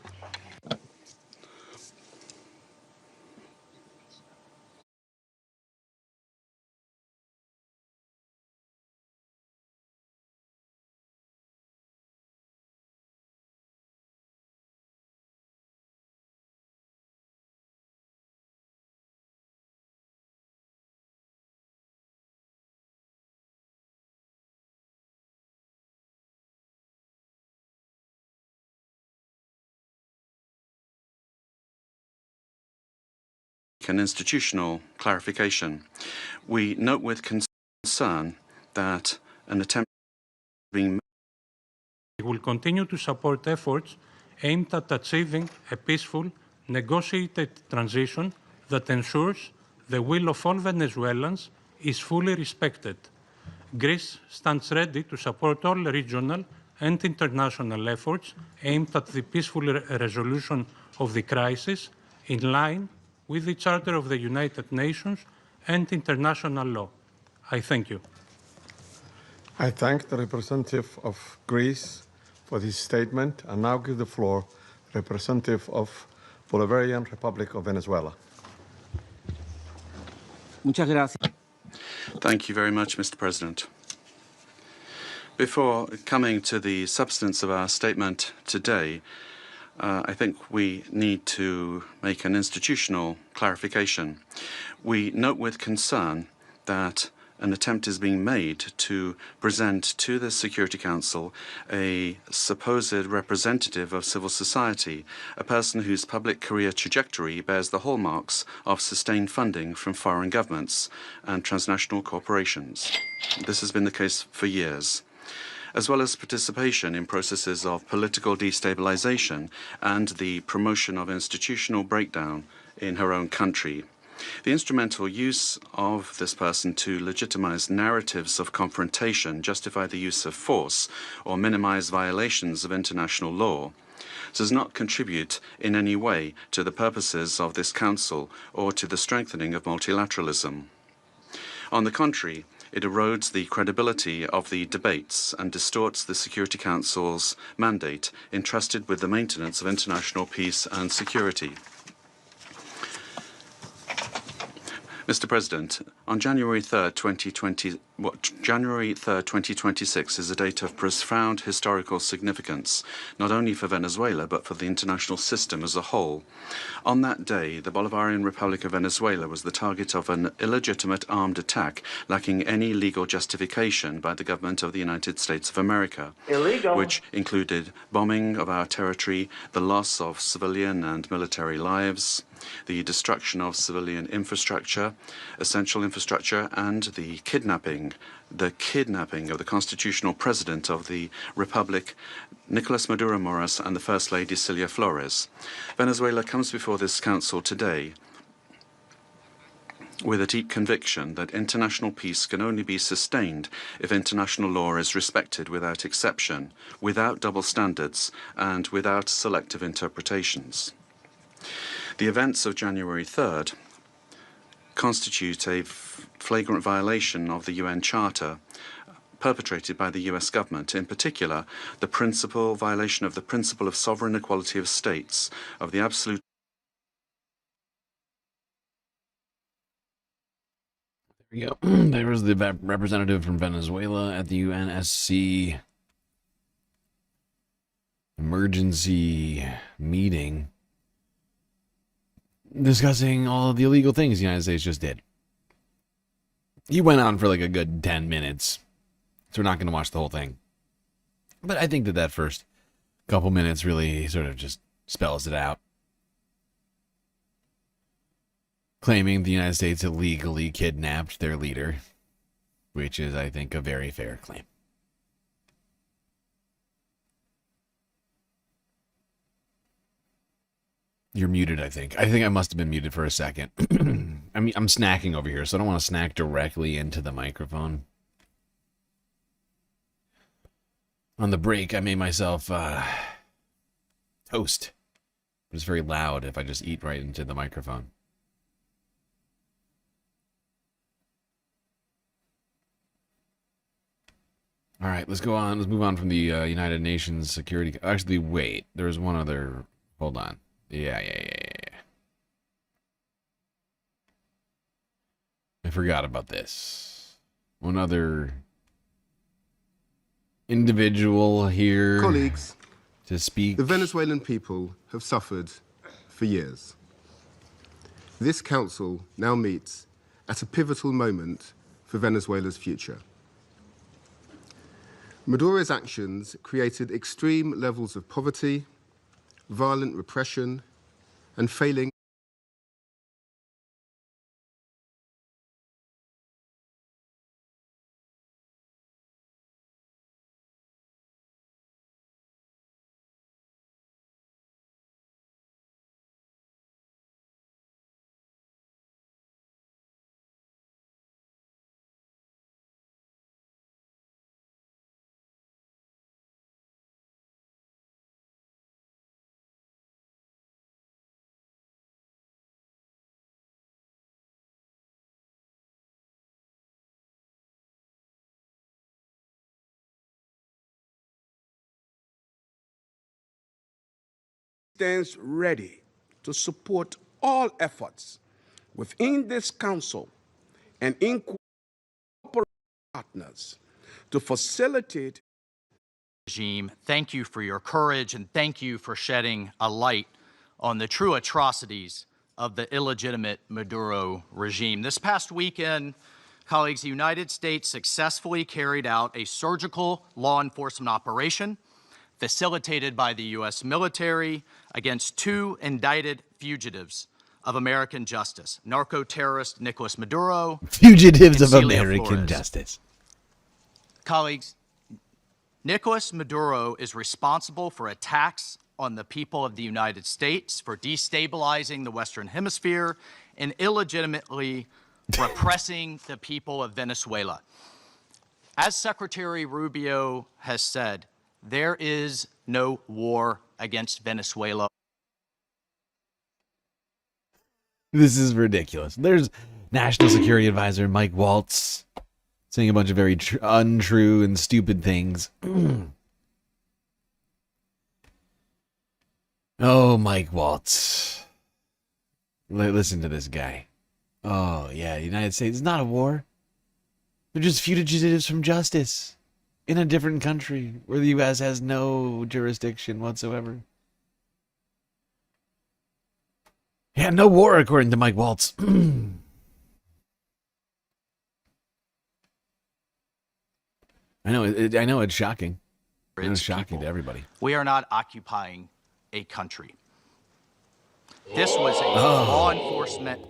an institutional clarification. We note with concern that an attempt being made. We will continue to support efforts aimed at achieving a peaceful, negotiated transition that ensures the will of all Venezuelans is fully respected. Greece stands ready to support all regional and international efforts aimed at the peaceful resolution of the crisis in line with the Charter of the United Nations and international law. I thank you. I thank the representative of Greece for this statement and now give the floor to the representative of Bolivarian Republic of Venezuela. Muchas gracias. Thank you very much, Mr. President. Before coming to the substance of our statement today, I think we need to make an institutional clarification. We note with concern that an attempt is being made to present to the Security Council a supposed representative of civil society, a person whose public career trajectory bears the hallmarks of sustained funding from foreign governments and transnational corporations. This has been the case for years, as well as participation in processes of political destabilization and the promotion of institutional breakdown in her own country. The instrumental use of this person to legitimize narratives of confrontation, justify the use of force, or minimize violations of international law does not contribute in any way to the purposes of this Council or to the strengthening of multilateralism. On the contrary, it erodes the credibility of the debates and distorts the Security Council's mandate entrusted with the maintenance of international peace and security. Mr. President, on January 3rd, 2026 is a date of profound historical significance, not only for Venezuela, but for the international system as a whole. On that day, the Bolivarian Republic of Venezuela was the target of an illegitimate armed attack lacking any legal justification by the government of the United States of America, which included bombing of our territory, the loss of civilian and military lives, the destruction of civilian infrastructure, essential infrastructure, and the kidnapping of the constitutional president of the Republic, Nicolas Maduro Moras, and the First Lady Cilia Flores. Venezuela comes before this Council today with a deep conviction that international peace can only be sustained if international law is respected without exception, without double standards, and without selective interpretations. The events of January 3rd constitute a flagrant violation of the UN Charter perpetrated by the US government, in particular, the violation of the principle of sovereign equality of states, of the absolute. There we go. There was the representative from Venezuela at the UNSC emergency meeting, discussing all of the illegal things the United States just did. He went on for like a good 10 minutes, so we're not going to watch the whole thing. But I think that first couple minutes really sort of just spells it out. Claiming the United States illegally kidnapped their leader, which is, I think, a very fair claim. You're muted, I think. I think I must have been muted for a second. I mean, I'm snacking over here, so I don't want to snack directly into the microphone. On the break, I made myself toast. But it's very loud if I just eat right into the microphone. All right, let's go on. Let's move on from the United Nations Security. Actually, wait. There's one other. Hold on. Yeah. I forgot about this. One other individual here. Colleagues, to speak. The Venezuelan people have suffered for years. This council now meets at a pivotal moment for Venezuela's future. Maduro's actions created extreme levels of poverty, violent repression, and failing stands ready to support all efforts within this council and in partners to facilitate. Regime, thank you for your courage and thank you for shedding a light on the true atrocities of the illegitimate Maduro regime. This past weekend, colleagues, the United States successfully carried out a surgical law enforcement operation facilitated by the U.S. military against two indicted fugitives of American justice, narco-terrorist Nicolas Maduro. Fugitives and of Celia American Flores. justice. Colleagues, Nicolas Maduro is responsible for attacks on the people of the United States, for destabilizing the Western Hemisphere, and illegitimately repressing the people of Venezuela. As Secretary Rubio has said, there is no war against Venezuela. This is ridiculous. There's National Security Advisor Mike Waltz saying a bunch of very untrue and stupid things. Oh, Mike Waltz. Listen to this guy. Oh, yeah, the United States is not a war. They're just fugitives from justice in a different country where the U.S. has no jurisdiction whatsoever. Yeah, no war, according to Mike Waltz. I know it's shocking. It's shocking to everybody. We are not occupying a country. This was a law enforcement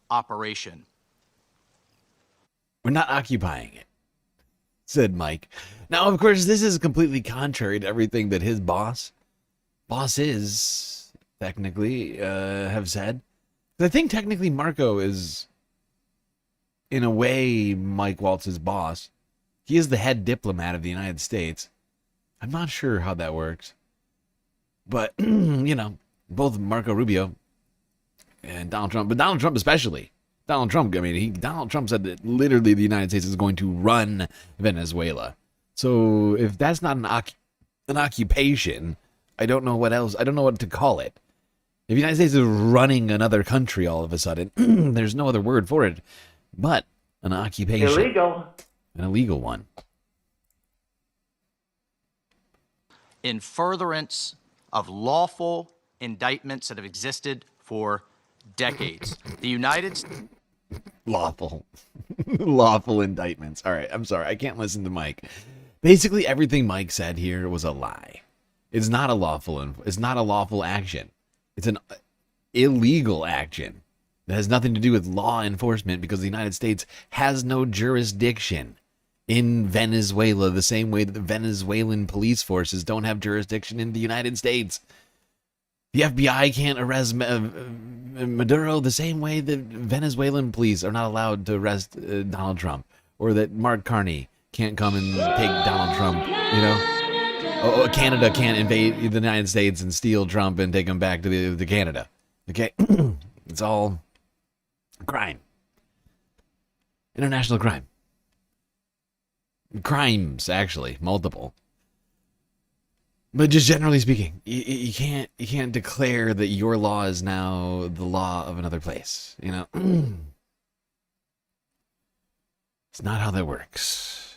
operation. We're not occupying it, said Mike. Now, of course, this is completely contrary to everything that his bosses, technically, have said. I think technically Marco is, in a way, Mike Waltz's boss. He is the head diplomat of the United States. I'm not sure how that works. But, you know, both Marco Rubio and Donald Trump, but Donald Trump especially. Donald Trump said that literally the United States is going to run Venezuela. So if that's not an occupation, I don't know what else. I don't know what to call it. If the United States is running another country all of a sudden, there's no other word for it but an occupation. Illegal. An illegal one. In furtherance of lawful indictments that have existed for decades. The United States... Lawful. Lawful indictments. All right, I'm sorry. I can't listen to Mike. Basically, everything Mike said here was a lie. It's not a lawful action. It's an illegal action that has nothing to do with law enforcement because the United States has no jurisdiction in Venezuela the same way that the Venezuelan police forces don't have jurisdiction in the United States. The FBI can't arrest Maduro the same way that Venezuelan police are not allowed to arrest Donald Trump, or that Mark Carney can't come and take Donald Trump, you know? Canada can't invade the United States and steal Trump and take him back to Canada. Okay? It's all crime. International crime. Crimes, actually, multiple. But just generally speaking, you can't declare that your law is now the law of another place. You know, it's not how that works.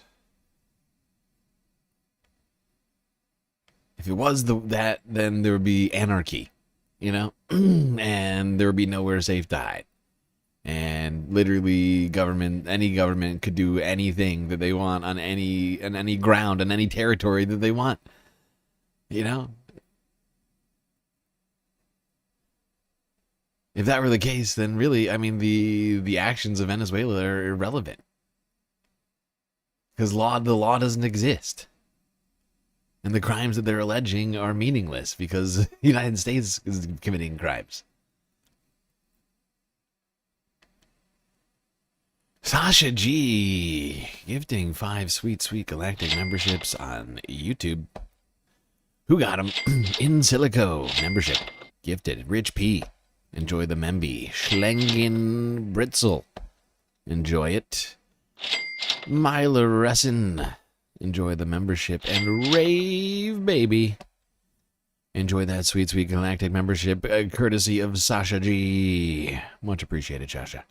If it was that, then there would be anarchy, you know, and there would be nowhere safe to hide. And literally, any government could do anything that they want on any ground, on any territory that they want. You know? If that were the case, then really, I mean, the actions of Venezuela are irrelevant. Because the law doesn't exist. And the crimes that they're alleging are meaningless because the United States is committing crimes. Sasha G. gifting 5 sweet galactic memberships on YouTube. Who got him? In Silico membership gifted. Rich P. Enjoy the Memby. Schlengen Britzel. Enjoy it. Myla Ressin. Enjoy the membership. And Rave Baby. Enjoy that sweet, sweet Galactic membership, courtesy of Sasha G. Much appreciated, Sasha.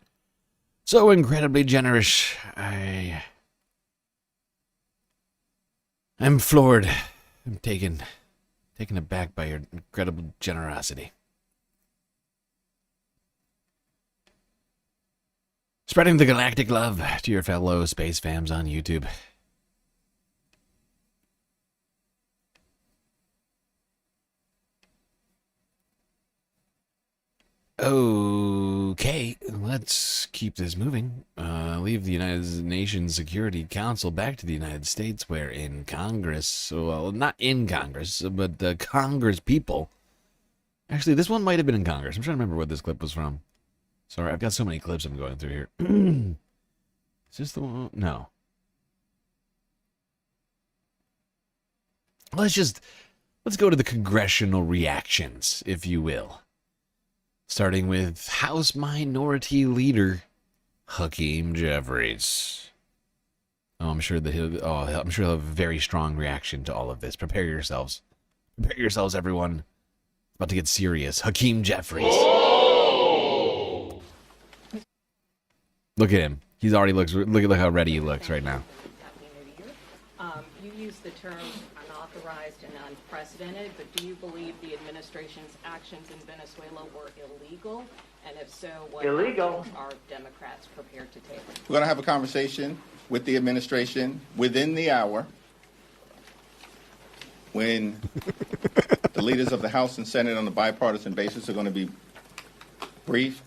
So incredibly generous. I'm floored. I'm taken aback by your incredible generosity. Spreading the galactic love to your fellow space fams on YouTube. Okay, let's keep this moving. Leave the United Nations Security Council back to the United States, where in Congress, well, not in Congress, but the Congress people. Actually, this one might have been in Congress. I'm trying to remember what this clip was from. Sorry, I've got so many clips I'm going through here. Is this the one? No. Let's go to the congressional reactions, if you will. Starting with House Minority Leader Hakeem Jeffries. I'm sure he'll have a very strong reaction to all of this. Prepare yourselves. Prepare yourselves, everyone. It's about to get serious. Hakeem Jeffries. Oh! Look at him. He's already look how ready he looks right now. You used the term unauthorized and unprecedented, but do you believe the administration's actions in Venezuela were illegal? And if so, what actions are Democrats prepared to take? We're going to have a conversation with the administration within the hour when the leaders of the House and Senate on a bipartisan basis are going to be briefed.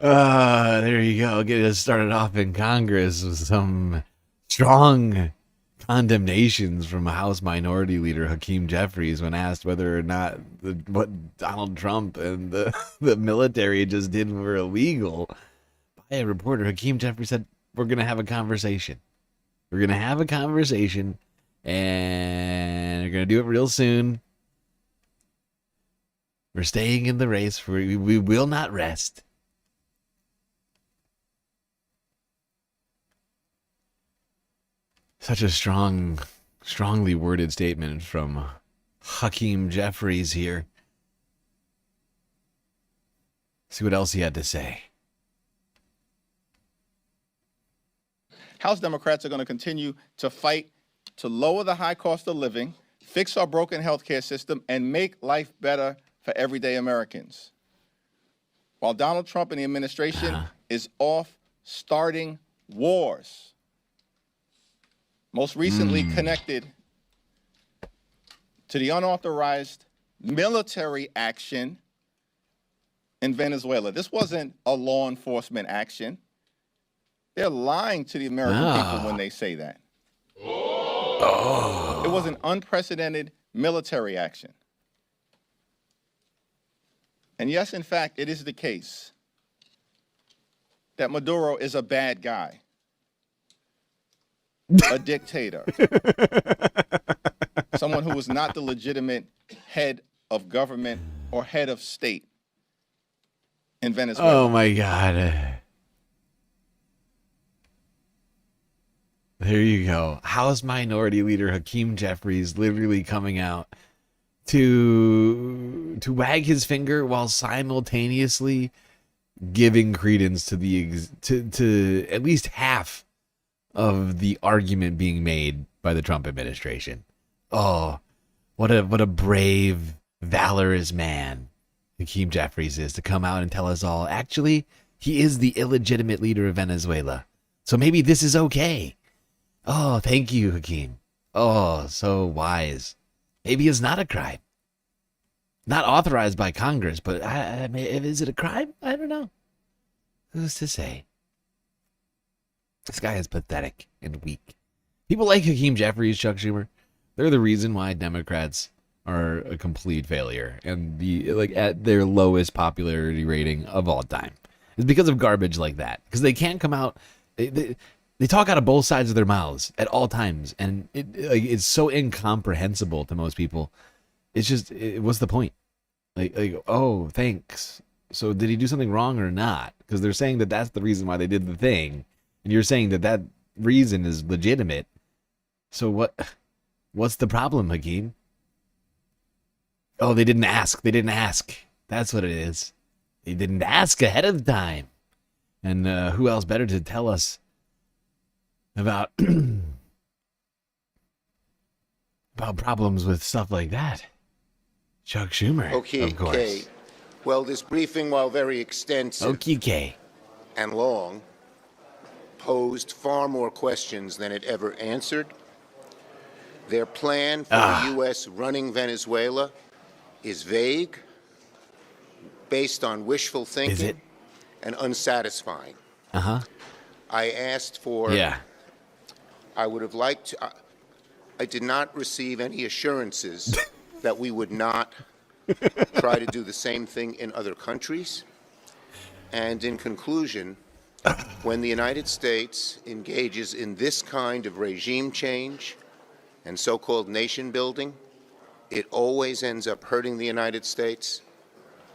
There you go. Get us started off in Congress with some strong condemnations from House Minority Leader Hakeem Jeffries when asked whether or not what Donald Trump and the military just did were illegal. By a reporter, Hakeem Jeffries said, "We're going to have a conversation. We're going to have a conversation, and we're going to do it real soon. We're staying in the race. We will not rest." Such a strongly worded statement from Hakeem Jeffries here. See what else he had to say. House Democrats are going to continue to fight to lower the high cost of living, fix our broken healthcare system, and make life better for everyday Americans. While Donald Trump and the administration is off starting wars. Most recently connected to the unauthorized military action in Venezuela. This wasn't a law enforcement action. They're lying to the American people when they say that. It was an unprecedented military action. And yes, in fact, it is the case that Maduro is a bad guy. A dictator. Someone who was not the legitimate head of government or head of state in Venezuela. Oh my God. There you go. House Minority Leader Hakeem Jeffries literally coming out to wag his finger while simultaneously giving credence to to at least half of the argument being made by the Trump administration. Oh, what a brave, valorous man Hakeem Jeffries is to come out and tell us all, actually, he is the illegitimate leader of Venezuela. So maybe this is okay. Oh, thank you, Hakeem. Oh, so wise. Maybe it's not a crime. Not authorized by Congress, but is it a crime? I don't know. Who's to say? This guy is pathetic and weak. People like Hakeem Jeffries, Chuck Schumer, they're the reason why Democrats are a complete failure and at their lowest popularity rating of all time. It's because of garbage like that. Because they can't come out. They talk out of both sides of their mouths at all times, and it's so incomprehensible to most people. It's just, what's the point? Oh, thanks. So did he do something wrong or not? Because they're saying that that's the reason why they did the thing. And you're saying that reason is legitimate. So what's the problem, Hakeem? Oh, they didn't ask. They didn't ask. That's what it is. They didn't ask ahead of time. And who else better to tell us about about problems with stuff like that? Chuck Schumer, of course. Okay. Well, this briefing, while very extensive and long, posed far more questions than it ever answered. Their plan for the U.S. running Venezuela is vague, based on wishful thinking, and unsatisfying. I asked for... I would have liked to... I did not receive any assurances that we would not try to do the same thing in other countries. And in conclusion, when the United States engages in this kind of regime change and so-called nation building, it always ends up hurting the United States.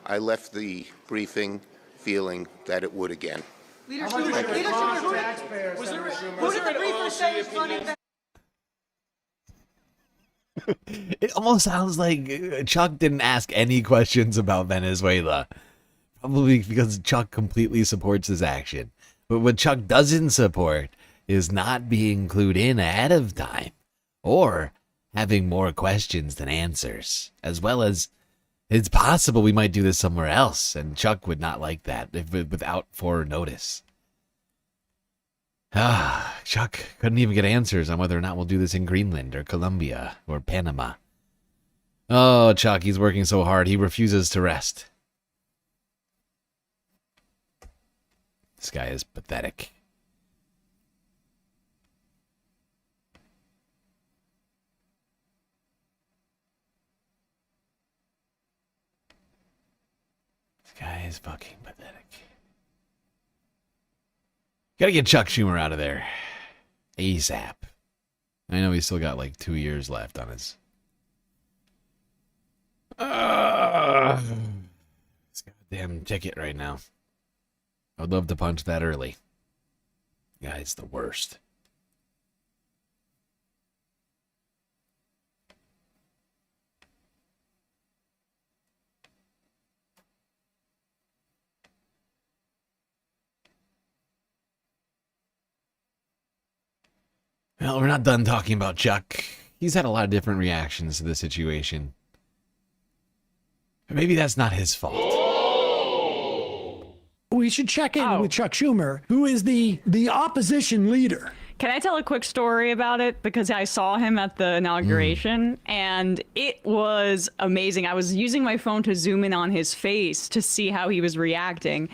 I left the briefing feeling that it would again. It almost sounds like Chuck didn't ask any questions about Venezuela. Probably because Chuck completely supports his action. But what Chuck doesn't support is not being clued in ahead of time, or having more questions than answers, as well as it's possible we might do this somewhere else, and Chuck would not like that without forenotice. Chuck couldn't even get answers on whether or not we'll do this in Greenland or Colombia or Panama. Oh, Chuck, he's working so hard, he refuses to rest. This guy is pathetic. This guy is fucking pathetic. Gotta get Chuck Schumer out of there. ASAP. I know he's still got like 2 years left on his... this goddamn ticket right now. I would love to punch that early. Guy's the worst. Well, we're not done talking about Chuck. He's had a lot of different reactions to the situation. But maybe that's not his fault. We should check in with Chuck Schumer, who is the opposition leader. Can I tell a quick story about it? Because I saw him at the inauguration, and it was amazing. I was using my phone to zoom in on his face to see how he was reacting.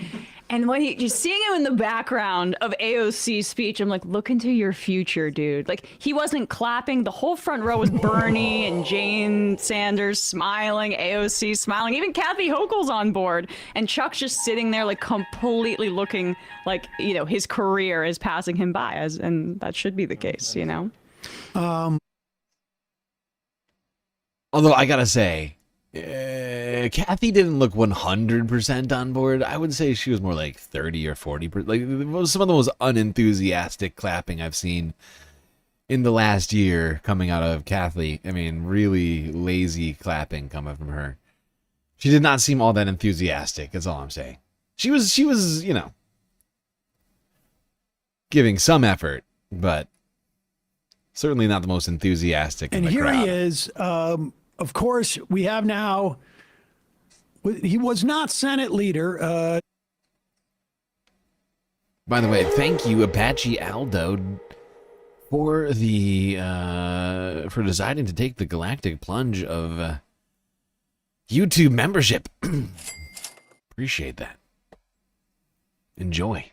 And when just seeing him in the background of AOC's speech, I'm like, look into your future, dude. Like, he wasn't clapping. The whole front row was Bernie and Jane Sanders smiling, AOC smiling, even Kathy Hochul's on board. And Chuck's just sitting there, like, completely looking like, you know, his career is passing him by, and that should be the case, you know? Although I gotta say, Kathy didn't look 100% on board. I would say she was more like 30 or 40%. Like, some of the most unenthusiastic clapping I've seen in the last year coming out of Kathy. I mean, really lazy clapping coming from her. She did not seem all that enthusiastic, that's all I'm saying. She was, you know, giving some effort, but certainly not the most enthusiastic in the crowd. And here he is. Of course, we have now... He was not Senate leader. By the way, thank you, Apache Aldo, for the for deciding to take the galactic plunge of YouTube membership. Appreciate that. Enjoy.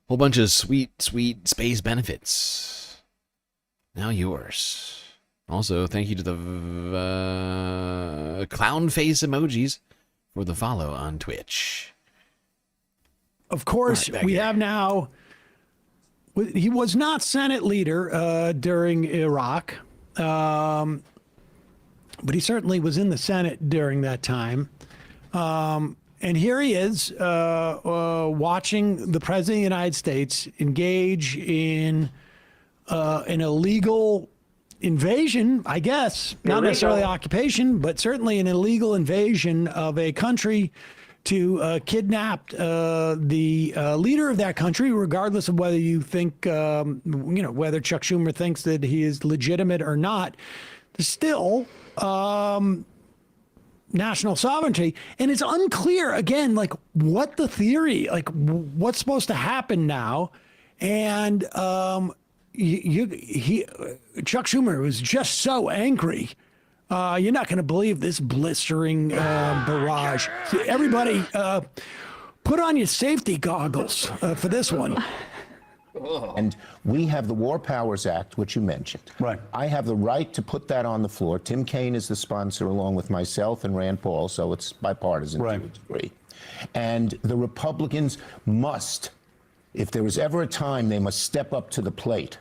Whole bunch of sweet, sweet space benefits. Now yours. Also, thank you to the clown face emojis for the follow on Twitch. Of course, we have now... He was not Senate leader during Iraq, but he certainly was in the Senate during that time. And here he is watching the President of the United States engage in an illegal invasion, I guess, not necessarily occupation, but certainly an illegal invasion of a country to kidnap the leader of that country, regardless of whether you think, whether Chuck Schumer thinks that he is legitimate or not. There's still national sovereignty, and it's unclear again, like what the theory, like what's supposed to happen now, and Chuck Schumer was just so angry. You're not going to believe this blistering barrage. So everybody, put on your safety goggles for this one. And we have the War Powers Act, which you mentioned. Right. I have the right to put that on the floor. Tim Kaine is the sponsor, along with myself and Rand Paul, so it's bipartisan to a degree. And the Republicans must, if there is ever a time, they must step up to the plate.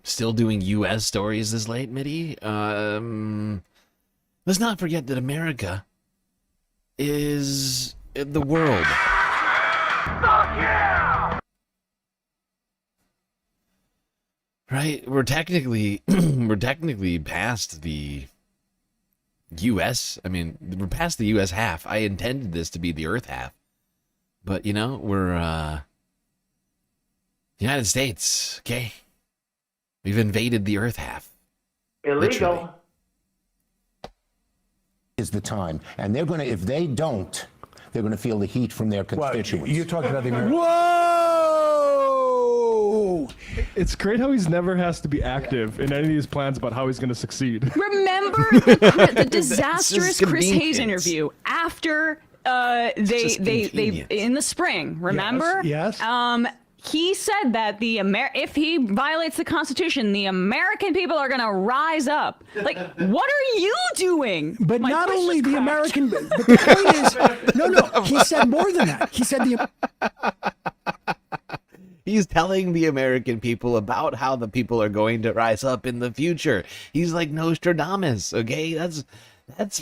Still doing U.S. stories this late, Mitty? Let's not forget that America is the world. Fuck yeah! Right? We're technically past the U.S. I mean, we're past the U.S. half. I intended this to be the Earth half. But, we're United States, okay? We've invaded the Earth half. Illegal. Literally. Is the time. And they're going to, if they don't, they're going to feel the heat from their constituents. You're talking about the American. Whoa! It's great how he's never has to be active in any of these plans about how he's going to succeed. Remember the disastrous Chris Hayes interview after they in the spring, remember? Yes. He said that if he violates the Constitution, the American people are going to rise up. Like, what are you doing? But not only the American, but the point is, no, he said more than that. He said He's telling the American people about how the people are going to rise up in the future. He's like Nostradamus, okay? That's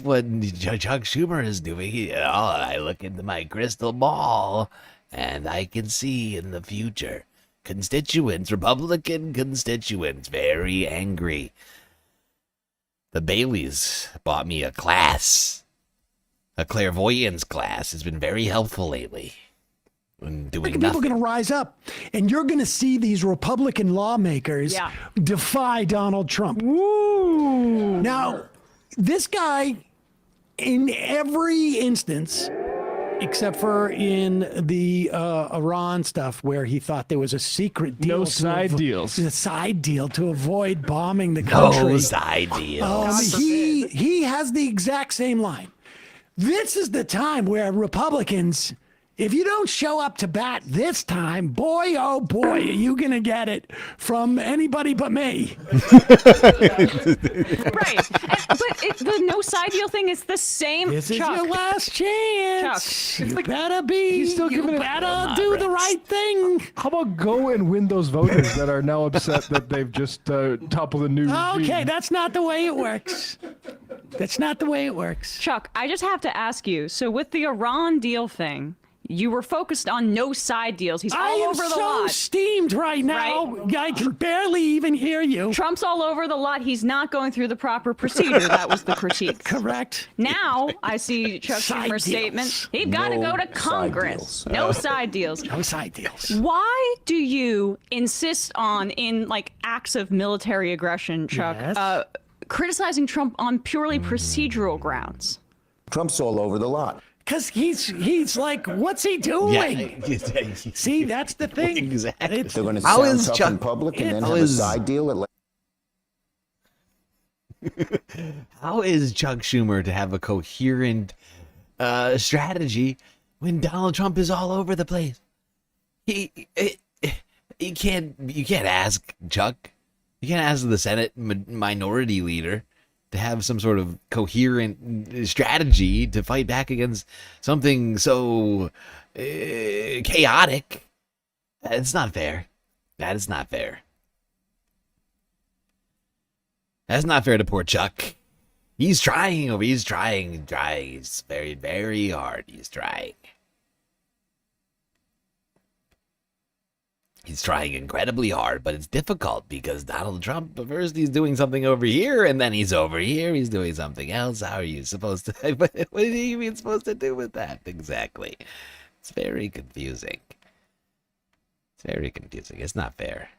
what Chuck Schumer is doing. I look into my crystal ball, and I can see in the future Republican constituents, very angry. The Baileys bought me a class. A clairvoyance class has been very helpful lately. Doing people are going to rise up, and you're going to see these Republican lawmakers defy Donald Trump. Woo! Now, this guy, in every instance, except for in the Iran stuff, where he thought there was a secret deal. No side deals. A side deal to avoid bombing the country. No side deals. He has the exact same line. This is the time where Republicans, if you don't show up to bat this time, boy, oh boy, are you going to get it from anybody but me. Right. But the no side deal thing is the same. This is Chuck. your last chance. Chuck. You better be. He's still giving better do the right thing. How about go and win those voters that are now upset that they've just toppled a new regime? Okay, that's not the way it works. That's not the way it works. Chuck, I just have to ask you. So with the Iran deal thing, you were focused on no side deals. He's all over the lot. I am so steamed right now. Right? I can barely even hear you. Trump's all over the lot. He's not going through the proper procedure. That was the critique. Correct. Now I see Chuck Schumer's statement. He's got to go to Congress. No side deals. No side deals. Why do you insist on, in like acts of military aggression, Chuck, criticizing Trump on purely procedural grounds? Trump's all over the lot. Because he's like, what's he doing? Yeah. See, that's the thing. Exactly. They're going to sound tough in public and then have a side deal. How is Chuck Schumer to have a coherent strategy when Donald Trump is all over the place? You can't ask Chuck. You can't ask the Senate minority leader to have some sort of coherent strategy to fight back against something so chaotic. It's not fair. That is not fair. That's not fair to poor Chuck. He's trying. He's trying. He's very, very hard. He's trying. He's trying incredibly hard, but it's difficult because Donald Trump, first he's doing something over here, and then he's over here, he's doing something else. How are you supposed to, what are you even supposed to do with that exactly? It's very confusing. It's very confusing. It's not fair.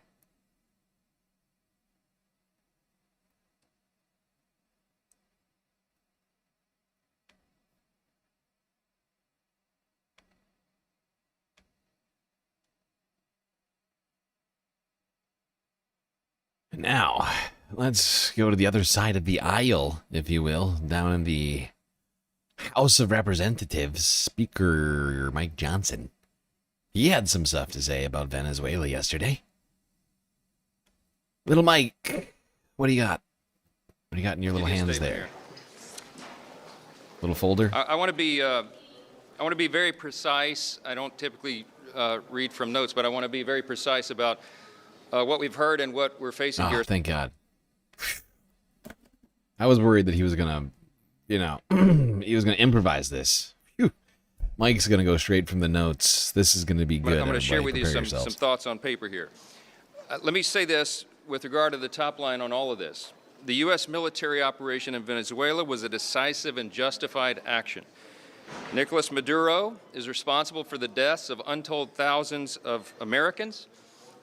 Now, let's go to the other side of the aisle, if you will, down in the House of Representatives. Speaker Mike Johnson. He had some stuff to say about Venezuela yesterday. Little Mike, what do you got? What do you got in your little hands there? Little folder? I want to be very precise. I don't typically read from notes, but I want to be very precise about what we've heard and what we're facing here. Thank God. I was worried that he was gonna, he was gonna improvise this. Phew. Mike's gonna go straight from the notes. This is gonna be good. I'm going to share with you some yourselves. thoughts on paper here. Let me say this with regard to the top line on all of this. The U.S. military operation in Venezuela was a decisive and justified action. Nicolas Maduro is responsible for the deaths of untold thousands of Americans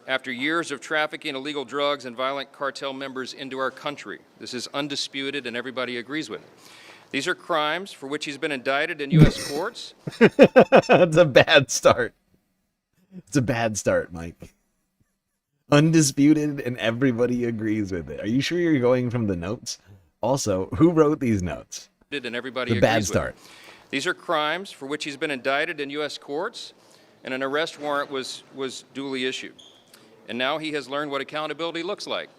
after years of trafficking illegal drugs and violent cartel members into our country. This is undisputed, and everybody agrees with it. These are crimes for which he's been indicted in U.S. courts. That's a bad start. It's a bad start, Mike. Undisputed, and everybody agrees with it. Are you sure you're going from the notes? Also, who wrote these notes? And everybody The agrees bad with start. it. These are crimes for which he's been indicted in U.S. courts, and an arrest warrant was duly issued. And now he has learned what accountability looks like.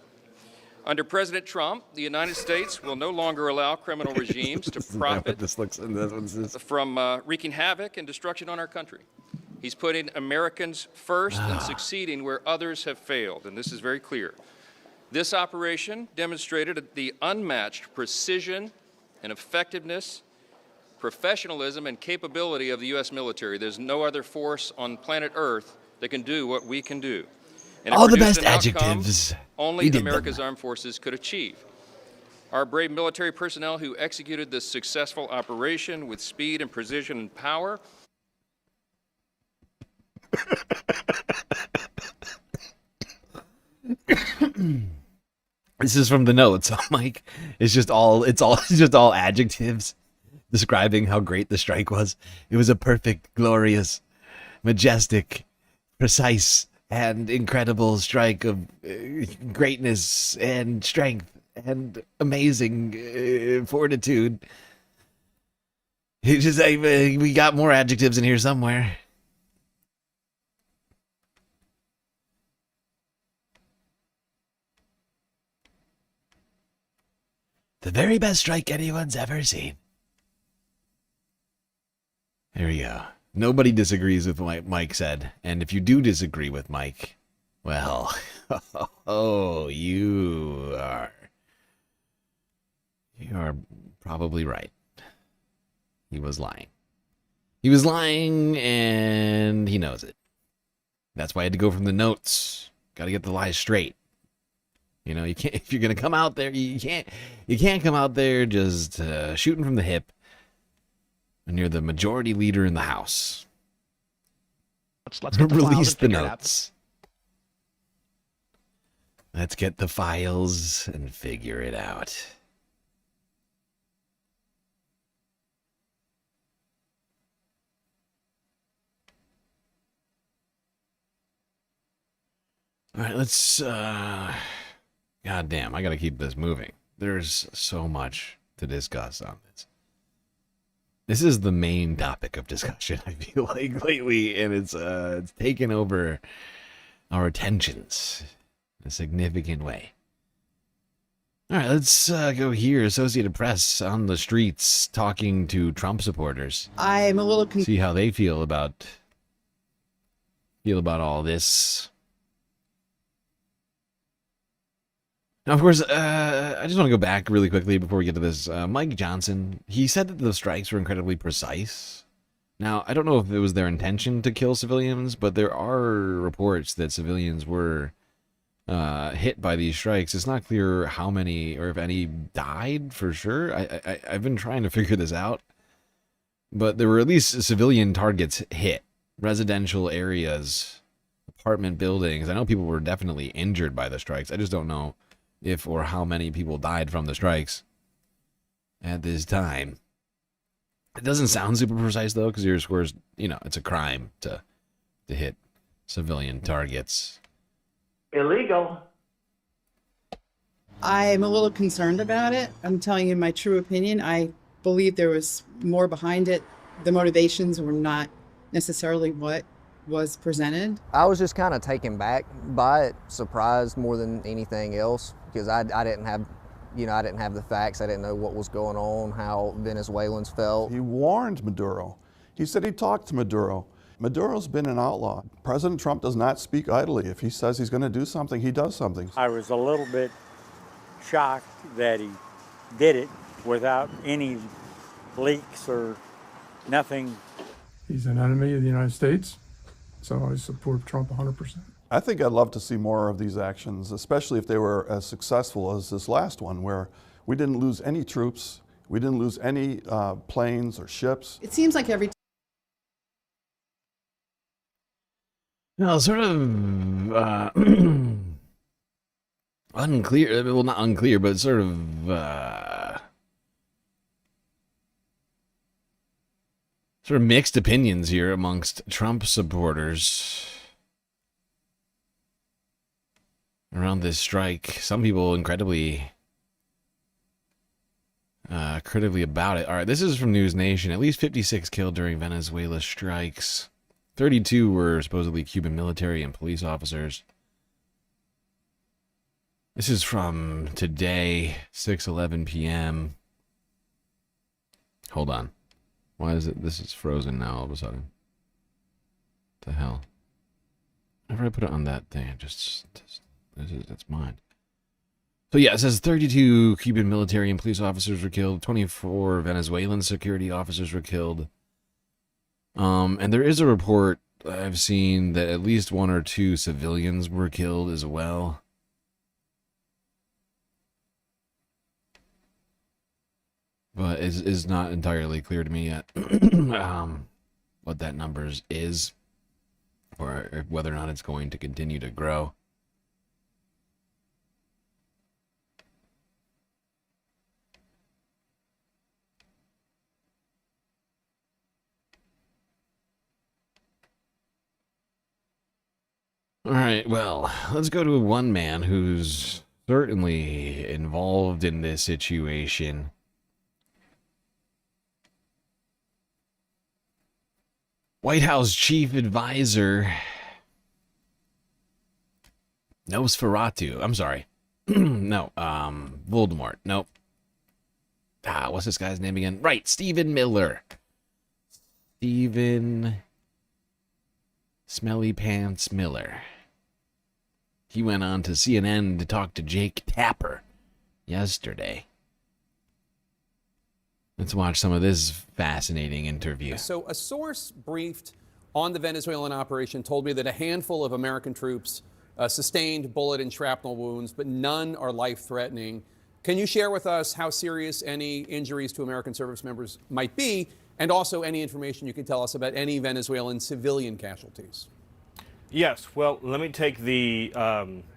Under President Trump, the United States will no longer allow criminal regimes to profit from wreaking havoc and destruction on our country. He's putting Americans first and succeeding where others have failed, and this is very clear. This operation demonstrated the unmatched precision and effectiveness, professionalism, and capability of the U.S. military. There's no other force on planet Earth that can do what we can do. And All the produced best an outcome adjectives. only You did America's them. armed forces could achieve. Our brave military personnel who executed this successful operation with speed and precision and power. This is from the notes, Mike. It's just all adjectives describing how great the strike was. It was a perfect, glorious, majestic, precise, and incredible strike of greatness and strength and amazing fortitude. It's just we got more adjectives in here somewhere. The very best strike anyone's ever seen. There we go. Nobody disagrees with what Mike said. And if you do disagree with Mike, well, you are probably right. He was lying. He was lying, and he knows it. That's why I had to go from the notes. Got to get the lies straight. You know, you can't, if you're gonna come out there, you can't come out there just shooting from the hip when you're the majority leader in the House. Let's get the Release files the and figure it out. notes. Let's get the files and figure it out. All right, let's God damn, I gotta keep this moving. There's so much to discuss on this. This is the main topic of discussion, I feel like, lately, and it's taken over our attentions in a significant way. All right, let's go here. Associated Press on the streets talking to Trump supporters. I'm a little confused. See how they feel about all this. Now, of course, I just want to go back really quickly before we get to this. Mike Johnson, he said that the strikes were incredibly precise. Now, I don't know if it was their intention to kill civilians, but there are reports that civilians were hit by these strikes. It's not clear how many or if any died for sure. I've been trying to figure this out, but there were at least civilian targets hit, residential areas, apartment buildings. I know people were definitely injured by the strikes. I just don't know if or how many people died from the strikes at this time. It doesn't sound super precise though, because your scores, you know, it's a crime to hit civilian targets. Illegal. I'm a little concerned about it. I'm telling you my true opinion. I believe there was more behind it. The motivations were not necessarily what was presented. I was just kind of taken back by it, surprised more than anything else, because I didn't have, I didn't have the facts. I didn't know what was going on, how Venezuelans felt. He warned Maduro. He said he talked to Maduro. Maduro's been an outlaw. President Trump does not speak idly. If he says he's going to do something, he does something. I was a little bit shocked that he did it without any leaks or nothing. He's an enemy of the United States, so I support Trump 100%. I think I'd love to see more of these actions, especially if they were as successful as this last one, where we didn't lose any troops, we didn't lose any planes or ships. It seems like every No, sort of unclear. Well, not unclear, but sort of mixed opinions here amongst Trump supporters around this strike. Some people incredibly critically about it. All right, this is from News Nation. At least 56 killed during Venezuela strikes. 32 were supposedly Cuban military and police officers. This is from today, 6:11 p.m. Hold on. Why is it? This is frozen now all of a sudden. What the hell? Whenever I put it on that thing, that's mine. So yeah, it says 32 Cuban military and police officers were killed. 24 Venezuelan security officers were killed. And there is a report I've seen that at least 1 or 2 civilians were killed as well. But is not entirely clear to me yet what that numbers is, or whether or not it's going to continue to grow. All right, well, let's go to one man who's certainly involved in this situation. White House Chief Advisor Nosferatu. I'm sorry. No, Voldemort. Nope. What's this guy's name again? Right, Stephen Miller. Stephen Smelly Pants Miller. He went on to CNN to talk to Jake Tapper yesterday. Let's watch some of this fascinating interview. So a source briefed on the Venezuelan operation told me that a handful of American troops sustained bullet and shrapnel wounds, but none are life-threatening. Can you share with us how serious any injuries to American service members might be, and also any information you can tell us about any Venezuelan civilian casualties? Yes, well, let me take the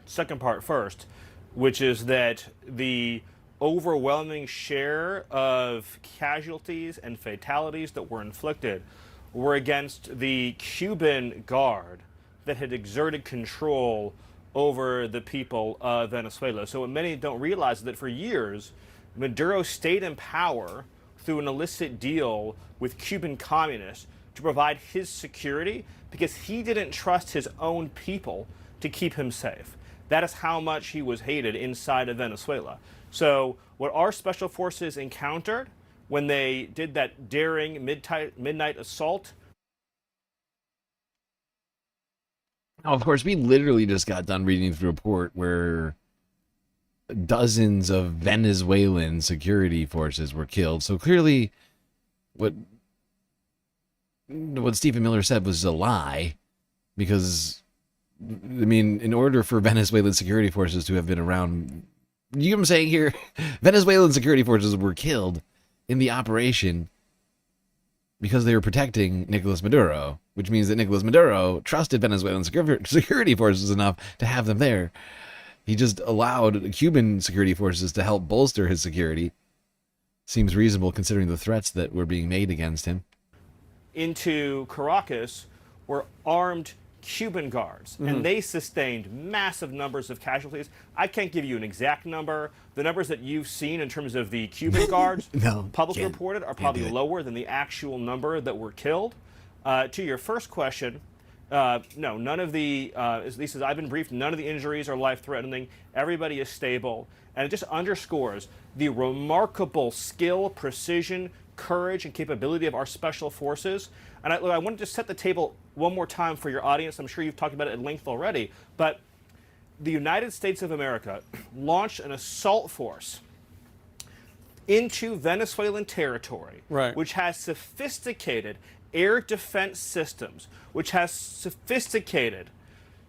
second part first, which is that the overwhelming share of casualties and fatalities that were inflicted were against the Cuban guard that had exerted control over the people of Venezuela. So what many don't realize is that for years, Maduro stayed in power through an illicit deal with Cuban communists to provide his security because he didn't trust his own people to keep him safe. That is how much he was hated inside of Venezuela. So what our special forces encountered when they did that daring midnight assault. Now, of course, we literally just got done reading the report where dozens of Venezuelan security forces were killed. So clearly what what Stephen Miller said was a lie, because, I mean, in order for Venezuelan security forces to have been around, you know what I'm saying here? Venezuelan security forces were killed in the operation because they were protecting Nicolas Maduro, which means that Nicolas Maduro trusted Venezuelan security forces enough to have them there. He just allowed Cuban security forces to help bolster his security. Seems reasonable considering the threats that were being made against him. Into Caracas were armed Cuban guards, and they sustained massive numbers of casualties. I can't give you an exact number. The numbers that you've seen in terms of the Cuban guards publicly reported are probably lower than the actual number that were killed. To your first question, no, none of the, at least as I've been briefed, none of the injuries are life-threatening. Everybody is stable, and it just underscores the remarkable skill, precision, courage, and capability of our special forces. And I wanted to set the table one more time for your audience. I'm sure you've talked about it at length already, but the United States of America launched an assault force into Venezuelan territory, which has sophisticated air defense systems, which has sophisticated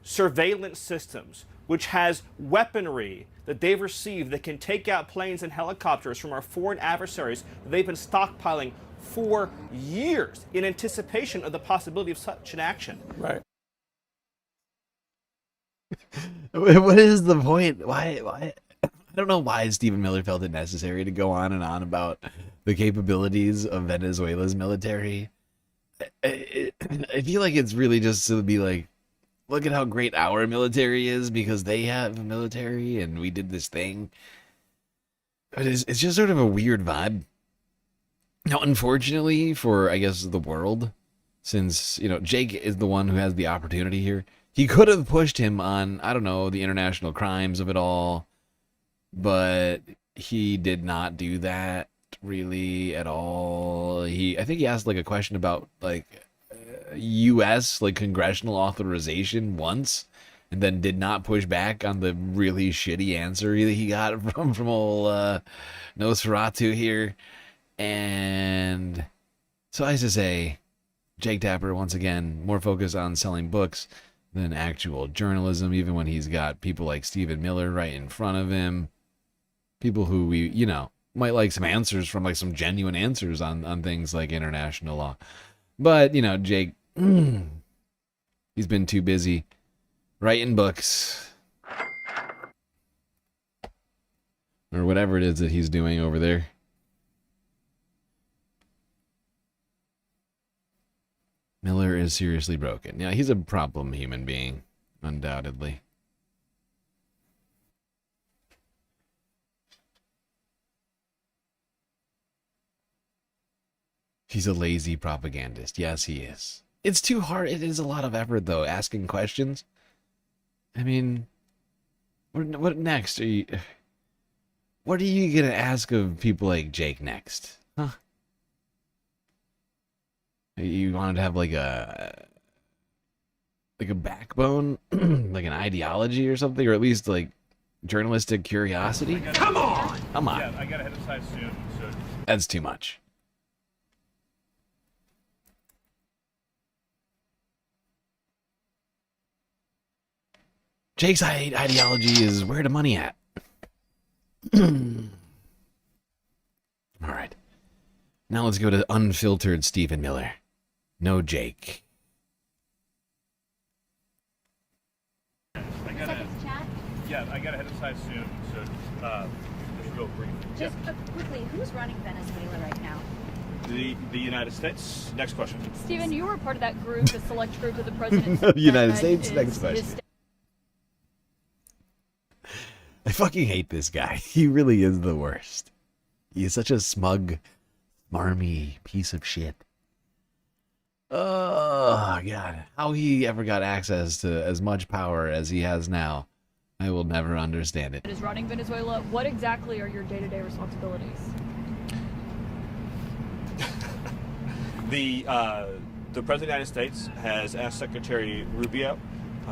surveillance systems, which has weaponry that they've received that can take out planes and helicopters from our foreign adversaries that they've been stockpiling for years in anticipation of the possibility of such an action. Right. What is the point? Why? I don't know why Stephen Miller felt it necessary to go on and on about the capabilities of Venezuela's military. I feel like it's really just to be like, look at how great our military is because they have a military and we did this thing. But it's just sort of a weird vibe. Now, unfortunately for, I guess, the world, since, you know, Jake is the one who has the opportunity here, he could have pushed him on, I don't know, the international crimes of it all, but he did not do that really at all. I think he asked like a question about like U.S. like congressional authorization once, and then did not push back on the really shitty answer he got from old Nosferatu here. And so I used to say, Jake Tapper, once again, more focused on selling books than actual journalism, even when he's got people like Stephen Miller right in front of him. People who we, you know, might like some answers from, like some genuine answers on things like international law. But, you know, Jake, he's been too busy writing books. Or whatever it is that he's doing over there. Miller is seriously broken. Yeah, he's a problem human being, undoubtedly. He's a lazy propagandist. Yes, he is. It's too hard. It is a lot of effort, though, asking questions. I mean, what next? What are you going to ask of people like Jake next? Huh? You wanted to have like a backbone, like an ideology or something, or at least like journalistic curiosity? Come on! Come on. Yeah, I gotta head aside soon. So. That's too much. Jake's ideology is where the money at. All right. Now let's go to unfiltered Stephen Miller. No Jake. I gotta head aside soon. So just real brief. Just quickly, who's running Venezuela right now? The United States. Next question. Stephen, you were part of that group, the select group of the president. United States. Next question. I fucking hate this guy. He really is the worst. He is such a smug, smarmy piece of shit. Oh, God. How he ever got access to as much power as he has now, I will never understand it. Is running Venezuela. What exactly are your day-to-day responsibilities? The President of the United States has asked Secretary Rubio,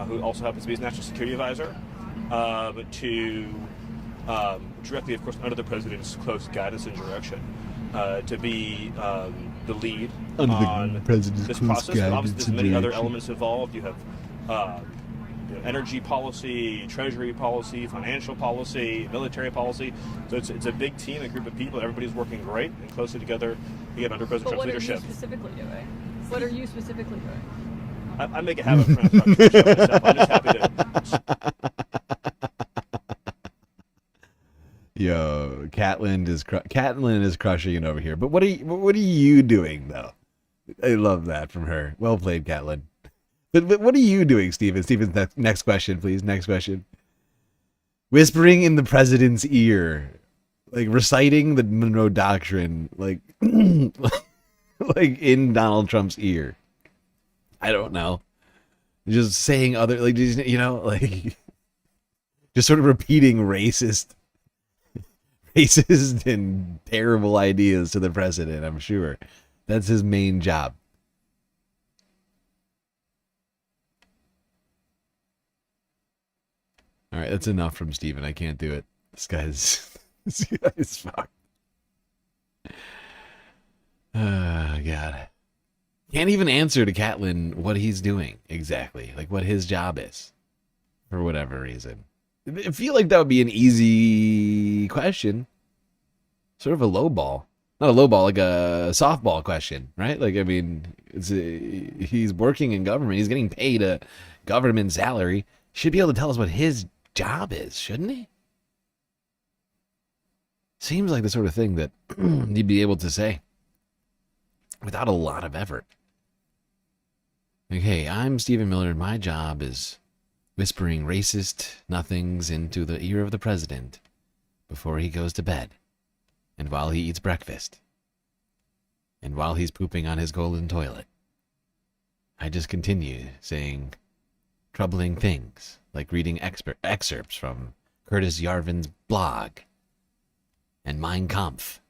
who also happens to be his national security advisor, to directly, of course, under the president's close guidance and direction, to be the lead Under the on president's this close process. But obviously, guidance there's and many other direction. elements involved. You have energy policy, treasury policy, financial policy, military policy. So it's a big team, a group of people. Everybody's working great and closely together, again, under President But Trump's what are leadership. you specifically doing? What are you specifically doing? I make a habit of trying to talk to myself. I'm just happy to. Yo, Catlin is crushing it over here. But what are you doing though? I love that from her. Well played, Catlin. But what are you doing, Steven? Steven, next question, please. Next question. Whispering in the president's ear, like reciting the Monroe Doctrine, like like in Donald Trump's ear. I don't know. Just saying other, like, you know, like just sort of repeating racist and terrible ideas to the president. I'm sure that's his main job. All right, that's enough from Steven. I can't do it. This guy's fucked. God. Can't even answer to Catlin what he's doing exactly, like what his job is, for whatever reason. I feel like that would be an easy question. Sort of a low ball. Not a low ball, like a softball question, right? Like, I mean, he's working in government. He's getting paid a government salary. Should be able to tell us what his job is, shouldn't he? Seems like the sort of thing that he'd be able to say without a lot of effort. Like, hey, I'm Stephen Miller, and my job is whispering racist nothings into the ear of the president before he goes to bed, and while he eats breakfast, and while he's pooping on his golden toilet. I just continue saying troubling things, like reading excerpts from Curtis Yarvin's blog and Mein Kampf.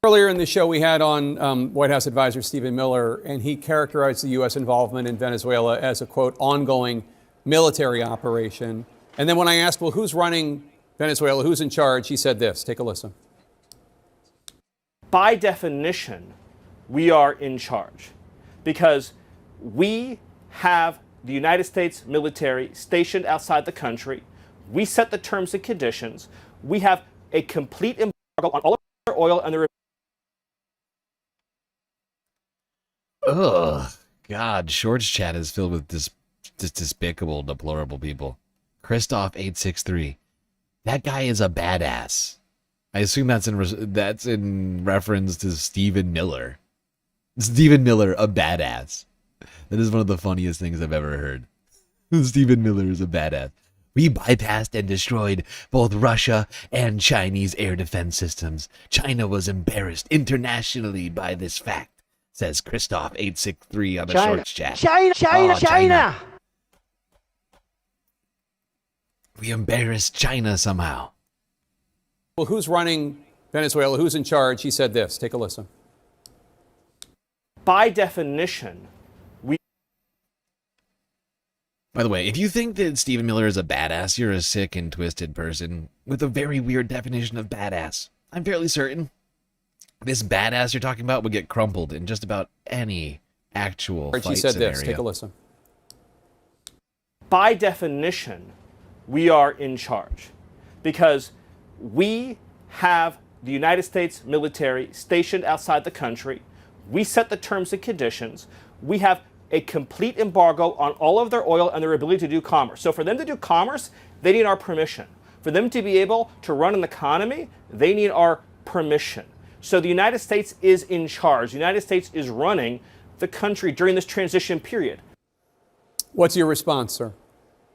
Earlier in the show, we had on White House advisor Stephen Miller, and he characterized the U.S. involvement in Venezuela as a, quote, ongoing military operation. And then when I asked, well, who's running Venezuela, who's in charge, he said this. Take a listen. By definition, we are in charge because we have the United States military stationed outside the country. We set the terms and conditions. We have a complete embargo on all of our oil and the... Ugh. God, Shorts chat is filled with just despicable, deplorable people. Christoph863. That guy is a badass. I assume that's in reference to Stephen Miller. Stephen Miller, a badass. That is one of the funniest things I've ever heard. Stephen Miller is a badass. We bypassed and destroyed both Russia and Chinese air defense systems. China was embarrassed internationally by this fact, says Christoph863 on the Shorts chat. China! We embarrassed China somehow. Well, who's running Venezuela? Who's in charge? He said this. Take a listen. By definition, we... By the way, if you think that Stephen Miller is a badass, you're a sick and twisted person with a very weird definition of badass. I'm fairly certain this badass you're talking about would get crumpled in just about any actual fight He said scenario. this. Take a listen. By definition, we are in charge because we have the United States military stationed outside the country. We set the terms and conditions. We have a complete embargo on all of their oil and their ability to do commerce. So for them to do commerce, they need our permission. For them to be able to run an economy, they need our permission. So the United States is in charge. The United States is running the country during this transition period. What's your response, sir?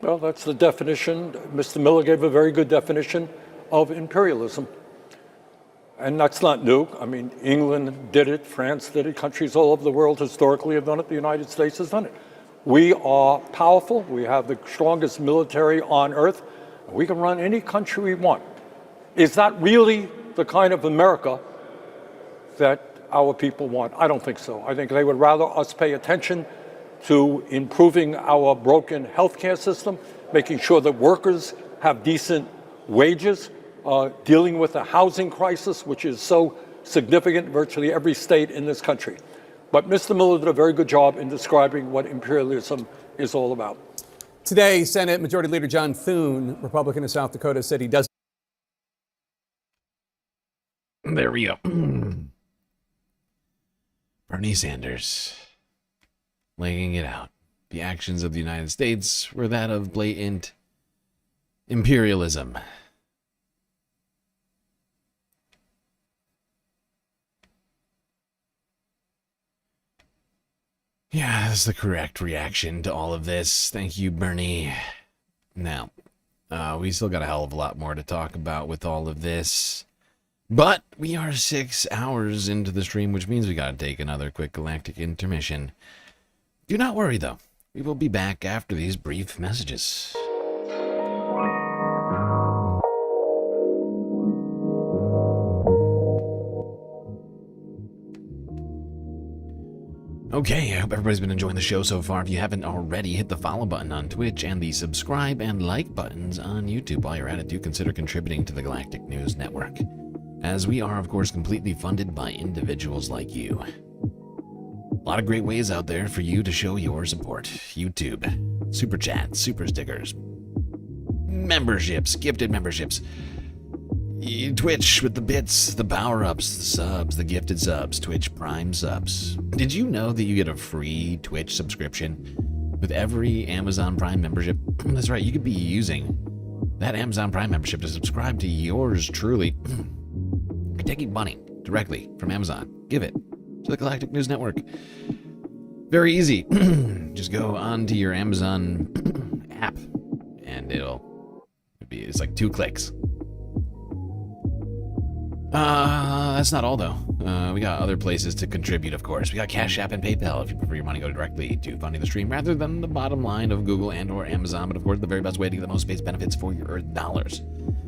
Well, that's the definition. Mr. Miller gave a very good definition of imperialism. And that's not new. I mean, England did it, France did it, countries all over the world historically have done it, the United States has done it. We are powerful, we have the strongest military on earth, we can run any country we want. Is that really the kind of America that our people want? I don't think so. I think they would rather us pay attention to improving our broken healthcare system, making sure that workers have decent wages, dealing with the housing crisis, which is so significant in virtually every state in this country. But Mr. Miller did a very good job in describing what imperialism is all about. Today, Senate Majority Leader John Thune, Republican of South Dakota, said he does. There we go. Bernie Sanders laying it out. The actions of the United States were that of blatant imperialism. Yeah, that's the correct reaction to all of this. Thank you, Bernie. Now, we still got a hell of a lot more to talk about with all of this. But we are 6 hours into the stream, which means we got to take another quick galactic intermission. Do not worry, though. We will be back after these brief messages. Okay, I hope everybody's been enjoying the show so far. If you haven't already, hit the follow button on Twitch and the subscribe and like buttons on YouTube. While you're at it, do consider contributing to the Galactic News Network, as we are, of course, completely funded by individuals like you. A lot of great ways out there for you to show your support. YouTube, Super Chats, Super Stickers, memberships, gifted memberships, Twitch with the bits, the power-ups, the subs, the gifted subs, Twitch Prime subs. Did you know that you get a free Twitch subscription with every Amazon Prime membership? That's right, you could be using that Amazon Prime membership to subscribe to yours truly. You're taking money directly from Amazon. Give it to the Galactic News Network. Very easy. Just go onto your Amazon app and it's like 2 clicks. That's not all, though. We got other places to contribute, of course. We got Cash App and PayPal if you prefer your money go directly to funding the stream rather than the bottom line of Google and or Amazon. But of course, the very best way to get the most space benefits for your Earth dollars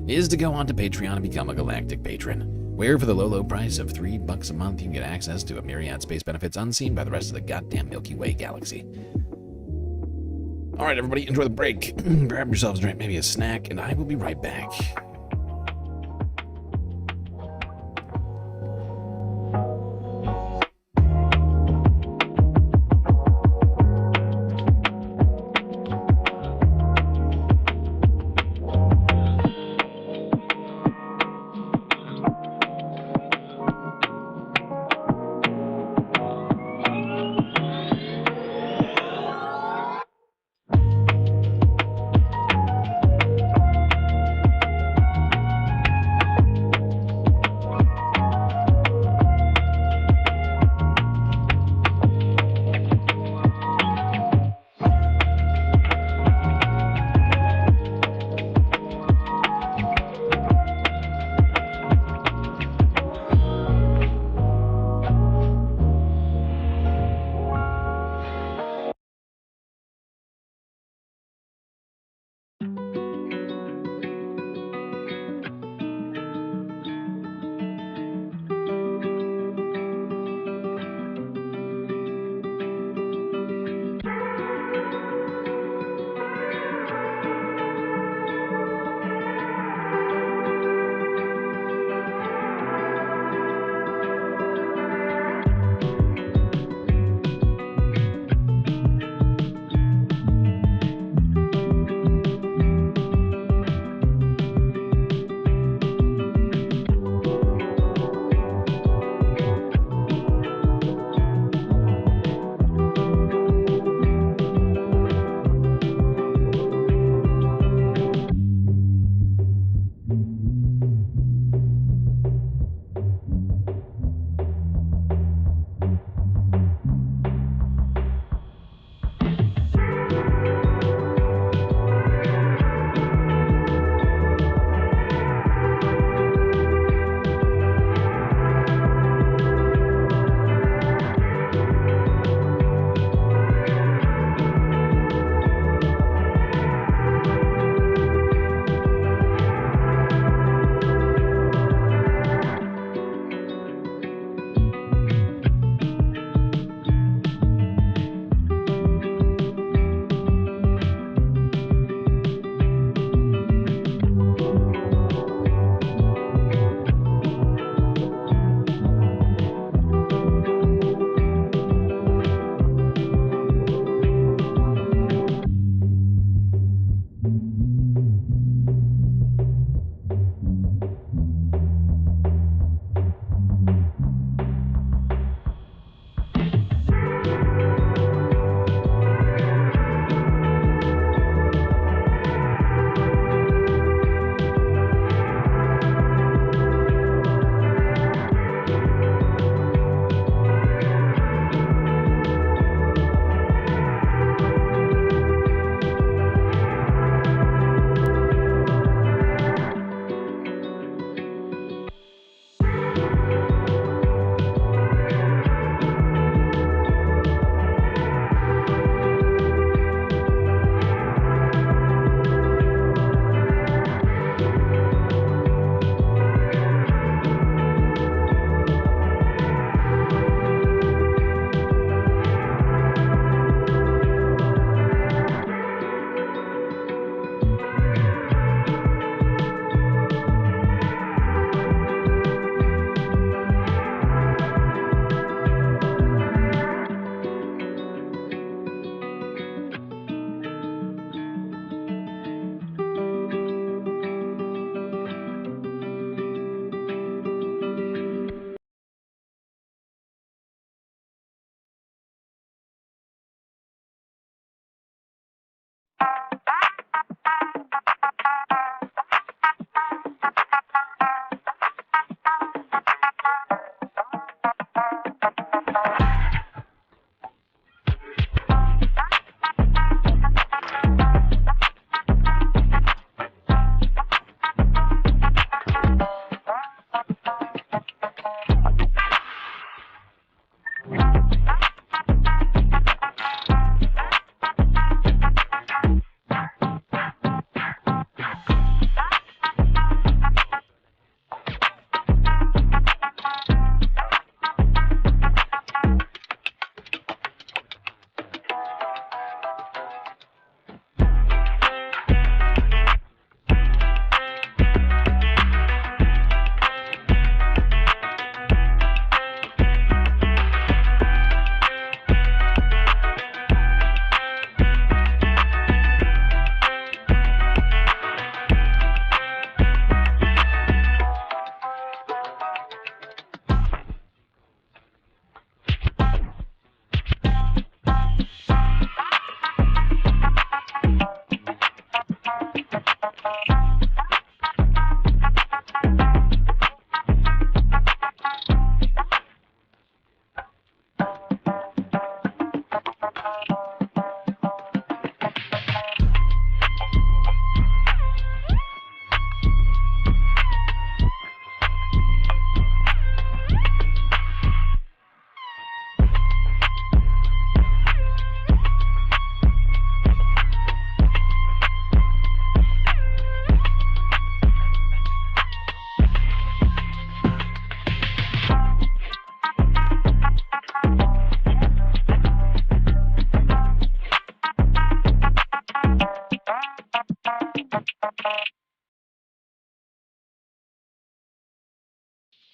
is to go onto Patreon and become a Galactic Patron, where for the low price of $3 a month, you can get access to a myriad space benefits unseen by the rest of the goddamn Milky Way galaxy. All right, everybody, enjoy the break. Grab yourselves a drink, maybe a snack, and I will be right back.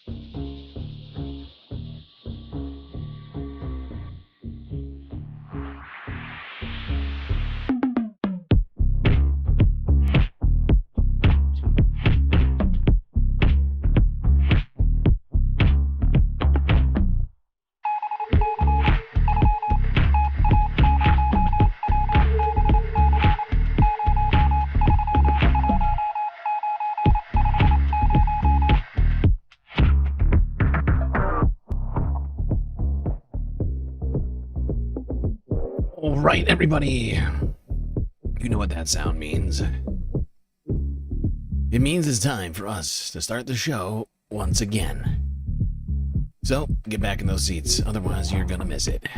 All right, everybody. You know what that sound means. It means it's time for us to start the show once again. So, get back in those seats, otherwise you're gonna miss it.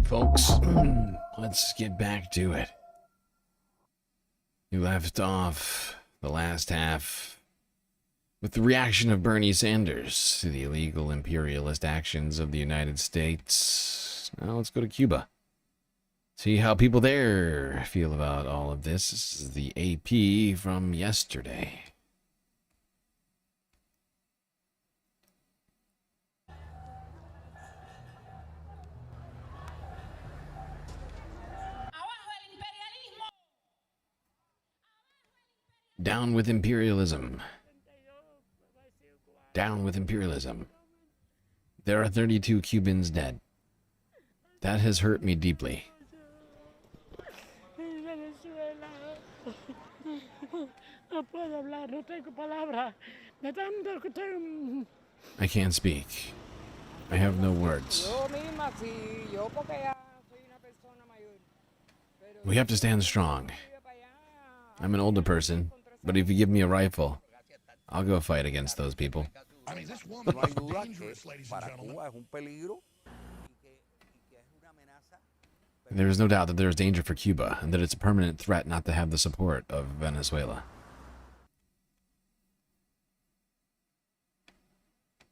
Folks, let's get back to it. We left off the last half with the reaction of Bernie Sanders to the illegal imperialist actions of the United States. Now let's go to Cuba. See how people there feel about all of this. This is the AP from yesterday. Down with imperialism. Down with imperialism. There are 32 Cubans dead. That has hurt me deeply. I can't speak. I have no words. We have to stand strong. I'm an older person, but if you give me a rifle, I'll go fight against those people. I mean, this woman is dangerous, ladies and gentlemen. There is no doubt that there is danger for Cuba, and that it's a permanent threat not to have the support of Venezuela.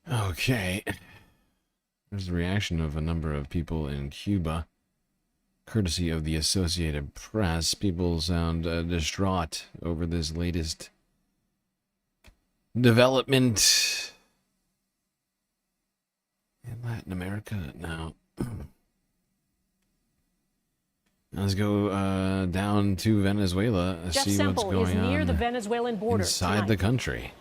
Okay. There's the reaction of a number of people in Cuba. Courtesy of the Associated Press, people sound distraught over this latest development in Latin America. Now, let's go down to Venezuela and see what's going on near the Venezuelan border inside the country.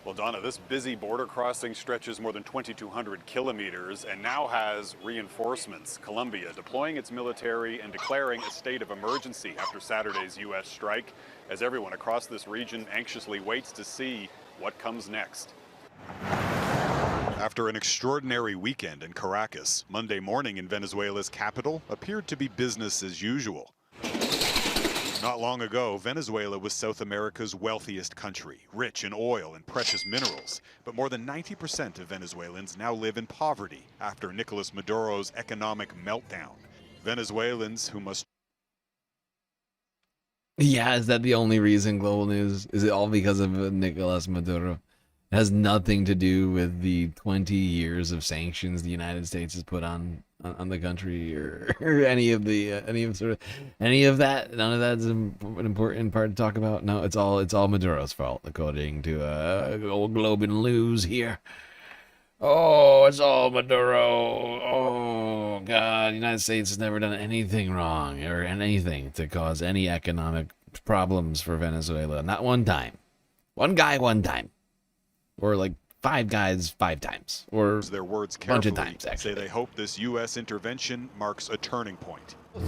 Well, Donna, this busy border crossing stretches more than 2,200 kilometers and now has reinforcements. Colombia deploying its military and declaring a state of emergency after Saturday's U.S. strike, as everyone across this region anxiously waits to see what comes next. After an extraordinary weekend in Caracas, Monday morning in Venezuela's capital appeared to be business as usual. Not long ago, Venezuela was South America's wealthiest country, rich in oil and precious minerals. But more than 90% of Venezuelans now live in poverty after Nicolas Maduro's economic meltdown. Venezuelans who must... Yeah, is that the only reason, Global News? Is it all because of Nicolas Maduro? It has nothing to do with the 20 years of sanctions the United States has put on on the country or any of that. None of that's an important part to talk about. No, it's all Maduro's fault, according to old Globe and News here. Oh, it's all Maduro. Oh, God. The United States has never done anything wrong or anything to cause any economic problems for Venezuela. Not one time. One guy, one time. Or like 5 guys, 5 times. Or their words a bunch of carefully, times, actually. say they hope this U.S. intervention marks a turning point. We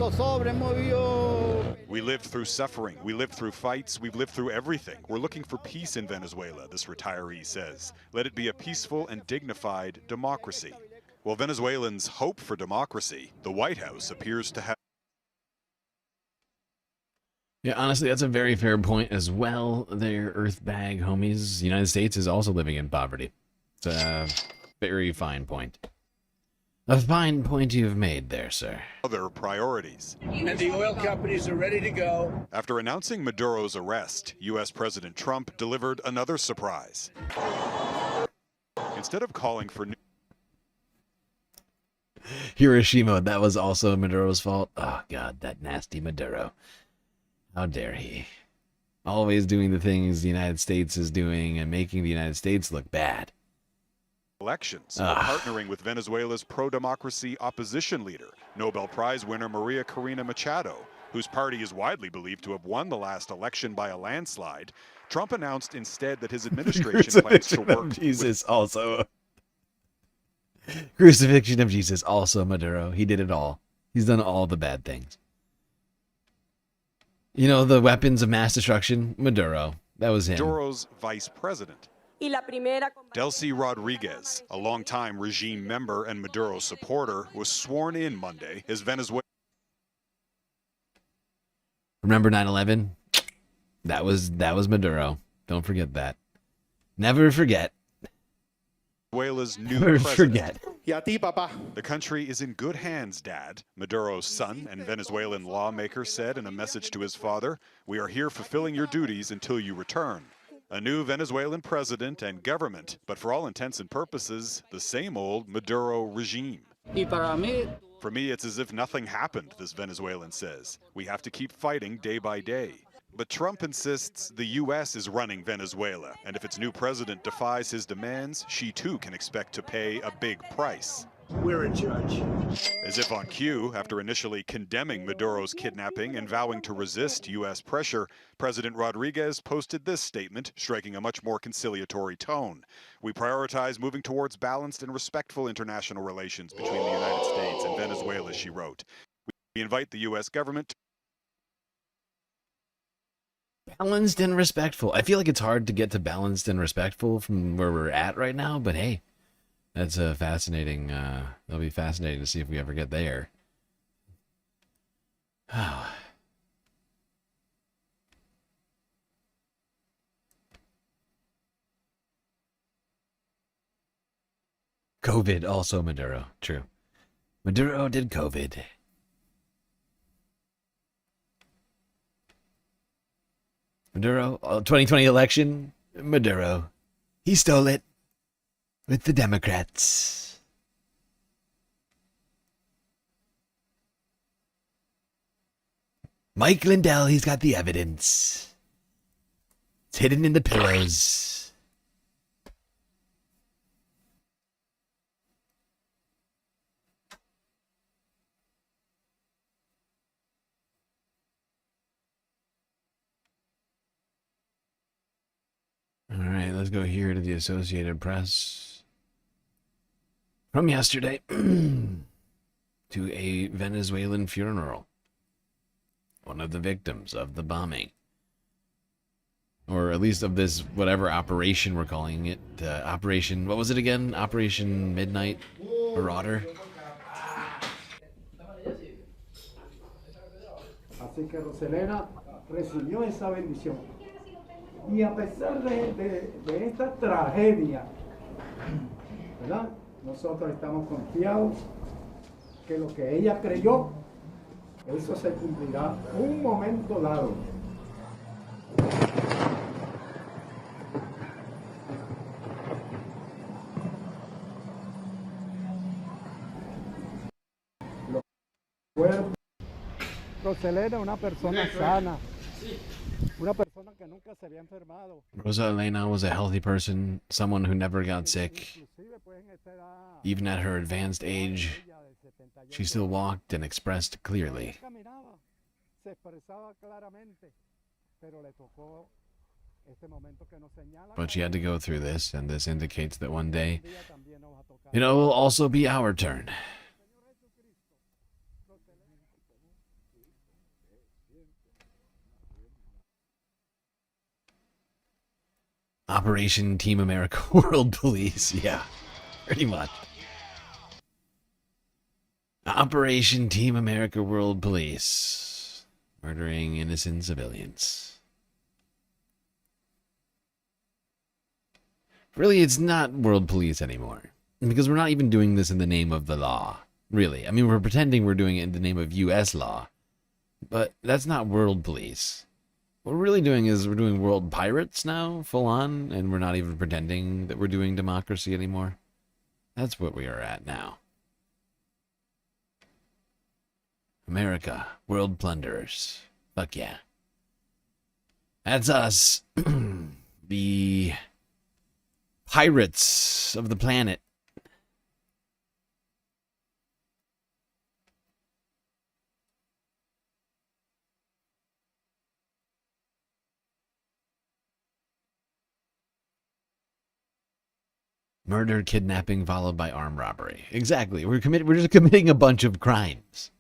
lived through suffering, we lived through fights, we've lived through everything. We're looking for peace in Venezuela, this retiree says. Let it be a peaceful and dignified democracy. While Venezuelans hope for democracy, the White House appears to have... Yeah, honestly, that's a very fair point as well. There, Earthbag homies. The United States is also living in poverty. It's a very fine point. A fine point you've made there, sir. Other priorities. And the oil companies are ready to go. After announcing Maduro's arrest, U.S. President Trump delivered another surprise. Instead of calling for new... Hiroshima, that was also Maduro's fault. Oh, God, that nasty Maduro. How dare he? Always doing the things the United States is doing and making the United States look bad. Elections, partnering with Venezuela's pro-democracy opposition leader, Nobel Prize winner Maria Corina Machado, whose party is widely believed to have won the last election by a landslide. Trump announced instead that his administration plans to work Jesus also. Crucifixion of Jesus, also Maduro. He did it all. He's done all the bad things. You know, the weapons of mass destruction, Maduro. That was him. Maduro's vice president. Delcy Rodriguez, a longtime regime member and Maduro supporter, was sworn in Monday as Venezuela. Remember 9/11? That was Maduro. Don't forget that. Never forget. Venezuela's new Never president. forget. The country is in good hands, Dad, Maduro's son and Venezuelan lawmaker said in a message to his father. We are here fulfilling your duties until you return. A new Venezuelan president and government, but for all intents and purposes, the same old Maduro regime. For me, it's as if nothing happened, this Venezuelan says. We have to keep fighting day by day. But Trump insists the U.S. is running Venezuela, and if its new president defies his demands, she too can expect to pay a big price. We're in charge. As if on cue, after initially condemning Maduro's kidnapping and vowing to resist U.S. pressure, President Rodriguez posted this statement, striking a much more conciliatory tone. We prioritize moving towards balanced and respectful international relations between the United States and Venezuela, she wrote. We invite the U.S. government to Balanced and respectful. I feel like it's hard to get to balanced and respectful from where we're at right now, but hey, that's a fascinating, that'll be fascinating to see if we ever get there. COVID, also Maduro. True. Maduro did COVID. Maduro, 2020 election, Maduro. He stole it with the Democrats. Mike Lindell, he's got the evidence. It's hidden in the pillows. All right, let's go here to the Associated Press. From yesterday to a Venezuelan funeral. One of the victims of the bombing. Or at least of this, whatever operation we're calling it. Operation, what was it again? Operation Midnight Marauder? Así que Roselena recibió esa bendición. Y a pesar de esta tragedia, ¿verdad? Nosotros estamos confiados que lo que ella creyó, eso se cumplirá un momento dado. Roselena, una persona sana. Una persona que nunca se había enfermado. Rosa Elena was a healthy person, someone who never got sick. Even at her advanced age, she still walked and expressed clearly. Se expresaba claramente, pero le tocó este momento que nos señala. But she had to go through this, and this indicates that one day it will also be our turn. Operation Team America World Police. Yeah, pretty much. Operation Team America World Police. Murdering innocent civilians. Really, it's not World Police anymore. Because we're not even doing this in the name of the law. Really. I mean, we're pretending we're doing it in the name of U.S. law. But that's not World Police. What we're really doing is we're doing world pirates now, full on, and we're not even pretending that we're doing democracy anymore. That's what we are at now. America, world plunderers. Fuck yeah. That's us. The pirates of the planet. Murder, kidnapping, followed by armed robbery. Exactly. We're just committing a bunch of crimes.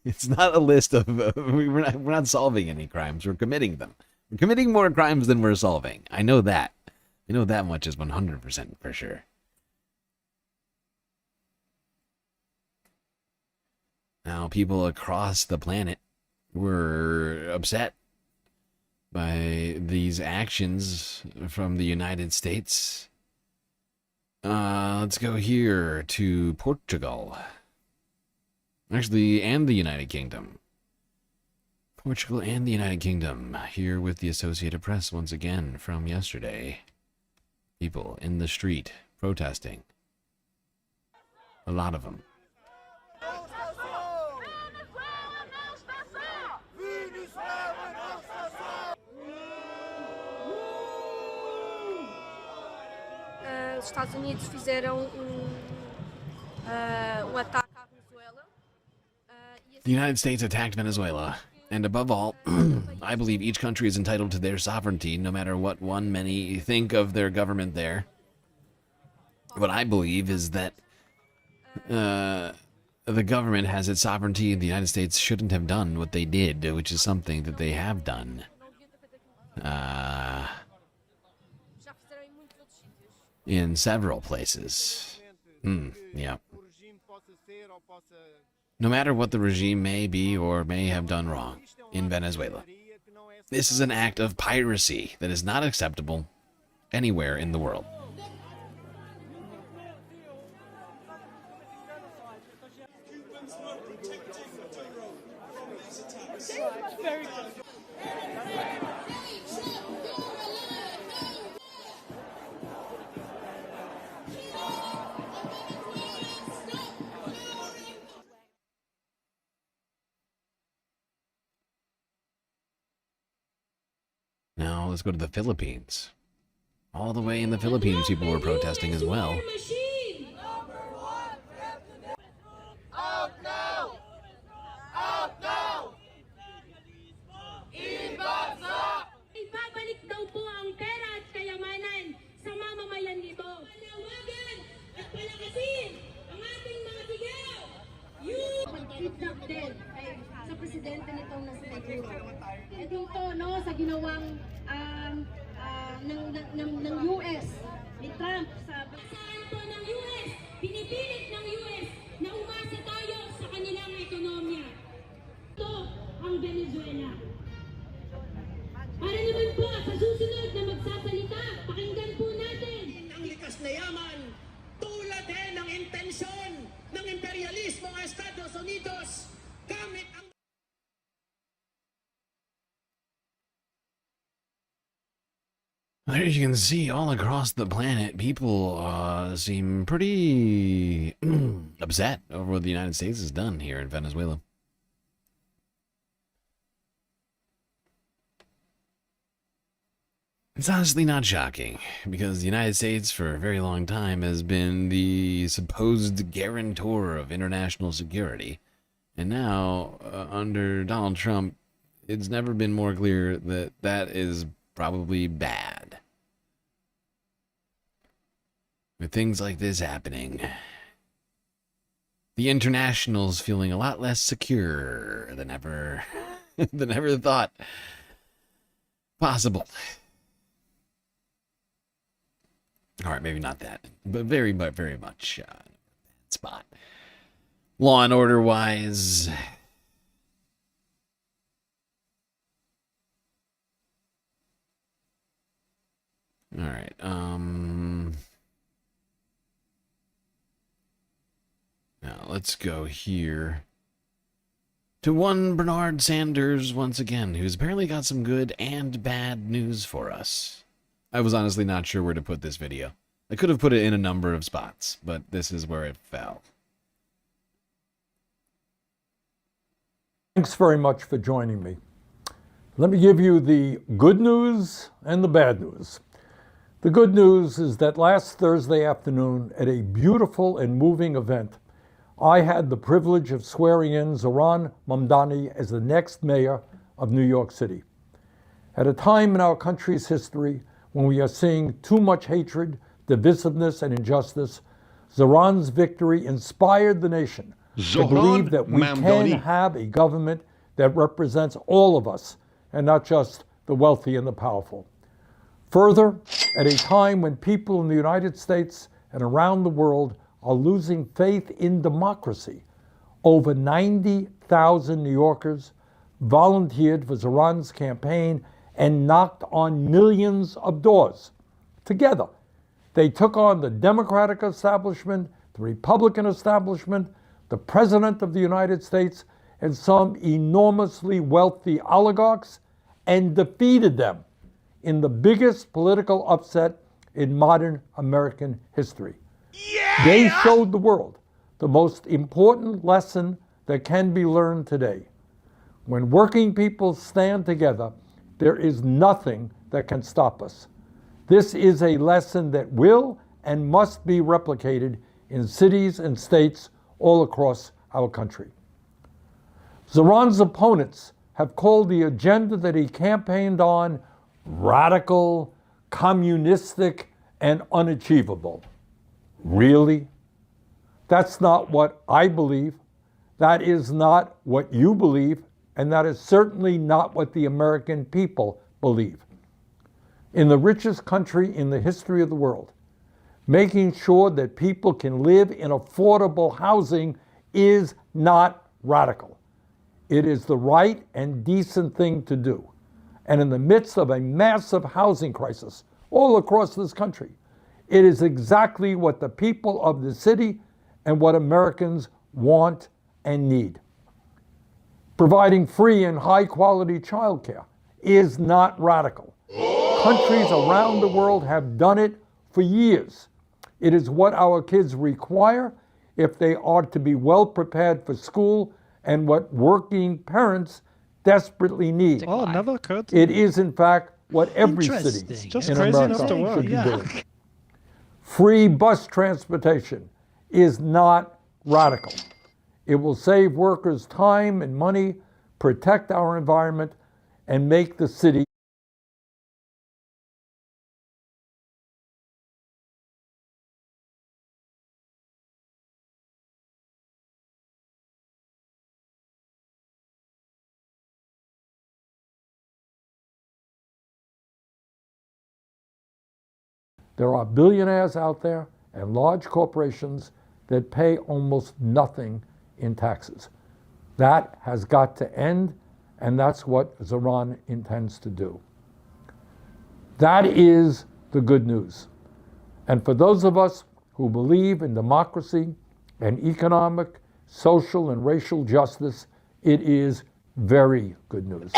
It's not a list of we're not solving any crimes. We're committing them. We're committing more crimes than we're solving. I know that. I know that much is 100% for sure. Now, people across the planet were upset by these actions from the United States. Let's go here to Portugal. Actually, and the United Kingdom. Portugal and the United Kingdom. Here with the Associated Press once again from yesterday. People in the street protesting. A lot of them. Os Estados Unidos fizeram ataque à Venezuela. The United States attacked Venezuela, and above all, I believe each country is entitled to their sovereignty, no matter what many think of their government there. What I believe is that the government has its sovereignty, and the United States shouldn't have done what they did, which is something that they have done. In several places. Yeah. No matter what the regime may be or may have done wrong in Venezuela, this is an act of piracy that is not acceptable anywhere in the world. Now let's go to the Philippines. All the way in the Philippines, people were protesting as well. Out now! Out now! Ibagsak! Ibabalik daw po ang pera at kayamanan sa mamamayan nito. Panawagan at palakasin ang ating mga sigaw! Feedback din sa presidente nitong nasa Maduro. Itong tono sa ginawang ng US, ni Trump sa saan po ng US, pinipilit ng US na umasa tayo sa kanilang ekonomiya. Ito ang Venezuela. Para naman po sa susunod na magsasalita, pakinggan po natin. Ang likas na yaman, tulad din ng intensyon ng imperialismo ng Estados Unidos, gamit ang There you can see all across the planet, people seem pretty upset over what the United States has done here in Venezuela. It's honestly not shocking, because the United States for a very long time has been the supposed guarantor of international security. And now, under Donald Trump, it's never been more clear that that is probably bad. With things like this happening, the international's feeling a lot less secure than ever, than ever thought possible. All right, maybe not that, but very much spot. Law and order wise, all right. Now let's go here to one Bernard Sanders once again, who's apparently got some good and bad news for us. I was honestly not sure where to put this video. I could have put it in a number of spots, but this is where it fell. Thanks very much for joining me. Let me give you the good news and the bad news. The good news is that last Thursday afternoon, at a beautiful and moving event, I had the privilege of swearing in Zohran Mamdani as the next mayor of New York City. At a time in our country's history when we are seeing too much hatred, divisiveness, and injustice, Zohran's victory inspired the nation to believe that we can have a government that represents all of us and not just the wealthy and the powerful. Further, at a time when people in the United States and around the world are losing faith in democracy, over 90,000 New Yorkers volunteered for Zohran's campaign and knocked on millions of doors. Together, they took on the Democratic establishment, the Republican establishment, the President of the United States, and some enormously wealthy oligarchs, and defeated them in the biggest political upset in modern American history. Yeah! They showed the world the most important lesson that can be learned today. When working people stand together, there is nothing that can stop us. This is a lesson that will and must be replicated in cities and states all across our country. Zohran's opponents have called the agenda that he campaigned on radical, communistic, and unachievable. Really? That's not what I believe. That is not what you believe, and that is certainly not what the American people believe. In the richest country in the history of the world, making sure that people can live in affordable housing is not radical. It is the right and decent thing to do. And in the midst of a massive housing crisis all across this country, it is exactly what the people of the city and what Americans want and need. Providing free and high-quality childcare is not radical. Countries around the world have done it for years. It is what our kids require if they are to be well prepared for school and what working parents desperately need. Oh, never occurred. It is, in fact, what every city Just in crazy America enough to work, should be yeah. doing. Free bus transportation is not radical. It will save workers time and money, protect our environment, and make the city There are billionaires out there and large corporations that pay almost nothing in taxes. That has got to end, and that's what Zohran intends to do. That is the good news. And for those of us who believe in democracy and economic, social, and racial justice, it is very good news.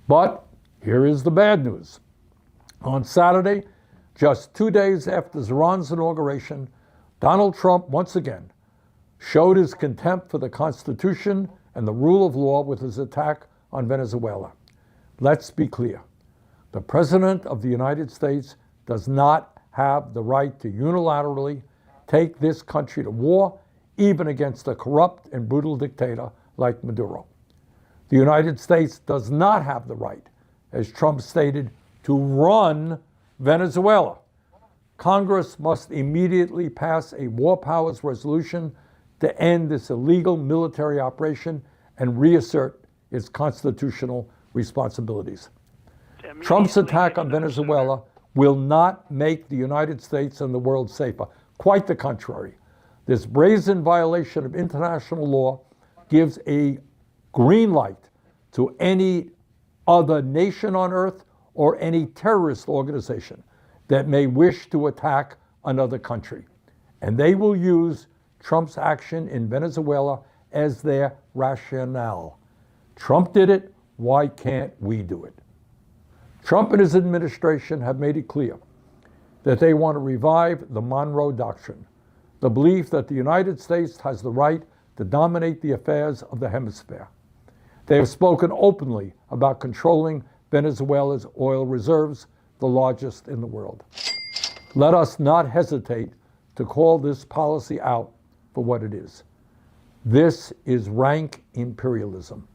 But here is the bad news. On Saturday, just 2 days after Zohran's inauguration, Donald Trump once again showed his contempt for the Constitution and the rule of law with his attack on Venezuela. Let's be clear. The President of the United States does not have the right to unilaterally take this country to war, even against a corrupt and brutal dictator like Maduro. The United States does not have the right, as Trump stated, to run Venezuela. Congress must immediately pass a war powers resolution to end this illegal military operation and reassert its constitutional responsibilities. Trump's attack on Venezuela will not make the United States and the world safer. Quite the contrary. This brazen violation of international law gives a green light to any other nation on earth or any terrorist organization that may wish to attack another country. And they will use Trump's action in Venezuela as their rationale. Trump did it, why can't we do it? Trump and his administration have made it clear that they want to revive the Monroe Doctrine, the belief that the United States has the right to dominate the affairs of the hemisphere. They have spoken openly about controlling Venezuela's oil reserves, the largest in the world. Let us not hesitate to call this policy out for what it is. This is rank imperialism.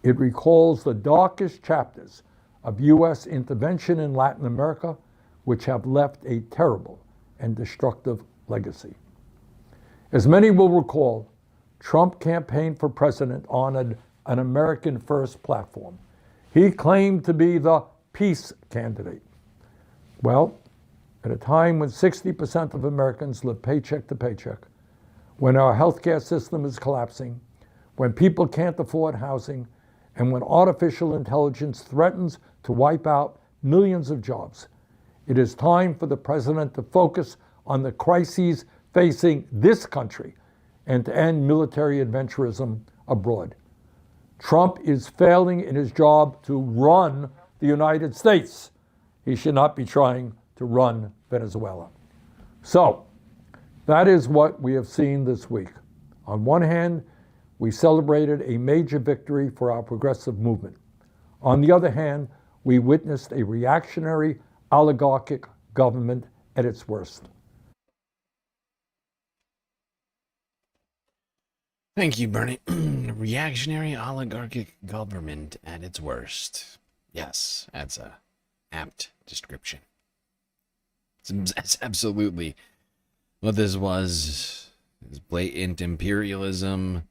It recalls the darkest chapters of U.S. intervention in Latin America, which have left a terrible and destructive legacy. As many will recall, Trump campaigned for president on an American First platform. He claimed to be the peace candidate. Well, at a time when 60% of Americans live paycheck to paycheck, when our healthcare system is collapsing, when people can't afford housing, and when artificial intelligence threatens to wipe out millions of jobs, it is time for the president to focus on the crises facing this country and to end military adventurism abroad. Trump is failing in his job to run the United States. He should not be trying to run Venezuela. So, that is what we have seen this week. On one hand, we celebrated a major victory for our progressive movement. On the other hand, we witnessed a reactionary, oligarchic government at its worst. Thank you, Bernie. Reactionary, oligarchic government at its worst. Yes, that's a apt description. It's absolutely what this was. It's blatant imperialism.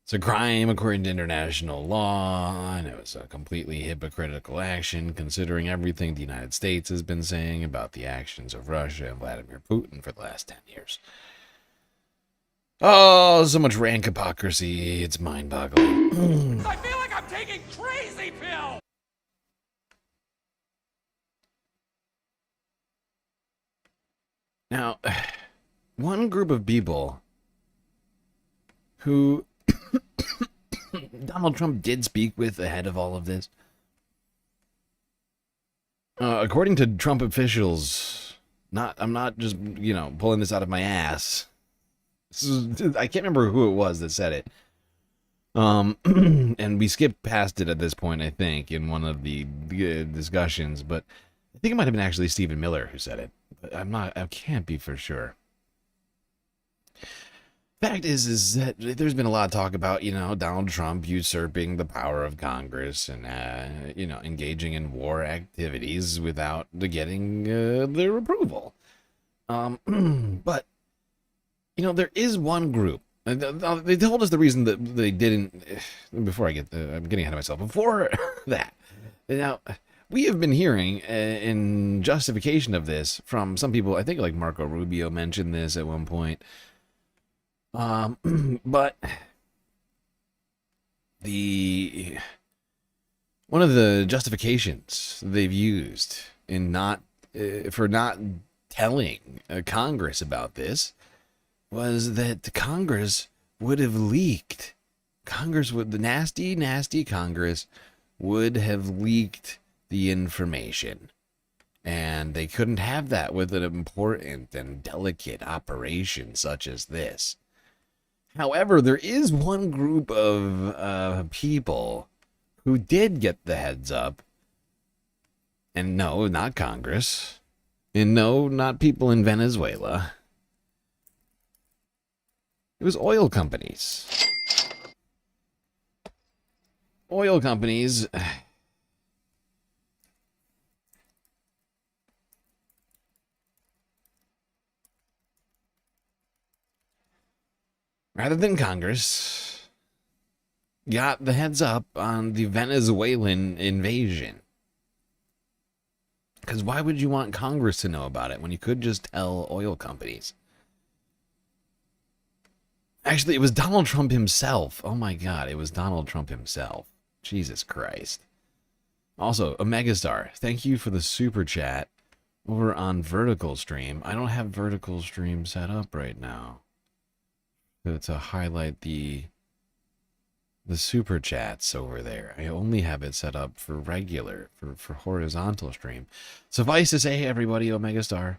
It's a crime according to international law, and it was a completely hypocritical action considering everything the United States has been saying about the actions of Russia and Vladimir Putin for the last 10 years. Oh, so much rank hypocrisy. It's mind-boggling. I feel like I'm taking crazy pills! Now, one group of people who Donald Trump did speak with ahead of all of this, according to Trump officials, I'm not just, pulling this out of my ass. I can't remember who it was that said it. And we skipped past it at this point, I think, in one of the discussions, but I think it might have been actually Stephen Miller who said it. But I can't be for sure. Fact is that there's been a lot of talk about, Donald Trump usurping the power of Congress and, engaging in war activities without getting their approval. But, there is one group. They told us the reason that they didn't, I'm getting ahead of myself. Before that, now, we have been hearing in justification of this from some people, I think like Marco Rubio mentioned this at one point. But one of the justifications they've used in for not telling Congress about this was that Congress would have leaked. The nasty, nasty Congress would have leaked the information. And they couldn't have that with an important and delicate operation such as this. However, there is one group of people who did get the heads up And no, not Congress. And no, not people in Venezuela. It was oil companies. Oil companies. Rather than Congress, got the heads up on the Venezuelan invasion. Because why would you want Congress to know about it when you could just tell oil companies? Actually, it was Donald Trump himself. Oh my God, it was Donald Trump himself. Jesus Christ. Also, a megastar, thank you for the super chat over on Vertical Stream. I don't have Vertical Stream set up right now to highlight the super chats over there. I only have it set up for regular, for horizontal stream. Suffice to say, everybody, Omega Star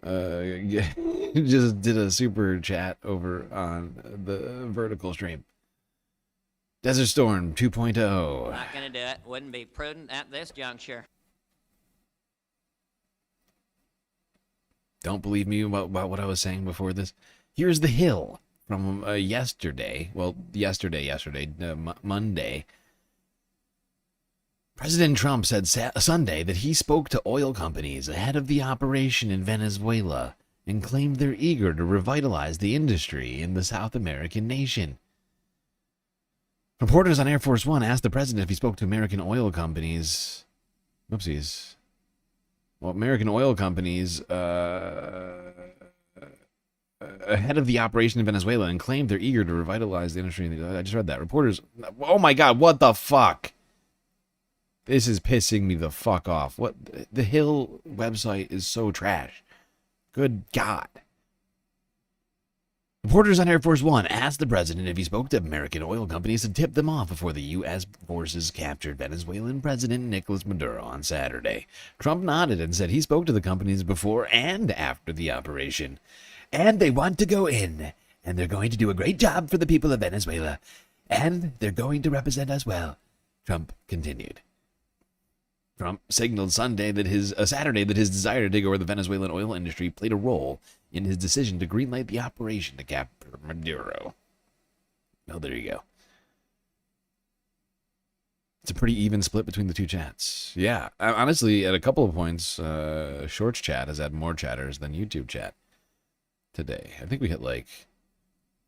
just did a super chat over on the vertical stream. Desert Storm 2.0. Not gonna do it. Wouldn't be prudent at this juncture. Don't believe me about what I was saying before this? Here's the Hill from yesterday. Well, Monday. President Trump said Sunday that he spoke to oil companies ahead of the operation in Venezuela and claimed they're eager to revitalize the industry in the South American nation. Reporters on Air Force One asked the president if he spoke to American oil companies. Whoopsies. Well, American oil companies ahead of the operation in Venezuela and claimed they're eager to revitalize the industry. I just read that. Reporters, oh my God, what the fuck? This is pissing me the fuck off. What? The Hill website is so trash. Good God. Reporters on Air Force One asked the president if he spoke to American oil companies to tip them off before the U.S. forces captured Venezuelan President Nicolas Maduro on Saturday. Trump nodded and said he spoke to the companies before and after the operation. And they want to go in, and they're going to do a great job for the people of Venezuela, and they're going to represent us well, Trump continued. Trump signaled Saturday that his desire to take over the Venezuelan oil industry played a role in his decision to greenlight the operation to capture Maduro. Well, there you go. It's a pretty even split between the two chats. Yeah, honestly, at a couple of points, Shorts chat has had more chatters than YouTube chat today. I think we hit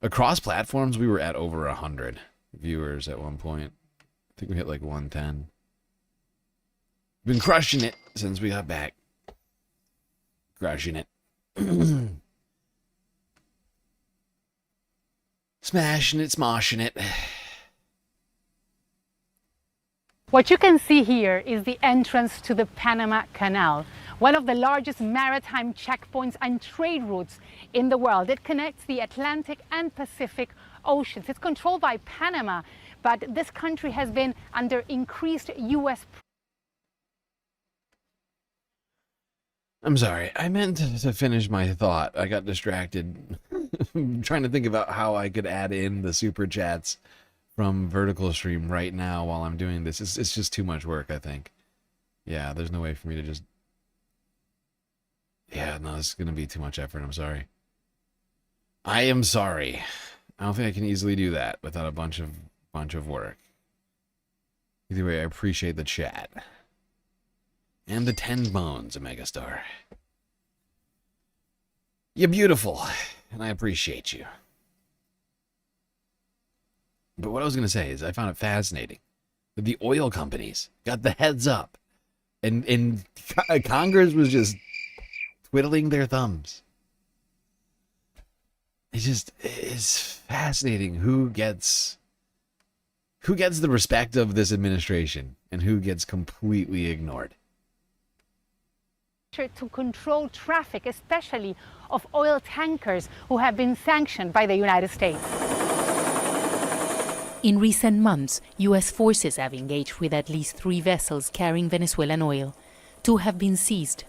across platforms, we were at over 100 viewers at one point. I think we hit 110. Been crushing it since we got back. Crushing it. Smashing it, smoshing it. What you can see here is the entrance to the Panama Canal, one of the largest maritime checkpoints and trade routes in the world. It connects the Atlantic and Pacific Oceans. It's controlled by Panama, but this country has been under increased U.S. I'm sorry, I meant to finish my thought. I got distracted trying to think about how I could add in the super chats from Vertical Stream right now while I'm doing this. It's just too much work, I think. Yeah, there's no way for me to just... Yeah, no, it's going to be too much effort. I'm sorry. I am sorry. I don't think I can easily do that without a bunch of work. Either way, I appreciate the chat. And the 10 bones, a megastar. You're beautiful, and I appreciate you. But what I was going to say is I found it fascinating that the oil companies got the heads up, and Congress was just twiddling their thumbs. It's fascinating who gets the respect of this administration and who gets completely ignored. To control traffic, especially of oil tankers who have been sanctioned by the United States. In recent months, U.S. forces have engaged with at least 3 vessels carrying Venezuelan oil. 2 have been seized.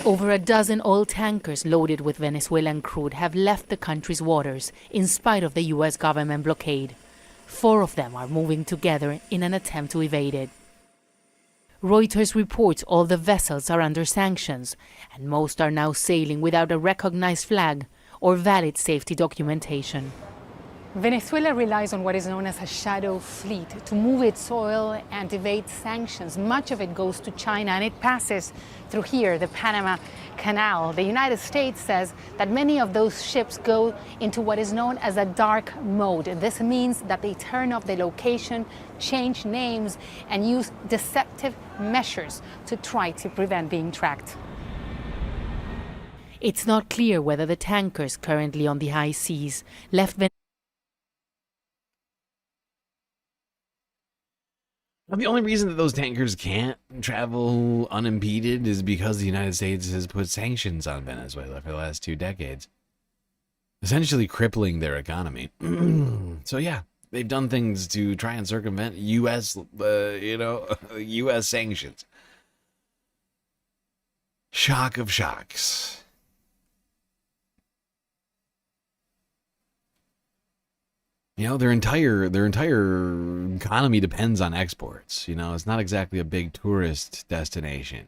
Over a dozen oil tankers loaded with Venezuelan crude have left the country's waters in spite of the U.S. government blockade. 4 of them are moving together in an attempt to evade it. Reuters reports all the vessels are under sanctions, and most are now sailing without a recognized flag or valid safety documentation. Venezuela relies on what is known as a shadow fleet to move its oil and evade sanctions. Much of it goes to China, and it passes through here, the Panama Canal. The United States says that many of those ships go into what is known as a dark mode. This means that they turn off the location, change names, and use deceptive measures to try to prevent being tracked. It's not clear whether the tankers currently on the high seas left Venezuela. The only reason that those tankers can't travel unimpeded is because the United States has put sanctions on Venezuela for the last 2 decades, essentially crippling their economy. So yeah, they've done things to try and circumvent U.S. U.S. sanctions. Shock of shocks. You know, their entire economy depends on exports. You know, it's not exactly a big tourist destination.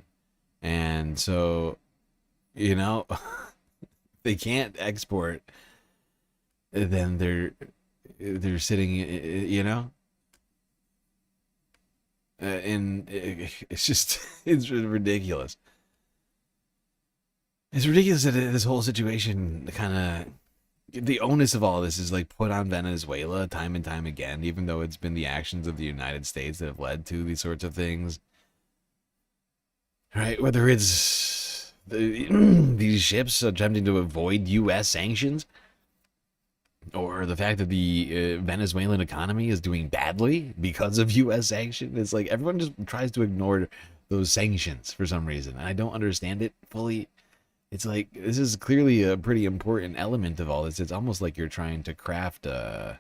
And so, you know, they can't export, then they're sitting, you know, and it's just, it's ridiculous. It's ridiculous that this whole situation kind of, the onus of all this is like put on Venezuela time and time again, even though it's been the actions of the United States that have led to these sorts of things. Right? Whether it's these ships attempting to avoid U.S. sanctions, or the fact that the Venezuelan economy is doing badly because of U.S. sanctions. It's like everyone just tries to ignore those sanctions for some reason. And I don't understand it fully. It's like, this is clearly a pretty important element of all this. It's almost like you're trying to craft a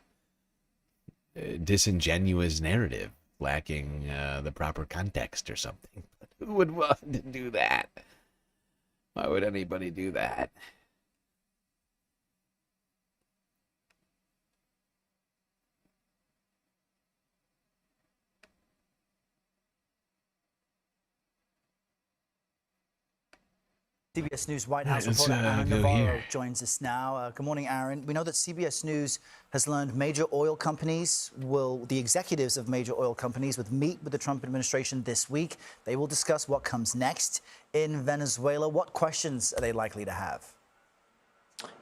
disingenuous narrative, lacking the proper context or something. But who would want to do that? Why would anybody do that? CBS News White House reporter Aaron Navarro joins us now. Good morning, Aaron. We know that CBS News has learned the executives of major oil companies will meet with the Trump administration this week. They will discuss what comes next in Venezuela. What questions are they likely to have?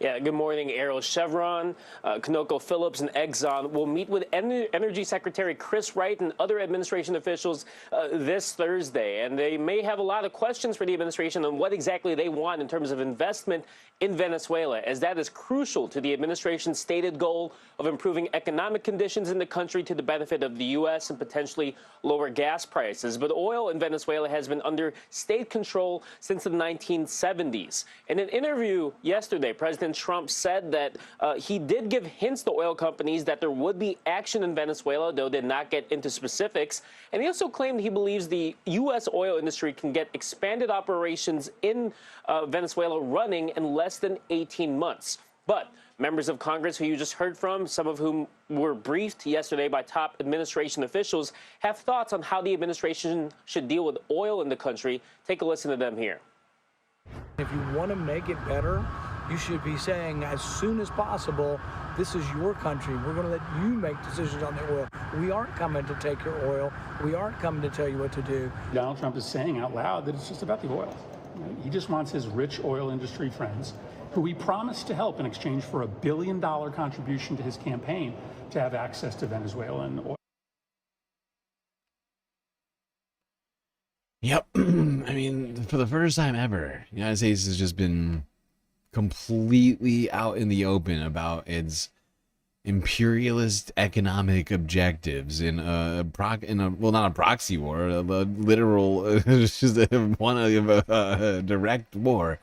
Yeah, good morning, Errol. Chevron, ConocoPhillips, and Exxon will meet with Energy Secretary Chris Wright and other administration officials this Thursday. And they may have a lot of questions for the administration on what exactly they want in terms of investment in Venezuela, as that is crucial to the administration's stated goal of improving economic conditions in the country to the benefit of the U.S. and potentially lower gas prices. But oil in Venezuela has been under state control since the 1970s. In an interview yesterday, President Trump said that he did give hints to oil companies that there would be action in Venezuela, though did not get into specifics. And he also claimed he believes the U.S. oil industry can get expanded operations in Venezuela running in less than 18 months. But members of Congress who you just heard from, some of whom were briefed yesterday by top administration officials, have thoughts on how the administration should deal with oil in the country. Take a listen to them here. If you want to make it better, you should be saying as soon as possible, this is your country. We're going to let you make decisions on the oil. We aren't coming to take your oil. We aren't coming to tell you what to do. Donald Trump is saying out loud that it's just about the oil. He just wants his rich oil industry friends, who he promised to help in exchange for $1 billion contribution to his campaign, to have access to Venezuelan oil. Yep. I mean, for the first time ever, the United States has just been completely out in the open about its imperialist economic objectives in well, not a proxy war, a literal, just a direct war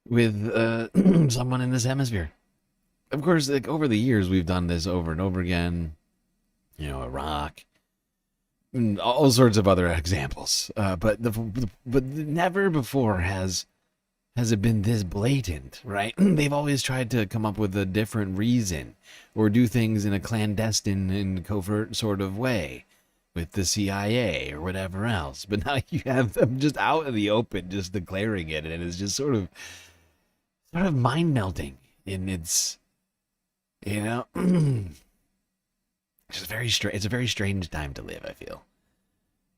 with someone in this hemisphere. Of course, like over the years, we've done this over and over again. You know, Iraq, and all sorts of other examples. But never before has it been this blatant, right? They've always tried to come up with a different reason or do things in a clandestine and covert sort of way with the CIA or whatever else. But now you have them just out in the open, just declaring it, and it's just sort of mind melting. And it's, you know, it's very strange. It's a very strange time to live, I feel.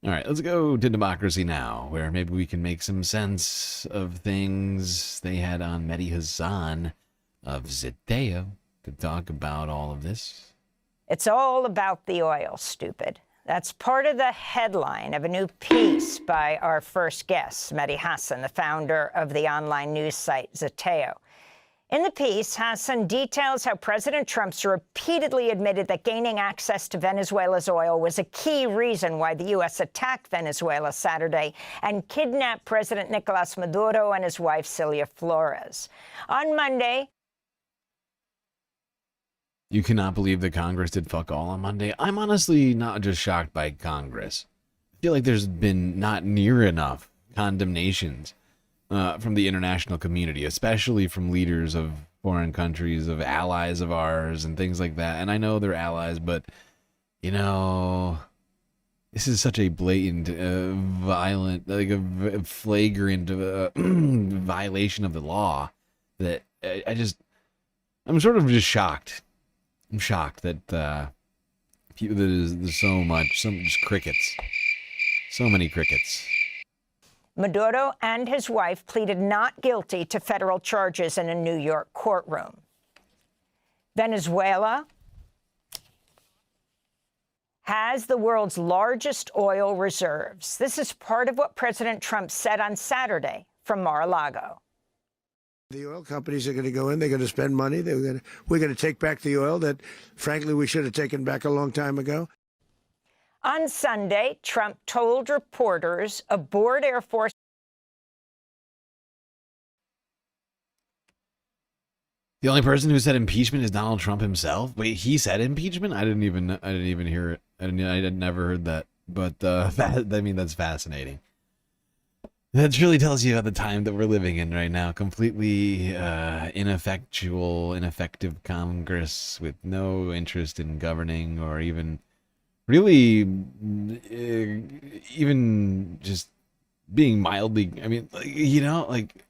All right, let's go to democracy now, where maybe we can make some sense of things. They had on Mehdi Hassan of Zeteo to talk about all of this. It's all about the oil, stupid. That's part of the headline of a new piece by our first guest, Mehdi Hassan, the founder of the online news site Zeteo. In the piece, Hassan details how President Trump's repeatedly admitted that gaining access to Venezuela's oil was a key reason why the U.S. attacked Venezuela Saturday and kidnapped President Nicolas Maduro and his wife, Celia Flores. On Monday, you cannot believe that Congress did fuck all on Monday. I'm honestly not just shocked by Congress. I feel like there's been not near enough condemnations from the international community, especially from leaders of foreign countries, of allies of ours, and things like that. And I know they're allies, but, you know, this is such a blatant, violent, like a flagrant violation of the law that I'm sort of just shocked. I'm shocked that there's so just crickets. So many crickets. Maduro and his wife pleaded not guilty to federal charges in a New York courtroom. Venezuela has the world's largest oil reserves. This is part of what President Trump said on Saturday from Mar-a-Lago. The oil companies are going to go in. They're going to spend money. We're going to take back the oil that, frankly, we should have taken back a long time ago. On Sunday, Trump told reporters aboard Air Force. The only person who said impeachment is Donald Trump himself. Wait, he said impeachment? I didn't even hear it. I never heard that. But I mean, that's fascinating. That really tells you about the time that we're living in right now. Completely ineffective Congress with no interest in governing or even really even just being mildly, I mean, you know, like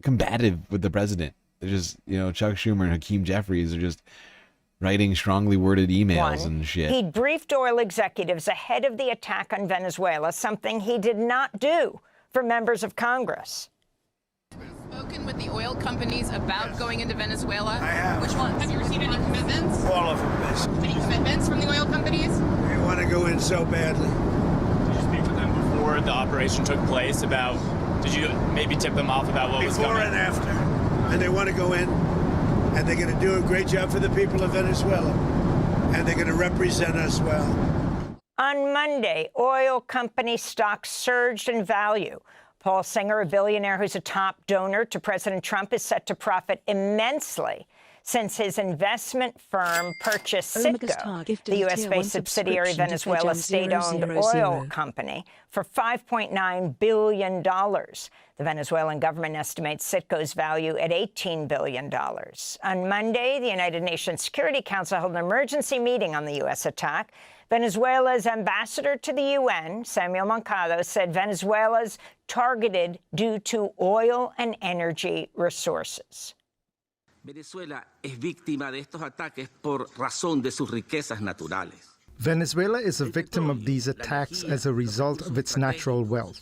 combative with the president. They're just, you know, Chuck Schumer and Hakeem Jeffries are just writing strongly worded emails and shit. He briefed oil executives ahead of the attack on Venezuela, something he did not do for members of Congress. Spoken with the oil companies about going into Venezuela? I have. Which ones? Have you received any commitments? All of them, basically. Any commitments from the oil companies? We want to go in so badly. Did you speak with them before the operation took place about, did you maybe tip them off about what was coming? Before and after. And they want to go in, and they're going to do a great job for the people of Venezuela. And they're going to represent us well. On Monday, oil company stocks surged in value. Paul Singer, a billionaire who's a top donor to President Trump, is set to profit immensely since his investment firm purchased Citgo, the U.S.-based subsidiary Venezuela state-owned oil company, for $5.9 billion. The Venezuelan government estimates Citgo's value at $18 billion. On Monday, the United Nations Security Council held an emergency meeting on the U.S. attack. Venezuela's ambassador to the UN, Samuel Moncado, said Venezuela's targeted due to oil and energy resources. Venezuela es víctima de estos ataques por razón de sus riquezas naturales. Venezuela is a victim of these attacks as a result of its natural wealth.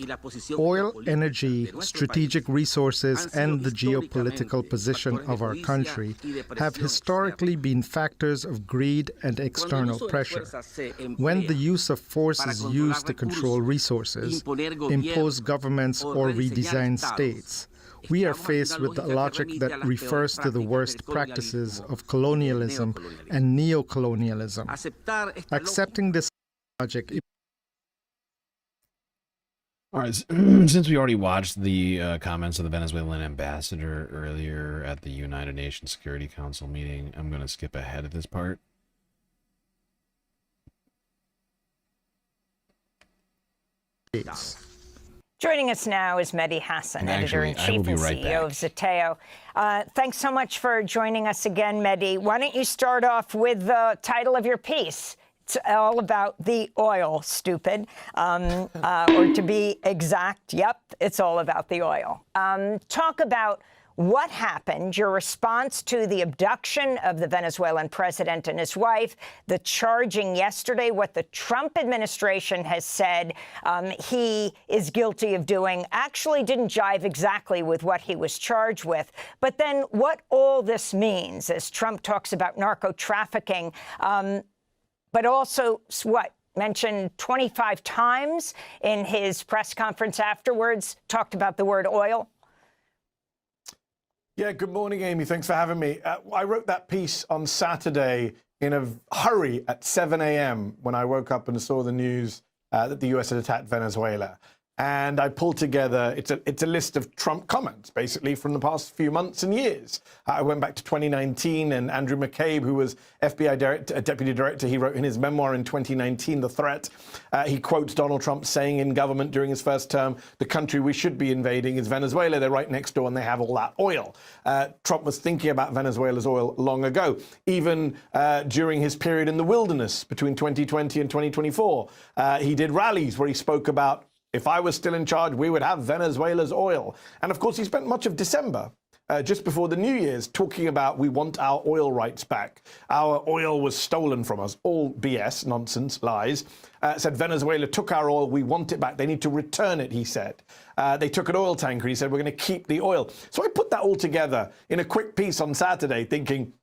Oil, energy, strategic resources, and the geopolitical position of our country have historically been factors of greed and external pressure. When the use of force is used to control resources, impose governments, or redesign states, we are faced with the logic that refers to the worst practices of colonialism and neocolonialism. Accepting this logic. All right, since we already watched the comments of the Venezuelan ambassador earlier at the United Nations Security Council meeting, I'm going to skip ahead of this part. Joining us now is Mehdi Hassan, editor-in-chief and CEO of Zeteo. Thanks so much for joining us again, Mehdi. Why don't you start off with the title of your piece, It's all about the oil, stupid. Or to be exact, yep, it's all about the oil. Talk about what happened, your response to the abduction of the Venezuelan president and his wife, the charging yesterday, what the Trump administration has said he is guilty of doing, actually didn't jive exactly with what he was charged with. But then what all this means as Trump talks about narco trafficking, but also what? Mentioned 25 times in his press conference afterwards, talked about the word oil. Yeah, good morning, Amy. Thanks for having me. I wrote that piece on Saturday in a hurry at 7 a.m. when I woke up and saw the news that the U.S. had attacked Venezuela. And I pulled together, it's a list of Trump comments, basically, from the past few months and years. I went back to 2019, and Andrew McCabe, who was FBI deputy director, he wrote in his memoir in 2019, The Threat. He quotes Donald Trump saying in government during his first term, the country we should be invading is Venezuela. They're right next door, and they have all that oil. Trump was thinking about Venezuela's oil long ago, even during his period in the wilderness between 2020 and 2024. He did rallies where he spoke about, if I was still in charge, we would have Venezuela's oil. And of course, he spent much of December, just before the New Year's, talking about we want our oil rights back. Our oil was stolen from us. All BS, nonsense, lies. Said Venezuela took our oil. We want it back. They need to return it, he said. They took an oil tanker. He said, we're going to keep the oil. So I put that all together in a quick piece on Saturday, thinking,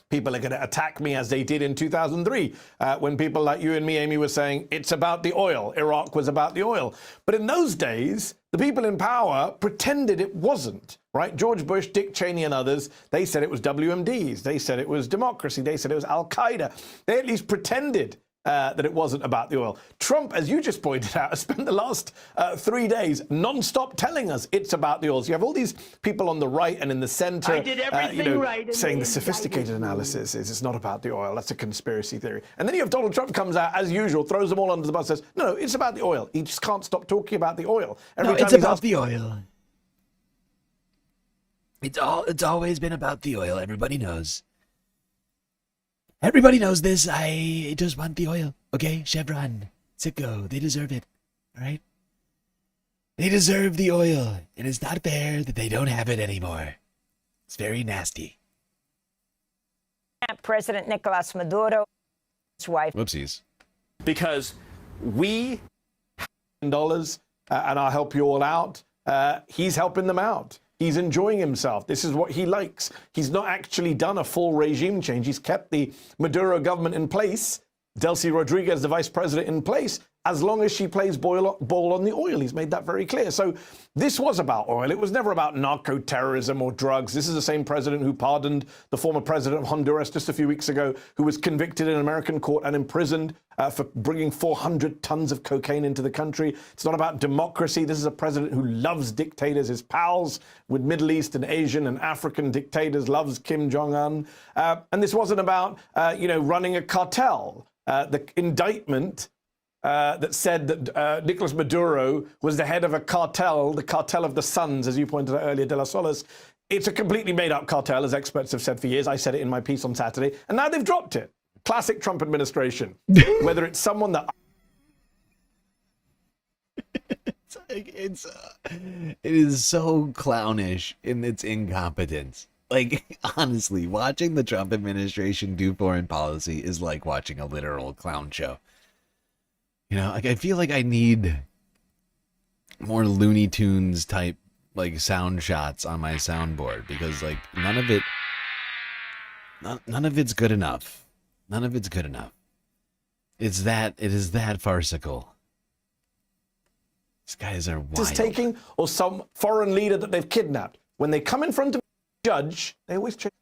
people are going to attack me as they did in 2003, when people like you and me, Amy, were saying, it's about the oil. Iraq was about the oil. But in those days, the people in power pretended it wasn't, right? George Bush, Dick Cheney and others, they said it was WMDs. They said it was democracy. They said it was Al-Qaeda. They at least pretended that it wasn't about the oil. Trump, as you just pointed out, has spent the last 3 days non-stop telling us it's about the oil. So you have all these people on the right and in the center, I did everything right, saying the sophisticated analysis is it's not about the oil. That's a conspiracy theory. And then you have Donald Trump comes out, as usual, throws them all under the bus, says, no, it's about the oil. He just can't stop talking about the oil. It's about the oil. It's always been about the oil. Everybody knows. Everybody knows this. I just want the oil. Okay, Chevron, Citgo, they deserve it. All right? They deserve the oil. And it's not fair that they don't have it anymore. It's very nasty. President Nicolas Maduro, his wife. Whoopsies. Because we dollars and I'll help you all out. He's helping them out. He's enjoying himself. This is what he likes. He's not actually done a full regime change. He's kept the Maduro government in place, Delcy Rodriguez, the vice president, in place, as long as she plays ball on the oil. He's made that very clear. So this was about oil. It was never about narco-terrorism or drugs. This is the same president who pardoned the former president of Honduras just a few weeks ago, who was convicted in an American court and imprisoned for bringing 400 tons of cocaine into the country. It's not about democracy. This is a president who loves dictators. His pals with Middle East and Asian and African dictators, loves Kim Jong-un. And this wasn't about, running a cartel. The indictment that said that Nicolas Maduro was the head of a cartel, the cartel of the Suns, as you pointed out earlier, De La Solis. It's a completely made-up cartel, as experts have said for years. I said it in my piece on Saturday, and now they've dropped it. Classic Trump administration. Whether it's someone that... It is so clownish in its incompetence. Like, honestly, watching the Trump administration do foreign policy is like watching a literal clown show. I feel like I need more Looney Tunes type, sound shots on my soundboard, because, none of it's good enough. None of it's good enough. It is that farcical. These guys are wild. ...is taking, or some foreign leader that they've kidnapped. When they come in front of a judge, they always change.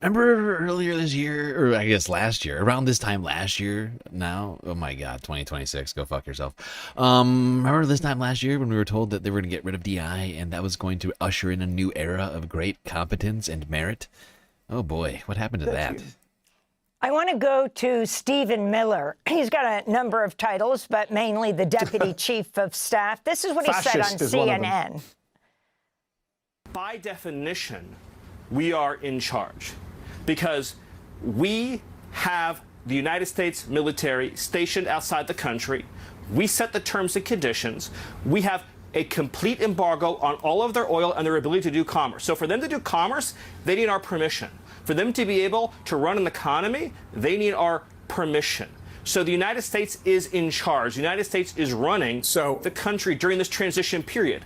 Remember earlier this year, or I guess last year, around this time last year now, oh my God, 2026, go fuck yourself. Remember this time last year when we were told that they were going to get rid of DI and that was going to usher in a new era of great competence and merit? Oh boy, what happened to that? I want to go to Stephen Miller. He's got a number of titles, but mainly the Deputy Chief of Staff. This is what he said on CNN. By definition, we are in charge because we have the United States military stationed outside the country. We set the terms and conditions. We have a complete embargo on all of their oil and their ability to do commerce. So for them to do commerce, they need our permission. For them to be able to run an economy, they need our permission. So the United States is in charge. The United States is running the country during this transition period.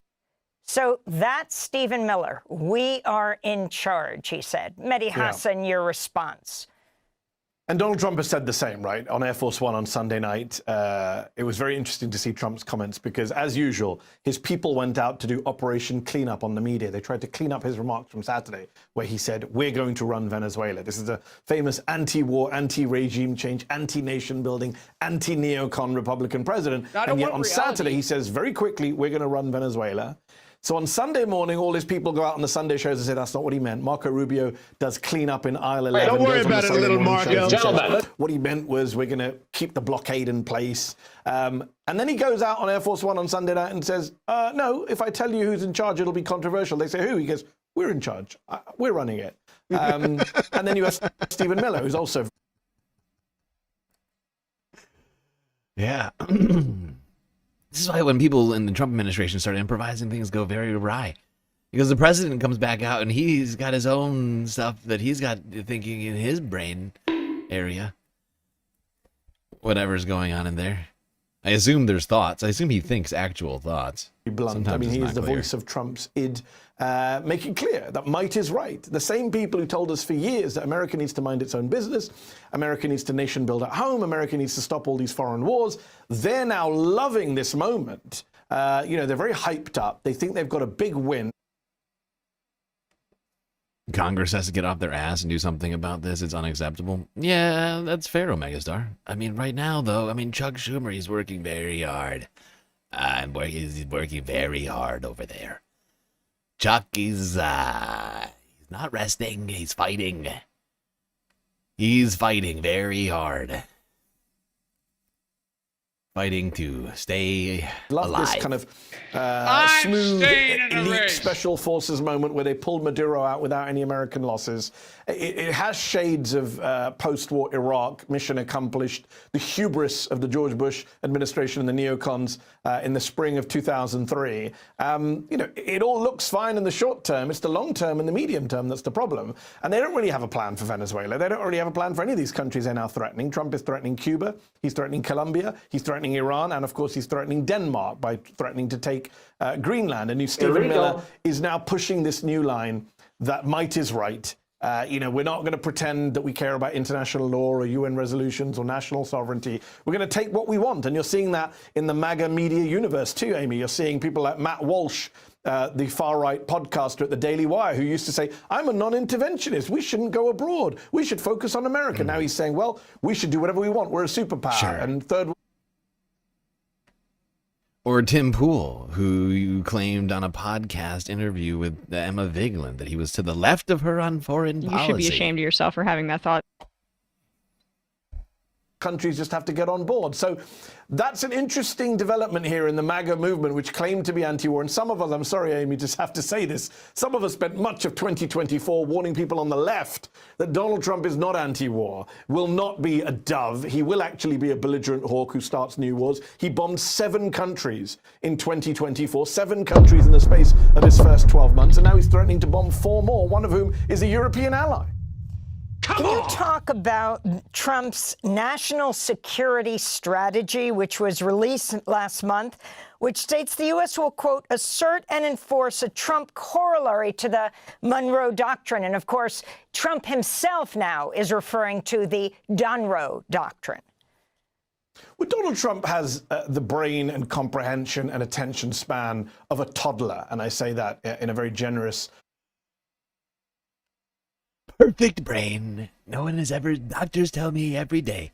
So that's Stephen Miller. We are in charge, he said. Mehdi Hassan, your response. And Donald Trump has said the same, right? On Air Force One on Sunday night, it was very interesting to see Trump's comments because, as usual, his people went out to do Operation Cleanup on the media. They tried to clean up his remarks from Saturday, where he said, we're going to run Venezuela. This is a famous anti-war, anti-regime change, anti-nation building, anti-neocon Republican president. And yet on Saturday, he says very quickly, we're going to run Venezuela. So on Sunday morning, all his people go out on the Sunday shows and say that's not what he meant. Marco Rubio does clean up in aisle 11. Don't worry about it, little Marco. Gentlemen. What he meant was we're going to keep the blockade in place. And then he goes out on Air Force One on Sunday night and says, no, if I tell you who's in charge, it'll be controversial. They say, who? He goes, we're in charge. We're running it. And then you have Stephen Miller, who's also... Yeah. This is why when people in the Trump administration start improvising, things go very awry. Because the president comes back out and he's got his own stuff that he's got thinking in his brain area. Whatever's going on in there. I assume there's thoughts. I assume he thinks actual thoughts. Blunt. Sometimes I mean, it's he not is the clear. voice of Trump's id, making clear that might is right. The same people who told us for years that America needs to mind its own business, America needs to nation build at home, America needs to stop all these foreign wars, they're now loving this moment. They're very hyped up. They think they've got a big win. Congress has to get off their ass and do something about this. It's unacceptable. Yeah, that's fair, Omega Star. I mean, right now, though, Chuck Schumer, he's working very hard. He's working very hard over there. Chuck is, he's not resting. He's fighting. He's fighting very hard. Fighting to stay alive. This kind of smooth elite special forces moment where they pulled Maduro out without any American losses. It has shades of post-war Iraq, mission accomplished, the hubris of the George Bush administration and the neocons in the spring of 2003. It all looks fine in the short term. It's the long term and the medium term that's the problem. And they don't really have a plan for Venezuela. They don't really have a plan for any of these countries they're now threatening. Trump is threatening Cuba. He's threatening Colombia. He's threatening Iran. And, of course, he's threatening Denmark by threatening to take Greenland. And new Stephen Miller is now pushing this new line that might is right. We're not going to pretend that we care about international law or UN resolutions or national sovereignty. We're going to take what we want. And you're seeing that in the MAGA media universe too, Amy. You're seeing people like Matt Walsh, the far-right podcaster at the Daily Wire, who used to say, I'm a non-interventionist. We shouldn't go abroad. We should focus on America. Now he's saying, well, we should do whatever we want. We're a superpower. Sure. And third... Or Tim Pool, who you claimed on a podcast interview with Emma Vigeland that he was to the left of her on foreign policy. You should be ashamed of yourself for having that thought. Countries just have to get on board. So that's an interesting development here in the MAGA movement, which claimed to be anti-war. And some of us, I'm sorry, Amy, just have to say this, some of us spent much of 2024 warning people on the left that Donald Trump is not anti-war, will not be a dove. He will actually be a belligerent hawk who starts new wars. He bombed 7 countries in 2024, 7 countries in the space of his first 12 months. And now he's threatening to bomb 4 more, one of whom is a European ally. Can you talk about Trump's national security strategy, which was released last month, which states the U.S. will, quote, assert and enforce a Trump corollary to the Monroe Doctrine. And, of course, Trump himself now is referring to the Donroe Doctrine. Well, Donald Trump has the brain and comprehension and attention span of a toddler. And I say that in a very generous perfect brain. No one has ever, doctors tell me every day,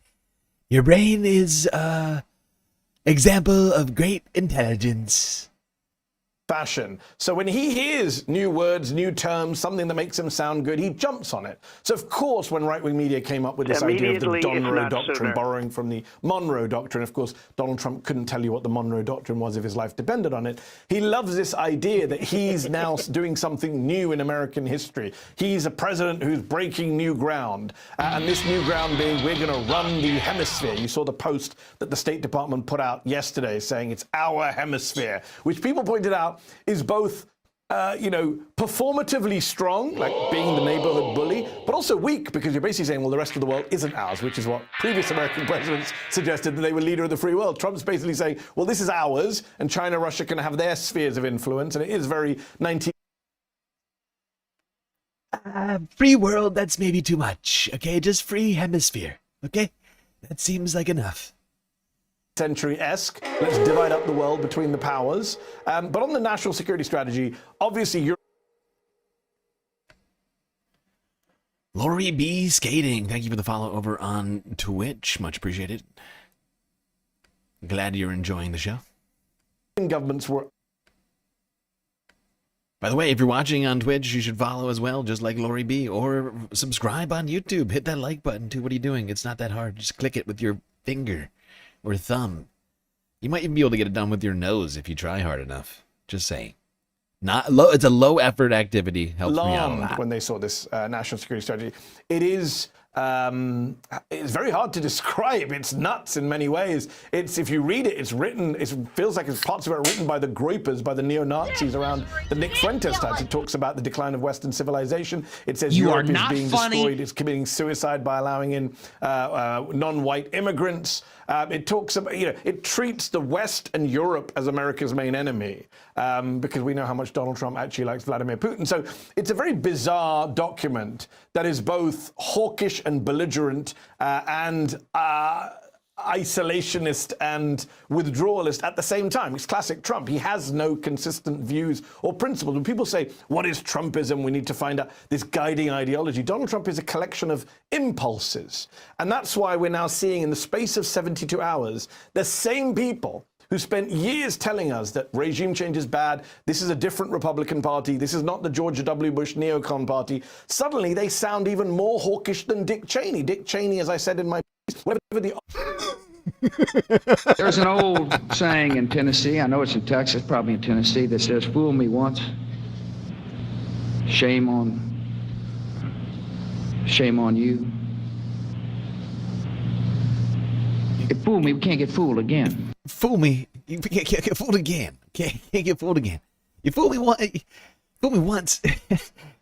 your brain is example of great intelligence. fashion. So when he hears new words, new terms, something that makes him sound good, he jumps on it. So of course, when right-wing media came up with this idea of the Donroe Doctrine, borrowing from the Monroe Doctrine, of course, Donald Trump couldn't tell you what the Monroe Doctrine was if his life depended on it. He loves this idea that he's now doing something new in American history. He's a president who's breaking new ground. And this new ground being, we're going to run the hemisphere. You saw the post that the State Department put out yesterday saying it's our hemisphere, which people pointed out is both, performatively strong, like being the neighborhood bully, but also weak because you're basically saying, well, the rest of the world isn't ours, which is what previous American presidents suggested, that they were leader of the free world. Trump's basically saying, well, this is ours, and China, Russia can have their spheres of influence, and it is very 19... Free world, that's maybe too much, okay? Just free hemisphere, okay? That seems like enough. Century-esque. Let's divide up the world between the powers. But on the national security strategy, obviously Europe... Lori B. Skating, thank you for the follow over on Twitch. Much appreciated. Glad you're enjoying the show. Governments were... By the way, if you're watching on Twitch, you should follow as well, just like Lori B. Or subscribe on YouTube. Hit that like button, too. What are you doing? It's not that hard. Just click it with your finger or thumb. You might even be able to get it done with your nose if you try hard enough. Just saying. Not low. It's a low effort activity. Helps me out a lot. When they saw this national security strategy, it is. It's very hard to describe. It's nuts in many ways. It's, if you read it, it's written, it feels like it's parts of it are written by the Groypers, by the neo-Nazis around the Nick Fuentes times. It talks about the decline of Western civilization. It says Europe is being destroyed. It's committing suicide by allowing in non-white immigrants. It talks about, it treats the West and Europe as America's main enemy because we know how much Donald Trump actually likes Vladimir Putin. So it's a very bizarre document that is both hawkish and belligerent and isolationist and withdrawalist at the same time. It's classic Trump. He has no consistent views or principles. When people say, what is Trumpism? We need to find out this guiding ideology. Donald Trump is a collection of impulses. And that's why we're now seeing in the space of 72 hours, the same people who spent years telling us that regime change is bad, this is a different Republican Party, this is not the George W. Bush neocon party, suddenly they sound even more hawkish than Dick Cheney. Dick Cheney, as I said in my piece, There's an old saying in Tennessee, I know it's in Texas, probably in Tennessee, that says, fool me once, shame on you. If fool me, we can't get fooled again. Fool me, you can't get fooled again. Can't get fooled again. You fool me once,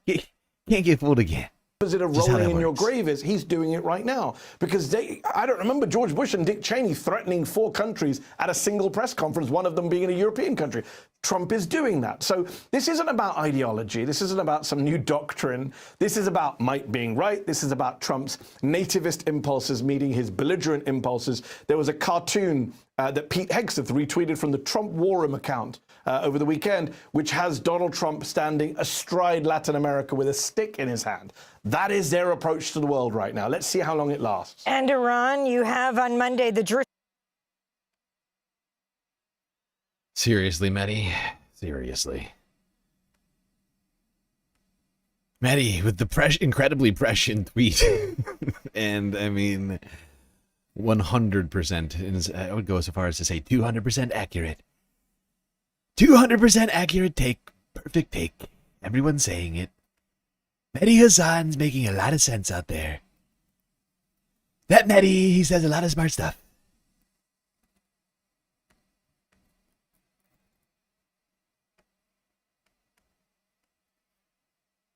you can't get fooled again. Opposite of rolling in your grave is he's doing it right now because I don't remember George Bush and Dick Cheney threatening 4 countries at a single press conference, one of them being in a European country. Trump is doing that. So this isn't about ideology. This isn't about some new doctrine. This is about might being right. This is about Trump's nativist impulses meeting his belligerent impulses. There was a cartoon that Pete Hegseth retweeted from the Trump War Room account over the weekend, which has Donald Trump standing astride Latin America with a stick in his hand. That is their approach to the world right now. Let's see how long it lasts. And Iran, you have on Monday the... Seriously, Mehdi? Seriously. Mehdi, with the incredibly prescient tweet. And, I mean, 100%, I would go so far as to say 200% accurate. 200% accurate take. Perfect take. Everyone's saying it. Mehdi Hassan's making a lot of sense out there. That Mehdi, he says a lot of smart stuff.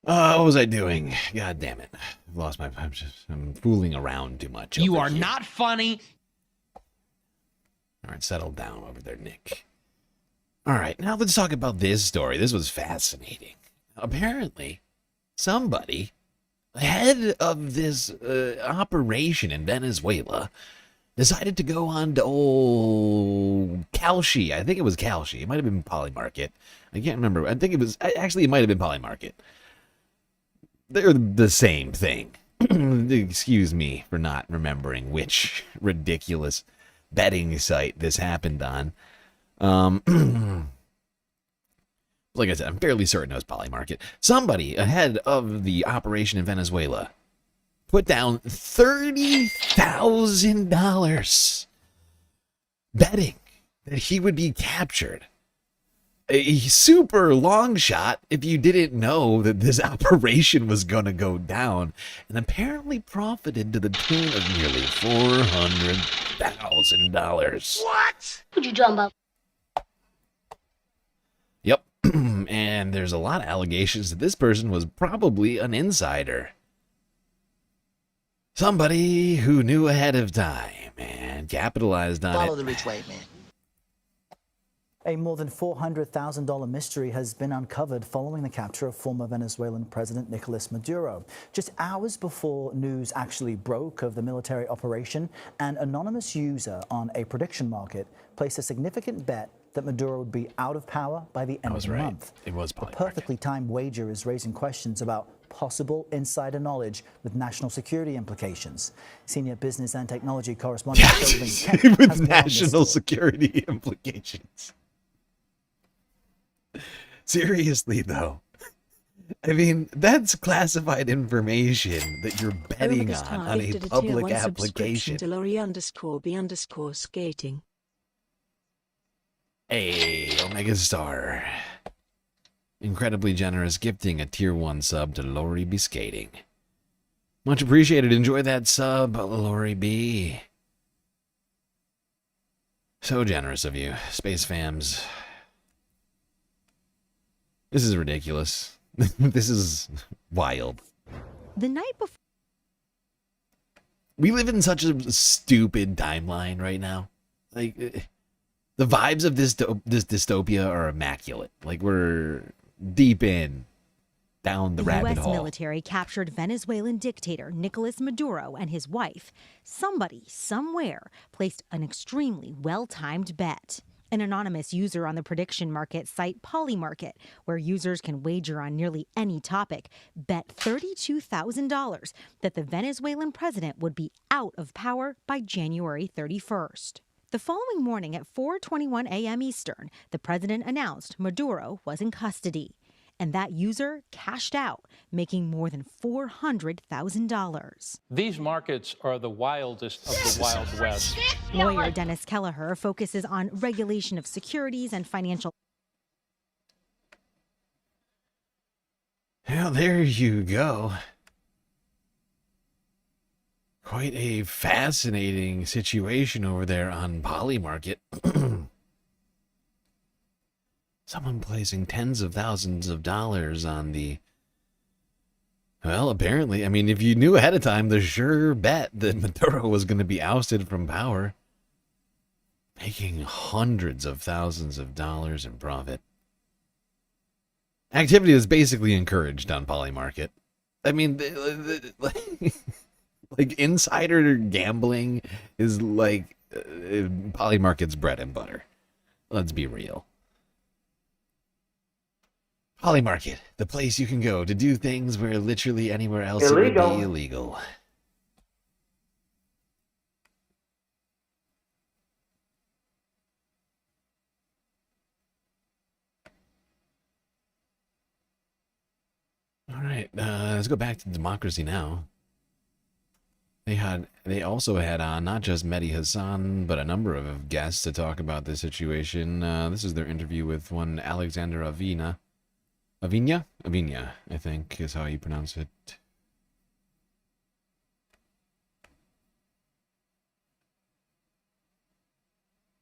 What was I doing? God damn it. I've lost my... I'm fooling around too much. You are not funny. All right, settle down over there, Nick. All right, now let's talk about this story. This was fascinating. Apparently, somebody, head of this operation in Venezuela, decided to go on to old Calshi. I think it was Calshi. It might have been Polymarket. I can't remember. I think it was... Actually, it might have been Polymarket. They're the same thing. Excuse me for not remembering which ridiculous betting site this happened on. like I said, I'm fairly certain it was Polymarket. Somebody ahead of the operation in Venezuela put down $30,000 betting that he would be captured. A super long shot if you didn't know that this operation was going to go down, and apparently profited to the tune of nearly $400,000. What? Who'd you drum up? Yep, and there's a lot of allegations that this person was probably an insider. Somebody who knew ahead of time and capitalized on it. Follow the rich way, man. A more than $400,000 mystery has been uncovered following the capture of former Venezuelan President Nicolas Maduro. Just hours before news actually broke of the military operation, an anonymous user on a prediction market placed a significant bet that Maduro would be out of power by the end of the month. It was The perfectly timed wager is raising questions about possible insider knowledge with national security implications. Senior business and technology correspondent Kelvin Kent has with more on this national story. security implications. Seriously, though. I mean, that's classified information that you're betting on a public application. To Lori_B_skating. Hey, Omega Star. Incredibly generous gifting a tier 1 sub to Lori B Skating. Much appreciated. Enjoy that sub, Lori B. So generous of you, Space Fams. This is ridiculous. This is wild. The night before. We live in such a stupid timeline right now. Like, the vibes of this dystopia are immaculate. Like, we're deep in, down the rabbit U.S. hole. military captured Venezuelan dictator Nicolas Maduro and his wife. Somebody, somewhere, placed an extremely well-timed bet. An anonymous user on the prediction market site Polymarket, where users can wager on nearly any topic, bet $32,000 that the Venezuelan president would be out of power by January 31st. The following morning at 4:21 a.m. Eastern, the president announced Maduro was in custody. And that user cashed out, making more than $400,000. These markets are the wildest of the Wild West. Lawyer Dennis Kelleher focuses on regulation of securities and financial. Well, there you go. Quite a fascinating situation over there on Polymarket. Someone placing tens of thousands of dollars on the... Well, apparently, I mean, if you knew ahead of time, the sure bet that Maduro was going to be ousted from power, making hundreds of thousands of dollars in profit. Activity is basically encouraged on Polymarket. I mean, like insider gambling is like Polymarket's bread and butter. Let's be real. Polymarket, the place you can go to do things where literally anywhere else it would be illegal. All right, let's go back to democracy now. They also had on not just Mehdi Hassan, but a number of guests to talk about this situation. This is their interview with one Alexander Avina. Avina, I think is how you pronounce it.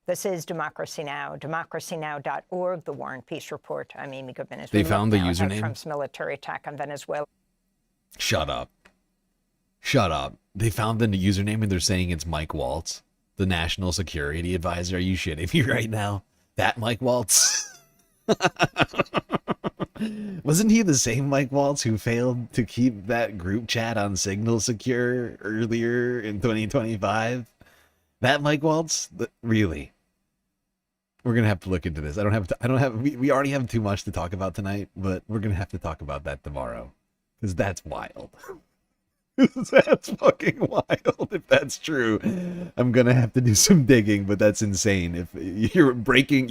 This is Democracy Now!, democracynow.org, the War and Peace Report. I'm Amy Goodman. They found the username? Trump's military attack on Venezuela. Shut up. Shut up. They found the username and they're saying it's Mike Waltz, the National Security Advisor. Are you shitting me right now? That Mike Waltz? Wasn't he the same Mike Waltz who failed to keep that group chat on Signal secure earlier in 2025? That Mike Waltz? Really? We're going to have to look into this. We already have too much to talk about tonight, but we're going to have to talk about that tomorrow. Because that's wild. That's fucking wild if that's true. I'm going to have to do some digging, but that's insane. If you're breaking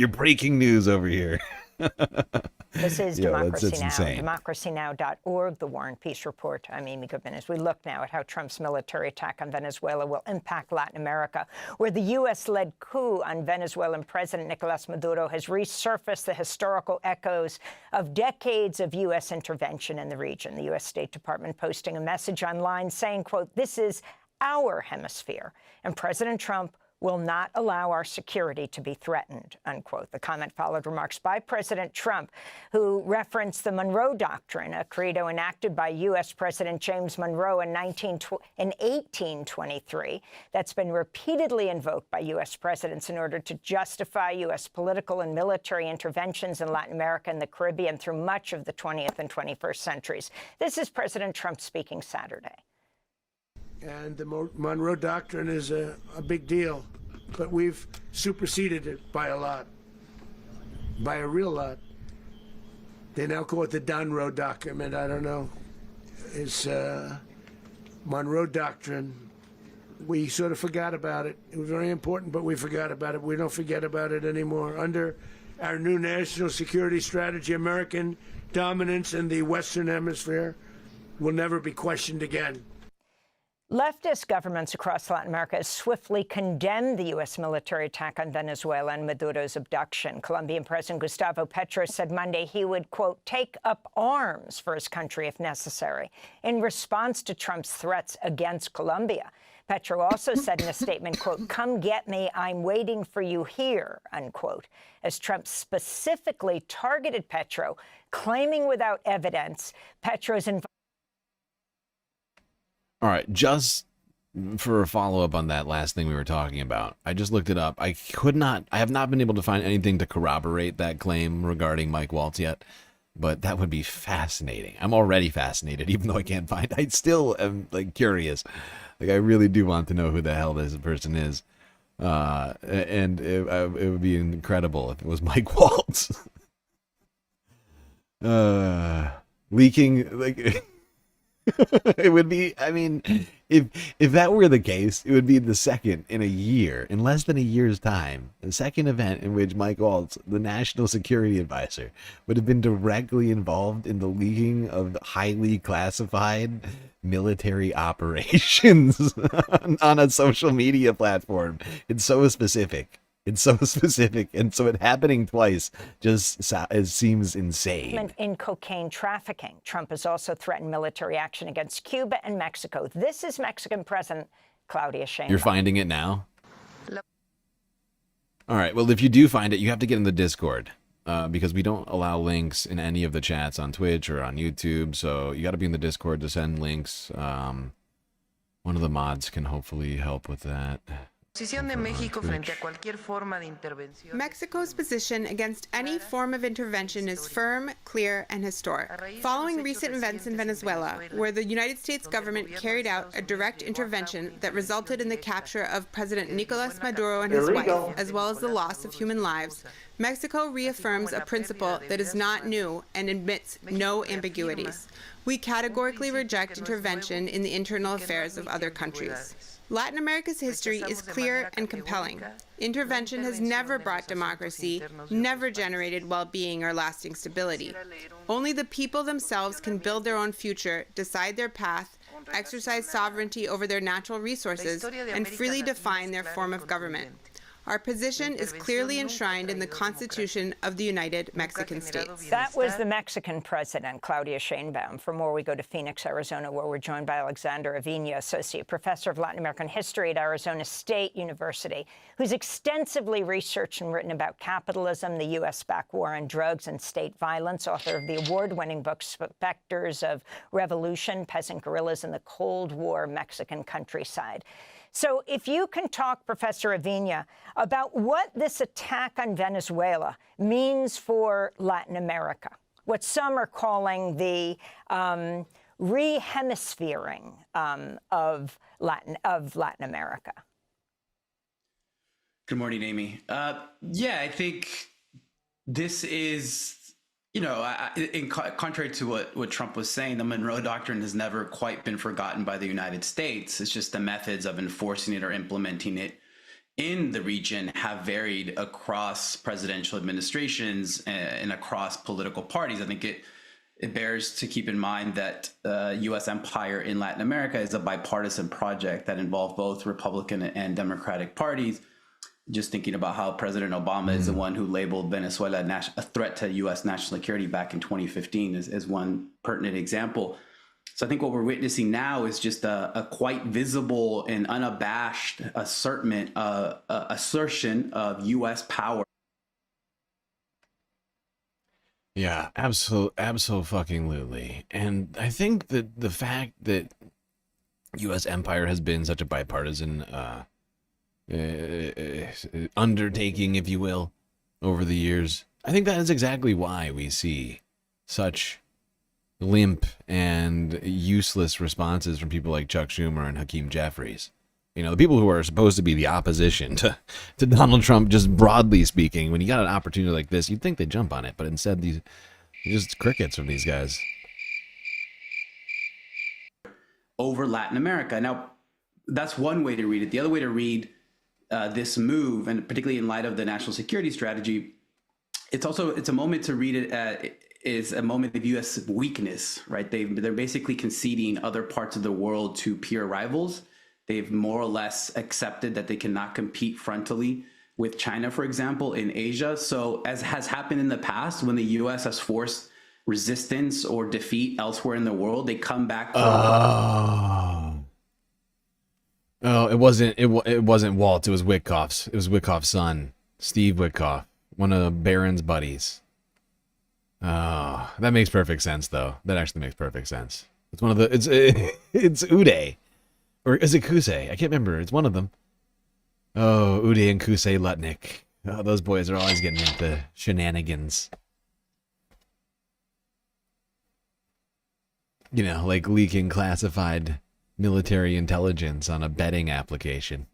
news over here. This is Yeah, Democracy that's Now!, insane. democracynow.org, the War and Peace Report. I'm Amy Goodman. As we look now at how Trump's military attack on Venezuela will impact Latin America, where the U.S.-led coup on Venezuelan President Nicolas Maduro has resurfaced the historical echoes of decades of U.S. intervention in the region. The U.S. State Department posting a message online saying, quote, "This is our hemisphere, and President Trump will not allow our security to be threatened," unquote. The comment followed remarks by President Trump, who referenced the Monroe Doctrine, a credo enacted by U.S. President James Monroe in 1823 that's been repeatedly invoked by U.S. presidents in order to justify U.S. political and military interventions in Latin America and the Caribbean through much of the 20th and 21st centuries. This is President Trump speaking Saturday. And the Monroe Doctrine is a big deal, but we've superseded it by a lot, by a real lot. They now call it the Donroe Document. I don't know. It's Monroe Doctrine. We sort of forgot about it. It was very important, but we forgot about it. We don't forget about it anymore. Under our new national security strategy, American dominance in the Western Hemisphere will never be questioned again. Leftist governments across Latin America have swiftly condemned the U.S. military attack on Venezuela and Maduro's abduction. Colombian President Gustavo Petro said Monday he would, quote, "take up arms for his country if necessary," in response to Trump's threats against Colombia. Petro also said in a statement, quote, "come get me, I'm waiting for you here," unquote, as Trump specifically targeted Petro, claiming without evidence Petro's involvement. All right, just for a follow-up on that last thing we were talking about, I just looked it up. I have not been able to find anything to corroborate that claim regarding Mike Waltz yet, but that would be fascinating. I'm already fascinated, even though I can't find. I still am like curious. Like I really do want to know who the hell this person is, and it would be incredible if it was Mike Waltz. Leaking like. It would be, I mean, if that were the case, it would be the second in a year, in less than a year's time, the second event in which Mike Waltz, the national security advisor, would have been directly involved in the leaking of highly classified military operations on a social media platform. It's so specific. It's so specific, and so it happening twice just seems insane. In cocaine trafficking. Trump has also threatened military action against Cuba and Mexico. This is Mexican President Claudia Sheinbaum. You're finding it now? All right, well, if you do find it, you have to get in the Discord, because we don't allow links in any of the chats on Twitch or on YouTube, so you got to be in the Discord to send links. One of the mods can hopefully help with that. Mexico's position against any form of intervention is firm, clear, and historic. Following recent events in Venezuela, where the United States government carried out a direct intervention that resulted in the capture of President Nicolas Maduro and his wife, as well as the loss of human lives, Mexico reaffirms a principle that is not new and admits no ambiguities. We categorically reject intervention in the internal affairs of other countries. Latin America's history is clear and compelling. Intervention has never brought democracy, never generated well-being or lasting stability. Only the people themselves can build their own future, decide their path, exercise sovereignty over their natural resources, and freely define their form of government. Our position is clearly enshrined in the Constitution of the United Mexican States. That was the Mexican president, Claudia Sheinbaum. For more, we go to Phoenix, Arizona, where we're joined by Alexander Avina, Associate Professor of Latin American History at Arizona State University, who's extensively researched and written about capitalism, the U.S.-backed war on drugs and state violence, author of the award-winning book Specters of Revolution, Peasant Guerrillas in the Cold War Mexican Countryside. So if you can talk, Professor Avina, about what this attack on Venezuela means for Latin America, what some are calling the re-hemisphering of Latin America. Good morning, Amy. Yeah, I think this is, you know, contrary to what Trump was saying, the Monroe Doctrine has never quite been forgotten by the United States. It's just the methods of enforcing it or implementing it in the region have varied across presidential administrations and across political parties. I think it bears to keep in mind that U.S. empire in Latin America is a bipartisan project that involved both Republican and Democratic parties. Just thinking about how President Obama is the one who labeled Venezuela a threat to U.S. national security back in 2015 is one pertinent example. So I think what we're witnessing now is just a quite visible and unabashed assertion of U.S. power. Yeah, absolutely. And I think that the fact that U.S. empire has been such a bipartisan undertaking, if you will, over the years, I think that is exactly why we see such limp and useless responses from people like Chuck Schumer and Hakeem Jeffries. You know, the people who are supposed to be the opposition to Donald Trump, just broadly speaking. When you got an opportunity like this, you'd think they'd jump on it, but instead these just crickets from these guys. Over Latin America. Now, that's one way to read it. The other way to read this move, and particularly in light of the national security strategy, it's a moment to read it is a moment of U.S. weakness, right? They're basically conceding other parts of the world to peer rivals. They've more or less accepted that they cannot compete frontally with China, for example, in Asia. So as has happened in the past, when the U.S. has forced resistance or defeat elsewhere in the world, they come back. It wasn't Walt. It was Witkoff's. It was Witkoff's son, Steve Witkoff, one of Barron's buddies. Oh, that makes perfect sense, though. That actually makes perfect sense. It's one of the. It's Uday, or is it Kusei? I can't remember. It's one of them. Oh, Uday and Kusei Lutnick. Oh, those boys are always getting into shenanigans. You know, like leaking classified military intelligence on a betting application.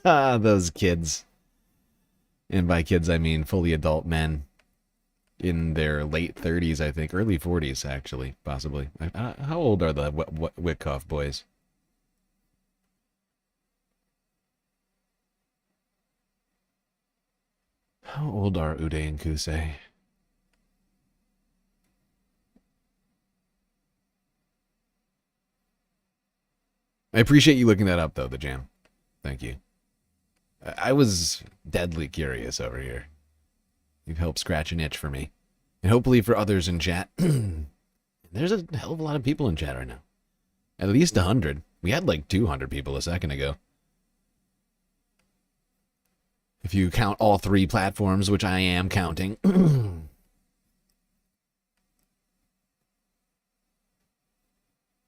Those kids. And by kids, I mean fully adult men in their late 30s, I think. Early 40s, actually, possibly. How old are the Witkoff boys? How old are Uday and Kusei? I appreciate you looking that up, though, the Jam. Thank you. I was deadly curious over here. You've helped scratch an itch for me. And hopefully for others in chat. There's a hell of a lot of people in chat right now. At least 100. We had like 200 people a second ago. If you count all three platforms, which I am counting.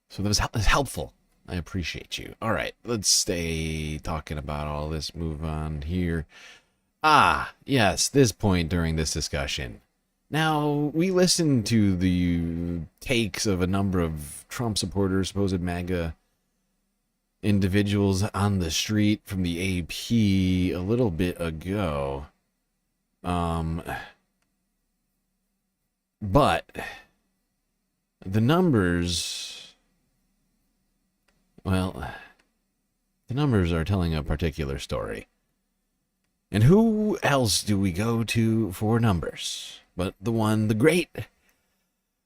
So that was helpful. I appreciate you. All right, let's stay talking about all this. Move on here. Yes, this point during this discussion. Now, we listened to the takes of a number of Trump supporters, supposed MAGA individuals on the street from the AP a little bit ago. But the numbers, well, the numbers are telling a particular story. And who else do we go to for numbers but the one, the great,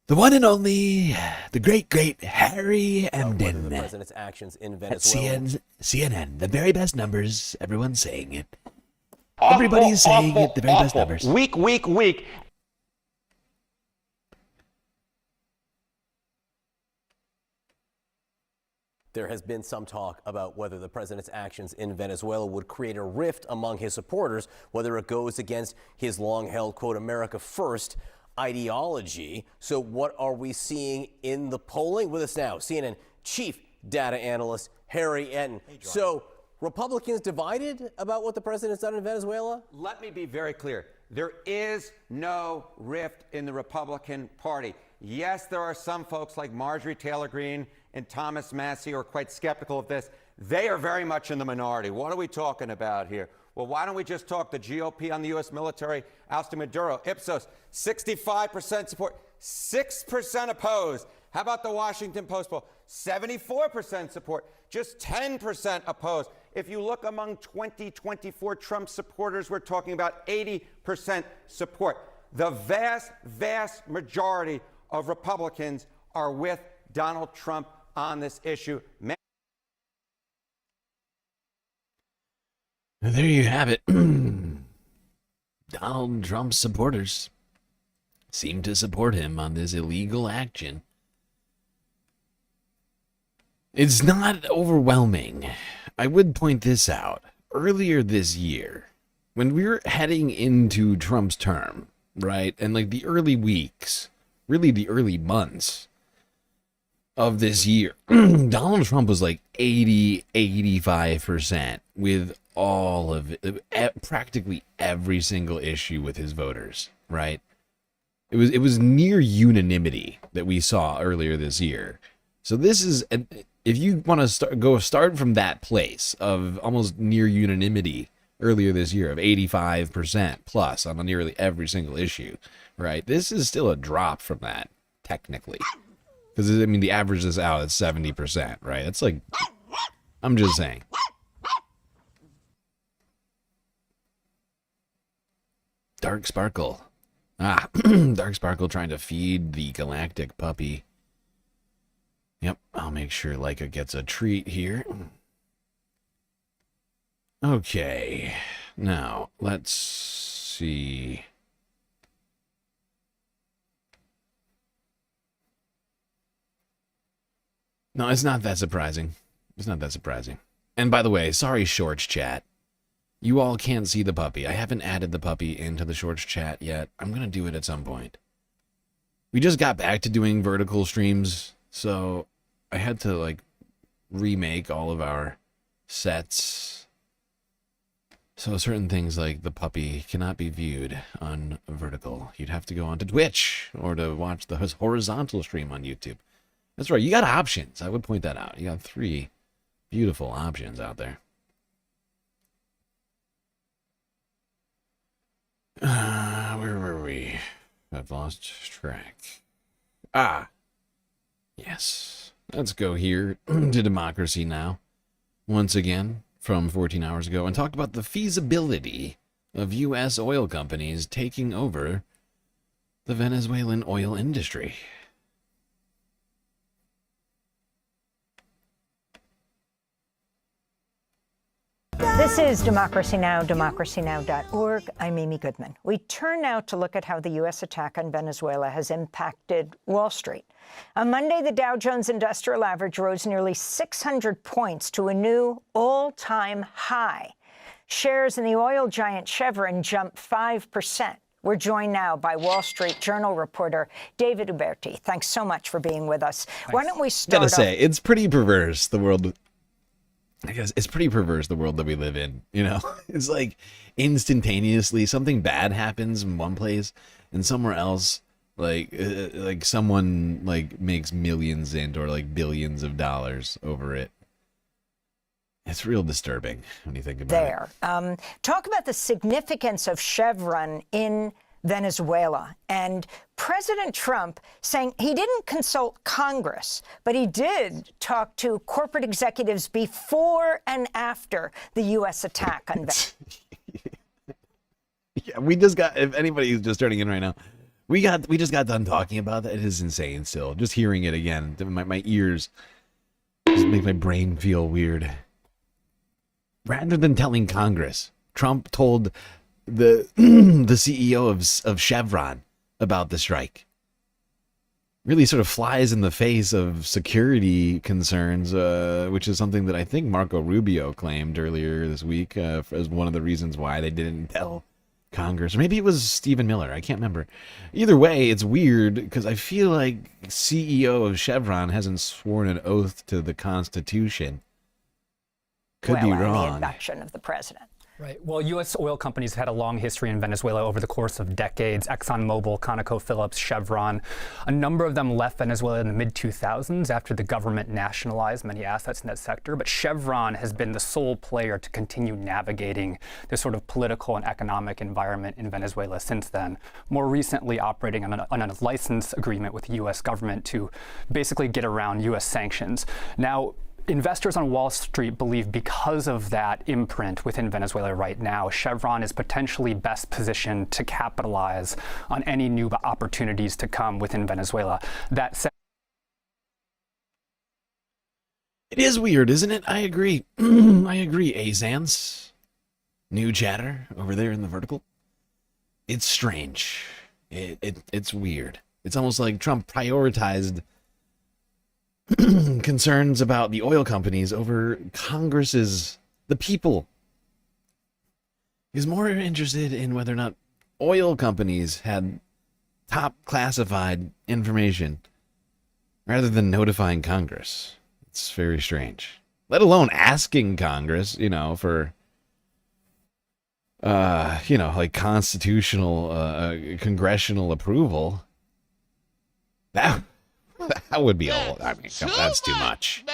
the one and only, the great Harry Emden. The president's actions in Venezuela. CNN, the very best numbers. Everyone's saying it. Everybody's saying it. The very best numbers. Weak. There has been some talk about whether the president's actions in Venezuela would create a rift among his supporters, whether it goes against his long-held, quote, America First ideology. So what are we seeing in the polling? With us now, CNN chief data analyst Harry Enton. So Republicans divided about what the president's done in Venezuela? Let me be very clear. There is no rift in the Republican Party. Yes, there are some folks like Marjorie Taylor Greene and Thomas Massie who are quite skeptical of this. They are very much in the minority. What are we talking about here? Well, why don't we just talk the GOP on the U.S. military ousting Maduro? Ipsos, 65% support, 6% opposed. How about the Washington Post poll? 74% support, just 10% opposed. If you look among 2024 Trump supporters, we're talking about 80% support. The vast, vast majority of Republicans are with Donald Trump on this issue. There you have it. Donald Trump's supporters seem to support him on this illegal action. It's not overwhelming. I would point this out. Earlier this year, when we were heading into Trump's term, right, and like the early weeks, really the early months of this year, Donald Trump was like 85% with all of it, practically every single issue with his voters, right? It was near unanimity that we saw earlier this year. So this is, if you want to start from that place of almost near unanimity earlier this year of 85% plus on nearly every single issue, right? This is still a drop from that, technically. Because, I mean, the average is out at 70%, right? It's like, I'm just saying. Dark Sparkle. Dark Sparkle trying to feed the galactic puppy. Yep, I'll make sure Leica gets a treat here. Okay, now, let's see. No, it's not that surprising. It's not that surprising. And by the way, sorry, Shorts chat. You all can't see the puppy. I haven't added the puppy into the Shorts chat yet. I'm going to do it at some point. We just got back to doing vertical streams, so I had to, like, remake all of our sets. So certain things like the puppy cannot be viewed on vertical. You'd have to go onto Twitch or to watch the horizontal stream on YouTube. That's right, you got options. I would point that out. You got 3 beautiful options out there. Where were we? I've lost track. Yes. Let's go here to Democracy Now! Once again, from 14 hours ago, and talk about the feasibility of U.S. oil companies taking over the Venezuelan oil industry. This is Democracy Now!, democracynow.org. I'm Amy Goodman. We turn now to look at how the U.S. attack on Venezuela has impacted Wall Street. On Monday, the Dow Jones Industrial Average rose nearly 600 points to a new all-time high. Shares in the oil giant Chevron jumped 5%. We're joined now by Wall Street Journal reporter David Uberti. Thanks so much for being with us. Thanks. Why don't we start Gotta say, it's pretty perverse, the world. I guess it's pretty perverse, the world that we live in, you know? It's like instantaneously something bad happens in one place and somewhere else, like someone like makes millions or like billions of dollars over it. It's real disturbing when you think about it. Talk about the significance of Chevron in Venezuela, and President Trump saying he didn't consult Congress, but he did talk to corporate executives before and after the U.S. attack on Venezuela. Yeah, we just got, if anybody who's just turning in right now, we just got done talking about that. It is insane still. Just hearing it again, my ears just make my brain feel weird. Rather than telling Congress, Trump told the CEO of Chevron about the strike. Really sort of flies in the face of security concerns, which is something that I think Marco Rubio claimed earlier this week as one of the reasons why they didn't tell Congress. Or maybe it was Stephen Miller. I can't remember. Either way, it's weird because I feel like CEO of Chevron hasn't sworn an oath to the Constitution. Could be wrong. The induction of the president. Right. Well, U.S. oil companies have had a long history in Venezuela over the course of decades. ExxonMobil, ConocoPhillips, Chevron. A number of them left Venezuela in the mid-2000s after the government nationalized many assets in that sector. But Chevron has been the sole player to continue navigating this sort of political and economic environment in Venezuela since then. More recently, operating on a license agreement with the U.S. government to basically get around U.S. sanctions. Now, investors on Wall Street believe because of that imprint within Venezuela right now, Chevron is potentially best positioned to capitalize on any new opportunities to come within Venezuela. That said, it is weird, isn't it? I agree. I agree, Azans. New chatter over there in the vertical. It's strange. It's weird. It's almost like Trump prioritized concerns about the oil companies over Congress's, the people. He's more interested in whether or not oil companies had top classified information rather than notifying Congress. It's very strange. Let alone asking Congress, for, like constitutional, congressional approval. That would be all. I mean, that's too much.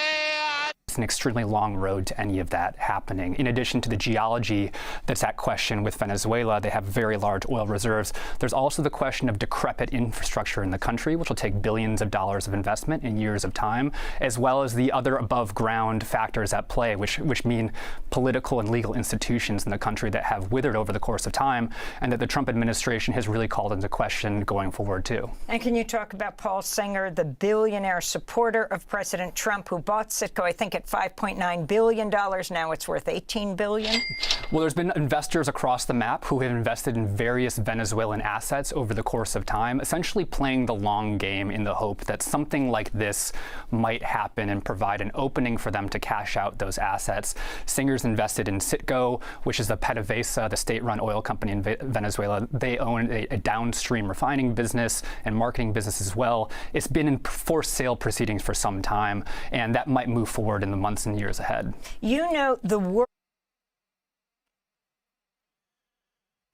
It's an extremely long road to any of that happening. In addition to the geology that's at question with Venezuela, they have very large oil reserves. There's also the question of decrepit infrastructure in the country, which will take billions of dollars of investment in years of time, as well as the other above ground factors at play, which mean political and legal institutions in the country that have withered over the course of time, and that the Trump administration has really called into question going forward too. And can you talk about Paul Singer, the billionaire supporter of President Trump, who bought Citgo, I think, at $5.9 billion. Now it's worth $18 billion. Well, there's been investors across the map who have invested in various Venezuelan assets over the course of time, essentially playing the long game in the hope that something like this might happen and provide an opening for them to cash out those assets. Singer's invested in Citgo, which is the PDVSA, the state-run oil company in Venezuela. They own a downstream refining business and marketing business as well. It's been in forced sale proceedings for some time, and that might move forward in the months and years ahead. The world.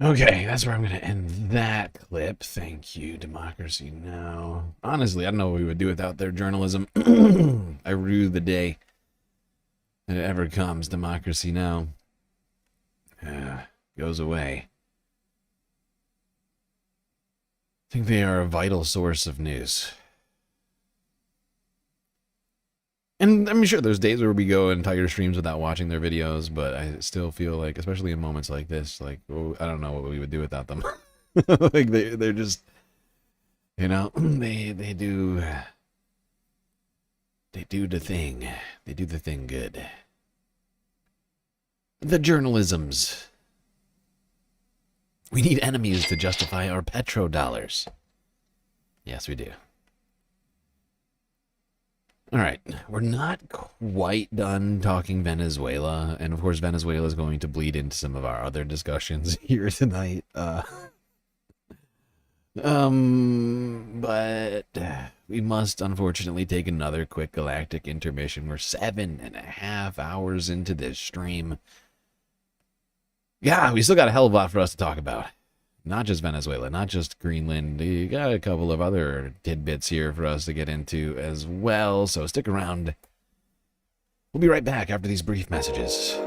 Okay, that's where I'm going to end that clip. Thank you, Democracy Now! Honestly, I don't know what we would do without their journalism. I rue the day that it ever comes. Democracy Now! Goes away. I think they are a vital source of news. And I'm sure there's days where we go entire streams without watching their videos, but I still feel like, especially in moments like this, like, oh, I don't know what we would do without them. Like they're just, they do the thing. They do the thing good. The journalisms. We need enemies to justify our petrodollars. Yes, we do. All right, we're not quite done talking Venezuela, and of course Venezuela is going to bleed into some of our other discussions here tonight. But we must unfortunately take another quick galactic intermission. We're 7.5 hours into this stream. Yeah, we still got a hell of a lot for us to talk about. Not just Venezuela, not just Greenland. You got a couple of other tidbits here for us to get into as well, so stick around. We'll be right back after these brief messages.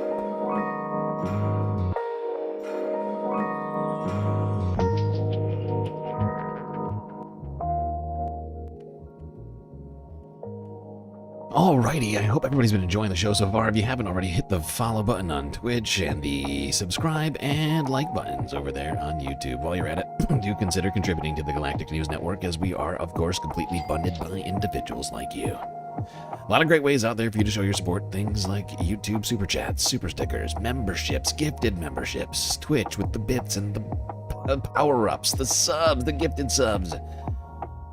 Alrighty, I hope everybody's been enjoying the show so far. If you haven't already, hit the follow button on Twitch and the subscribe and like buttons over there on YouTube. While you're at it, do consider contributing to the Galactic News Network, as we are, of course, completely funded by individuals like you. A lot of great ways out there for you to show your support. Things like YouTube Super Chats, Super Stickers, memberships, gifted memberships, Twitch with the bits and the power-ups, the subs, the gifted subs,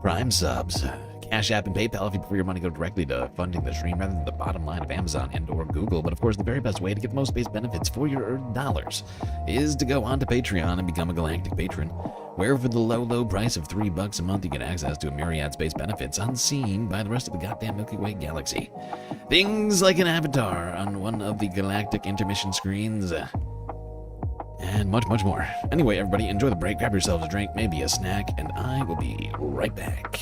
Prime subs, Cash App and PayPal if you prefer your money go directly to funding the stream rather than the bottom line of Amazon and or Google. But of course, the very best way to get the most base benefits for your earned dollars is to go on to Patreon and become a Galactic Patron, where for the low price of $3 a month you get access to a myriad space benefits unseen by the rest of the goddamn Milky Way galaxy. Things like an avatar on one of the Galactic intermission screens, and much, much more. Anyway, everybody, enjoy the break, grab yourselves a drink, maybe a snack, and I will be right back.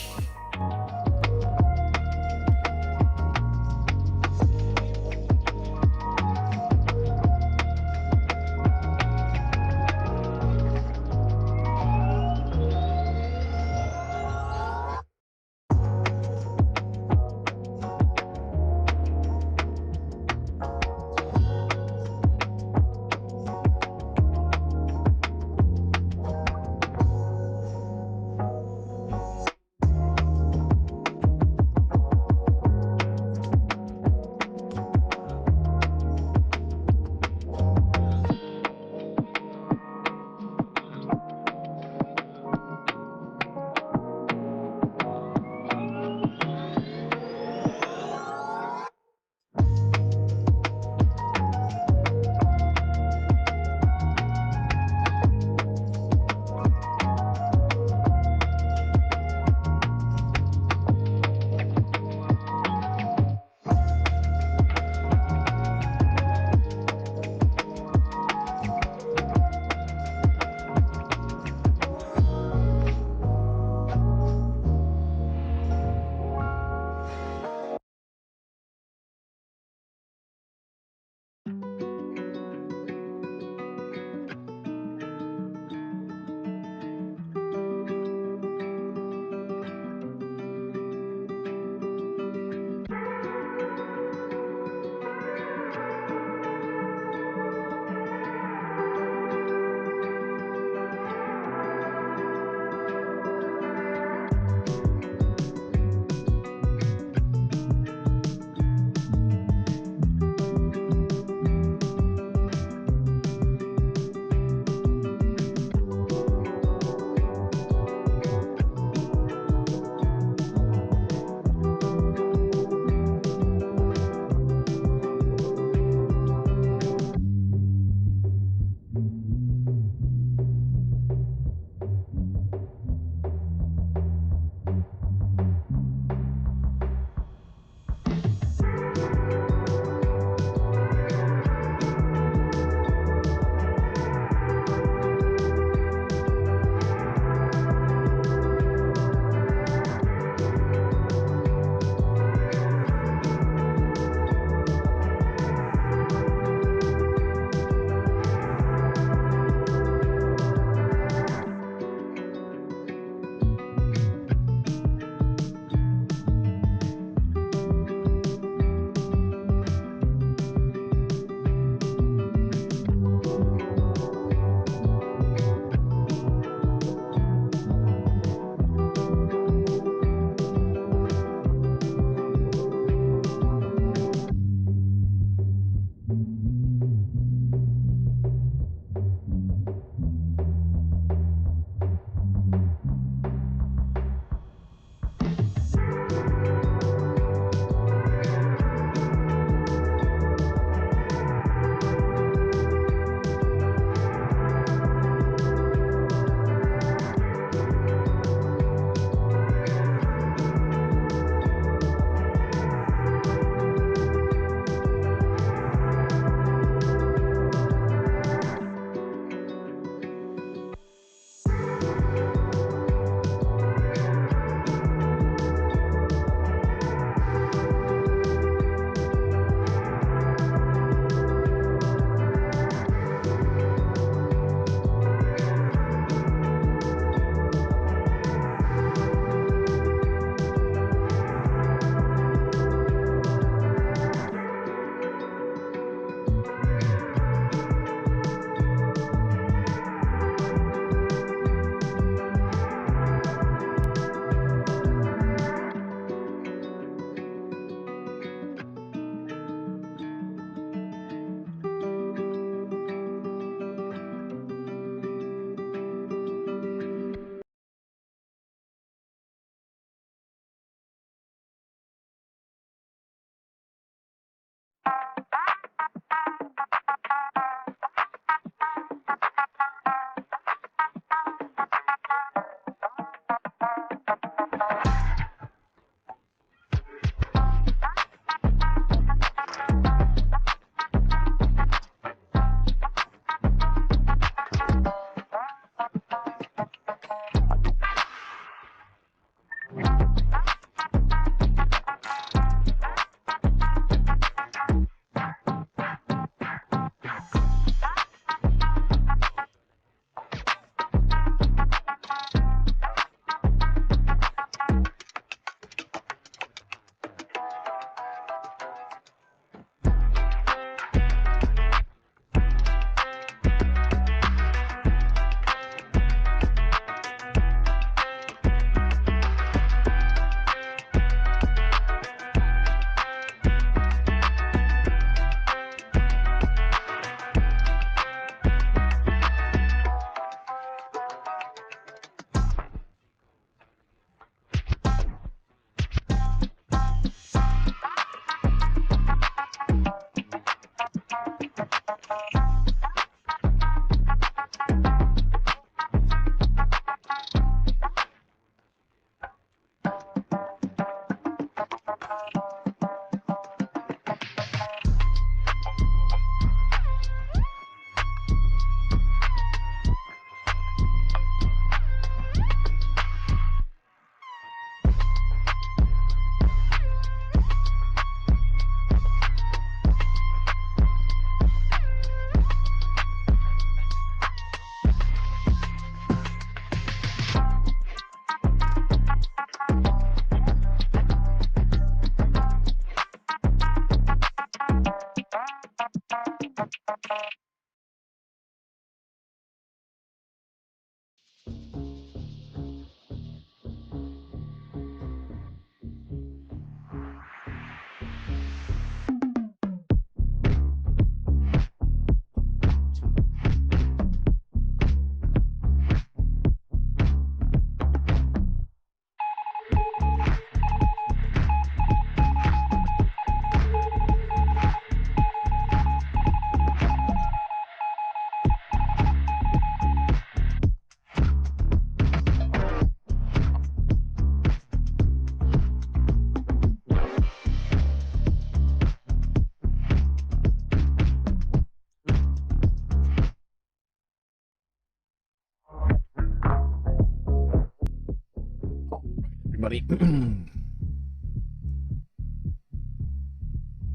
everybody.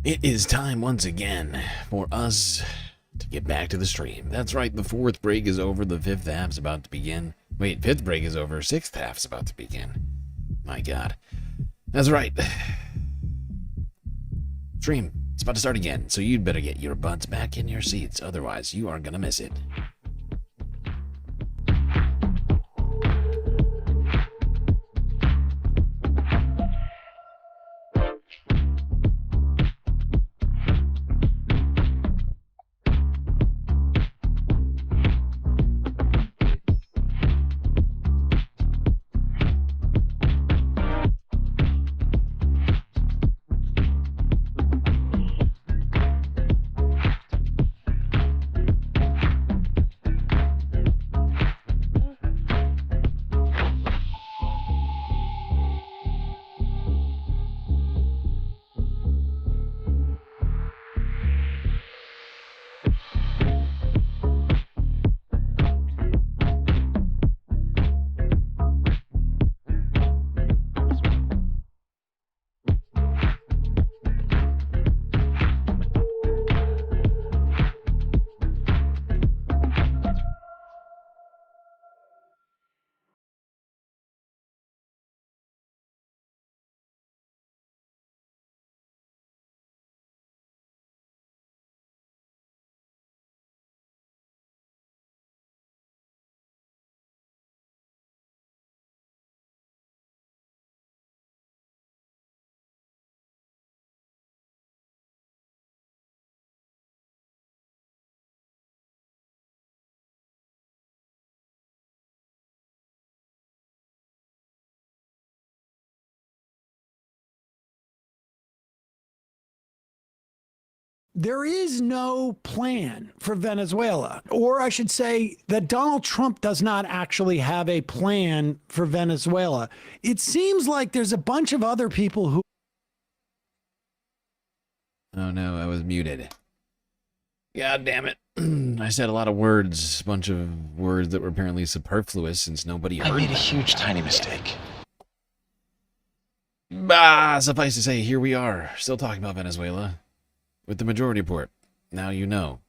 It is time once again for us to get back to the stream. That's right, the fourth break is over, the fifth half's about to begin. Wait, fifth break is over, sixth half's about to begin. My God. That's right. Stream, it's about to start again, so you'd better get your butts back in your seats, otherwise you are gonna miss it. There is no plan for Venezuela, or I should say that Donald Trump does not actually have a plan for Venezuela. It seems like there's a bunch of other people who... Oh no, I was muted. God damn it. I said a lot of words, a bunch of words that were apparently superfluous since nobody heard. I made a huge, tiny mistake. Bah, suffice to say, here we are, still talking about Venezuela. With the majority report. Now you know.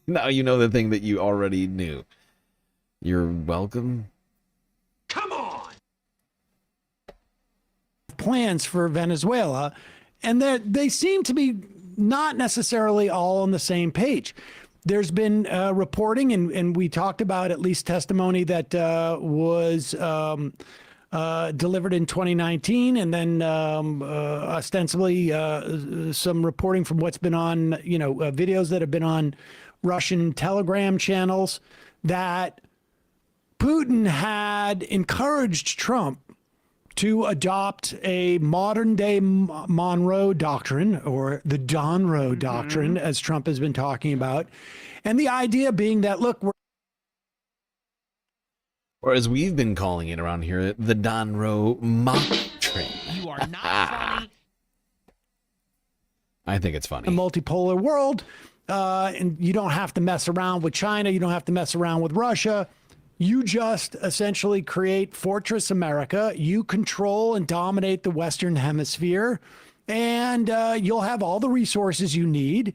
Now you know the thing that you already knew. You're welcome. Come on! Plans for Venezuela, and they seem to be not necessarily all on the same page. There's been reporting, and we talked about at least testimony that was delivered in 2019, and then ostensibly some reporting from what's been on, videos that have been on Russian Telegram channels, that Putin had encouraged Trump to adopt a modern-day Monroe Doctrine, or the Donroe Doctrine, as Trump has been talking about. And the idea being that, look, or as we've been calling it around here, the Donroe Mocktrine. You are not funny. I think it's funny. A multipolar world, and you don't have to mess around with China. You don't have to mess around with Russia. You just essentially create Fortress America. You control and dominate the Western Hemisphere, and you'll have all the resources you need.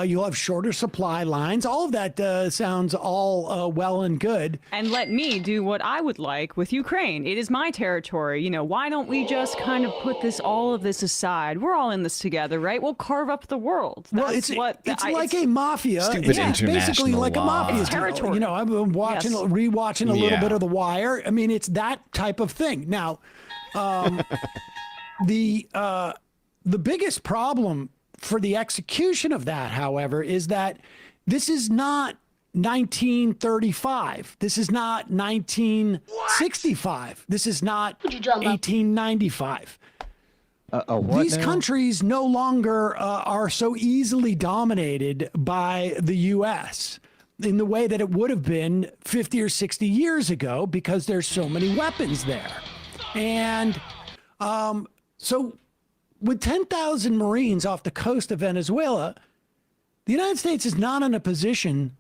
You'll have shorter supply lines. All of that sounds all well and good. And let me do what I would like with Ukraine. It is my territory. You know, why don't we just kind of put all of this aside? We're all in this together, right? We'll carve up the world. It's like a mafia. It's basically like a mafia territory. You know, I've been watching, rewatching a little bit of The Wire. I mean, it's that type of thing. Now, the biggest problem for the execution of that, however, is that this is not 1935. This is not 1965. What? This is not 1895. These countries no longer are so easily dominated by the U.S. in the way that it would have been 50 or 60 years ago, because there's so many weapons there. And so with 10,000 Marines off the coast of Venezuela, the United States is not in a position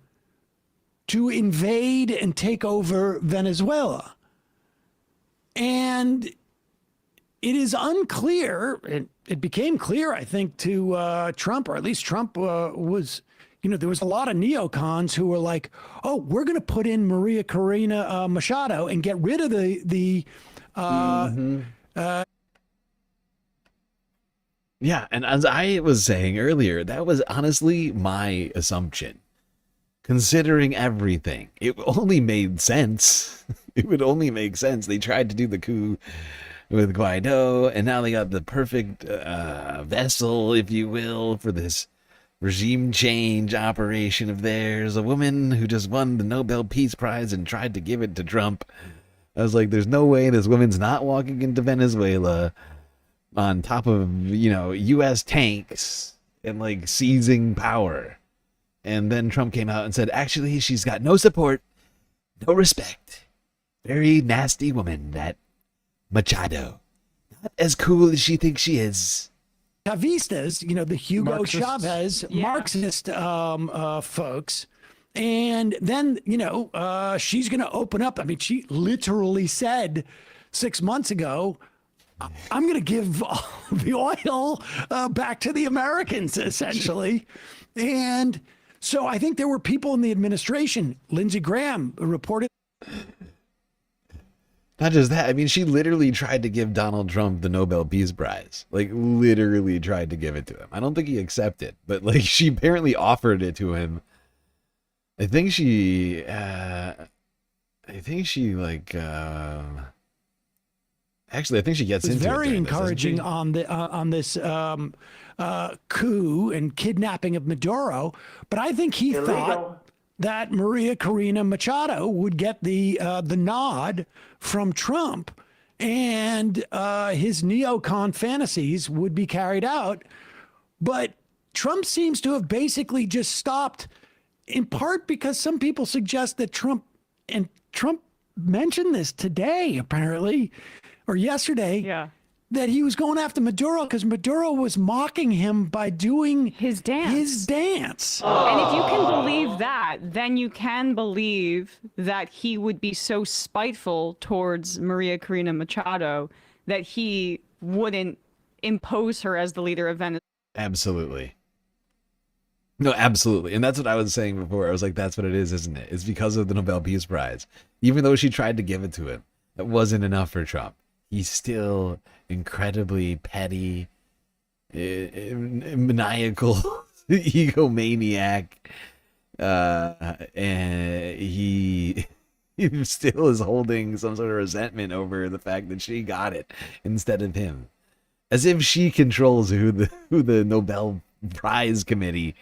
to invade and take over Venezuela. And it is unclear, it became clear, I think, to Trump, or at least Trump was, there was a lot of neocons who were like, oh, we're going to put in Maria Corina Machado and get rid of the yeah, and as I was saying earlier, that was honestly my assumption. Considering everything, it only made sense. It would only make sense. They tried to do the coup with Guaido, and now they got the perfect vessel, if you will, for this regime change operation of theirs. A woman who just won the Nobel Peace Prize and tried to give it to Trump. I was like, there's no way this woman's not walking into Venezuela on top of, U.S. tanks and, like, seizing power. And then Trump came out and said, actually, she's got no support, no respect. Very nasty woman, that Machado. Not as cool as she thinks she is. Chavistas, the Hugo Marxists. Chavez, Marxist folks. And then, she's going to open up. I mean, she literally said 6 months ago, I'm going to give the oil back to the Americans, essentially. And so I think there were people in the administration, Lindsey Graham reported. Not just that, I mean, she literally tried to give Donald Trump the Nobel Peace Prize. Like, literally tried to give it to him. I don't think he accepted, but, like, she apparently offered it to him. I think she, actually, I think she gets into it. Very encouraging on this coup and kidnapping of Maduro, but I think he thought that Maria Corina Machado would get the nod from Trump, and his neocon fantasies would be carried out. But Trump seems to have basically just stopped, in part because some people suggest that Trump mentioned this today, apparently, or yesterday, that he was going after Maduro because Maduro was mocking him by doing his dance. And if you can believe that, then you can believe that he would be so spiteful towards Maria Corina Machado that he wouldn't impose her as the leader of Venezuela. Absolutely. No, absolutely. And that's what I was saying before. I was like, that's what it is, isn't it? It's because of the Nobel Peace Prize. Even though she tried to give it to him, that wasn't enough for Trump. He's still incredibly petty, maniacal, egomaniac. And he still is holding some sort of resentment over the fact that she got it instead of him. As if she controls who the Nobel Prize Committee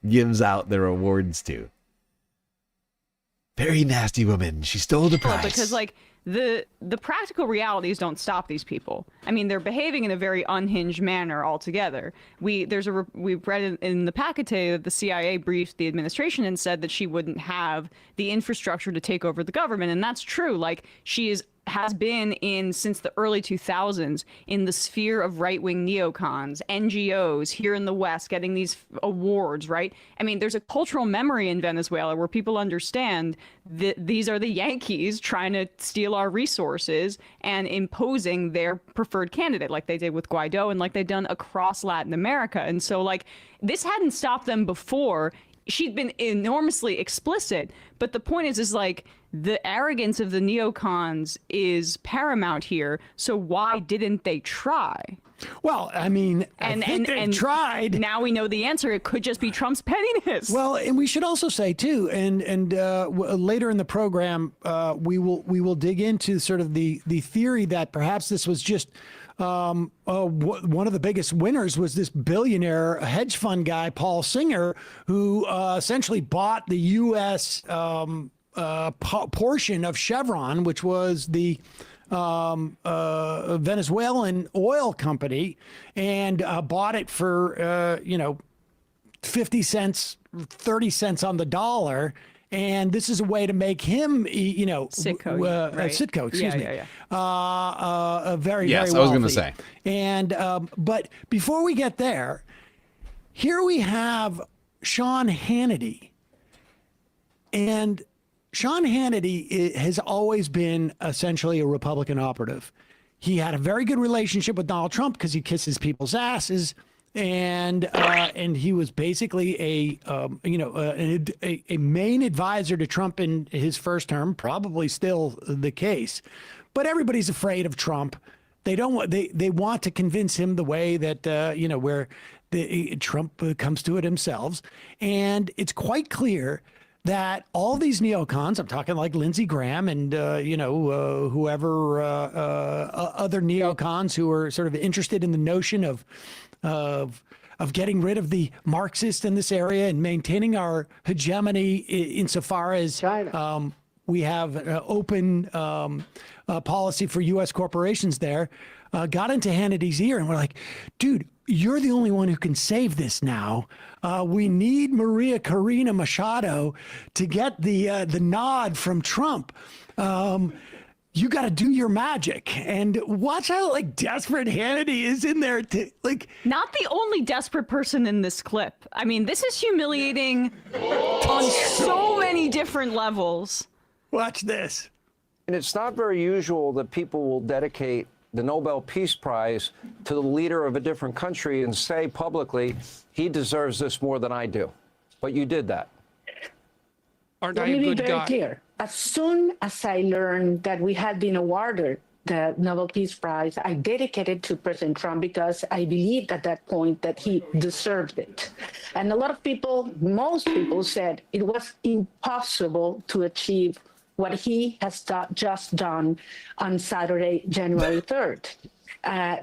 gives out their awards to. Very nasty woman. She stole the prize. Because, like, the practical realities don't stop these people. I mean, they're behaving in a very unhinged manner altogether. We read in the packet today that the CIA briefed the administration and said that she wouldn't have the infrastructure to take over the government, and that's true. Like, she has been since the early 2000s in the sphere of right-wing neocons, NGOs here in the West getting these awards, right? I mean, there's a cultural memory in Venezuela where people understand that these are the Yankees trying to steal our resources and imposing their preferred candidate, like they did with Guaido and like they've done across Latin America. And so, like, this hadn't stopped them before. She'd been enormously explicit, but the point is like, the arrogance of the neocons is paramount here. So why didn't they try? Well, I mean, I think they tried. Now we know the answer. It could just be Trump's pettiness. Well, and we should also say too, and later in the program, we will dig into sort of the theory that perhaps this was just one of the biggest winners was this billionaire hedge fund guy, Paul Singer, who essentially bought the U.S. Portion of Chevron, which was the Venezuelan oil company, and bought it for 50 cents, 30 cents on the dollar. And this is a way to make him, Citco, right? Citco, excuse me. Yeah. Very, yes, very wealthy. I was going to say. And but before we get there, here we have Sean Hannity, and Sean Hannity has always been essentially a Republican operative. He had a very good relationship with Donald Trump because he kisses people's asses, and he was basically a main advisor to Trump in his first term, probably still the case. But everybody's afraid of Trump. They don't want they want to convince him the way that where Trump comes to it himself, and it's quite clear that all these neocons, I'm talking like Lindsey Graham and, whoever, other neocons who are sort of interested in the notion of getting rid of the Marxists in this area and maintaining our hegemony insofar as we have an open policy for U.S. corporations there, got into Hannity's ear and we're like, dude, you're the only one who can save this now. We need Maria Corina Machado to get the nod from Trump. You got to do your magic. And watch how desperate Hannity is in there to Not the only desperate person in this clip. I mean, this is humiliating on so many different levels. Watch this. And it's not very usual that people will dedicate the Nobel Peace Prize to the leader of a different country and say publicly, he deserves this more than I do. But you did that. Let me be very clear. As soon as I learned that we had been awarded the Nobel Peace Prize, I dedicated to President Trump because I believed at that point that he deserved it. And a lot of people, most people said it was impossible to achieve what he has just done on Saturday, January 3rd.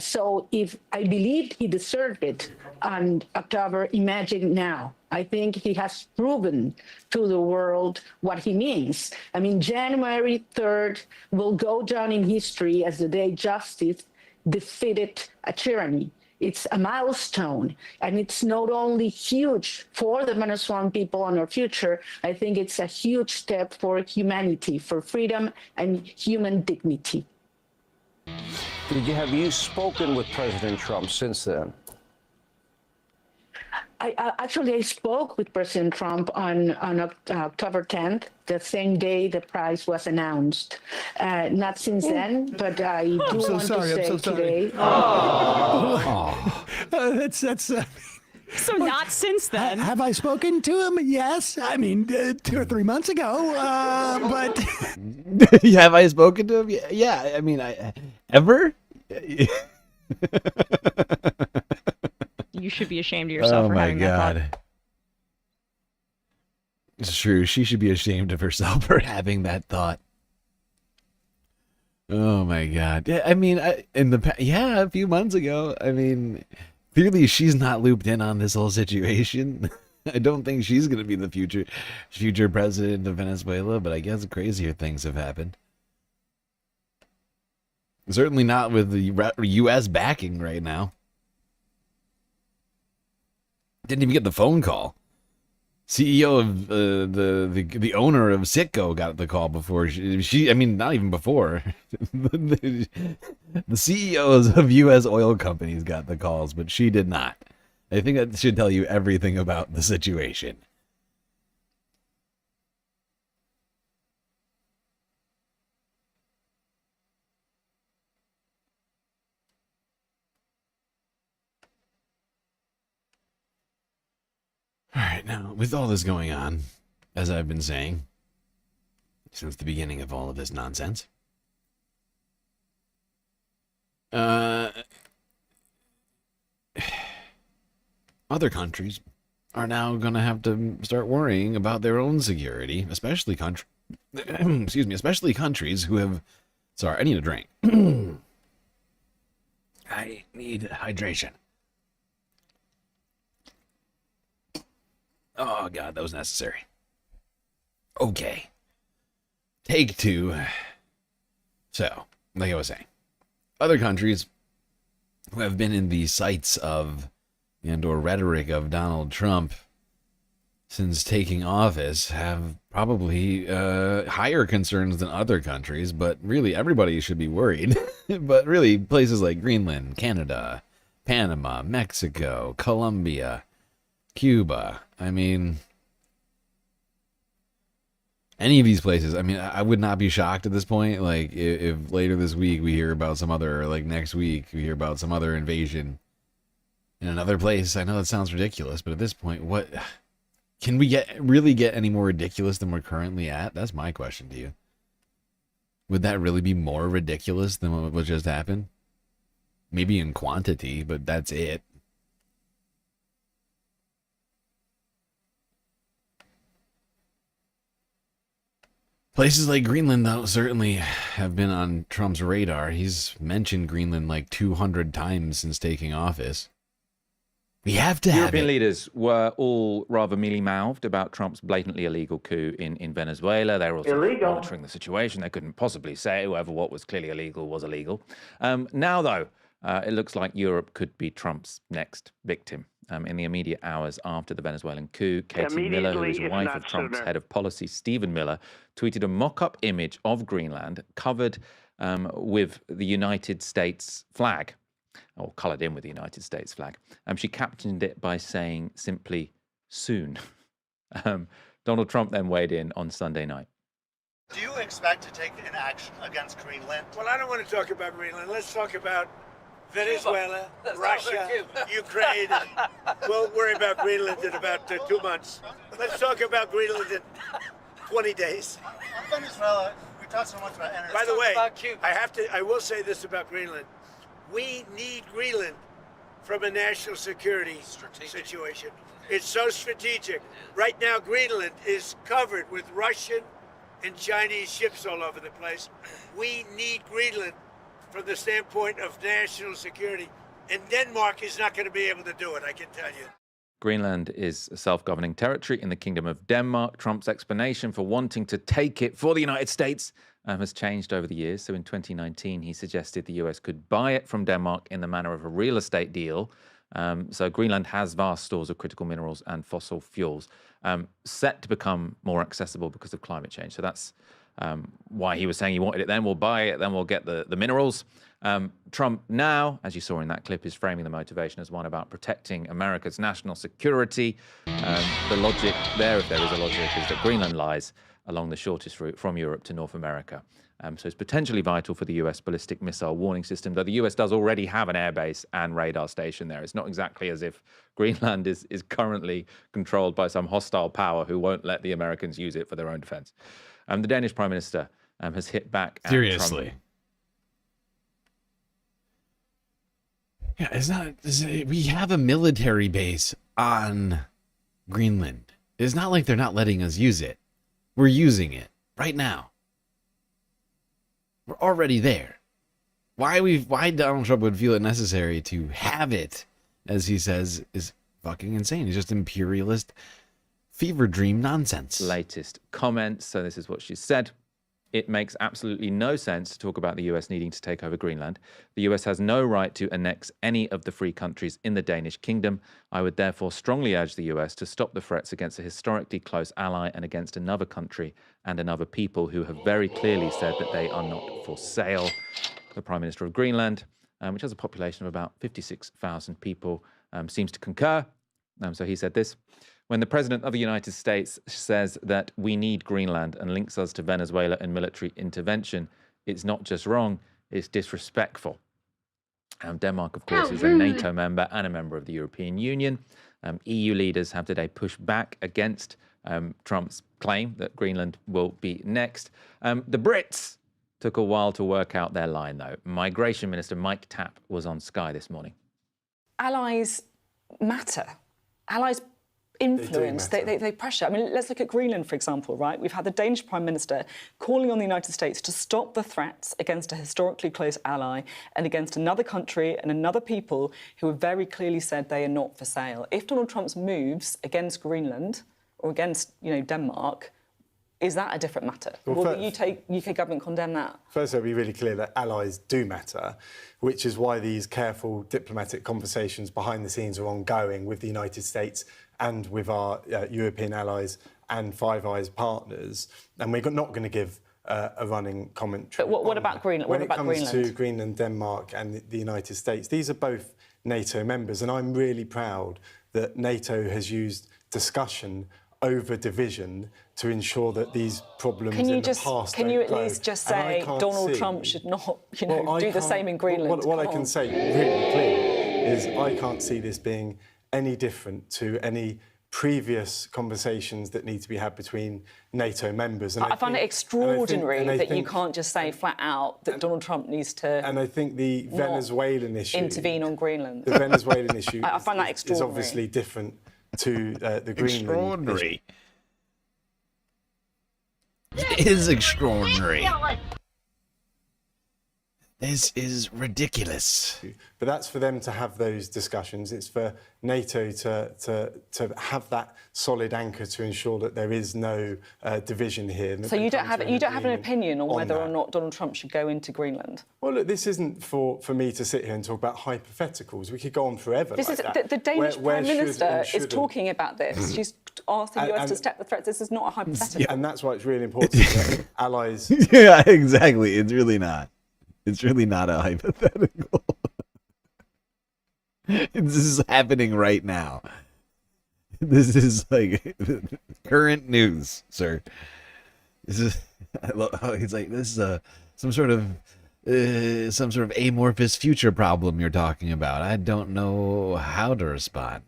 So if I believed he deserved it on October, imagine now. I think he has proven to the world what he means. I mean, January 3rd will go down in history as the day justice defeated a tyranny. It's a milestone, and it's not only huge for the Venezuelan people and our future, I think it's a huge step for humanity, for freedom and human dignity. Have you spoken with President Trump since then? I spoke with President Trump on October 10th, the same day the prize was announced. Not since then, but I do want to say today. That's. So not since then. Have I spoken to him? Yes. I mean, 2 or 3 months ago. But have I spoken to him? Yeah. I mean, ever? You should be ashamed of yourself for having that thought. It's true. She should be ashamed of herself for having that thought. Oh my God. Yeah, I mean, a few months ago. I mean, clearly she's not looped in on this whole situation. I don't think she's going to be the future president of Venezuela, but I guess crazier things have happened. Certainly not with the U.S. backing right now. Didn't even get the phone call. CEO of the owner of Citgo got the call before she. I mean, not even before. The CEOs of U.S. oil companies got the calls, but she did not. I think that should tell you everything about the situation. All right, now, with all this going on, as I've been saying, since the beginning of all of this nonsense, other countries are now going to have to start worrying about their own security, especially especially countries who have... Sorry, I need a drink. I need hydration. Oh, God, that was necessary. Okay. Take 2. So, like I was saying, other countries who have been in the sights of and/or rhetoric of Donald Trump since taking office have probably higher concerns than other countries, but really everybody should be worried. But really, places like Greenland, Canada, Panama, Mexico, Colombia, Cuba, I mean, any of these places. I mean, I would not be shocked at this point. Like, if later this week we hear about some other, or like next week we hear about some other invasion in another place. I know that sounds ridiculous, but at this point, what can we really get any more ridiculous than we're currently at? That's my question to you. Would that really be more ridiculous than what just happened? Maybe in quantity, but that's it. Places like Greenland, though, certainly have been on Trump's radar. He's mentioned Greenland like 200 times since taking office. We have to have European it. leaders were all rather mealy-mouthed about Trump's blatantly illegal coup in Venezuela. They were also monitoring the situation. They couldn't possibly say whoever what was clearly illegal was illegal. Now, though, it looks like Europe could be Trump's next victim. In the immediate hours after the Venezuelan coup, Katie Miller, who is wife of Trump's head of policy, Stephen Miller, tweeted a mock-up image of Greenland covered with the United States flag, or coloured in with the United States flag. She captioned it by saying simply, soon. Donald Trump then weighed in on Sunday night. Do you expect to take an action against Greenland? Well, I don't want to talk about Greenland. Let's talk about Venezuela, Russia, Ukraine. We'll worry about Greenland in about 2 months. Let's talk about Greenland in 20 days. On Venezuela, we talked so much about energy. By the way, I will say this about Greenland. We need Greenland from a national security situation. It's so strategic. Right now, Greenland is covered with Russian and Chinese ships all over the place. We need Greenland from the standpoint of national security. And Denmark is not going to be able to do it, I can tell you. Greenland is a self-governing territory in the Kingdom of Denmark. Trump's explanation for wanting to take it for the United States has changed over the years. So in 2019, he suggested the US could buy it from Denmark in the manner of a real estate deal. So Greenland has vast stores of critical minerals and fossil fuels set to become more accessible because of climate change. So that's why he was saying he wanted it then. We'll buy it, then we'll get the minerals. Trump now, as you saw in that clip, is framing the motivation as one about protecting America's national security. The logic there, if there is a logic, is that Greenland lies along the shortest route from Europe to North America. So it's potentially vital for the US ballistic missile warning system, though the US does already have an airbase and radar station there. It's not exactly as if Greenland is currently controlled by some hostile power who won't let the Americans use it for their own defense. The Danish Prime Minister has hit back at Seriously. Trump. Yeah, we have a military base on Greenland. It's not like they're not letting us use it. We're using it right now. We're already there. Why Donald Trump would feel it necessary to have it, as he says, is fucking insane. It's just imperialist fever dream nonsense. Latest comments. So this is what she said. It makes absolutely no sense to talk about the US needing to take over Greenland. The US has no right to annex any of the free countries in the Danish kingdom. I would therefore strongly urge the US to stop the threats against a historically close ally and against another country and another people who have very clearly said that they are not for sale. The Prime Minister of Greenland, which has a population of about 56,000 people, seems to concur. So he said this. When the President of the United States says that we need Greenland and links us to Venezuela and military intervention, it's not just wrong, it's disrespectful. Denmark, of course, is a NATO member and a member of the European Union. EU leaders have today pushed back against Trump's claim that Greenland will be next. The Brits took a while to work out their line, though. Migration Minister Mike Tapp was on Sky this morning. Allies matter. Allies influence, they pressure. I mean, let's look at Greenland, for example, right? We've had the Danish Prime Minister calling on the United States to stop the threats against a historically close ally and against another country and another people who have very clearly said they are not for sale. If Donald Trump's moves against Greenland or against, Denmark, is that a different matter? Will the UK government condemn that? First, it'll be really clear that allies do matter, which is why these careful diplomatic conversations behind the scenes are ongoing with the United States and with our European allies and Five Eyes partners. And we're not going to give a running commentary. But what about Greenland? When it comes to Greenland, Denmark and the United States, these are both NATO members. And I'm really proud that NATO has used discussion over division to ensure that these problems Can you in just the past can don't you at grow. least just And I say can't Donald see- Trump should not, do the can't- same in Greenland? What I Come can on. say really clearly is I can't see this being any different to any previous conversations that need to be had between NATO members. And I find it think- extraordinary and I that you think- can't just say flat out that Donald Trump needs to. And I think the not Venezuelan issue, intervene on Greenland. the Venezuelan issue, I find that is extraordinary. obviously different to the Greenland Extraordinary. issue. It is extraordinary. This is ridiculous. But that's for them to have those discussions. It's for NATO to have that solid anchor to ensure that there is no division here. So you don't have an opinion on whether or that. not Donald Trump should go into Greenland. Well, look, this isn't for me to sit here and talk about hypotheticals. We could go on forever. This like is that. the Danish Where Prime should Minister and is shouldn't. talking about this. She's asked the US to And- step the threats. This is not a hypothetical. And that's why it's really important that allies. Yeah, exactly. It's really not. It's really not a hypothetical. This is happening right now. This is like current news, sir. This is. I love how he's like, this is some sort of amorphous future problem you're talking about. I don't know how to respond.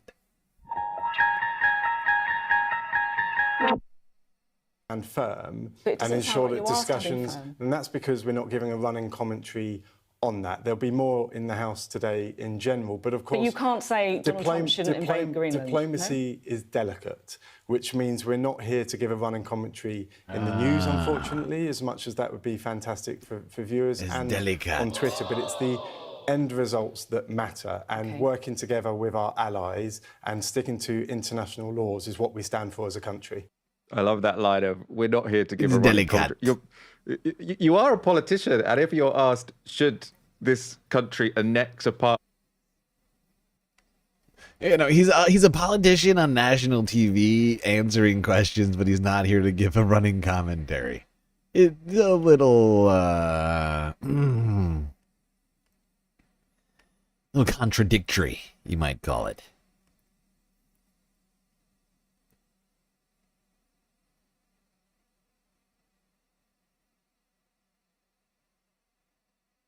And firm But it and doesn't ensure sound like that you are standing discussions, firm. and that's because we're not giving a running commentary on that. There'll be more in the House today in general, but of course... But you can't say Donald Trump shouldn't invade Greenland. Diplomacy is delicate, which means we're not here to give a running commentary in the news, unfortunately, as much as that would be fantastic for viewers It's and delicate. on Twitter, but it's the end results that matter, and working together with our allies and sticking to international laws is what we stand for as a country. I love that line of, we're not here to give It's a running delicate. commentary. You are a politician, and if you're asked, should this country annex a part... You know, he's a politician on national TV answering questions, but he's not here to give a running commentary. It's a little little contradictory, you might call it.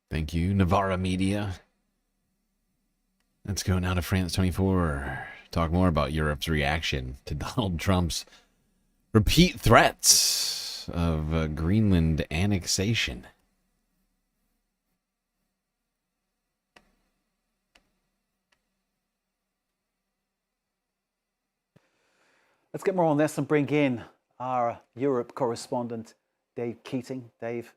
Thank you, Navarra Media. Let's go now to France 24. Talk more about Europe's reaction to Donald Trump's repeat threats of Greenland annexation. Let's get more on this and bring in our Europe correspondent, Dave Keating. Dave,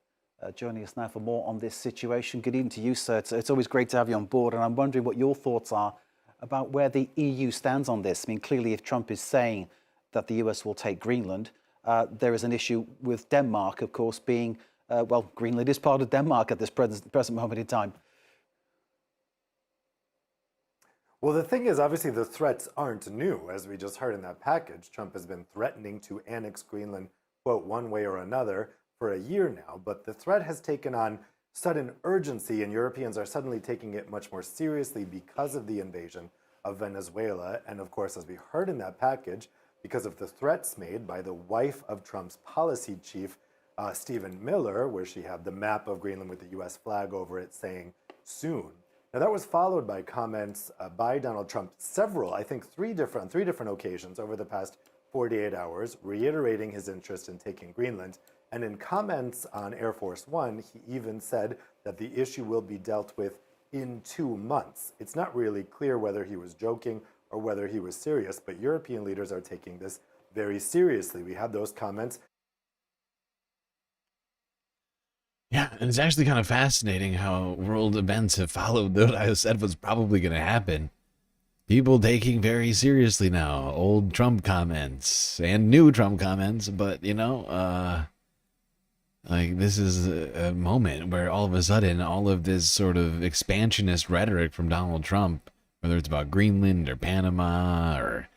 joining us now for more on this situation. Good evening to you, sir. It's always great to have you on board, and I'm wondering what your thoughts are about where the EU stands on this. I mean, clearly, if Trump is saying that the US will take Greenland, there is an issue with Denmark, of course, being, well, Greenland is part of Denmark at this present moment in time. Well, the thing is, obviously, the threats aren't new. As we just heard in that package, Trump has been threatening to annex Greenland, quote, one way or another for a year now. But the threat has taken on sudden urgency, and Europeans are suddenly taking it much more seriously because of the invasion of Venezuela. And of course, as we heard in that package, because of the threats made by the wife of Trump's policy chief, Stephen Miller, where she had the map of Greenland with the US flag over it saying soon. Now, that was followed by comments by Donald Trump, I think three different occasions over the past 48 hours, reiterating his interest in taking Greenland. And in comments on Air Force One, he even said that the issue will be dealt with in 2 months. It's not really clear whether he was joking or whether he was serious, but European leaders are taking this very seriously. We had those comments. Yeah, and it's actually kind of fascinating how world events have followed what I said was probably going to happen. People taking very seriously now old Trump comments and new Trump comments, but, you know, like this is a moment where all of a sudden all of this sort of expansionist rhetoric from Donald Trump, whether it's about Greenland or Panama or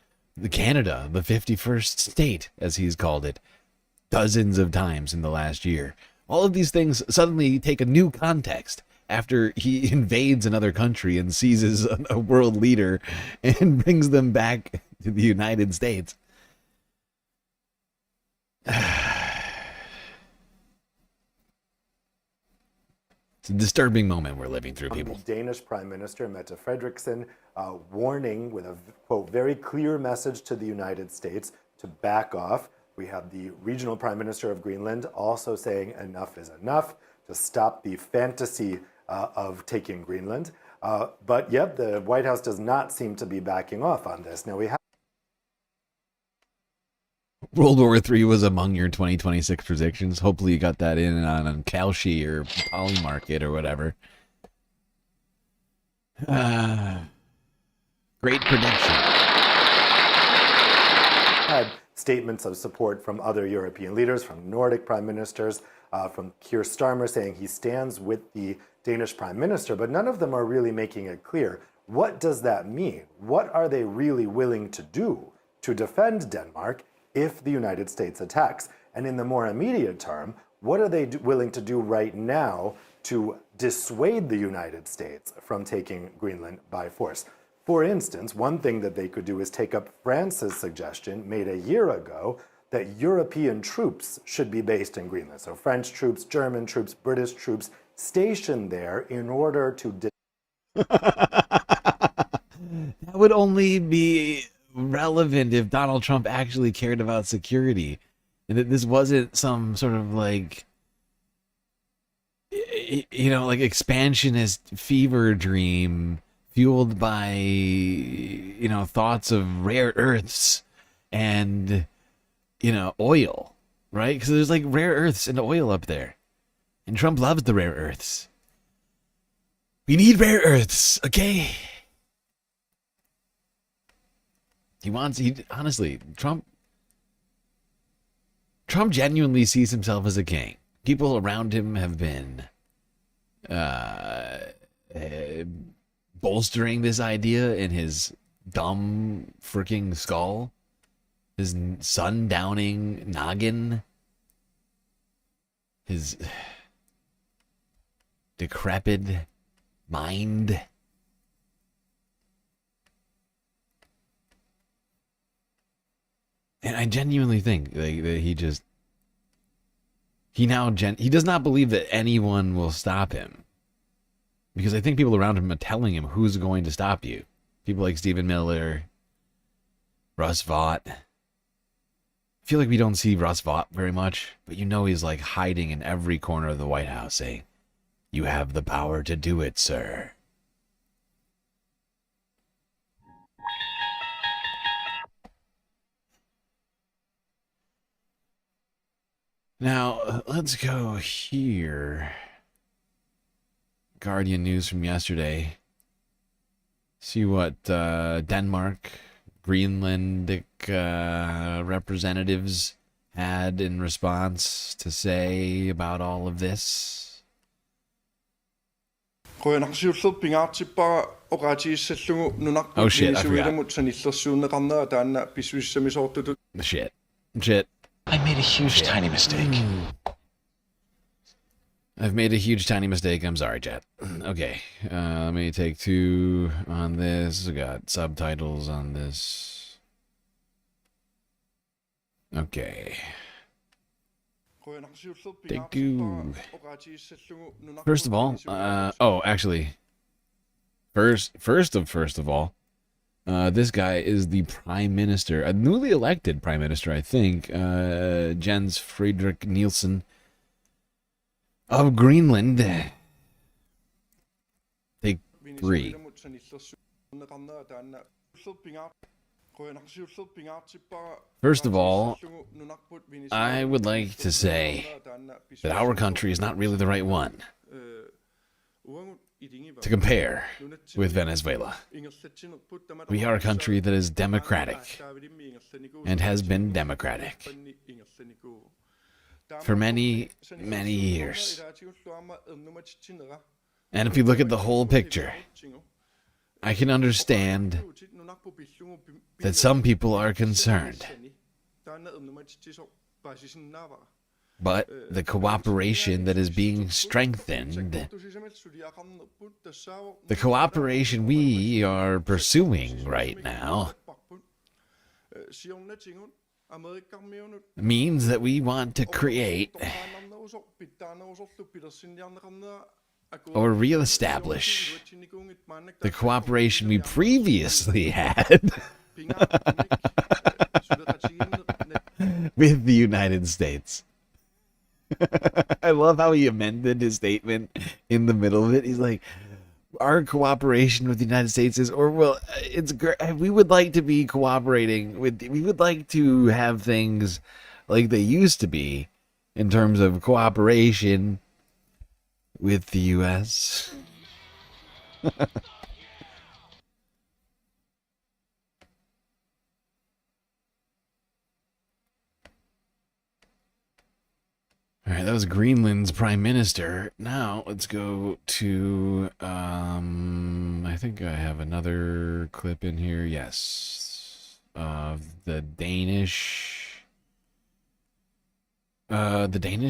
Canada, the 51st state, as he's called it, dozens of times in the last year. All of these things suddenly take a new context after he invades another country and seizes a world leader and brings them back to the United States. It's a disturbing moment we're living through, people. The Danish Prime Minister, Mette Frederiksen, warning with a, quote, very clear message to the United States to back off. We have the regional Prime Minister of Greenland also saying enough is enough, to stop the fantasy of taking Greenland. But yep, the White House does not seem to be backing off on this. Now we have World War III was among your 2026 predictions. Hopefully you got that in on Kalshi or Polymarket or whatever. Great prediction. had statements of support from other European leaders, from Nordic prime ministers, from Keir Starmer saying he stands with the Danish prime minister, but none of them are really making it clear. What does that mean? What are they really willing to do to defend Denmark if the United States attacks? And in the more immediate term, what are they willing to do right now to dissuade the United States from taking Greenland by force? For instance, one thing that they could do is take up France's suggestion made a year ago that European troops should be based in Greenland. So French troops, German troops, British troops stationed there in order to... That would only be relevant if Donald Trump actually cared about security. And that this wasn't some sort of like, you know, like expansionist fever dream fueled by, you know, thoughts of rare earths and, you know, oil, right? Because there's like rare earths and oil up there. And Trump loves the rare earths. We need rare earths, okay? Honestly, Trump genuinely sees himself as a king. People around him have been bolstering this idea in his dumb freaking skull, his sundowning noggin, his decrepit mind. And I genuinely think that he does not believe that anyone will stop him. Because I think people around him are telling him who's going to stop you. People like Stephen Miller, Russ Vought. I feel like we don't see Russ Vought very much, but you know he's like hiding in every corner of the White House saying, "You have the power to do it, sir." Now, let's go here. Guardian news from yesterday. See what Denmark, Greenlandic representatives had in response to say about all of this. Oh shit, I forgot. Shit. I made a huge tiny mistake. I've made a huge tiny mistake. I'm sorry, chat. Okay, let me take 2 on this. I got subtitles on this. Okay. Take 2. First of all, first of all, this guy is the prime minister, a newly elected prime minister, I think, Jens Frederik Nielsen of Greenland. Take 3. First of all, I would like to say that our country is not really the right one to compare with Venezuela. We are a country that is democratic and has been democratic for many, many years. And if you look at the whole picture, I can understand that some people are concerned. But the cooperation that is being strengthened, the cooperation we are pursuing right now, means that we want to create or reestablish the cooperation we previously had with the United States. I love how he amended his statement in the middle of it. He's like, our cooperation with the United States is, or well, it's great. We would like to be cooperating with, we would like to have things like they used to be in terms of cooperation with the U.S. All right, that was Greenland's prime minister. Now let's go to, I think I have another clip in here. Yes, of the Danish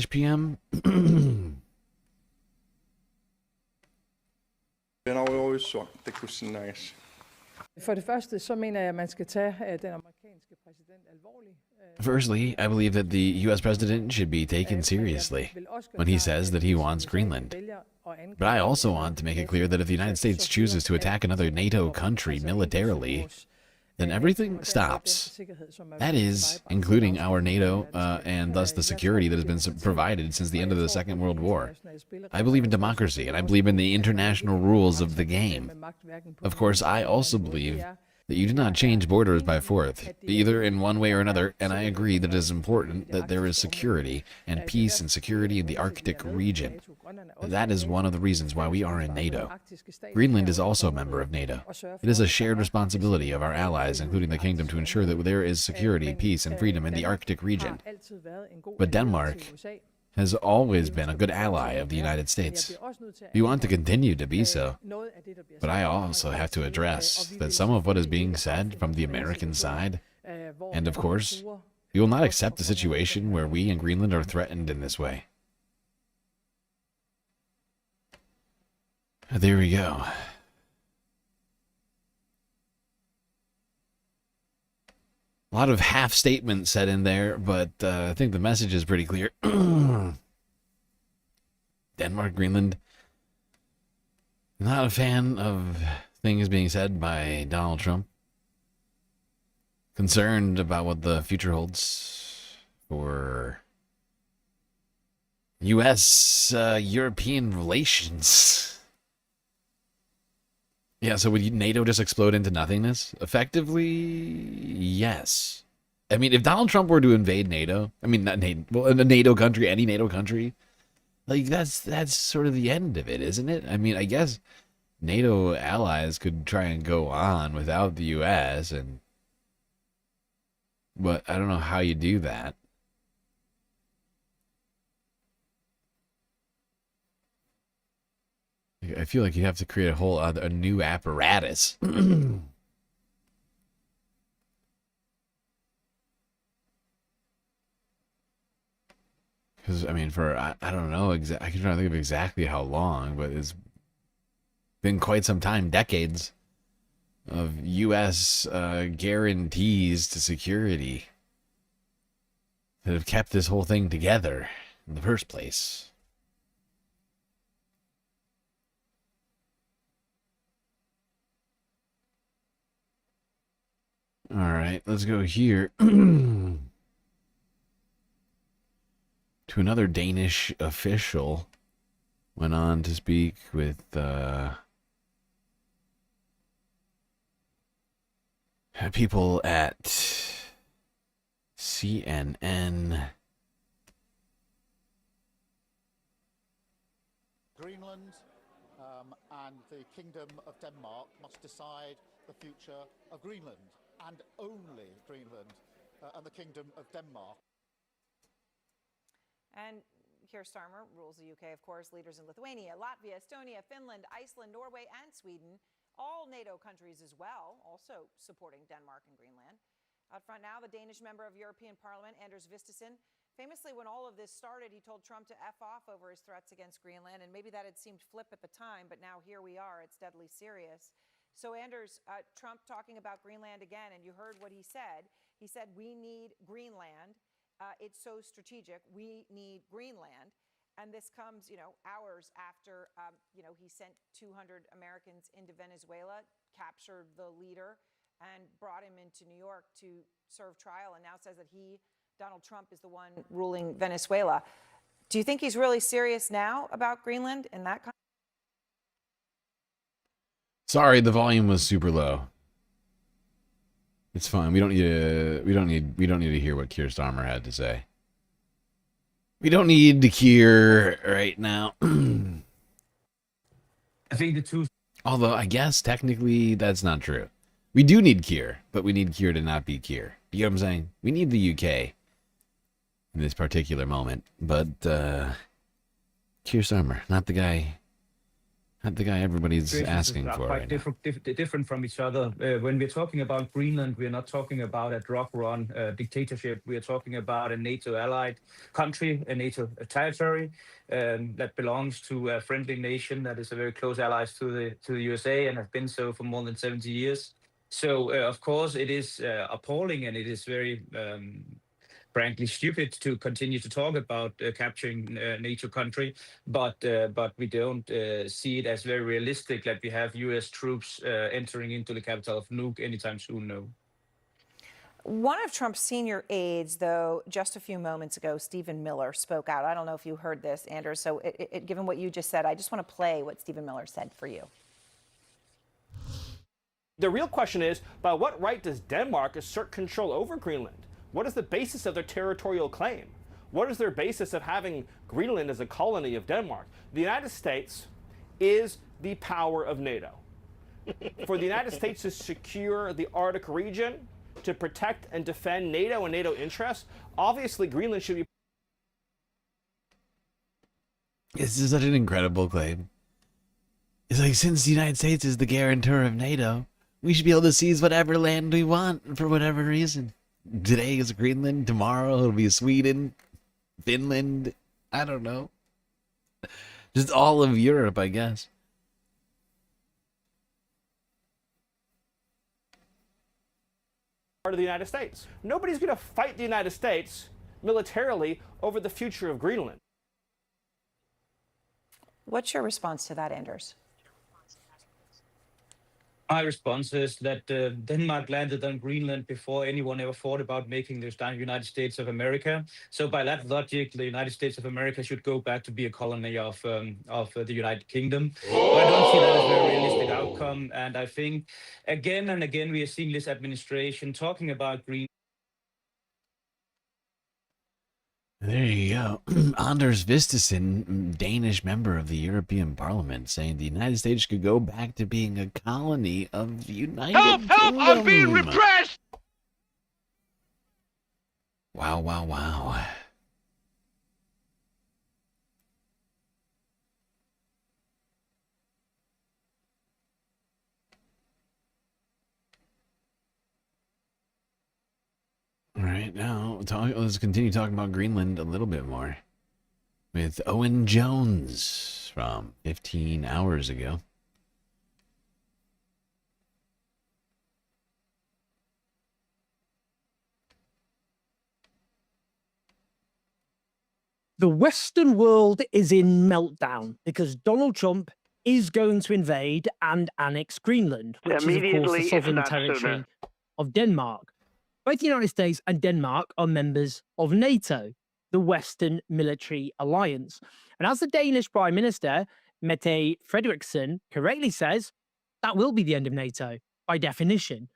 PM. Den har jo sagt, det kunne sige nice. For det første, så mener jeg, at man skal tage den amerikanske præsident alvorligt. Firstly, I believe that the U.S. president should be taken seriously when he says that he wants Greenland. But I also want to make it clear that if the United States chooses to attack another NATO country militarily, then everything stops. That is, including our NATO and thus the security that has been provided since the end of the Second World War. I believe in democracy, and I believe in the international rules of the game. Of course, I also believe that you do not change borders by force, either in one way or another, and I agree that it is important that there is security and peace and security in the Arctic region. That is one of the reasons why we are in NATO. Greenland is also a member of NATO. It is a shared responsibility of our allies, including the kingdom, to ensure that there is security, peace, and freedom in the Arctic region. But Denmark has always been a good ally of the United States. We want to continue to be so. But I also have to address that some of what is being said from the American side, and of course, we will not accept a situation where we in Greenland are threatened in this way. There we go. A lot of half statements said in there, but I think the message is pretty clear. Denmark, Greenland. Not a fan of things being said by Donald Trump. Concerned about what the future holds for U.S.-European relations. Yeah, so would NATO just explode into nothingness? Effectively, yes. I mean, if Donald Trump were to invade NATO, I mean, not NATO, well, a NATO country, any NATO country, like, that's sort of the end of it, isn't it? I mean, I guess NATO allies could try and go on without the U.S., but I don't know how you do that. I feel like you have to create a whole other, a new apparatus. Because, I mean, for, I don't know, I can try to think of exactly how long, but it's been quite some time, decades, of U.S. Guarantees to security that have kept this whole thing together in the first place. All right, let's go here to another Danish official. Went on to speak with people at CNN. Greenland and the Kingdom of Denmark must decide the future of Greenland, and only Greenland and the Kingdom of Denmark. And Keir Starmer rules the UK, of course. Leaders in Lithuania, Latvia, Estonia, Finland, Iceland, Norway, and Sweden, all NATO countries as well, also supporting Denmark and Greenland. Out front now, the Danish member of European Parliament, Anders Vistisen. Famously, when all of this started, he told Trump to F off over his threats against Greenland, and maybe that had seemed flip at the time, but now here we are. It's deadly serious. So, Anders, Trump talking about Greenland again, and you heard what he said. He said, we need Greenland. It's so strategic. We need Greenland. And this comes, hours after, he sent 200 Americans into Venezuela, captured the leader, and brought him into New York to serve trial, and now says that Donald Trump, is the one ruling Venezuela. Do you think he's really serious now about Greenland in that context? Sorry, the volume was super low. It's fine. We don't need to hear what Keir Starmer had to say. We don't need to Keir right now. I think the two. Although I guess technically that's not true. We do need Keir, but we need Keir to not be Keir. You get what I'm saying? We need the UK in this particular moment, but Keir Starmer, not the guy everybody's asking for right now. Different from each other. When we're talking about Greenland, we're not talking about a drug-run dictatorship. We are talking about a NATO-allied country, a NATO territory that belongs to a friendly nation that is a very close ally to the USA and have been so for more than 70 years. So, of course, it is appalling, and it is very frankly stupid to continue to talk about capturing a NATO country, but we don't see it as very realistic that we have U.S. troops entering into the capital of Nuuk anytime soon, no. One of Trump's senior aides, though, just a few moments ago, Stephen Miller, spoke out. I don't know if you heard this, Anders, so given what you just said, I just want to play what Stephen Miller said for you. The real question is, by what right does Denmark assert control over Greenland? What is the basis of their territorial claim? What is their basis of having Greenland as a colony of Denmark? The United States is the power of NATO. For the United States to secure the Arctic region, to protect and defend NATO and NATO interests, obviously Greenland should be... This is such an incredible claim. It's like, since the United States is the guarantor of NATO, we should be able to seize whatever land we want for whatever reason. Today is Greenland, tomorrow it'll be Sweden, Finland, I don't know. Just all of Europe, I guess. Part of the United States. Nobody's going to fight the United States militarily over the future of Greenland. What's your response to that, Anders? My response is that Denmark landed on Greenland before anyone ever thought about making this the United States of America. So by that logic, the United States of America should go back to be a colony of the United Kingdom. But I don't see that as a very realistic outcome. And I think again and again we are seeing this administration talking about Greenland. There you go. Anders Vistisen, Danish member of the European Parliament, saying the United States could go back to being a colony of the United Kingdom. Help! I'm being repressed! Wow, wow, wow. All right, now let's continue talking about Greenland a little bit more with Owen Jones from 15 hours ago. The Western world is in meltdown because Donald Trump is going to invade and annex Greenland, which is, of course, the sovereign territory of Denmark. Both the United States and Denmark are members of NATO, the Western Military Alliance. And as the Danish Prime Minister, Mette Frederiksen, correctly says, that will be the end of NATO, by definition.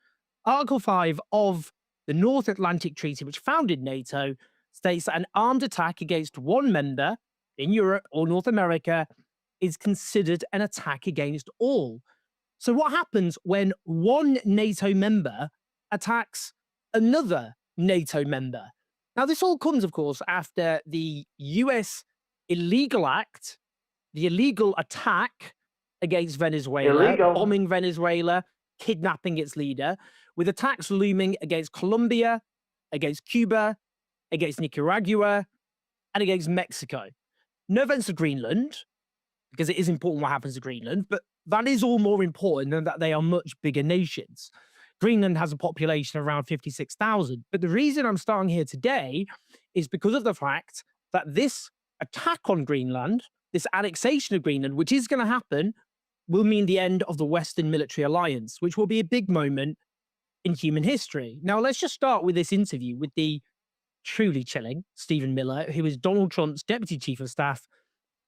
Article 5 of the North Atlantic Treaty, which founded NATO, states that an armed attack against one member in Europe or North America is considered an attack against all. So what happens when one NATO member attacks another NATO member? Now, this all comes, of course, after the US illegal act, the illegal attack against Venezuela, bombing Venezuela, kidnapping its leader, with attacks looming against Colombia, against Cuba, against Nicaragua, and against Mexico. No offense to Greenland, because it is important what happens to Greenland, but that is all more important than that they are much bigger nations. Greenland has a population of around 56,000. But the reason I'm starting here today is because of the fact that this attack on Greenland, this annexation of Greenland, which is going to happen, will mean the end of the Western military alliance, which will be a big moment in human history. Now, let's just start with this interview with the truly chilling Stephen Miller, who is Donald Trump's deputy chief of staff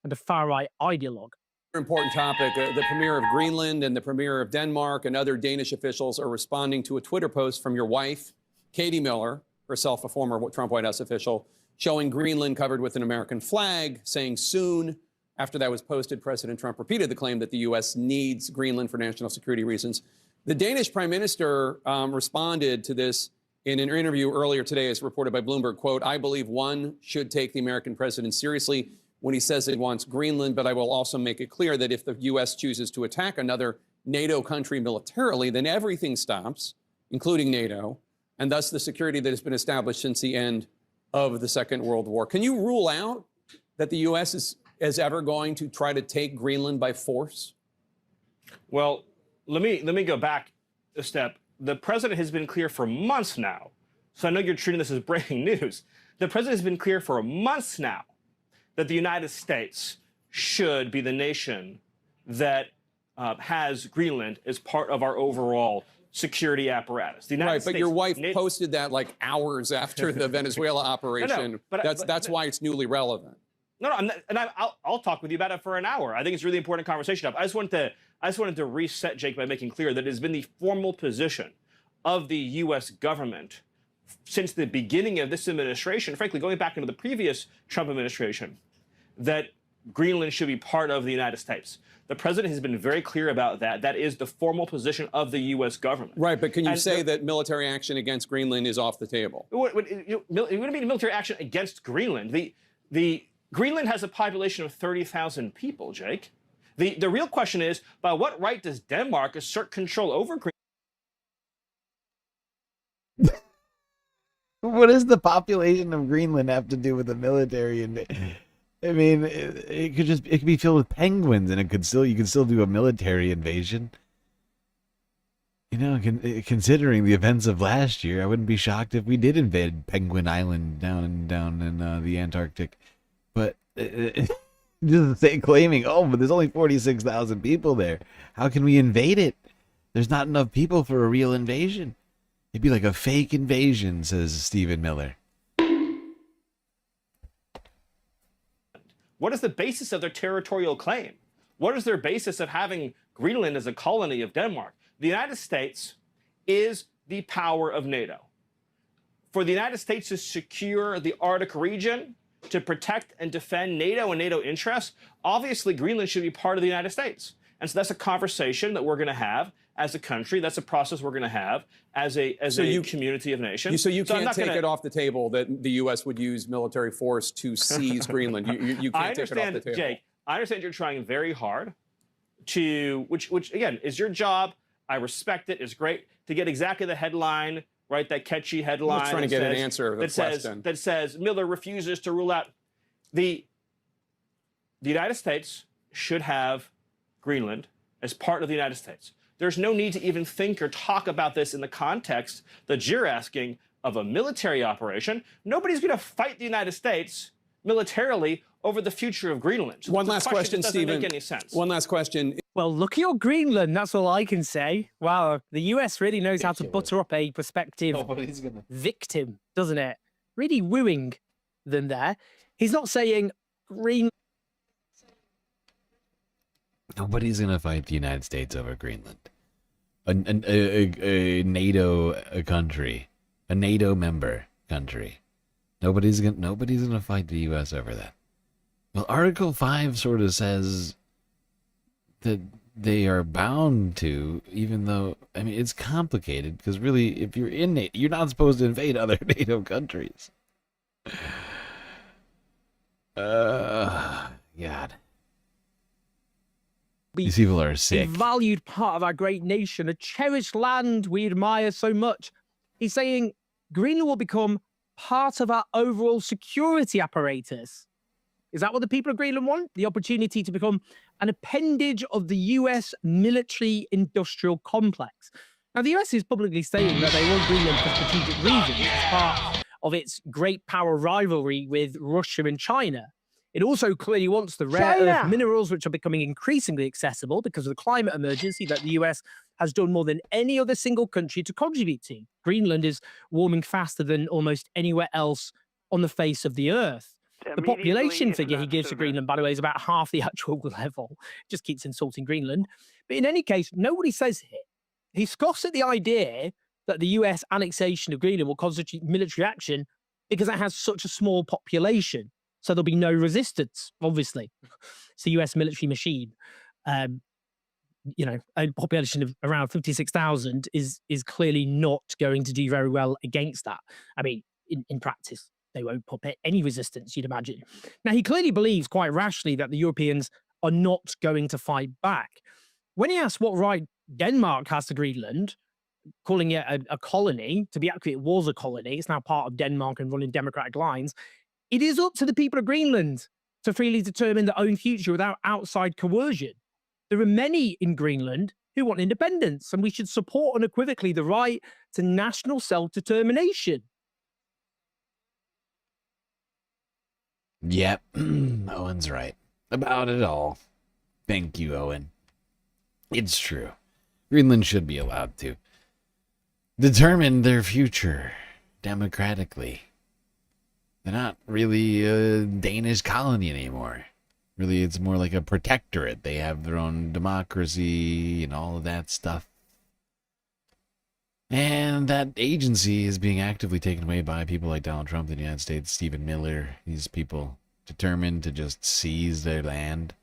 and a far-right ideologue. Important topic. The premier of Greenland and the premier of Denmark and other Danish officials are responding to a Twitter post from your wife, Katie Miller, herself a former Trump White House official, showing Greenland covered with an American flag, saying soon. After that was posted, President Trump repeated the claim that the U.S. needs Greenland for national security reasons. The Danish prime minister responded to this in an interview earlier today, as reported by Bloomberg, quote, "I believe one should take the American president seriously when he says it wants Greenland, but I will also make it clear that if the U.S. chooses to attack another NATO country militarily, then everything stops, including NATO, and thus the security that has been established since the end of the Second World War." Can you rule out that the U.S. is ever going to try to take Greenland by force? Well, let me go back a step. The president has been clear for months now. So I know you're treating this as breaking news. The president has been clear for months now that the United States should be the nation that has Greenland as part of our overall security apparatus. The United Right, but States, your wife posted that like hours after the Venezuela operation. That's why it's newly relevant. No, I'm not, and I'll talk with you about it for an hour. I think it's a really important conversation. I just wanted to reset, Jake, by making clear that it has been the formal position of the U.S. government since the beginning of this administration, frankly, going back into the previous Trump administration, that Greenland should be part of the United States. The president has been very clear about that. That is the formal position of the U.S. government. Right, but can you say that military action against Greenland is off the table? It wouldn't be military action against Greenland. The Greenland has a population of 30,000 people, Jake. The real question is, by what right does Denmark assert control over Greenland? What does the population of Greenland have to do with the military? And I mean, it could be filled with penguins, and you could still do a military invasion. You know, considering the events of last year, I wouldn't be shocked if we did invade Penguin Island down in the Antarctic. But just claiming, oh, but there's only 46,000 people there. How can we invade it? There's not enough people for a real invasion. It'd be like a fake invasion, says Stephen Miller. What is the basis of their territorial claim? What is their basis of having Greenland as a colony of Denmark? The United States is the power of NATO. For the United States to secure the Arctic region, to protect and defend NATO and NATO interests, obviously Greenland should be part of the United States. And so that's a conversation that we're going to have as a country. That's a process we're going to have as a community of nations. So you can't take it off the table that the U.S. would use military force to seize Greenland. You can't take it off the table. Jake, I understand you're trying very hard to, which again, is your job. I respect it. It's great to get exactly the headline, right? That catchy headline. I'm just trying to get an answer to the question. That says Miller refuses to rule out. The United States should have Greenland as part of the United States. There's no need to even think or talk about this in the context that you're asking of a military operation. Nobody's going to fight the United States militarily over the future of Greenland. So One last question, doesn't Stephen. make any sense. One last question. Well, look at your Greenland. That's all I can say. Wow, the US really knows how to butter up a prospective victim, doesn't it? Really wooing them there. He's not saying Greenland. Nobody's going to fight the United States over Greenland. A NATO country. A NATO member country. Nobody's gonna fight the U.S. over that. Well, Article 5 sort of says that they are bound to, even though, I mean, it's complicated, because really, if you're in NATO, you're not supposed to invade other NATO countries. God. These people are sick. A valued part of our great nation, a cherished land we admire so much. He's saying Greenland will become part of our overall security apparatus. Is that what the people of Greenland want? The opportunity to become an appendage of the US military industrial complex. Now, the US is publicly saying that they want Greenland for strategic reasons as part of its great power rivalry with Russia and China. It also clearly wants the rare earth minerals, which are becoming increasingly accessible because of the climate emergency that the US has done more than any other single country to contribute to. Greenland is warming faster than almost anywhere else on the face of the earth. The population figure he gives to Greenland, by the way, is about half the actual level. Just keeps insulting Greenland. But in any case, nobody says here. He scoffs at the idea that the US annexation of Greenland will constitute military action because it has such a small population. So there'll be no resistance, obviously. It's a US military machine. You know, a population of around 56,000 is clearly not going to do very well against that. I mean, in practice, they won't put up any resistance, you'd imagine. Now, he clearly believes quite rashly that the Europeans are not going to fight back. When he asks what right Denmark has to Greenland, calling it a colony, to be accurate, it was a colony, it's now part of Denmark and running democratic lines, it is up to the people of Greenland to freely determine their own future without outside coercion. There are many in Greenland who want independence, and we should support unequivocally the right to national self-determination. Yep, Owen's right about it all. Thank you, Owen. It's true. Greenland should be allowed to determine their future democratically. They're not really a Danish colony anymore. Really, it's more like a protectorate. They have their own democracy and all of that stuff. And that agency is being actively taken away by people like Donald Trump in the United States, Stephen Miller. These people determined to just seize their land,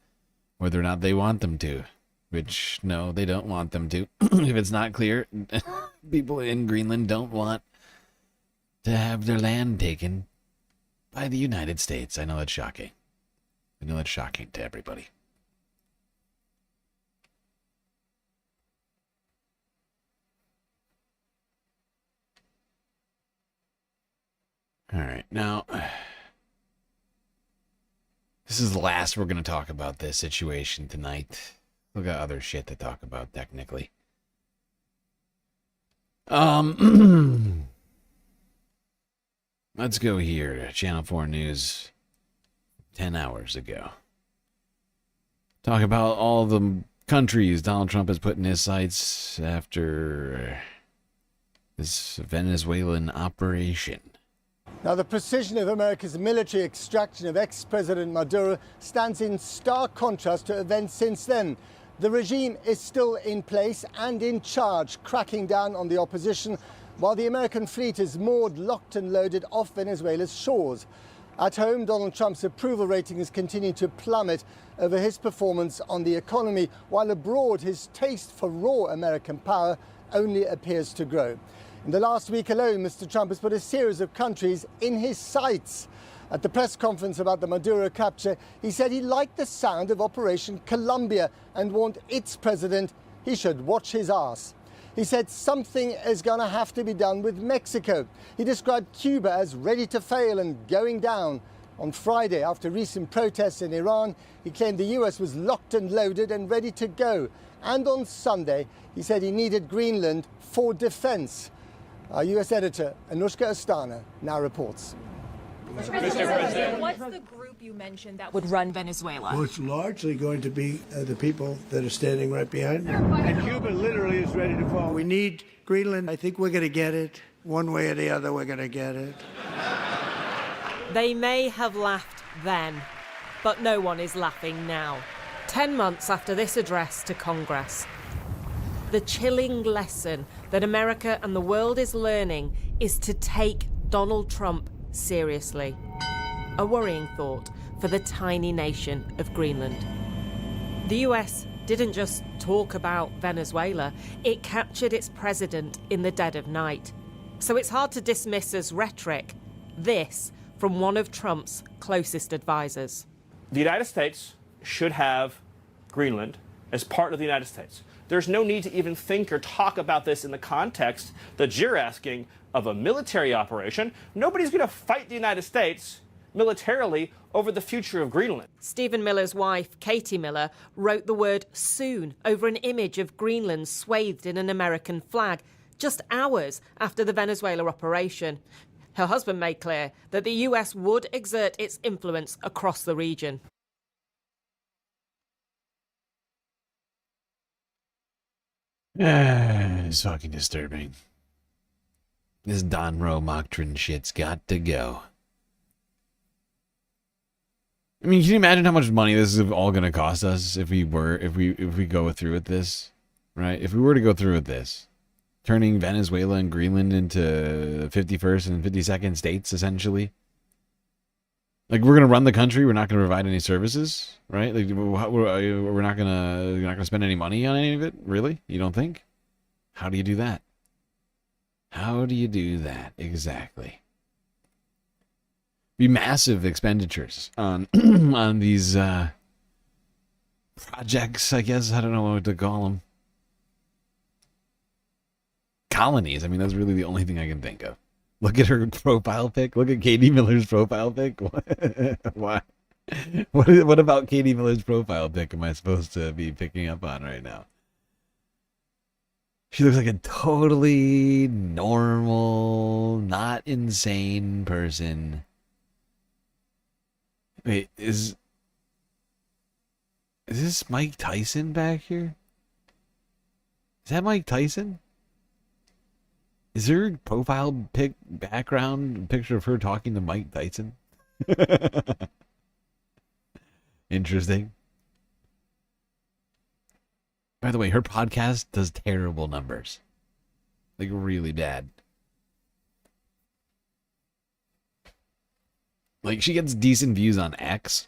whether or not they want them to. Which, no, they don't want them to. If it's not clear, people in Greenland don't want to have their land taken by the United States. I know it's shocking. I know it's shocking to everybody. All right, now, this is the last we're going to talk about this situation tonight. We've got other shit to talk about, technically. Let's go here to Channel 4 News 10 hours ago. Talk about all the countries Donald Trump has put in his sights after this Venezuelan operation. Now, the precision of America's military extraction of ex-President Maduro stands in stark contrast to events since then. The regime is still in place and in charge, cracking down on the opposition, while the American fleet is moored, locked and loaded off Venezuela's shores. At home, Donald Trump's approval ratings continue to plummet over his performance on the economy, while abroad his taste for raw American power only appears to grow. In the last week alone, Mr. Trump has put a series of countries in his sights. At the press conference about the Maduro capture, he said he liked the sound of Operation Colombia and warned its president he should watch his ass. He said something is going to have to be done with Mexico. He described Cuba as ready to fail and going down. On Friday, after recent protests in Iran, he claimed the US was locked and loaded and ready to go. And on Sunday, he said he needed Greenland for defense. Our US editor, Anushka Astana, now reports. Mr. President, what's the group you mentioned that would run Venezuela? Well, it's largely going to be the people that are standing right behind me. And Cuba literally is ready to fall. We need Greenland. I think we're going to get it. One way or the other, we're going to get it. They may have laughed then, but no one is laughing now. 10 months after this address to Congress. The chilling lesson that America and the world is learning is to take Donald Trump seriously. A worrying thought for the tiny nation of Greenland. The US didn't just talk about Venezuela, it captured its president in the dead of night. So it's hard to dismiss as rhetoric. This from one of Trump's closest advisors. The United States should have Greenland as part of the United States. There's no need to even think or talk about this in the context that you're asking of a military operation. Nobody's going to fight the United States militarily over the future of Greenland. Stephen Miller's wife, Katie Miller, wrote the word soon over an image of Greenland swathed in an American flag, just hours after the Venezuela operation. Her husband made clear that the US would exert its influence across the region. It's fucking disturbing. This Donroe Mocktrine shit's got to go. I mean, can you imagine how much money this is all going to cost us if we go through with this, right? If we were to go through with this, turning Venezuela and Greenland into 51st and 52nd states, essentially. Like, we're going to run the country, we're not going to provide any services, right? Like, you're not going to spend any money on any of it, really? You don't think? How do you do that? How do you do that exactly? Be massive expenditures on on these projects, I guess. I don't know what to call them. Colonies. I mean, that's really the only thing I can think of. Look at her profile pic. Look at Katie Miller's profile pic. Why? What about Katie Miller's profile pic am I supposed to be picking up on right now? She looks like a totally normal, not insane person. Wait, is this Mike Tyson back here? Is that Mike Tyson? Is her profile pic background picture of her talking to Mike Tyson? Interesting. By the way, her podcast does terrible numbers. Like, really bad. Like, she gets decent views on X.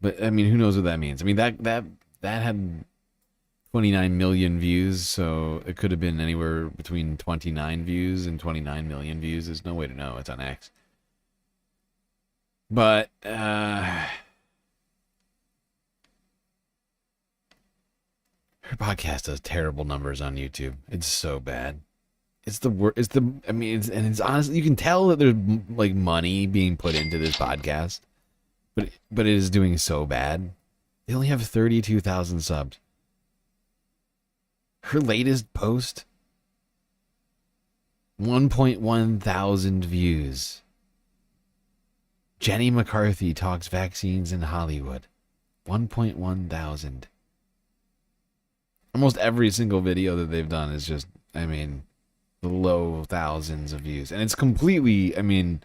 But, I mean, who knows what that means? I mean, that had 29 million views, so it could have been anywhere between 29 views and 29 million views. There's no way to know. It's on X. But, her podcast does terrible numbers on YouTube. It's so bad. It's the worst. It's honestly, you can tell that there's like money being put into this podcast, but it is doing so bad. They only have 32,000 subs. Her latest post, 1.1 thousand views. Jenny McCarthy talks vaccines in Hollywood. 1.1 thousand. Almost every single video that they've done is just, I mean, low thousands of views. And it's completely, I mean,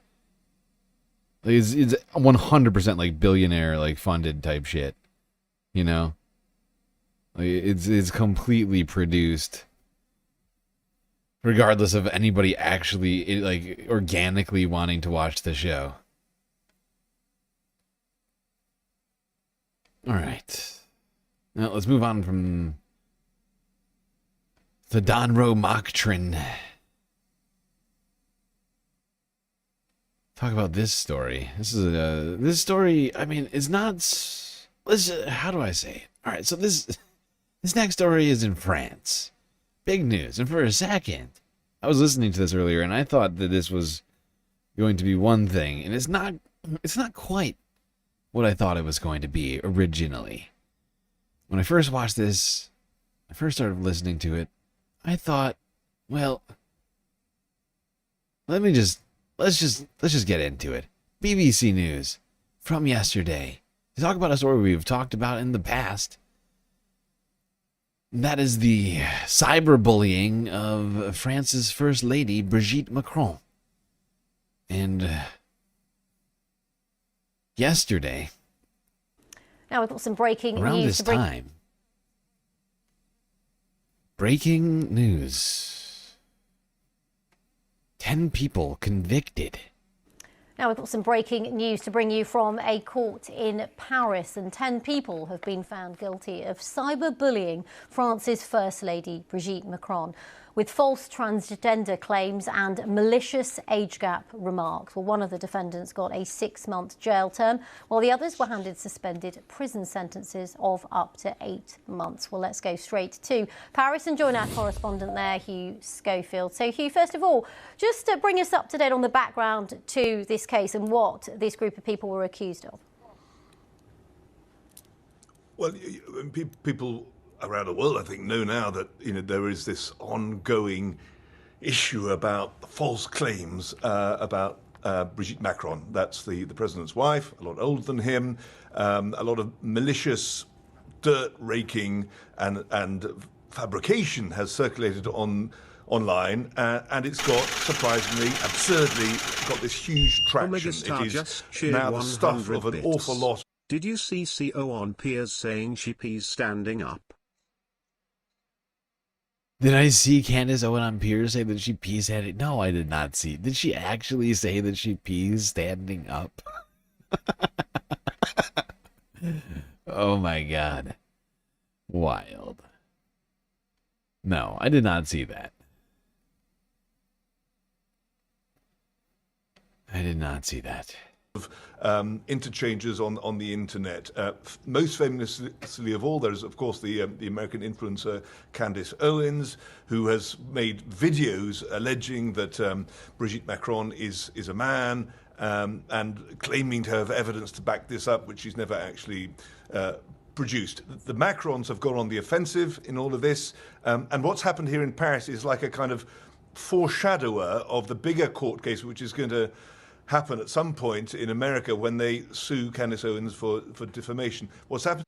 it's 100% like billionaire, like funded type shit. You know? Like, it's completely produced regardless of anybody actually, like, organically wanting to watch the show. All right. Now let's move on from the Donroe Mocktrine. Talk about this story. This story, I mean, it's not. How do I say it? All right, so this next story is in France. Big news. And for a second, I was listening to this earlier, and I thought that this was going to be one thing, and it's not. It's not quite what I thought it was going to be originally. When I first watched this, I first started listening to it, I thought, well, let's just get into it. BBC News from yesterday. To talk about a story we've talked about in the past. That is the cyberbullying of France's First Lady, Brigitte Macron. And yesterday, now we've got some breaking around news this time. Breaking news. 10 people convicted. Now we've got some breaking news to bring you from a court in Paris, and 10 people have been found guilty of cyberbullying France's First Lady, Brigitte Macron. with false transgender claims and malicious age gap remarks. Well, one of the defendants got a 6-month jail term, while the others were handed suspended prison sentences of up to 8 months. Well, let's go straight to Paris and join our correspondent there, Hugh Schofield. So, Hugh, first of all, just to bring us up to date on the background to this case and what this group of people were accused of. Well, people around the world, I think, know now that there is this ongoing issue about false claims about Brigitte Macron. That's the president's wife, a lot older than him. A lot of malicious dirt raking and fabrication has circulated online, and it's got, surprisingly, absurdly, got this huge traction. It is now the stuff of an awful lot. Did you see CO on Piers saying she pees standing up? Did I see Candace Owen on Piers say that she pees standing? No, I did not see. Did she actually say that she pees standing up? Oh my God. Wild. No, I did not see that. I did not see that. Interchanges on the internet. Most famously of all, there's of course the American influencer Candace Owens, who has made videos alleging that Brigitte Macron is a man, and claiming to have evidence to back this up, which she's never actually produced. The Macrons have gone on the offensive in all of this, and what's happened here in Paris is like a kind of foreshadower of the bigger court case, which is going to happen at some point in America when they sue Candace Owens for defamation. What's happened?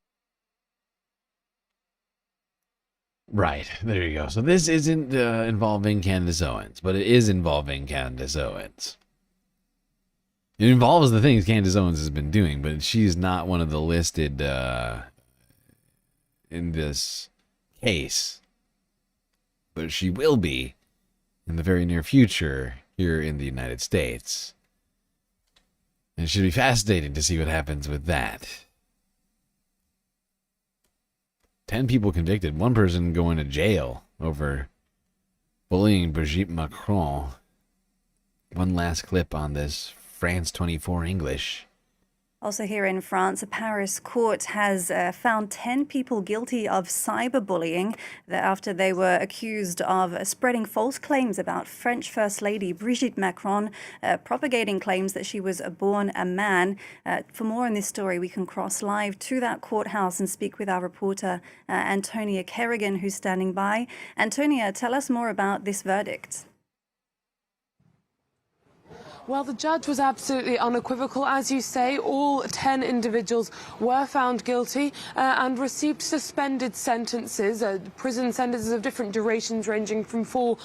Right, there you go. So this isn't involving Candace Owens, but it is involving Candace Owens. It involves the things Candace Owens has been doing, but she's not one of the listed in this case. But she will be in the very near future here in the United States. And it should be fascinating to see what happens with that. 10 people convicted, one person going to jail over bullying Brigitte Macron. One last clip on this France 24 English. Also here in France, a Paris court has found 10 people guilty of cyberbullying after they were accused of spreading false claims about French First Lady Brigitte Macron, propagating claims that she was born a man. For more on this story, we can cross live to that courthouse and speak with our reporter, Antonia Kerrigan, who's standing by. Antonia, tell us more about this verdict. Well, the judge was absolutely unequivocal. As you say, all 10 individuals were found guilty and received suspended sentences, prison sentences of different durations ranging from 4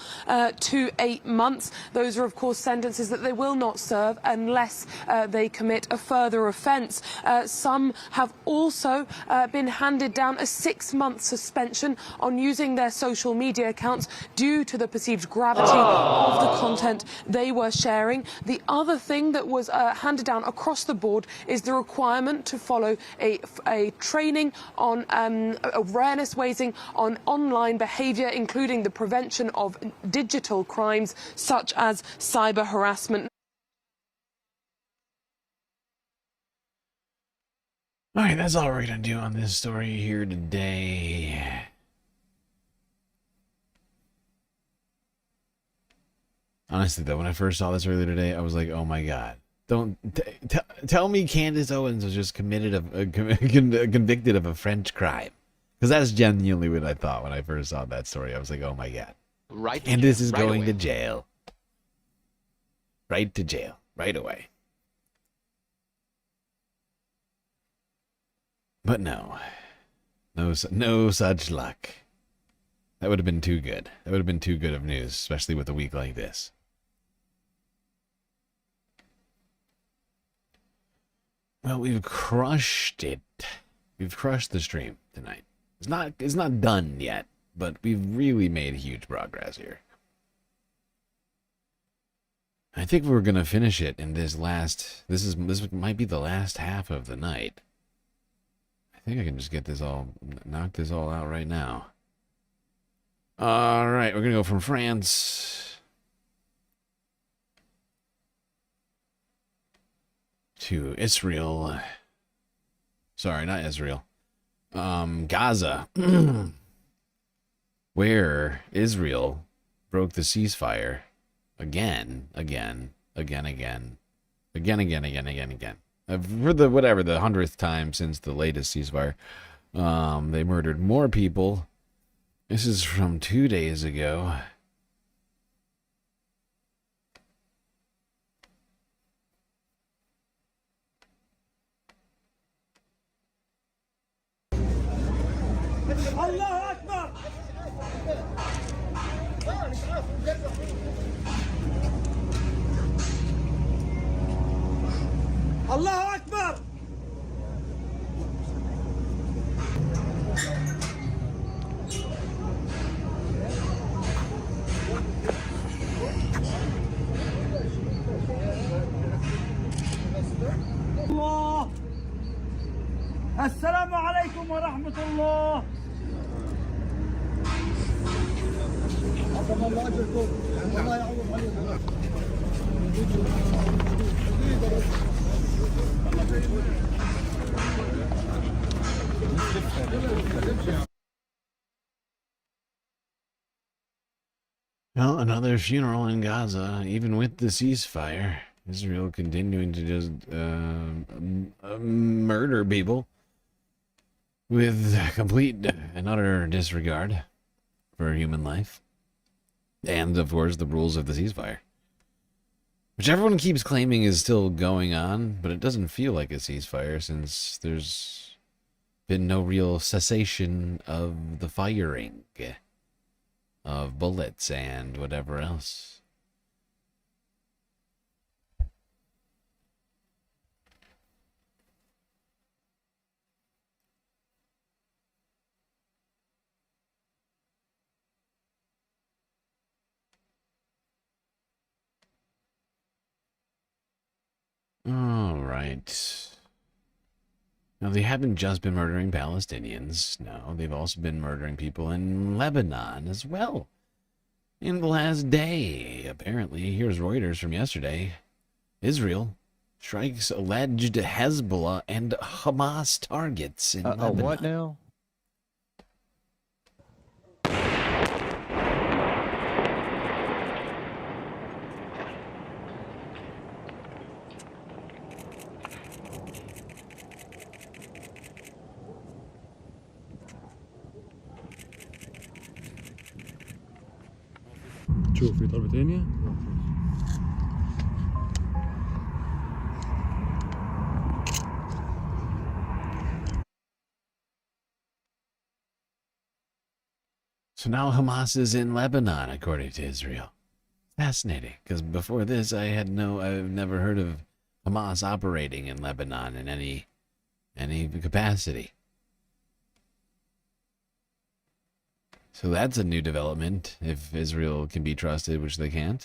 to 8 months. Those are, of course, sentences that they will not serve unless they commit a further offence. Some have also been handed down a 6-month suspension on using their social media accounts due to the perceived gravity of the content they were sharing. The other thing that was handed down across the board is the requirement to follow a training on awareness raising on online behaviour, including the prevention of digital crimes such as cyber harassment. All right, that's all we're going to do on this story here today. Honestly, though, when I first saw this earlier today, I was like, oh my God. Don't tell me Candace Owens was just convicted of a French crime. Because that's genuinely what I thought when I first saw that story. I was like, oh my God. Right. Candace is right going away. to jail. Right to jail. Right away. But no. No such luck. That would have been too good. That would have been too good of news, especially with a week like this. Well, we've crushed it. We've crushed the stream tonight. It's not done yet, but we've really made huge progress here. I think we're gonna finish it in this might be the last half of the night. I think I can just knock this all out right now. All right, we're going to go from France to Israel. Sorry, not Israel. Gaza, where Israel broke the ceasefire again. For the 100th time since the latest ceasefire. They murdered more people. This is from 2 days ago. الله أكبر الله أكبر الله السلام عليكم ورحمة الله الله أجركم الله يعوض عليكم Well, another funeral in Gaza, even with the ceasefire. Israel continuing to just murder people with complete and utter disregard for human life. And, of course, the rules of the ceasefire. Which everyone keeps claiming is still going on, but it doesn't feel like a ceasefire since there's been no real cessation of the firing of bullets and whatever else. All right. Now, they haven't just been murdering Palestinians. No, they've also been murdering people in Lebanon as well. In the last day, apparently, here's Reuters from yesterday. Israel strikes alleged Hezbollah and Hamas targets in Lebanon. What now? شوف في طلبة ثانية So now Hamas is in Lebanon, according to Israel. Fascinating, because before this, I've never heard of Hamas operating in Lebanon in any capacity. So that's a new development, if Israel can be trusted, which they can't.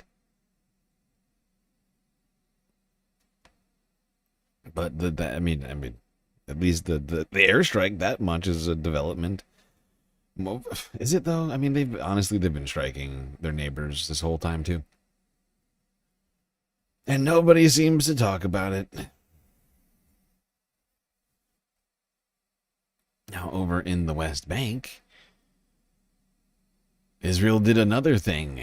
But at least the airstrike, that much is a development. Is it though? I mean, they've been striking their neighbors this whole time too, and nobody seems to talk about it. Now, over in the West Bank, Israel did another thing.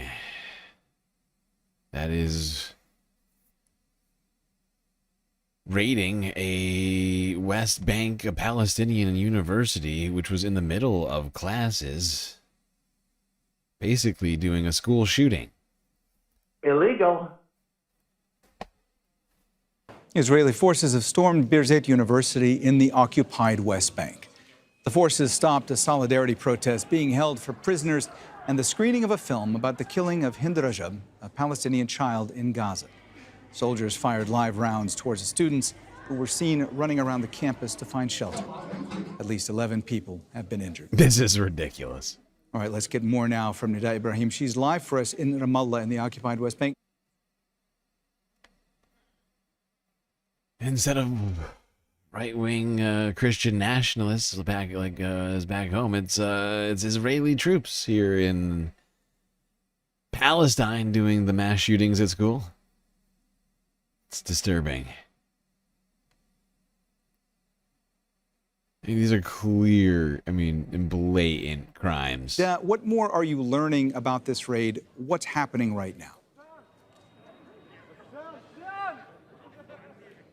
That is raiding a West Bank, a Palestinian university, which was in the middle of classes, basically doing a school shooting. Illegal. Israeli forces have stormed Birzeit University in the occupied West Bank. The forces stopped a solidarity protest being held for prisoners and the screening of a film about the killing of Hind Rajab, a Palestinian child in Gaza. Soldiers fired live rounds towards the students who were seen running around the campus to find shelter. At least 11 people have been injured. This is ridiculous. All right, let's get more now from Nida Ibrahim. She's live for us in Ramallah in the occupied West Bank. Instead of right-wing Christian nationalists back is back home. It's Israeli troops here in Palestine doing the mass shootings at school. It's disturbing. These are clear, blatant crimes. What more are you learning about this raid? What's happening right now?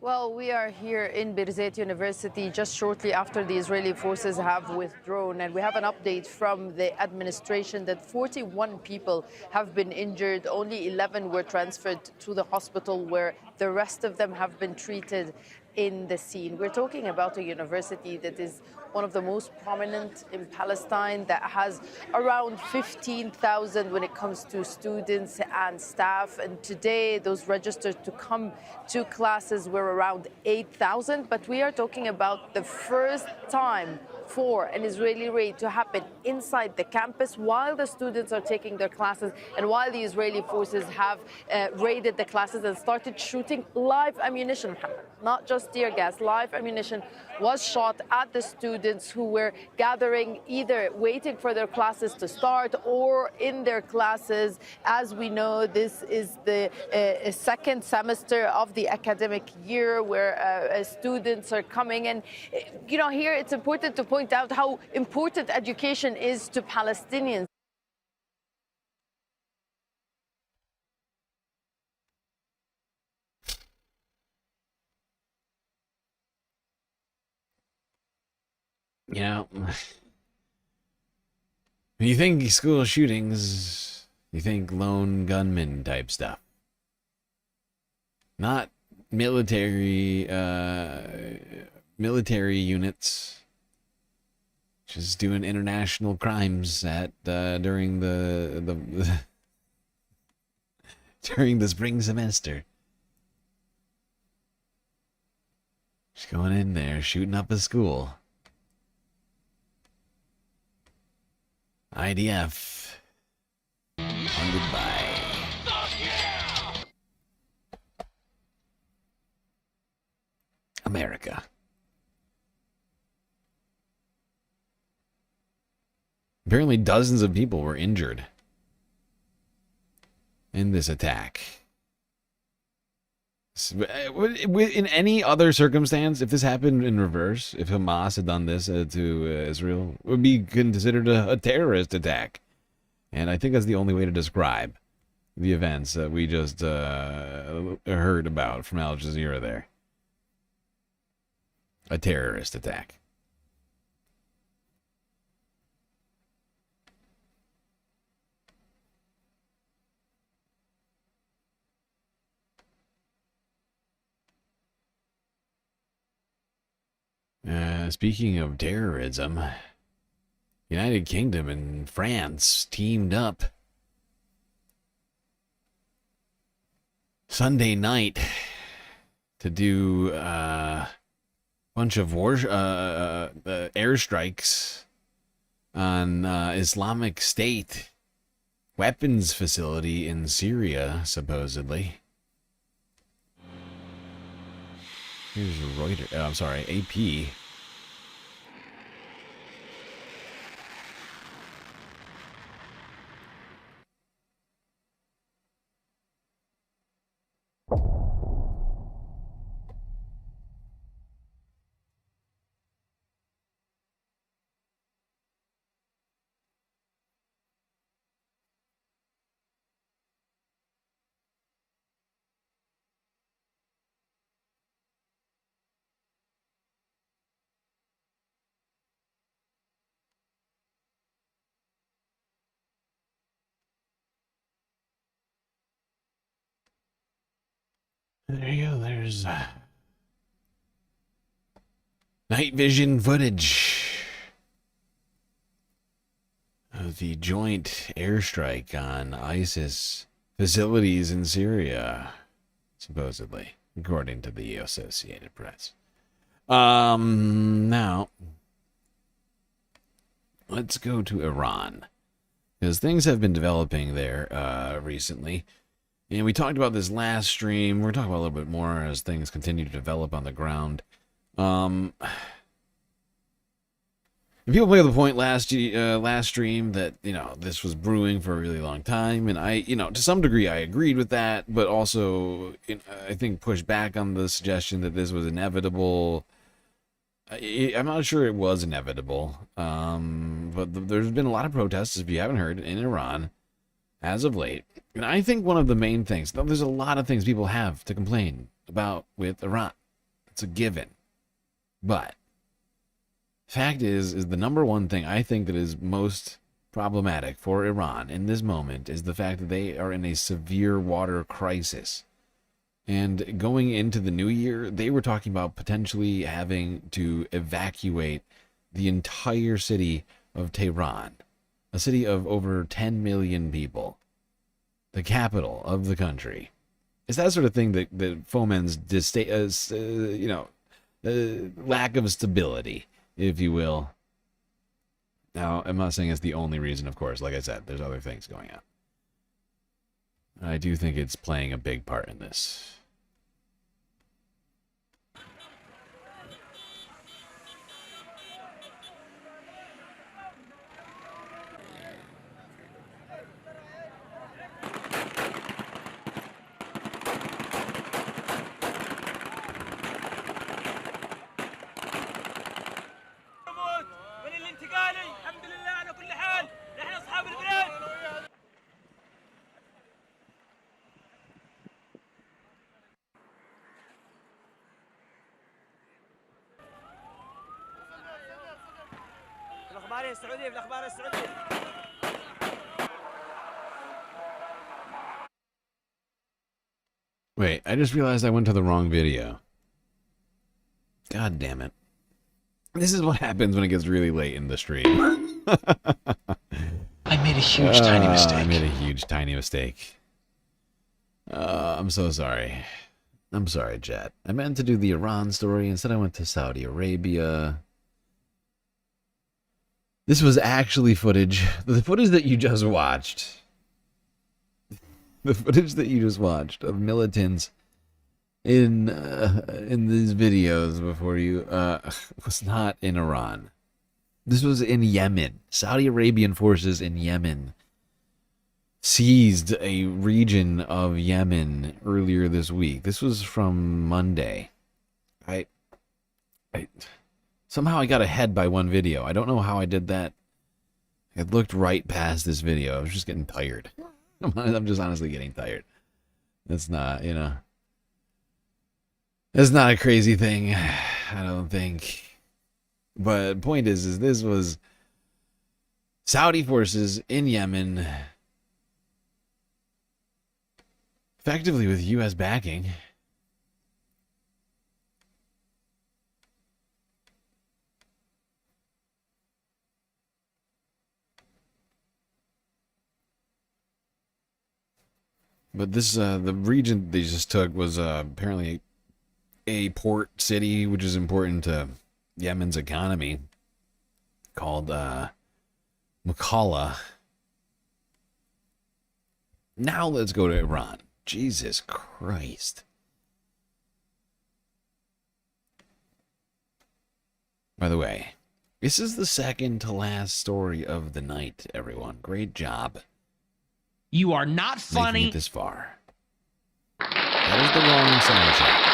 Well, we are here in Birzeit University just shortly after the Israeli forces have withdrawn, and we have an update from the administration that 41 people have been injured. Only 11 were transferred to the hospital, where the rest of them have been treated in the scene. We're talking about a university that is one of the most prominent in Palestine, that has around 15,000 when it comes to students and staff. And today, those registered to come to classes were around 8,000. But we are talking about the first time for an Israeli raid to happen inside the campus while the students are taking their classes, and while the Israeli forces have raided the classes and started shooting live ammunition, not just tear gas. Live ammunition was shot at the students who were gathering, either waiting for their classes to start or in their classes. As we know, this is the second semester of the academic year where students are coming. And, here it's important to point out how important education is to Palestinians. When you think school shootings, you think lone gunman type stuff. Not military units just doing international crimes at during the during the spring semester. Just going in there, shooting up a school. IDF, funded by America. Apparently dozens of people were injured in this attack. In any other circumstance, if this happened in reverse, if Hamas had done this to Israel, it would be considered a terrorist attack. And I think that's the only way to describe the events that we just heard about from Al Jazeera there. A terrorist attack. Speaking of terrorism, United Kingdom and France teamed up Sunday night to do a bunch of airstrikes on Islamic State weapons facility in Syria, supposedly. Here's Reuters. AP. There you go, there's night vision footage of the joint airstrike on ISIS facilities in Syria, supposedly, according to the Associated Press. Now, let's go to Iran, because things have been developing there recently. And we talked about this last stream. We're talking about a little bit more as things continue to develop on the ground. People made the point last stream that, this was brewing for a really long time, and I, to some degree I agreed with that, but also I think pushed back on the suggestion that this was inevitable. I'm not sure it was inevitable, but there's been a lot of protests, if you haven't heard, in Iran as of late. And I think one of the main things, there's a lot of things people have to complain about with Iran. It's a given. But fact is the number one thing I think that is most problematic for Iran in this moment is the fact that they are in a severe water crisis. And going into the new year, they were talking about potentially having to evacuate the entire city of Tehran, a city of over 10 million people, the capital of the country. It's that sort of thing that foments lack of stability, if you will. Now, I'm not saying it's the only reason, of course. Like I said, there's other things going on. I do think it's playing a big part in this. Wait, I just realized I went to the wrong video. God damn it. This is what happens when it gets really late in the stream. I made a huge tiny mistake. I made a huge tiny mistake. I'm so sorry. I'm sorry, chat. I meant to do the Iran story. Instead, I went to Saudi Arabia. This was actually footage. The footage that you just watched. The footage that you just watched of militants in these videos before you was not in Iran. This was in Yemen. Saudi Arabian forces in Yemen seized a region of Yemen earlier this week. This was from Monday. Somehow I got ahead by one video. I don't know how I did that. I looked right past this video. I was just getting tired. I'm just honestly getting tired. It's not, it's not a crazy thing, I don't think. But point is this was Saudi forces in Yemen, effectively with U.S. backing. But this, the region they just took was apparently a port city, which is important to Yemen's economy, called Makalla. Now let's go to Iran. Jesus Christ. By the way, this is the second to last story of the night, everyone. Great job. You are not funny. Making it this far. That is the wrong sound check.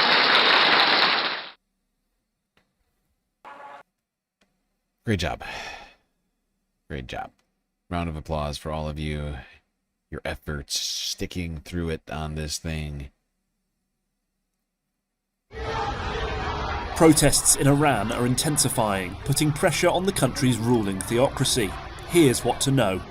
Great job. Great job. Round of applause for all of you. Your efforts sticking through it on this thing. Protests in Iran are intensifying, putting pressure on the country's ruling theocracy. Here's what to know.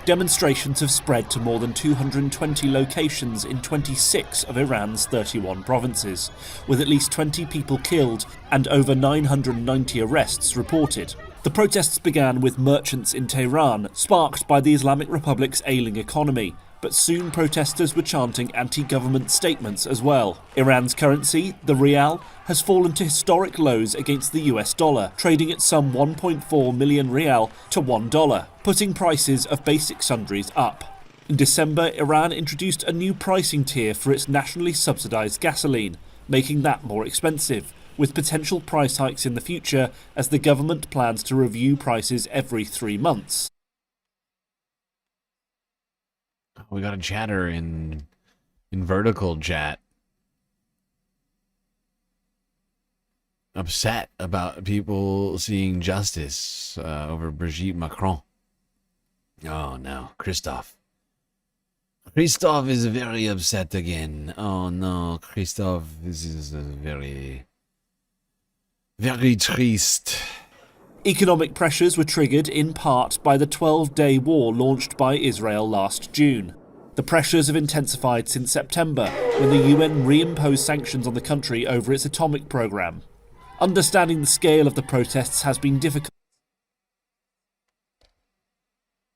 Demonstrations have spread to more than 220 locations in 26 of Iran's 31 provinces, with at least 20 people killed and over 990 arrests reported. The protests began with merchants in Tehran, sparked by the Islamic Republic's ailing economy, but soon protesters were chanting anti-government statements as well. Iran's currency, the rial, has fallen to historic lows against the US dollar, trading at some 1.4 million rial to $1, putting prices of basic sundries up. In December, Iran introduced a new pricing tier for its nationally subsidized gasoline, making that more expensive, with potential price hikes in the future as the government plans to review prices every 3 months. We got a chatter in vertical chat. Upset about people seeing justice over Brigitte Macron. Oh no, Christophe. Christophe is very upset again. Oh no, Christophe, this is very, very triste. Economic pressures were triggered in part by the 12-day war launched by Israel last June. The pressures have intensified since September, when the UN reimposed sanctions on the country over its atomic program. Understanding the scale of the protests has been difficult.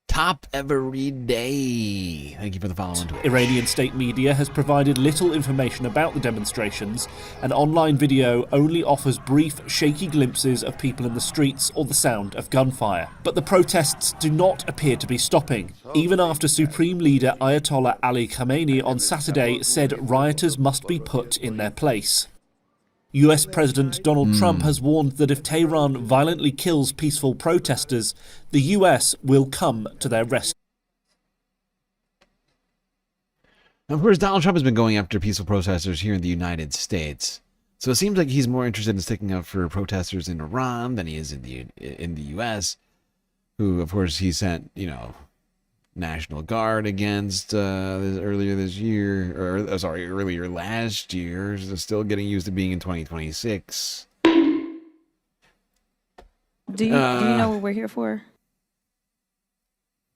Top every day. Thank you for the follow on Twitch. Iranian state media has provided little information about the demonstrations, and online video only offers brief, shaky glimpses of people in the streets or the sound of gunfire. But the protests do not appear to be stopping, even after Supreme Leader Ayatollah Ali Khamenei on Saturday said rioters must be put in their place. US President Donald Trump has warned that if Tehran violently kills peaceful protesters, the US will come to their rescue. Of course, Donald Trump has been going after peaceful protesters here in the United States. So it seems like he's more interested in sticking up for protesters in Iran than he is in the US, who, of course, he sent, National Guard against earlier last year. So still getting used to being in 2026. Do you know what we're here for?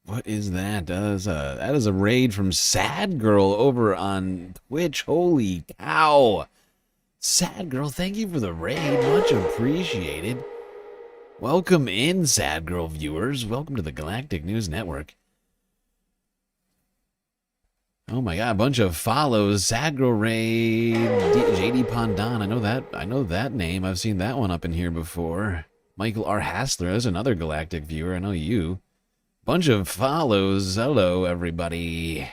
What is that? That is a raid from Sad Girl over on Twitch. Holy cow! Sad Girl, thank you for the raid. Much appreciated. Welcome in, Sad Girl viewers. Welcome to the Galactic News Network. Oh my god, a bunch of follows. Sad Girl Raid, JD Pondan. I know that name. I've seen that one up in here before. Michael R. Hassler, there's another Galactic viewer. I know you. Bunch of follows. Hello, everybody.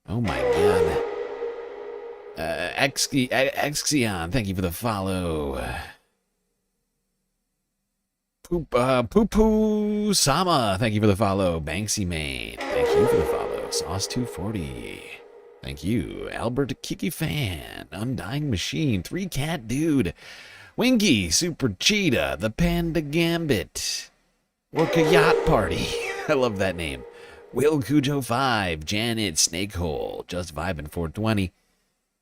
Oh my god. Exxion, thank you for the follow. Poo Sama, thank you for the follow. Banksy Maid, thank you for the follow. Sauce 240, thank you. Albert Kiki Fan, Undying Machine, 3 Cat Dude, Winky, Super Cheetah, The Panda Gambit, Orca Yacht Party, I love that name. Will Cujo 5, Janet Snakehole, Just Vibin' 420,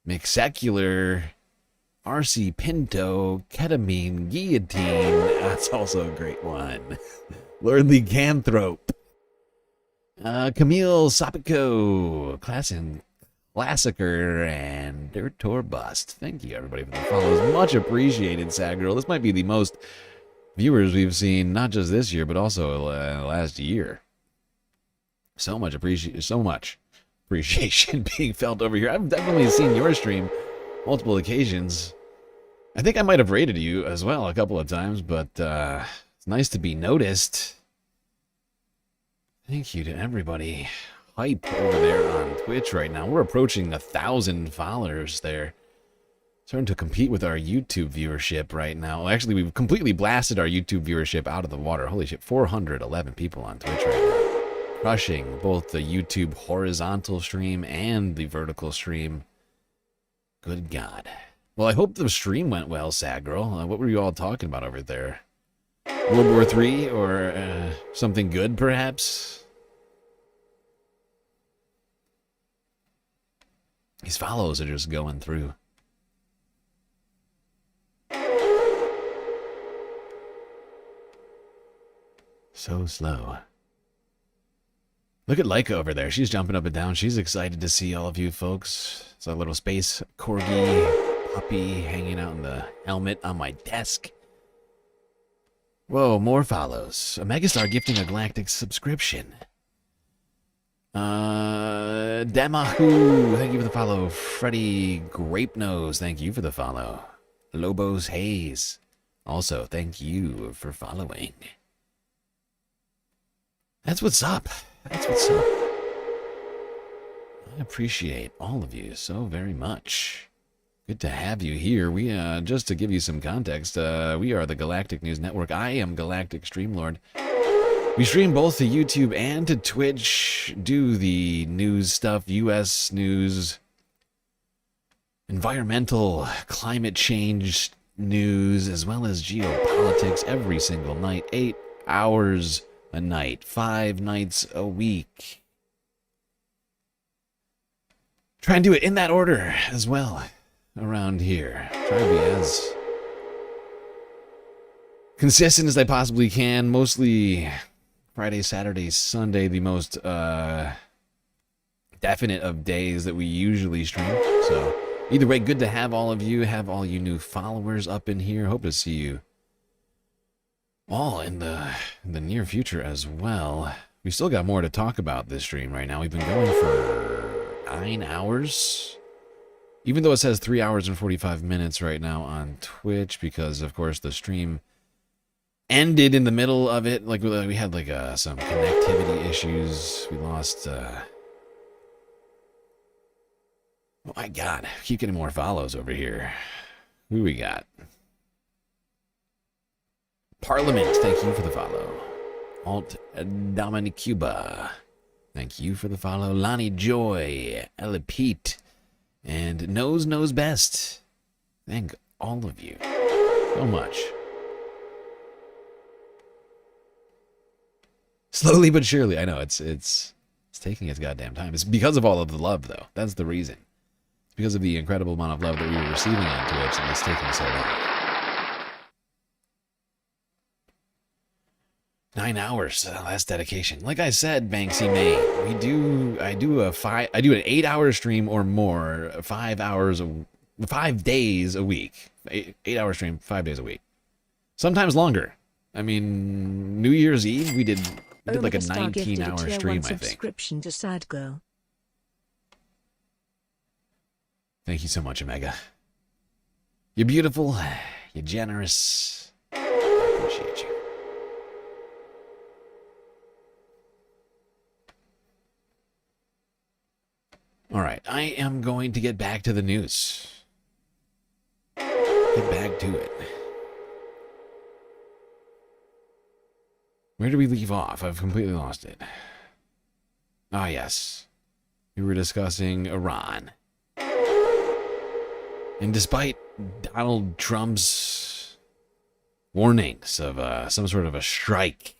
McSecular, RC Pinto, Ketamine Guillotine, that's also a great one. Lordly Canthrope, Camille Sapico, Classicer, and Dirt Tour Bust. Thank you, everybody, for the follows. Much appreciated, Sad Girl. This might be the most viewers we've seen, not just this year, but also last year. So much appreciation being felt over here. I've definitely seen your stream multiple occasions. I think I might have rated you as well a couple of times, but it's nice to be noticed. Thank you to everybody. Hype over there on Twitch right now. We're approaching 1,000 followers there. Starting to compete with our YouTube viewership right now. Well, actually, we've completely blasted our YouTube viewership out of the water. Holy shit, 411 people on Twitch right now. Crushing both the YouTube horizontal stream and the vertical stream. Good God. Well, I hope the stream went well, Sad Girl. What were you all talking about over there? World War III or something good, perhaps? These follows are just going through. So slow. Look at Leica over there. She's jumping up and down. She's excited to see all of you folks. It's a little space corgi puppy hanging out in the helmet on my desk. Whoa, more follows. A megastar gifting a galactic subscription. Demahu, thank you for the follow. Freddy Grape Nose, thank you for the follow. Lobos Hayes, also thank you for following. That's what's up. That's what's up. I appreciate all of you so very much. Good to have you here. We just to give you some context, we are the Galactic News Network. I am GalacticStreamLord. We stream both to YouTube and to Twitch, do the news stuff, U.S. news, environmental, climate change news, as well as geopolitics every single night, 8 hours a night, 5 nights a week. Try and do it in that order as well around here. Try to be as consistent as I possibly can. Mostly Friday, Saturday, Sunday, the most definite of days that we usually stream. So either way, good to have all of you, have all you new followers up in here. Hope to see you all in the near future as well. We still got more to talk about this stream right now. We've been going for 9 hours. Even though it says 3 hours and 45 minutes right now on Twitch, because of course the stream ended in the middle of it. Like we had like some connectivity issues. We lost. Oh my God! Keep getting more follows over here. Who we got? Parliament. Thank you for the follow. Alt Dominic Cuba. Thank you for the follow. Lonnie Joy. Ella Pete. And knows best. Thank all of you so much. Slowly but surely. I know it's taking its goddamn time. It's because of all of the love, though. That's the reason. It's because of the incredible amount of love that we were receiving on Twitch, and it's taking so long. 9 hours. That's dedication. Like I said, Banksy May, I do an 8-hour stream or more, 5 days a week. 8-hour stream, 5 days a week. Sometimes longer. I mean, New Year's Eve we did like a 19-hour stream, I think. Subscription to Sad Girl. Thank you so much, Omega. You're beautiful. You're generous. I appreciate you. All right, I am going to get back to the news. Get back to it. Where did we leave off? I've completely lost it. Ah, yes. We were discussing Iran. And despite Donald Trump's warnings of some sort of a strike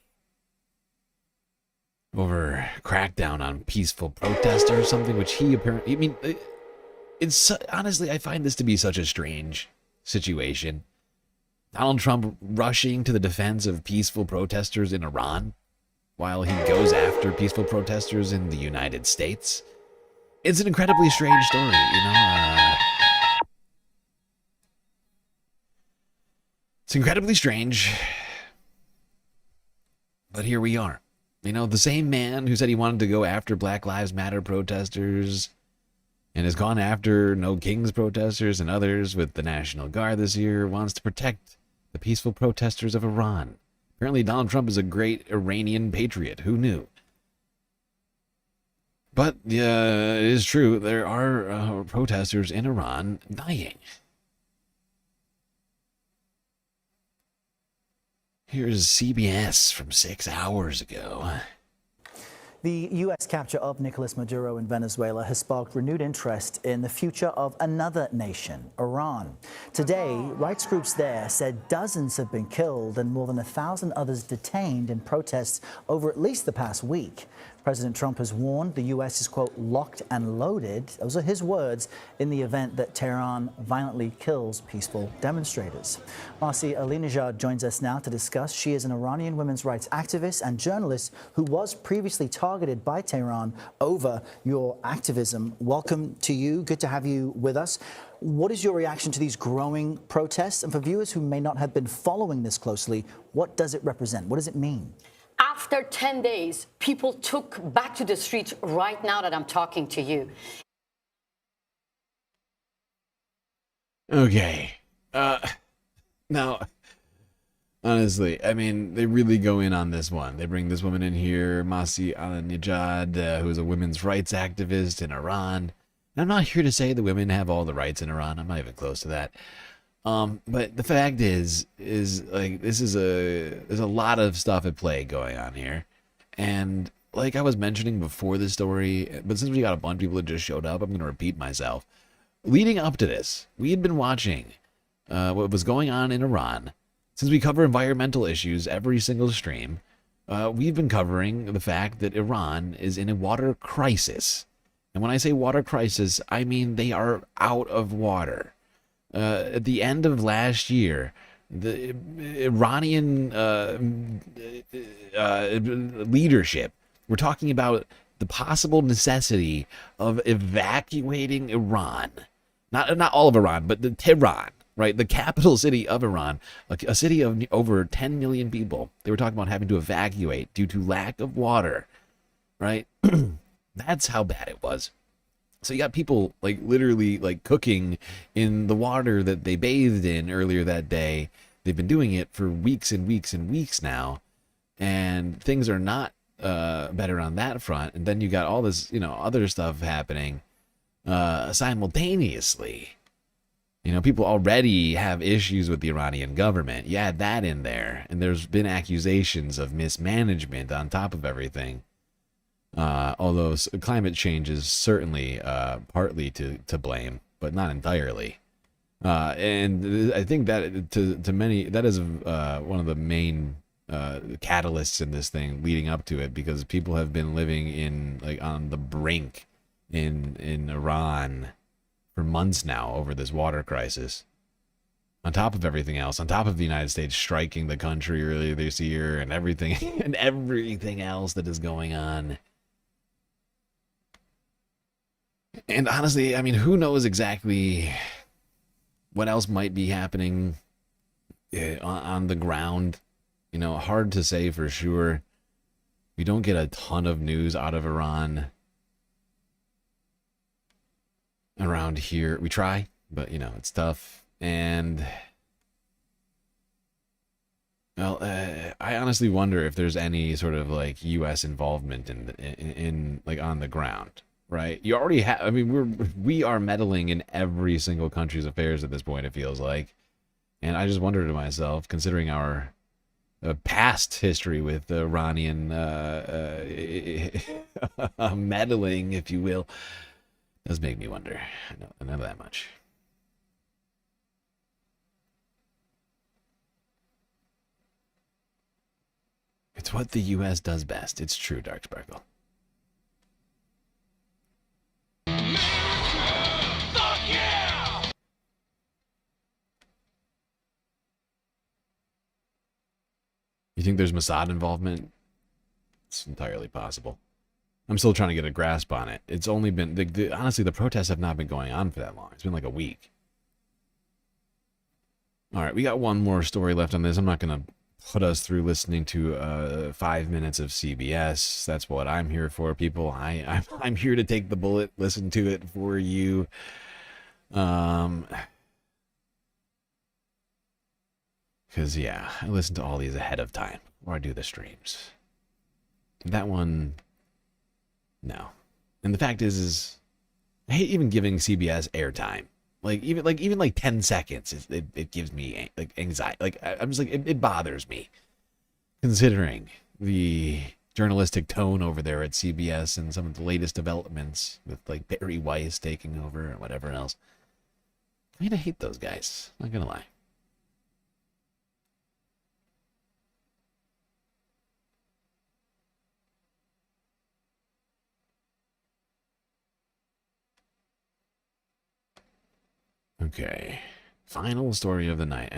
over crackdown on peaceful protesters, something which he apparently, I mean, it's honestly, I find this to be such a strange situation. Donald Trump rushing to the defense of peaceful protesters in Iran while he goes after peaceful protesters in the United States. It's an incredibly strange story, you know. It's incredibly strange, but here we are. You know, the same man who said he wanted to go after Black Lives Matter protesters and has gone after No Kings protesters and others with the National Guard this year wants to protect the peaceful protesters of Iran. Apparently Donald Trump is a great Iranian patriot. Who knew? But it is true, there are protesters in Iran dying. Here's CBS from 6 hours ago. The U.S. capture of Nicolas Maduro in Venezuela has sparked renewed interest in the future of another nation, Iran. Today, rights groups there said dozens have been killed and more than 1,000 others detained in protests over at least the past week. President Trump has warned the U.S. is, quote, locked and loaded, those are his words, in the event that Tehran violently kills peaceful demonstrators. Marcy Alinejad joins us now to discuss. She is an Iranian women's rights activist and journalist who was previously targeted by Tehran over your activism. Welcome to you. Good to have you with us. What is your reaction to these growing protests? And for viewers who may not have been following this closely, what does it represent? What does it mean? After 10 days, people took back to the streets right now that I'm talking to you. Okay. Now, honestly, I mean, they really go in on this one. They bring this woman in here, Masih Alinejad, who is a women's rights activist in Iran. I'm not here to say the women have all the rights in Iran. I'm not even close to that. But the fact is like there's a lot of stuff at play going on here, and like I was mentioning before the story, but since we got a bunch of people that just showed up, I'm going to repeat myself. Leading up to this, we had been watching what was going on in Iran. Since we cover environmental issues every single stream, we've been covering the fact that Iran is in a water crisis. And when I say water crisis, I mean they are out of water. At the end of last year, the Iranian leadership were talking about the possible necessity of evacuating Iran. Not all of Iran, but the Tehran, right? The capital city of Iran, a city of over 10 million people. They were talking about having to evacuate due to lack of water, right? That's how bad it was. So you got people like literally like cooking in the water that they bathed in earlier that day. They've been doing it for weeks and weeks and weeks now, and things are not better on that front. And then you got all this, other stuff happening simultaneously. People already have issues with the Iranian government. You add that in there, and there's been accusations of mismanagement on top of everything. Although climate change is certainly partly to blame, but not entirely. And I think that to many, that is one of the main catalysts in this thing leading up to it, because people have been living on the brink in Iran for months now over this water crisis. On top of everything else, on top of the United States striking the country earlier this year and everything and everything else that is going on. And honestly, I mean, who knows exactly what else might be happening on the ground? Hard to say for sure. We don't get a ton of news out of Iran around here. We try, but it's tough. And well, I honestly wonder if there's any sort of like U.S. involvement in like on the ground. Right, you already have. I mean, we are meddling in every single country's affairs at this point. It feels like, and I just wonder to myself, considering our past history with Iranian meddling, if you will, does make me wonder. I know that much. It's what the U.S. does best. It's true, Dark Sparkle. You think there's Mossad involvement? It's entirely possible. I'm still trying to get a grasp on it. It's only been, honestly, the protests have not been going on for that long. It's been like a week. All right, we got one more story left on this. I'm not going to put us through listening to 5 minutes of CBS. That's what I'm here for, people. I'm here to take the bullet, listen to it for you. Because, yeah, I listen to all these ahead of time before I do the streams. That one, no. And the fact is I hate even giving CBS airtime. Even 10 seconds, it gives me like anxiety. Like I'm just like it bothers me, considering the journalistic tone over there at CBS and some of the latest developments with like Barry Weiss taking over and whatever else. I mean, I hate those guys. Not gonna lie. Okay, final story of the night.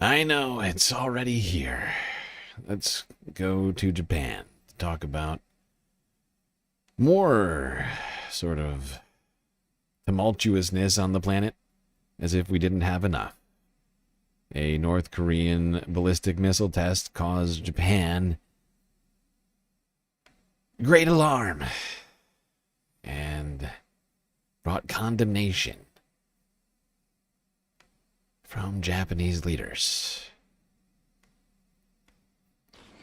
I know, it's already here. Let's go to Japan to talk about more sort of tumultuousness on the planet, as if we didn't have enough. A North Korean ballistic missile test caused Japan great alarm and brought condemnation from Japanese leaders.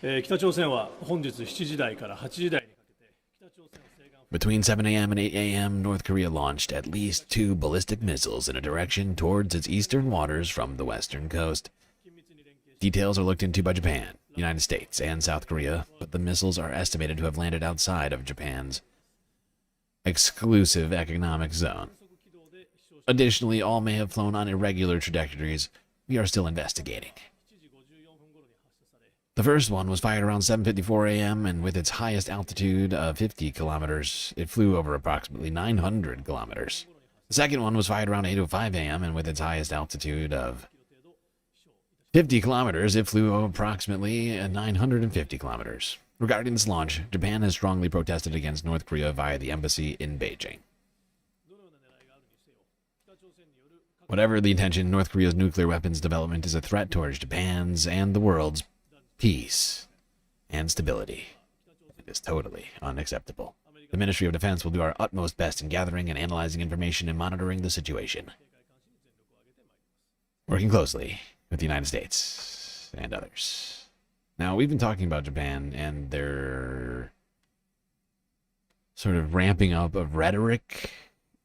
北朝鮮は本日7時台から8時台にかけて北朝鮮西岸 Between 7 a.m. and 8 a.m., North Korea launched at least 2 ballistic missiles in a direction towards its eastern waters from the western coast. Details are looked into by Japan, United States, and South Korea, but the missiles are estimated to have landed outside of Japan's exclusive economic zone. Additionally, all may have flown on irregular trajectories. We are still investigating. The first one was fired around 7:54 a.m., and with its highest altitude of 50 kilometers, it flew over approximately 900 kilometers. The second one was fired around 8:05 a.m., and with its highest altitude of 50 kilometers, it flew over approximately 950 kilometers. Regarding this launch, Japan has strongly protested against North Korea via the embassy in Beijing. Whatever the intention, North Korea's nuclear weapons development is a threat towards Japan's and the world's peace and stability. It is totally unacceptable. The Ministry of Defense will do our utmost best in gathering and analyzing information and monitoring the situation, working closely with the United States and others. Now, we've been talking about Japan and their sort of ramping up of rhetoric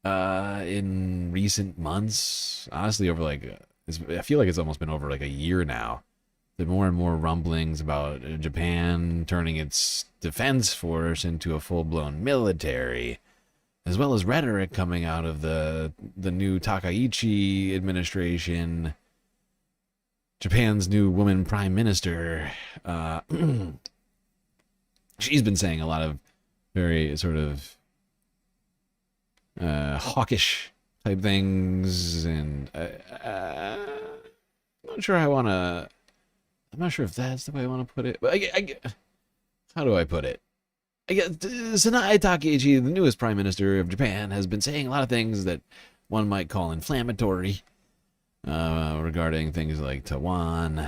in recent months. Honestly, over I feel like it's almost been over like a year now. There are more and more rumblings about Japan turning its defense force into a full-blown military, as well as rhetoric coming out of the new Takaichi administration. Japan's new woman prime minister, she's been saying a lot of very sort of hawkish type things, and I'm not sure I'm not sure if that's the way I want to put it, but how do I put it? I guess Sanae Takaichi, the newest prime minister of Japan, has been saying a lot of things that one might call inflammatory, regarding things like Taiwan.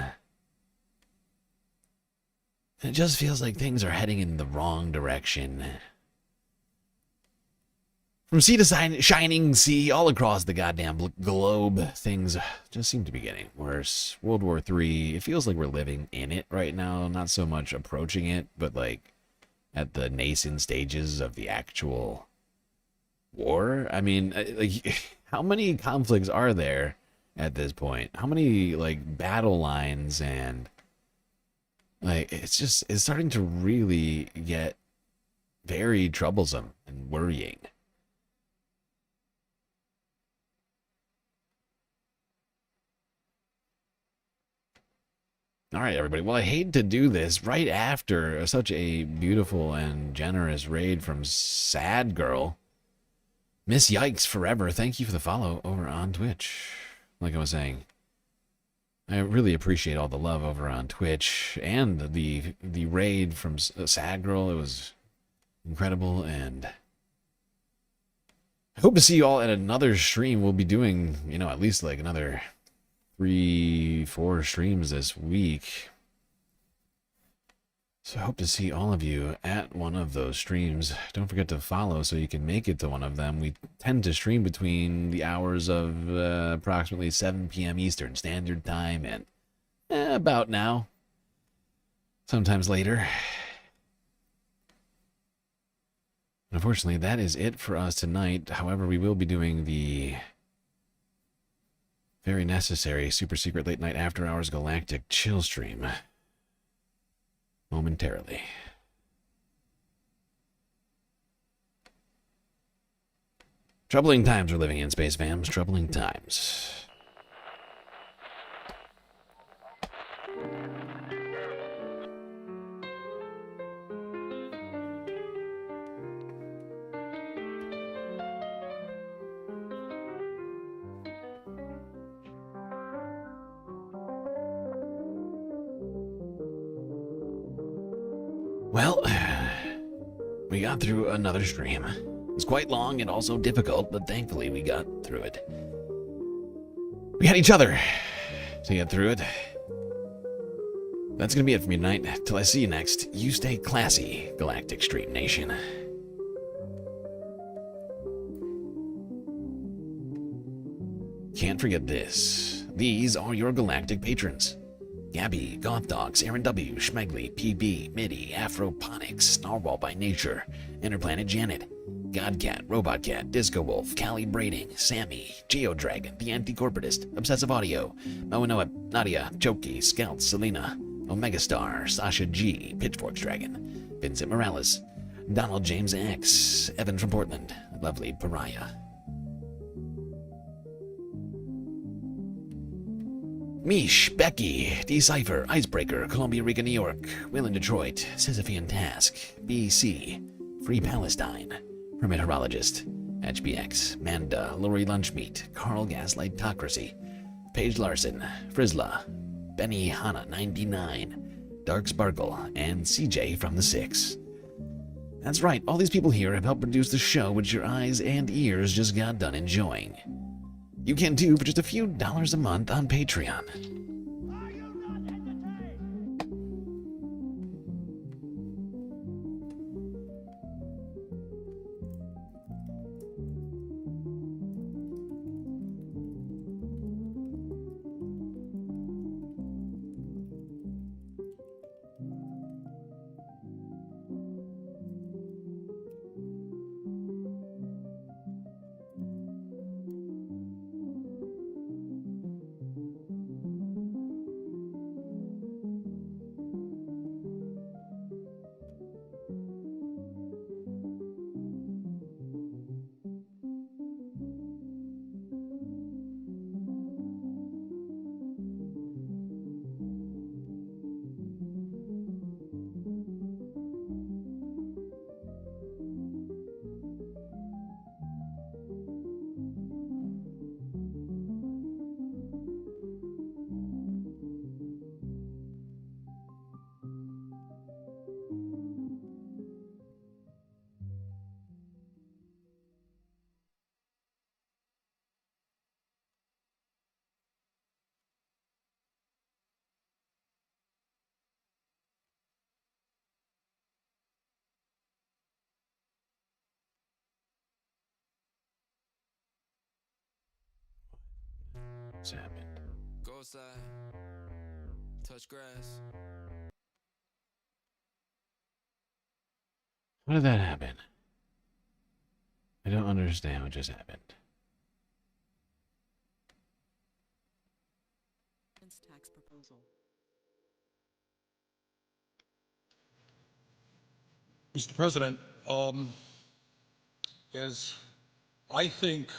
It just feels like things are heading in the wrong direction. From sea to shining sea, all across the goddamn globe, things just seem to be getting worse. World War III, it feels like we're living in it right now, not so much approaching it, but like at the nascent stages of the actual war. I mean, like, how many conflicts are there at this point? How many like battle lines, and like it's starting to really get very troublesome and worrying. All right, everybody. Well, I hate to do this right after such a beautiful and generous raid from Sad Girl. Miss Yikes Forever, thank you for the follow over on Twitch. Like I was saying, I really appreciate all the love over on Twitch and the raid from Sad Girl. It was incredible, and I hope to see you all at another stream. We'll be doing, at least like another 3-4 streams this week. So I hope to see all of you at one of those streams. Don't forget to follow so you can make it to one of them. We tend to stream between the hours of approximately 7 p.m. Eastern Standard Time and about now. Sometimes later. Unfortunately, that is it for us tonight. However, we will be doing the very necessary, super secret late night after hours galactic chill stream momentarily. Troubling times we're living in, Space Fams. Troubling times. Well, we got through another stream. It was quite long and also difficult, but thankfully we got through it. We had each other to get through it. That's gonna be it for me tonight. Till I see you next, you stay classy, Galactic Stream Nation. Can't forget this. These are your galactic patrons. Gabby, Goth Dogs, Aaron W, Schmegley, PB, Midi, Afroponics, Narwhal by Nature, Interplanet Janet, Godcat, Robot Cat, Disco Wolf, Callie Braiding, Sammy, Geodragon, The Anti-Corporatist, Obsessive Audio, Moanoa, Nadia, Choki, Scout, Selena, Omegastar, Sasha G, Pitchforks Dragon, Vincent Morales, Donald James X, Evan from Portland, Lovely Pariah. Mish, Becky, Decipher, Icebreaker, Columbia Rica, New York, Will in Detroit, Sisyphean Task, BC, Free Palestine, Hermit Horologist, HBX, Manda, Lori Lunchmeat, Carl Gaslight Tocracy, Paige Larson, Frizzla, Benny Hanna 99, Dark Sparkle, and CJ from the 6. That's right, all these people here have helped produce the show which your eyes and ears just got done enjoying. You can too for just a few dollars a month on Patreon. What's happened? Go outside, touch grass. How did that happen? I don't understand what just happened. Tax proposal. Mr. President, as I think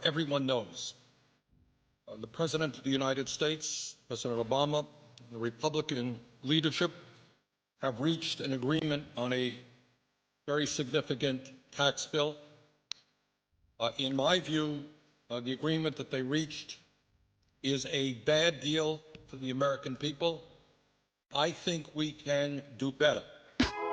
everyone knows, the President of the United States, President Obama, and the Republican leadership have reached an agreement on a very significant tax bill. In my view, the agreement that they reached is a bad deal for the American people. I think we can do better.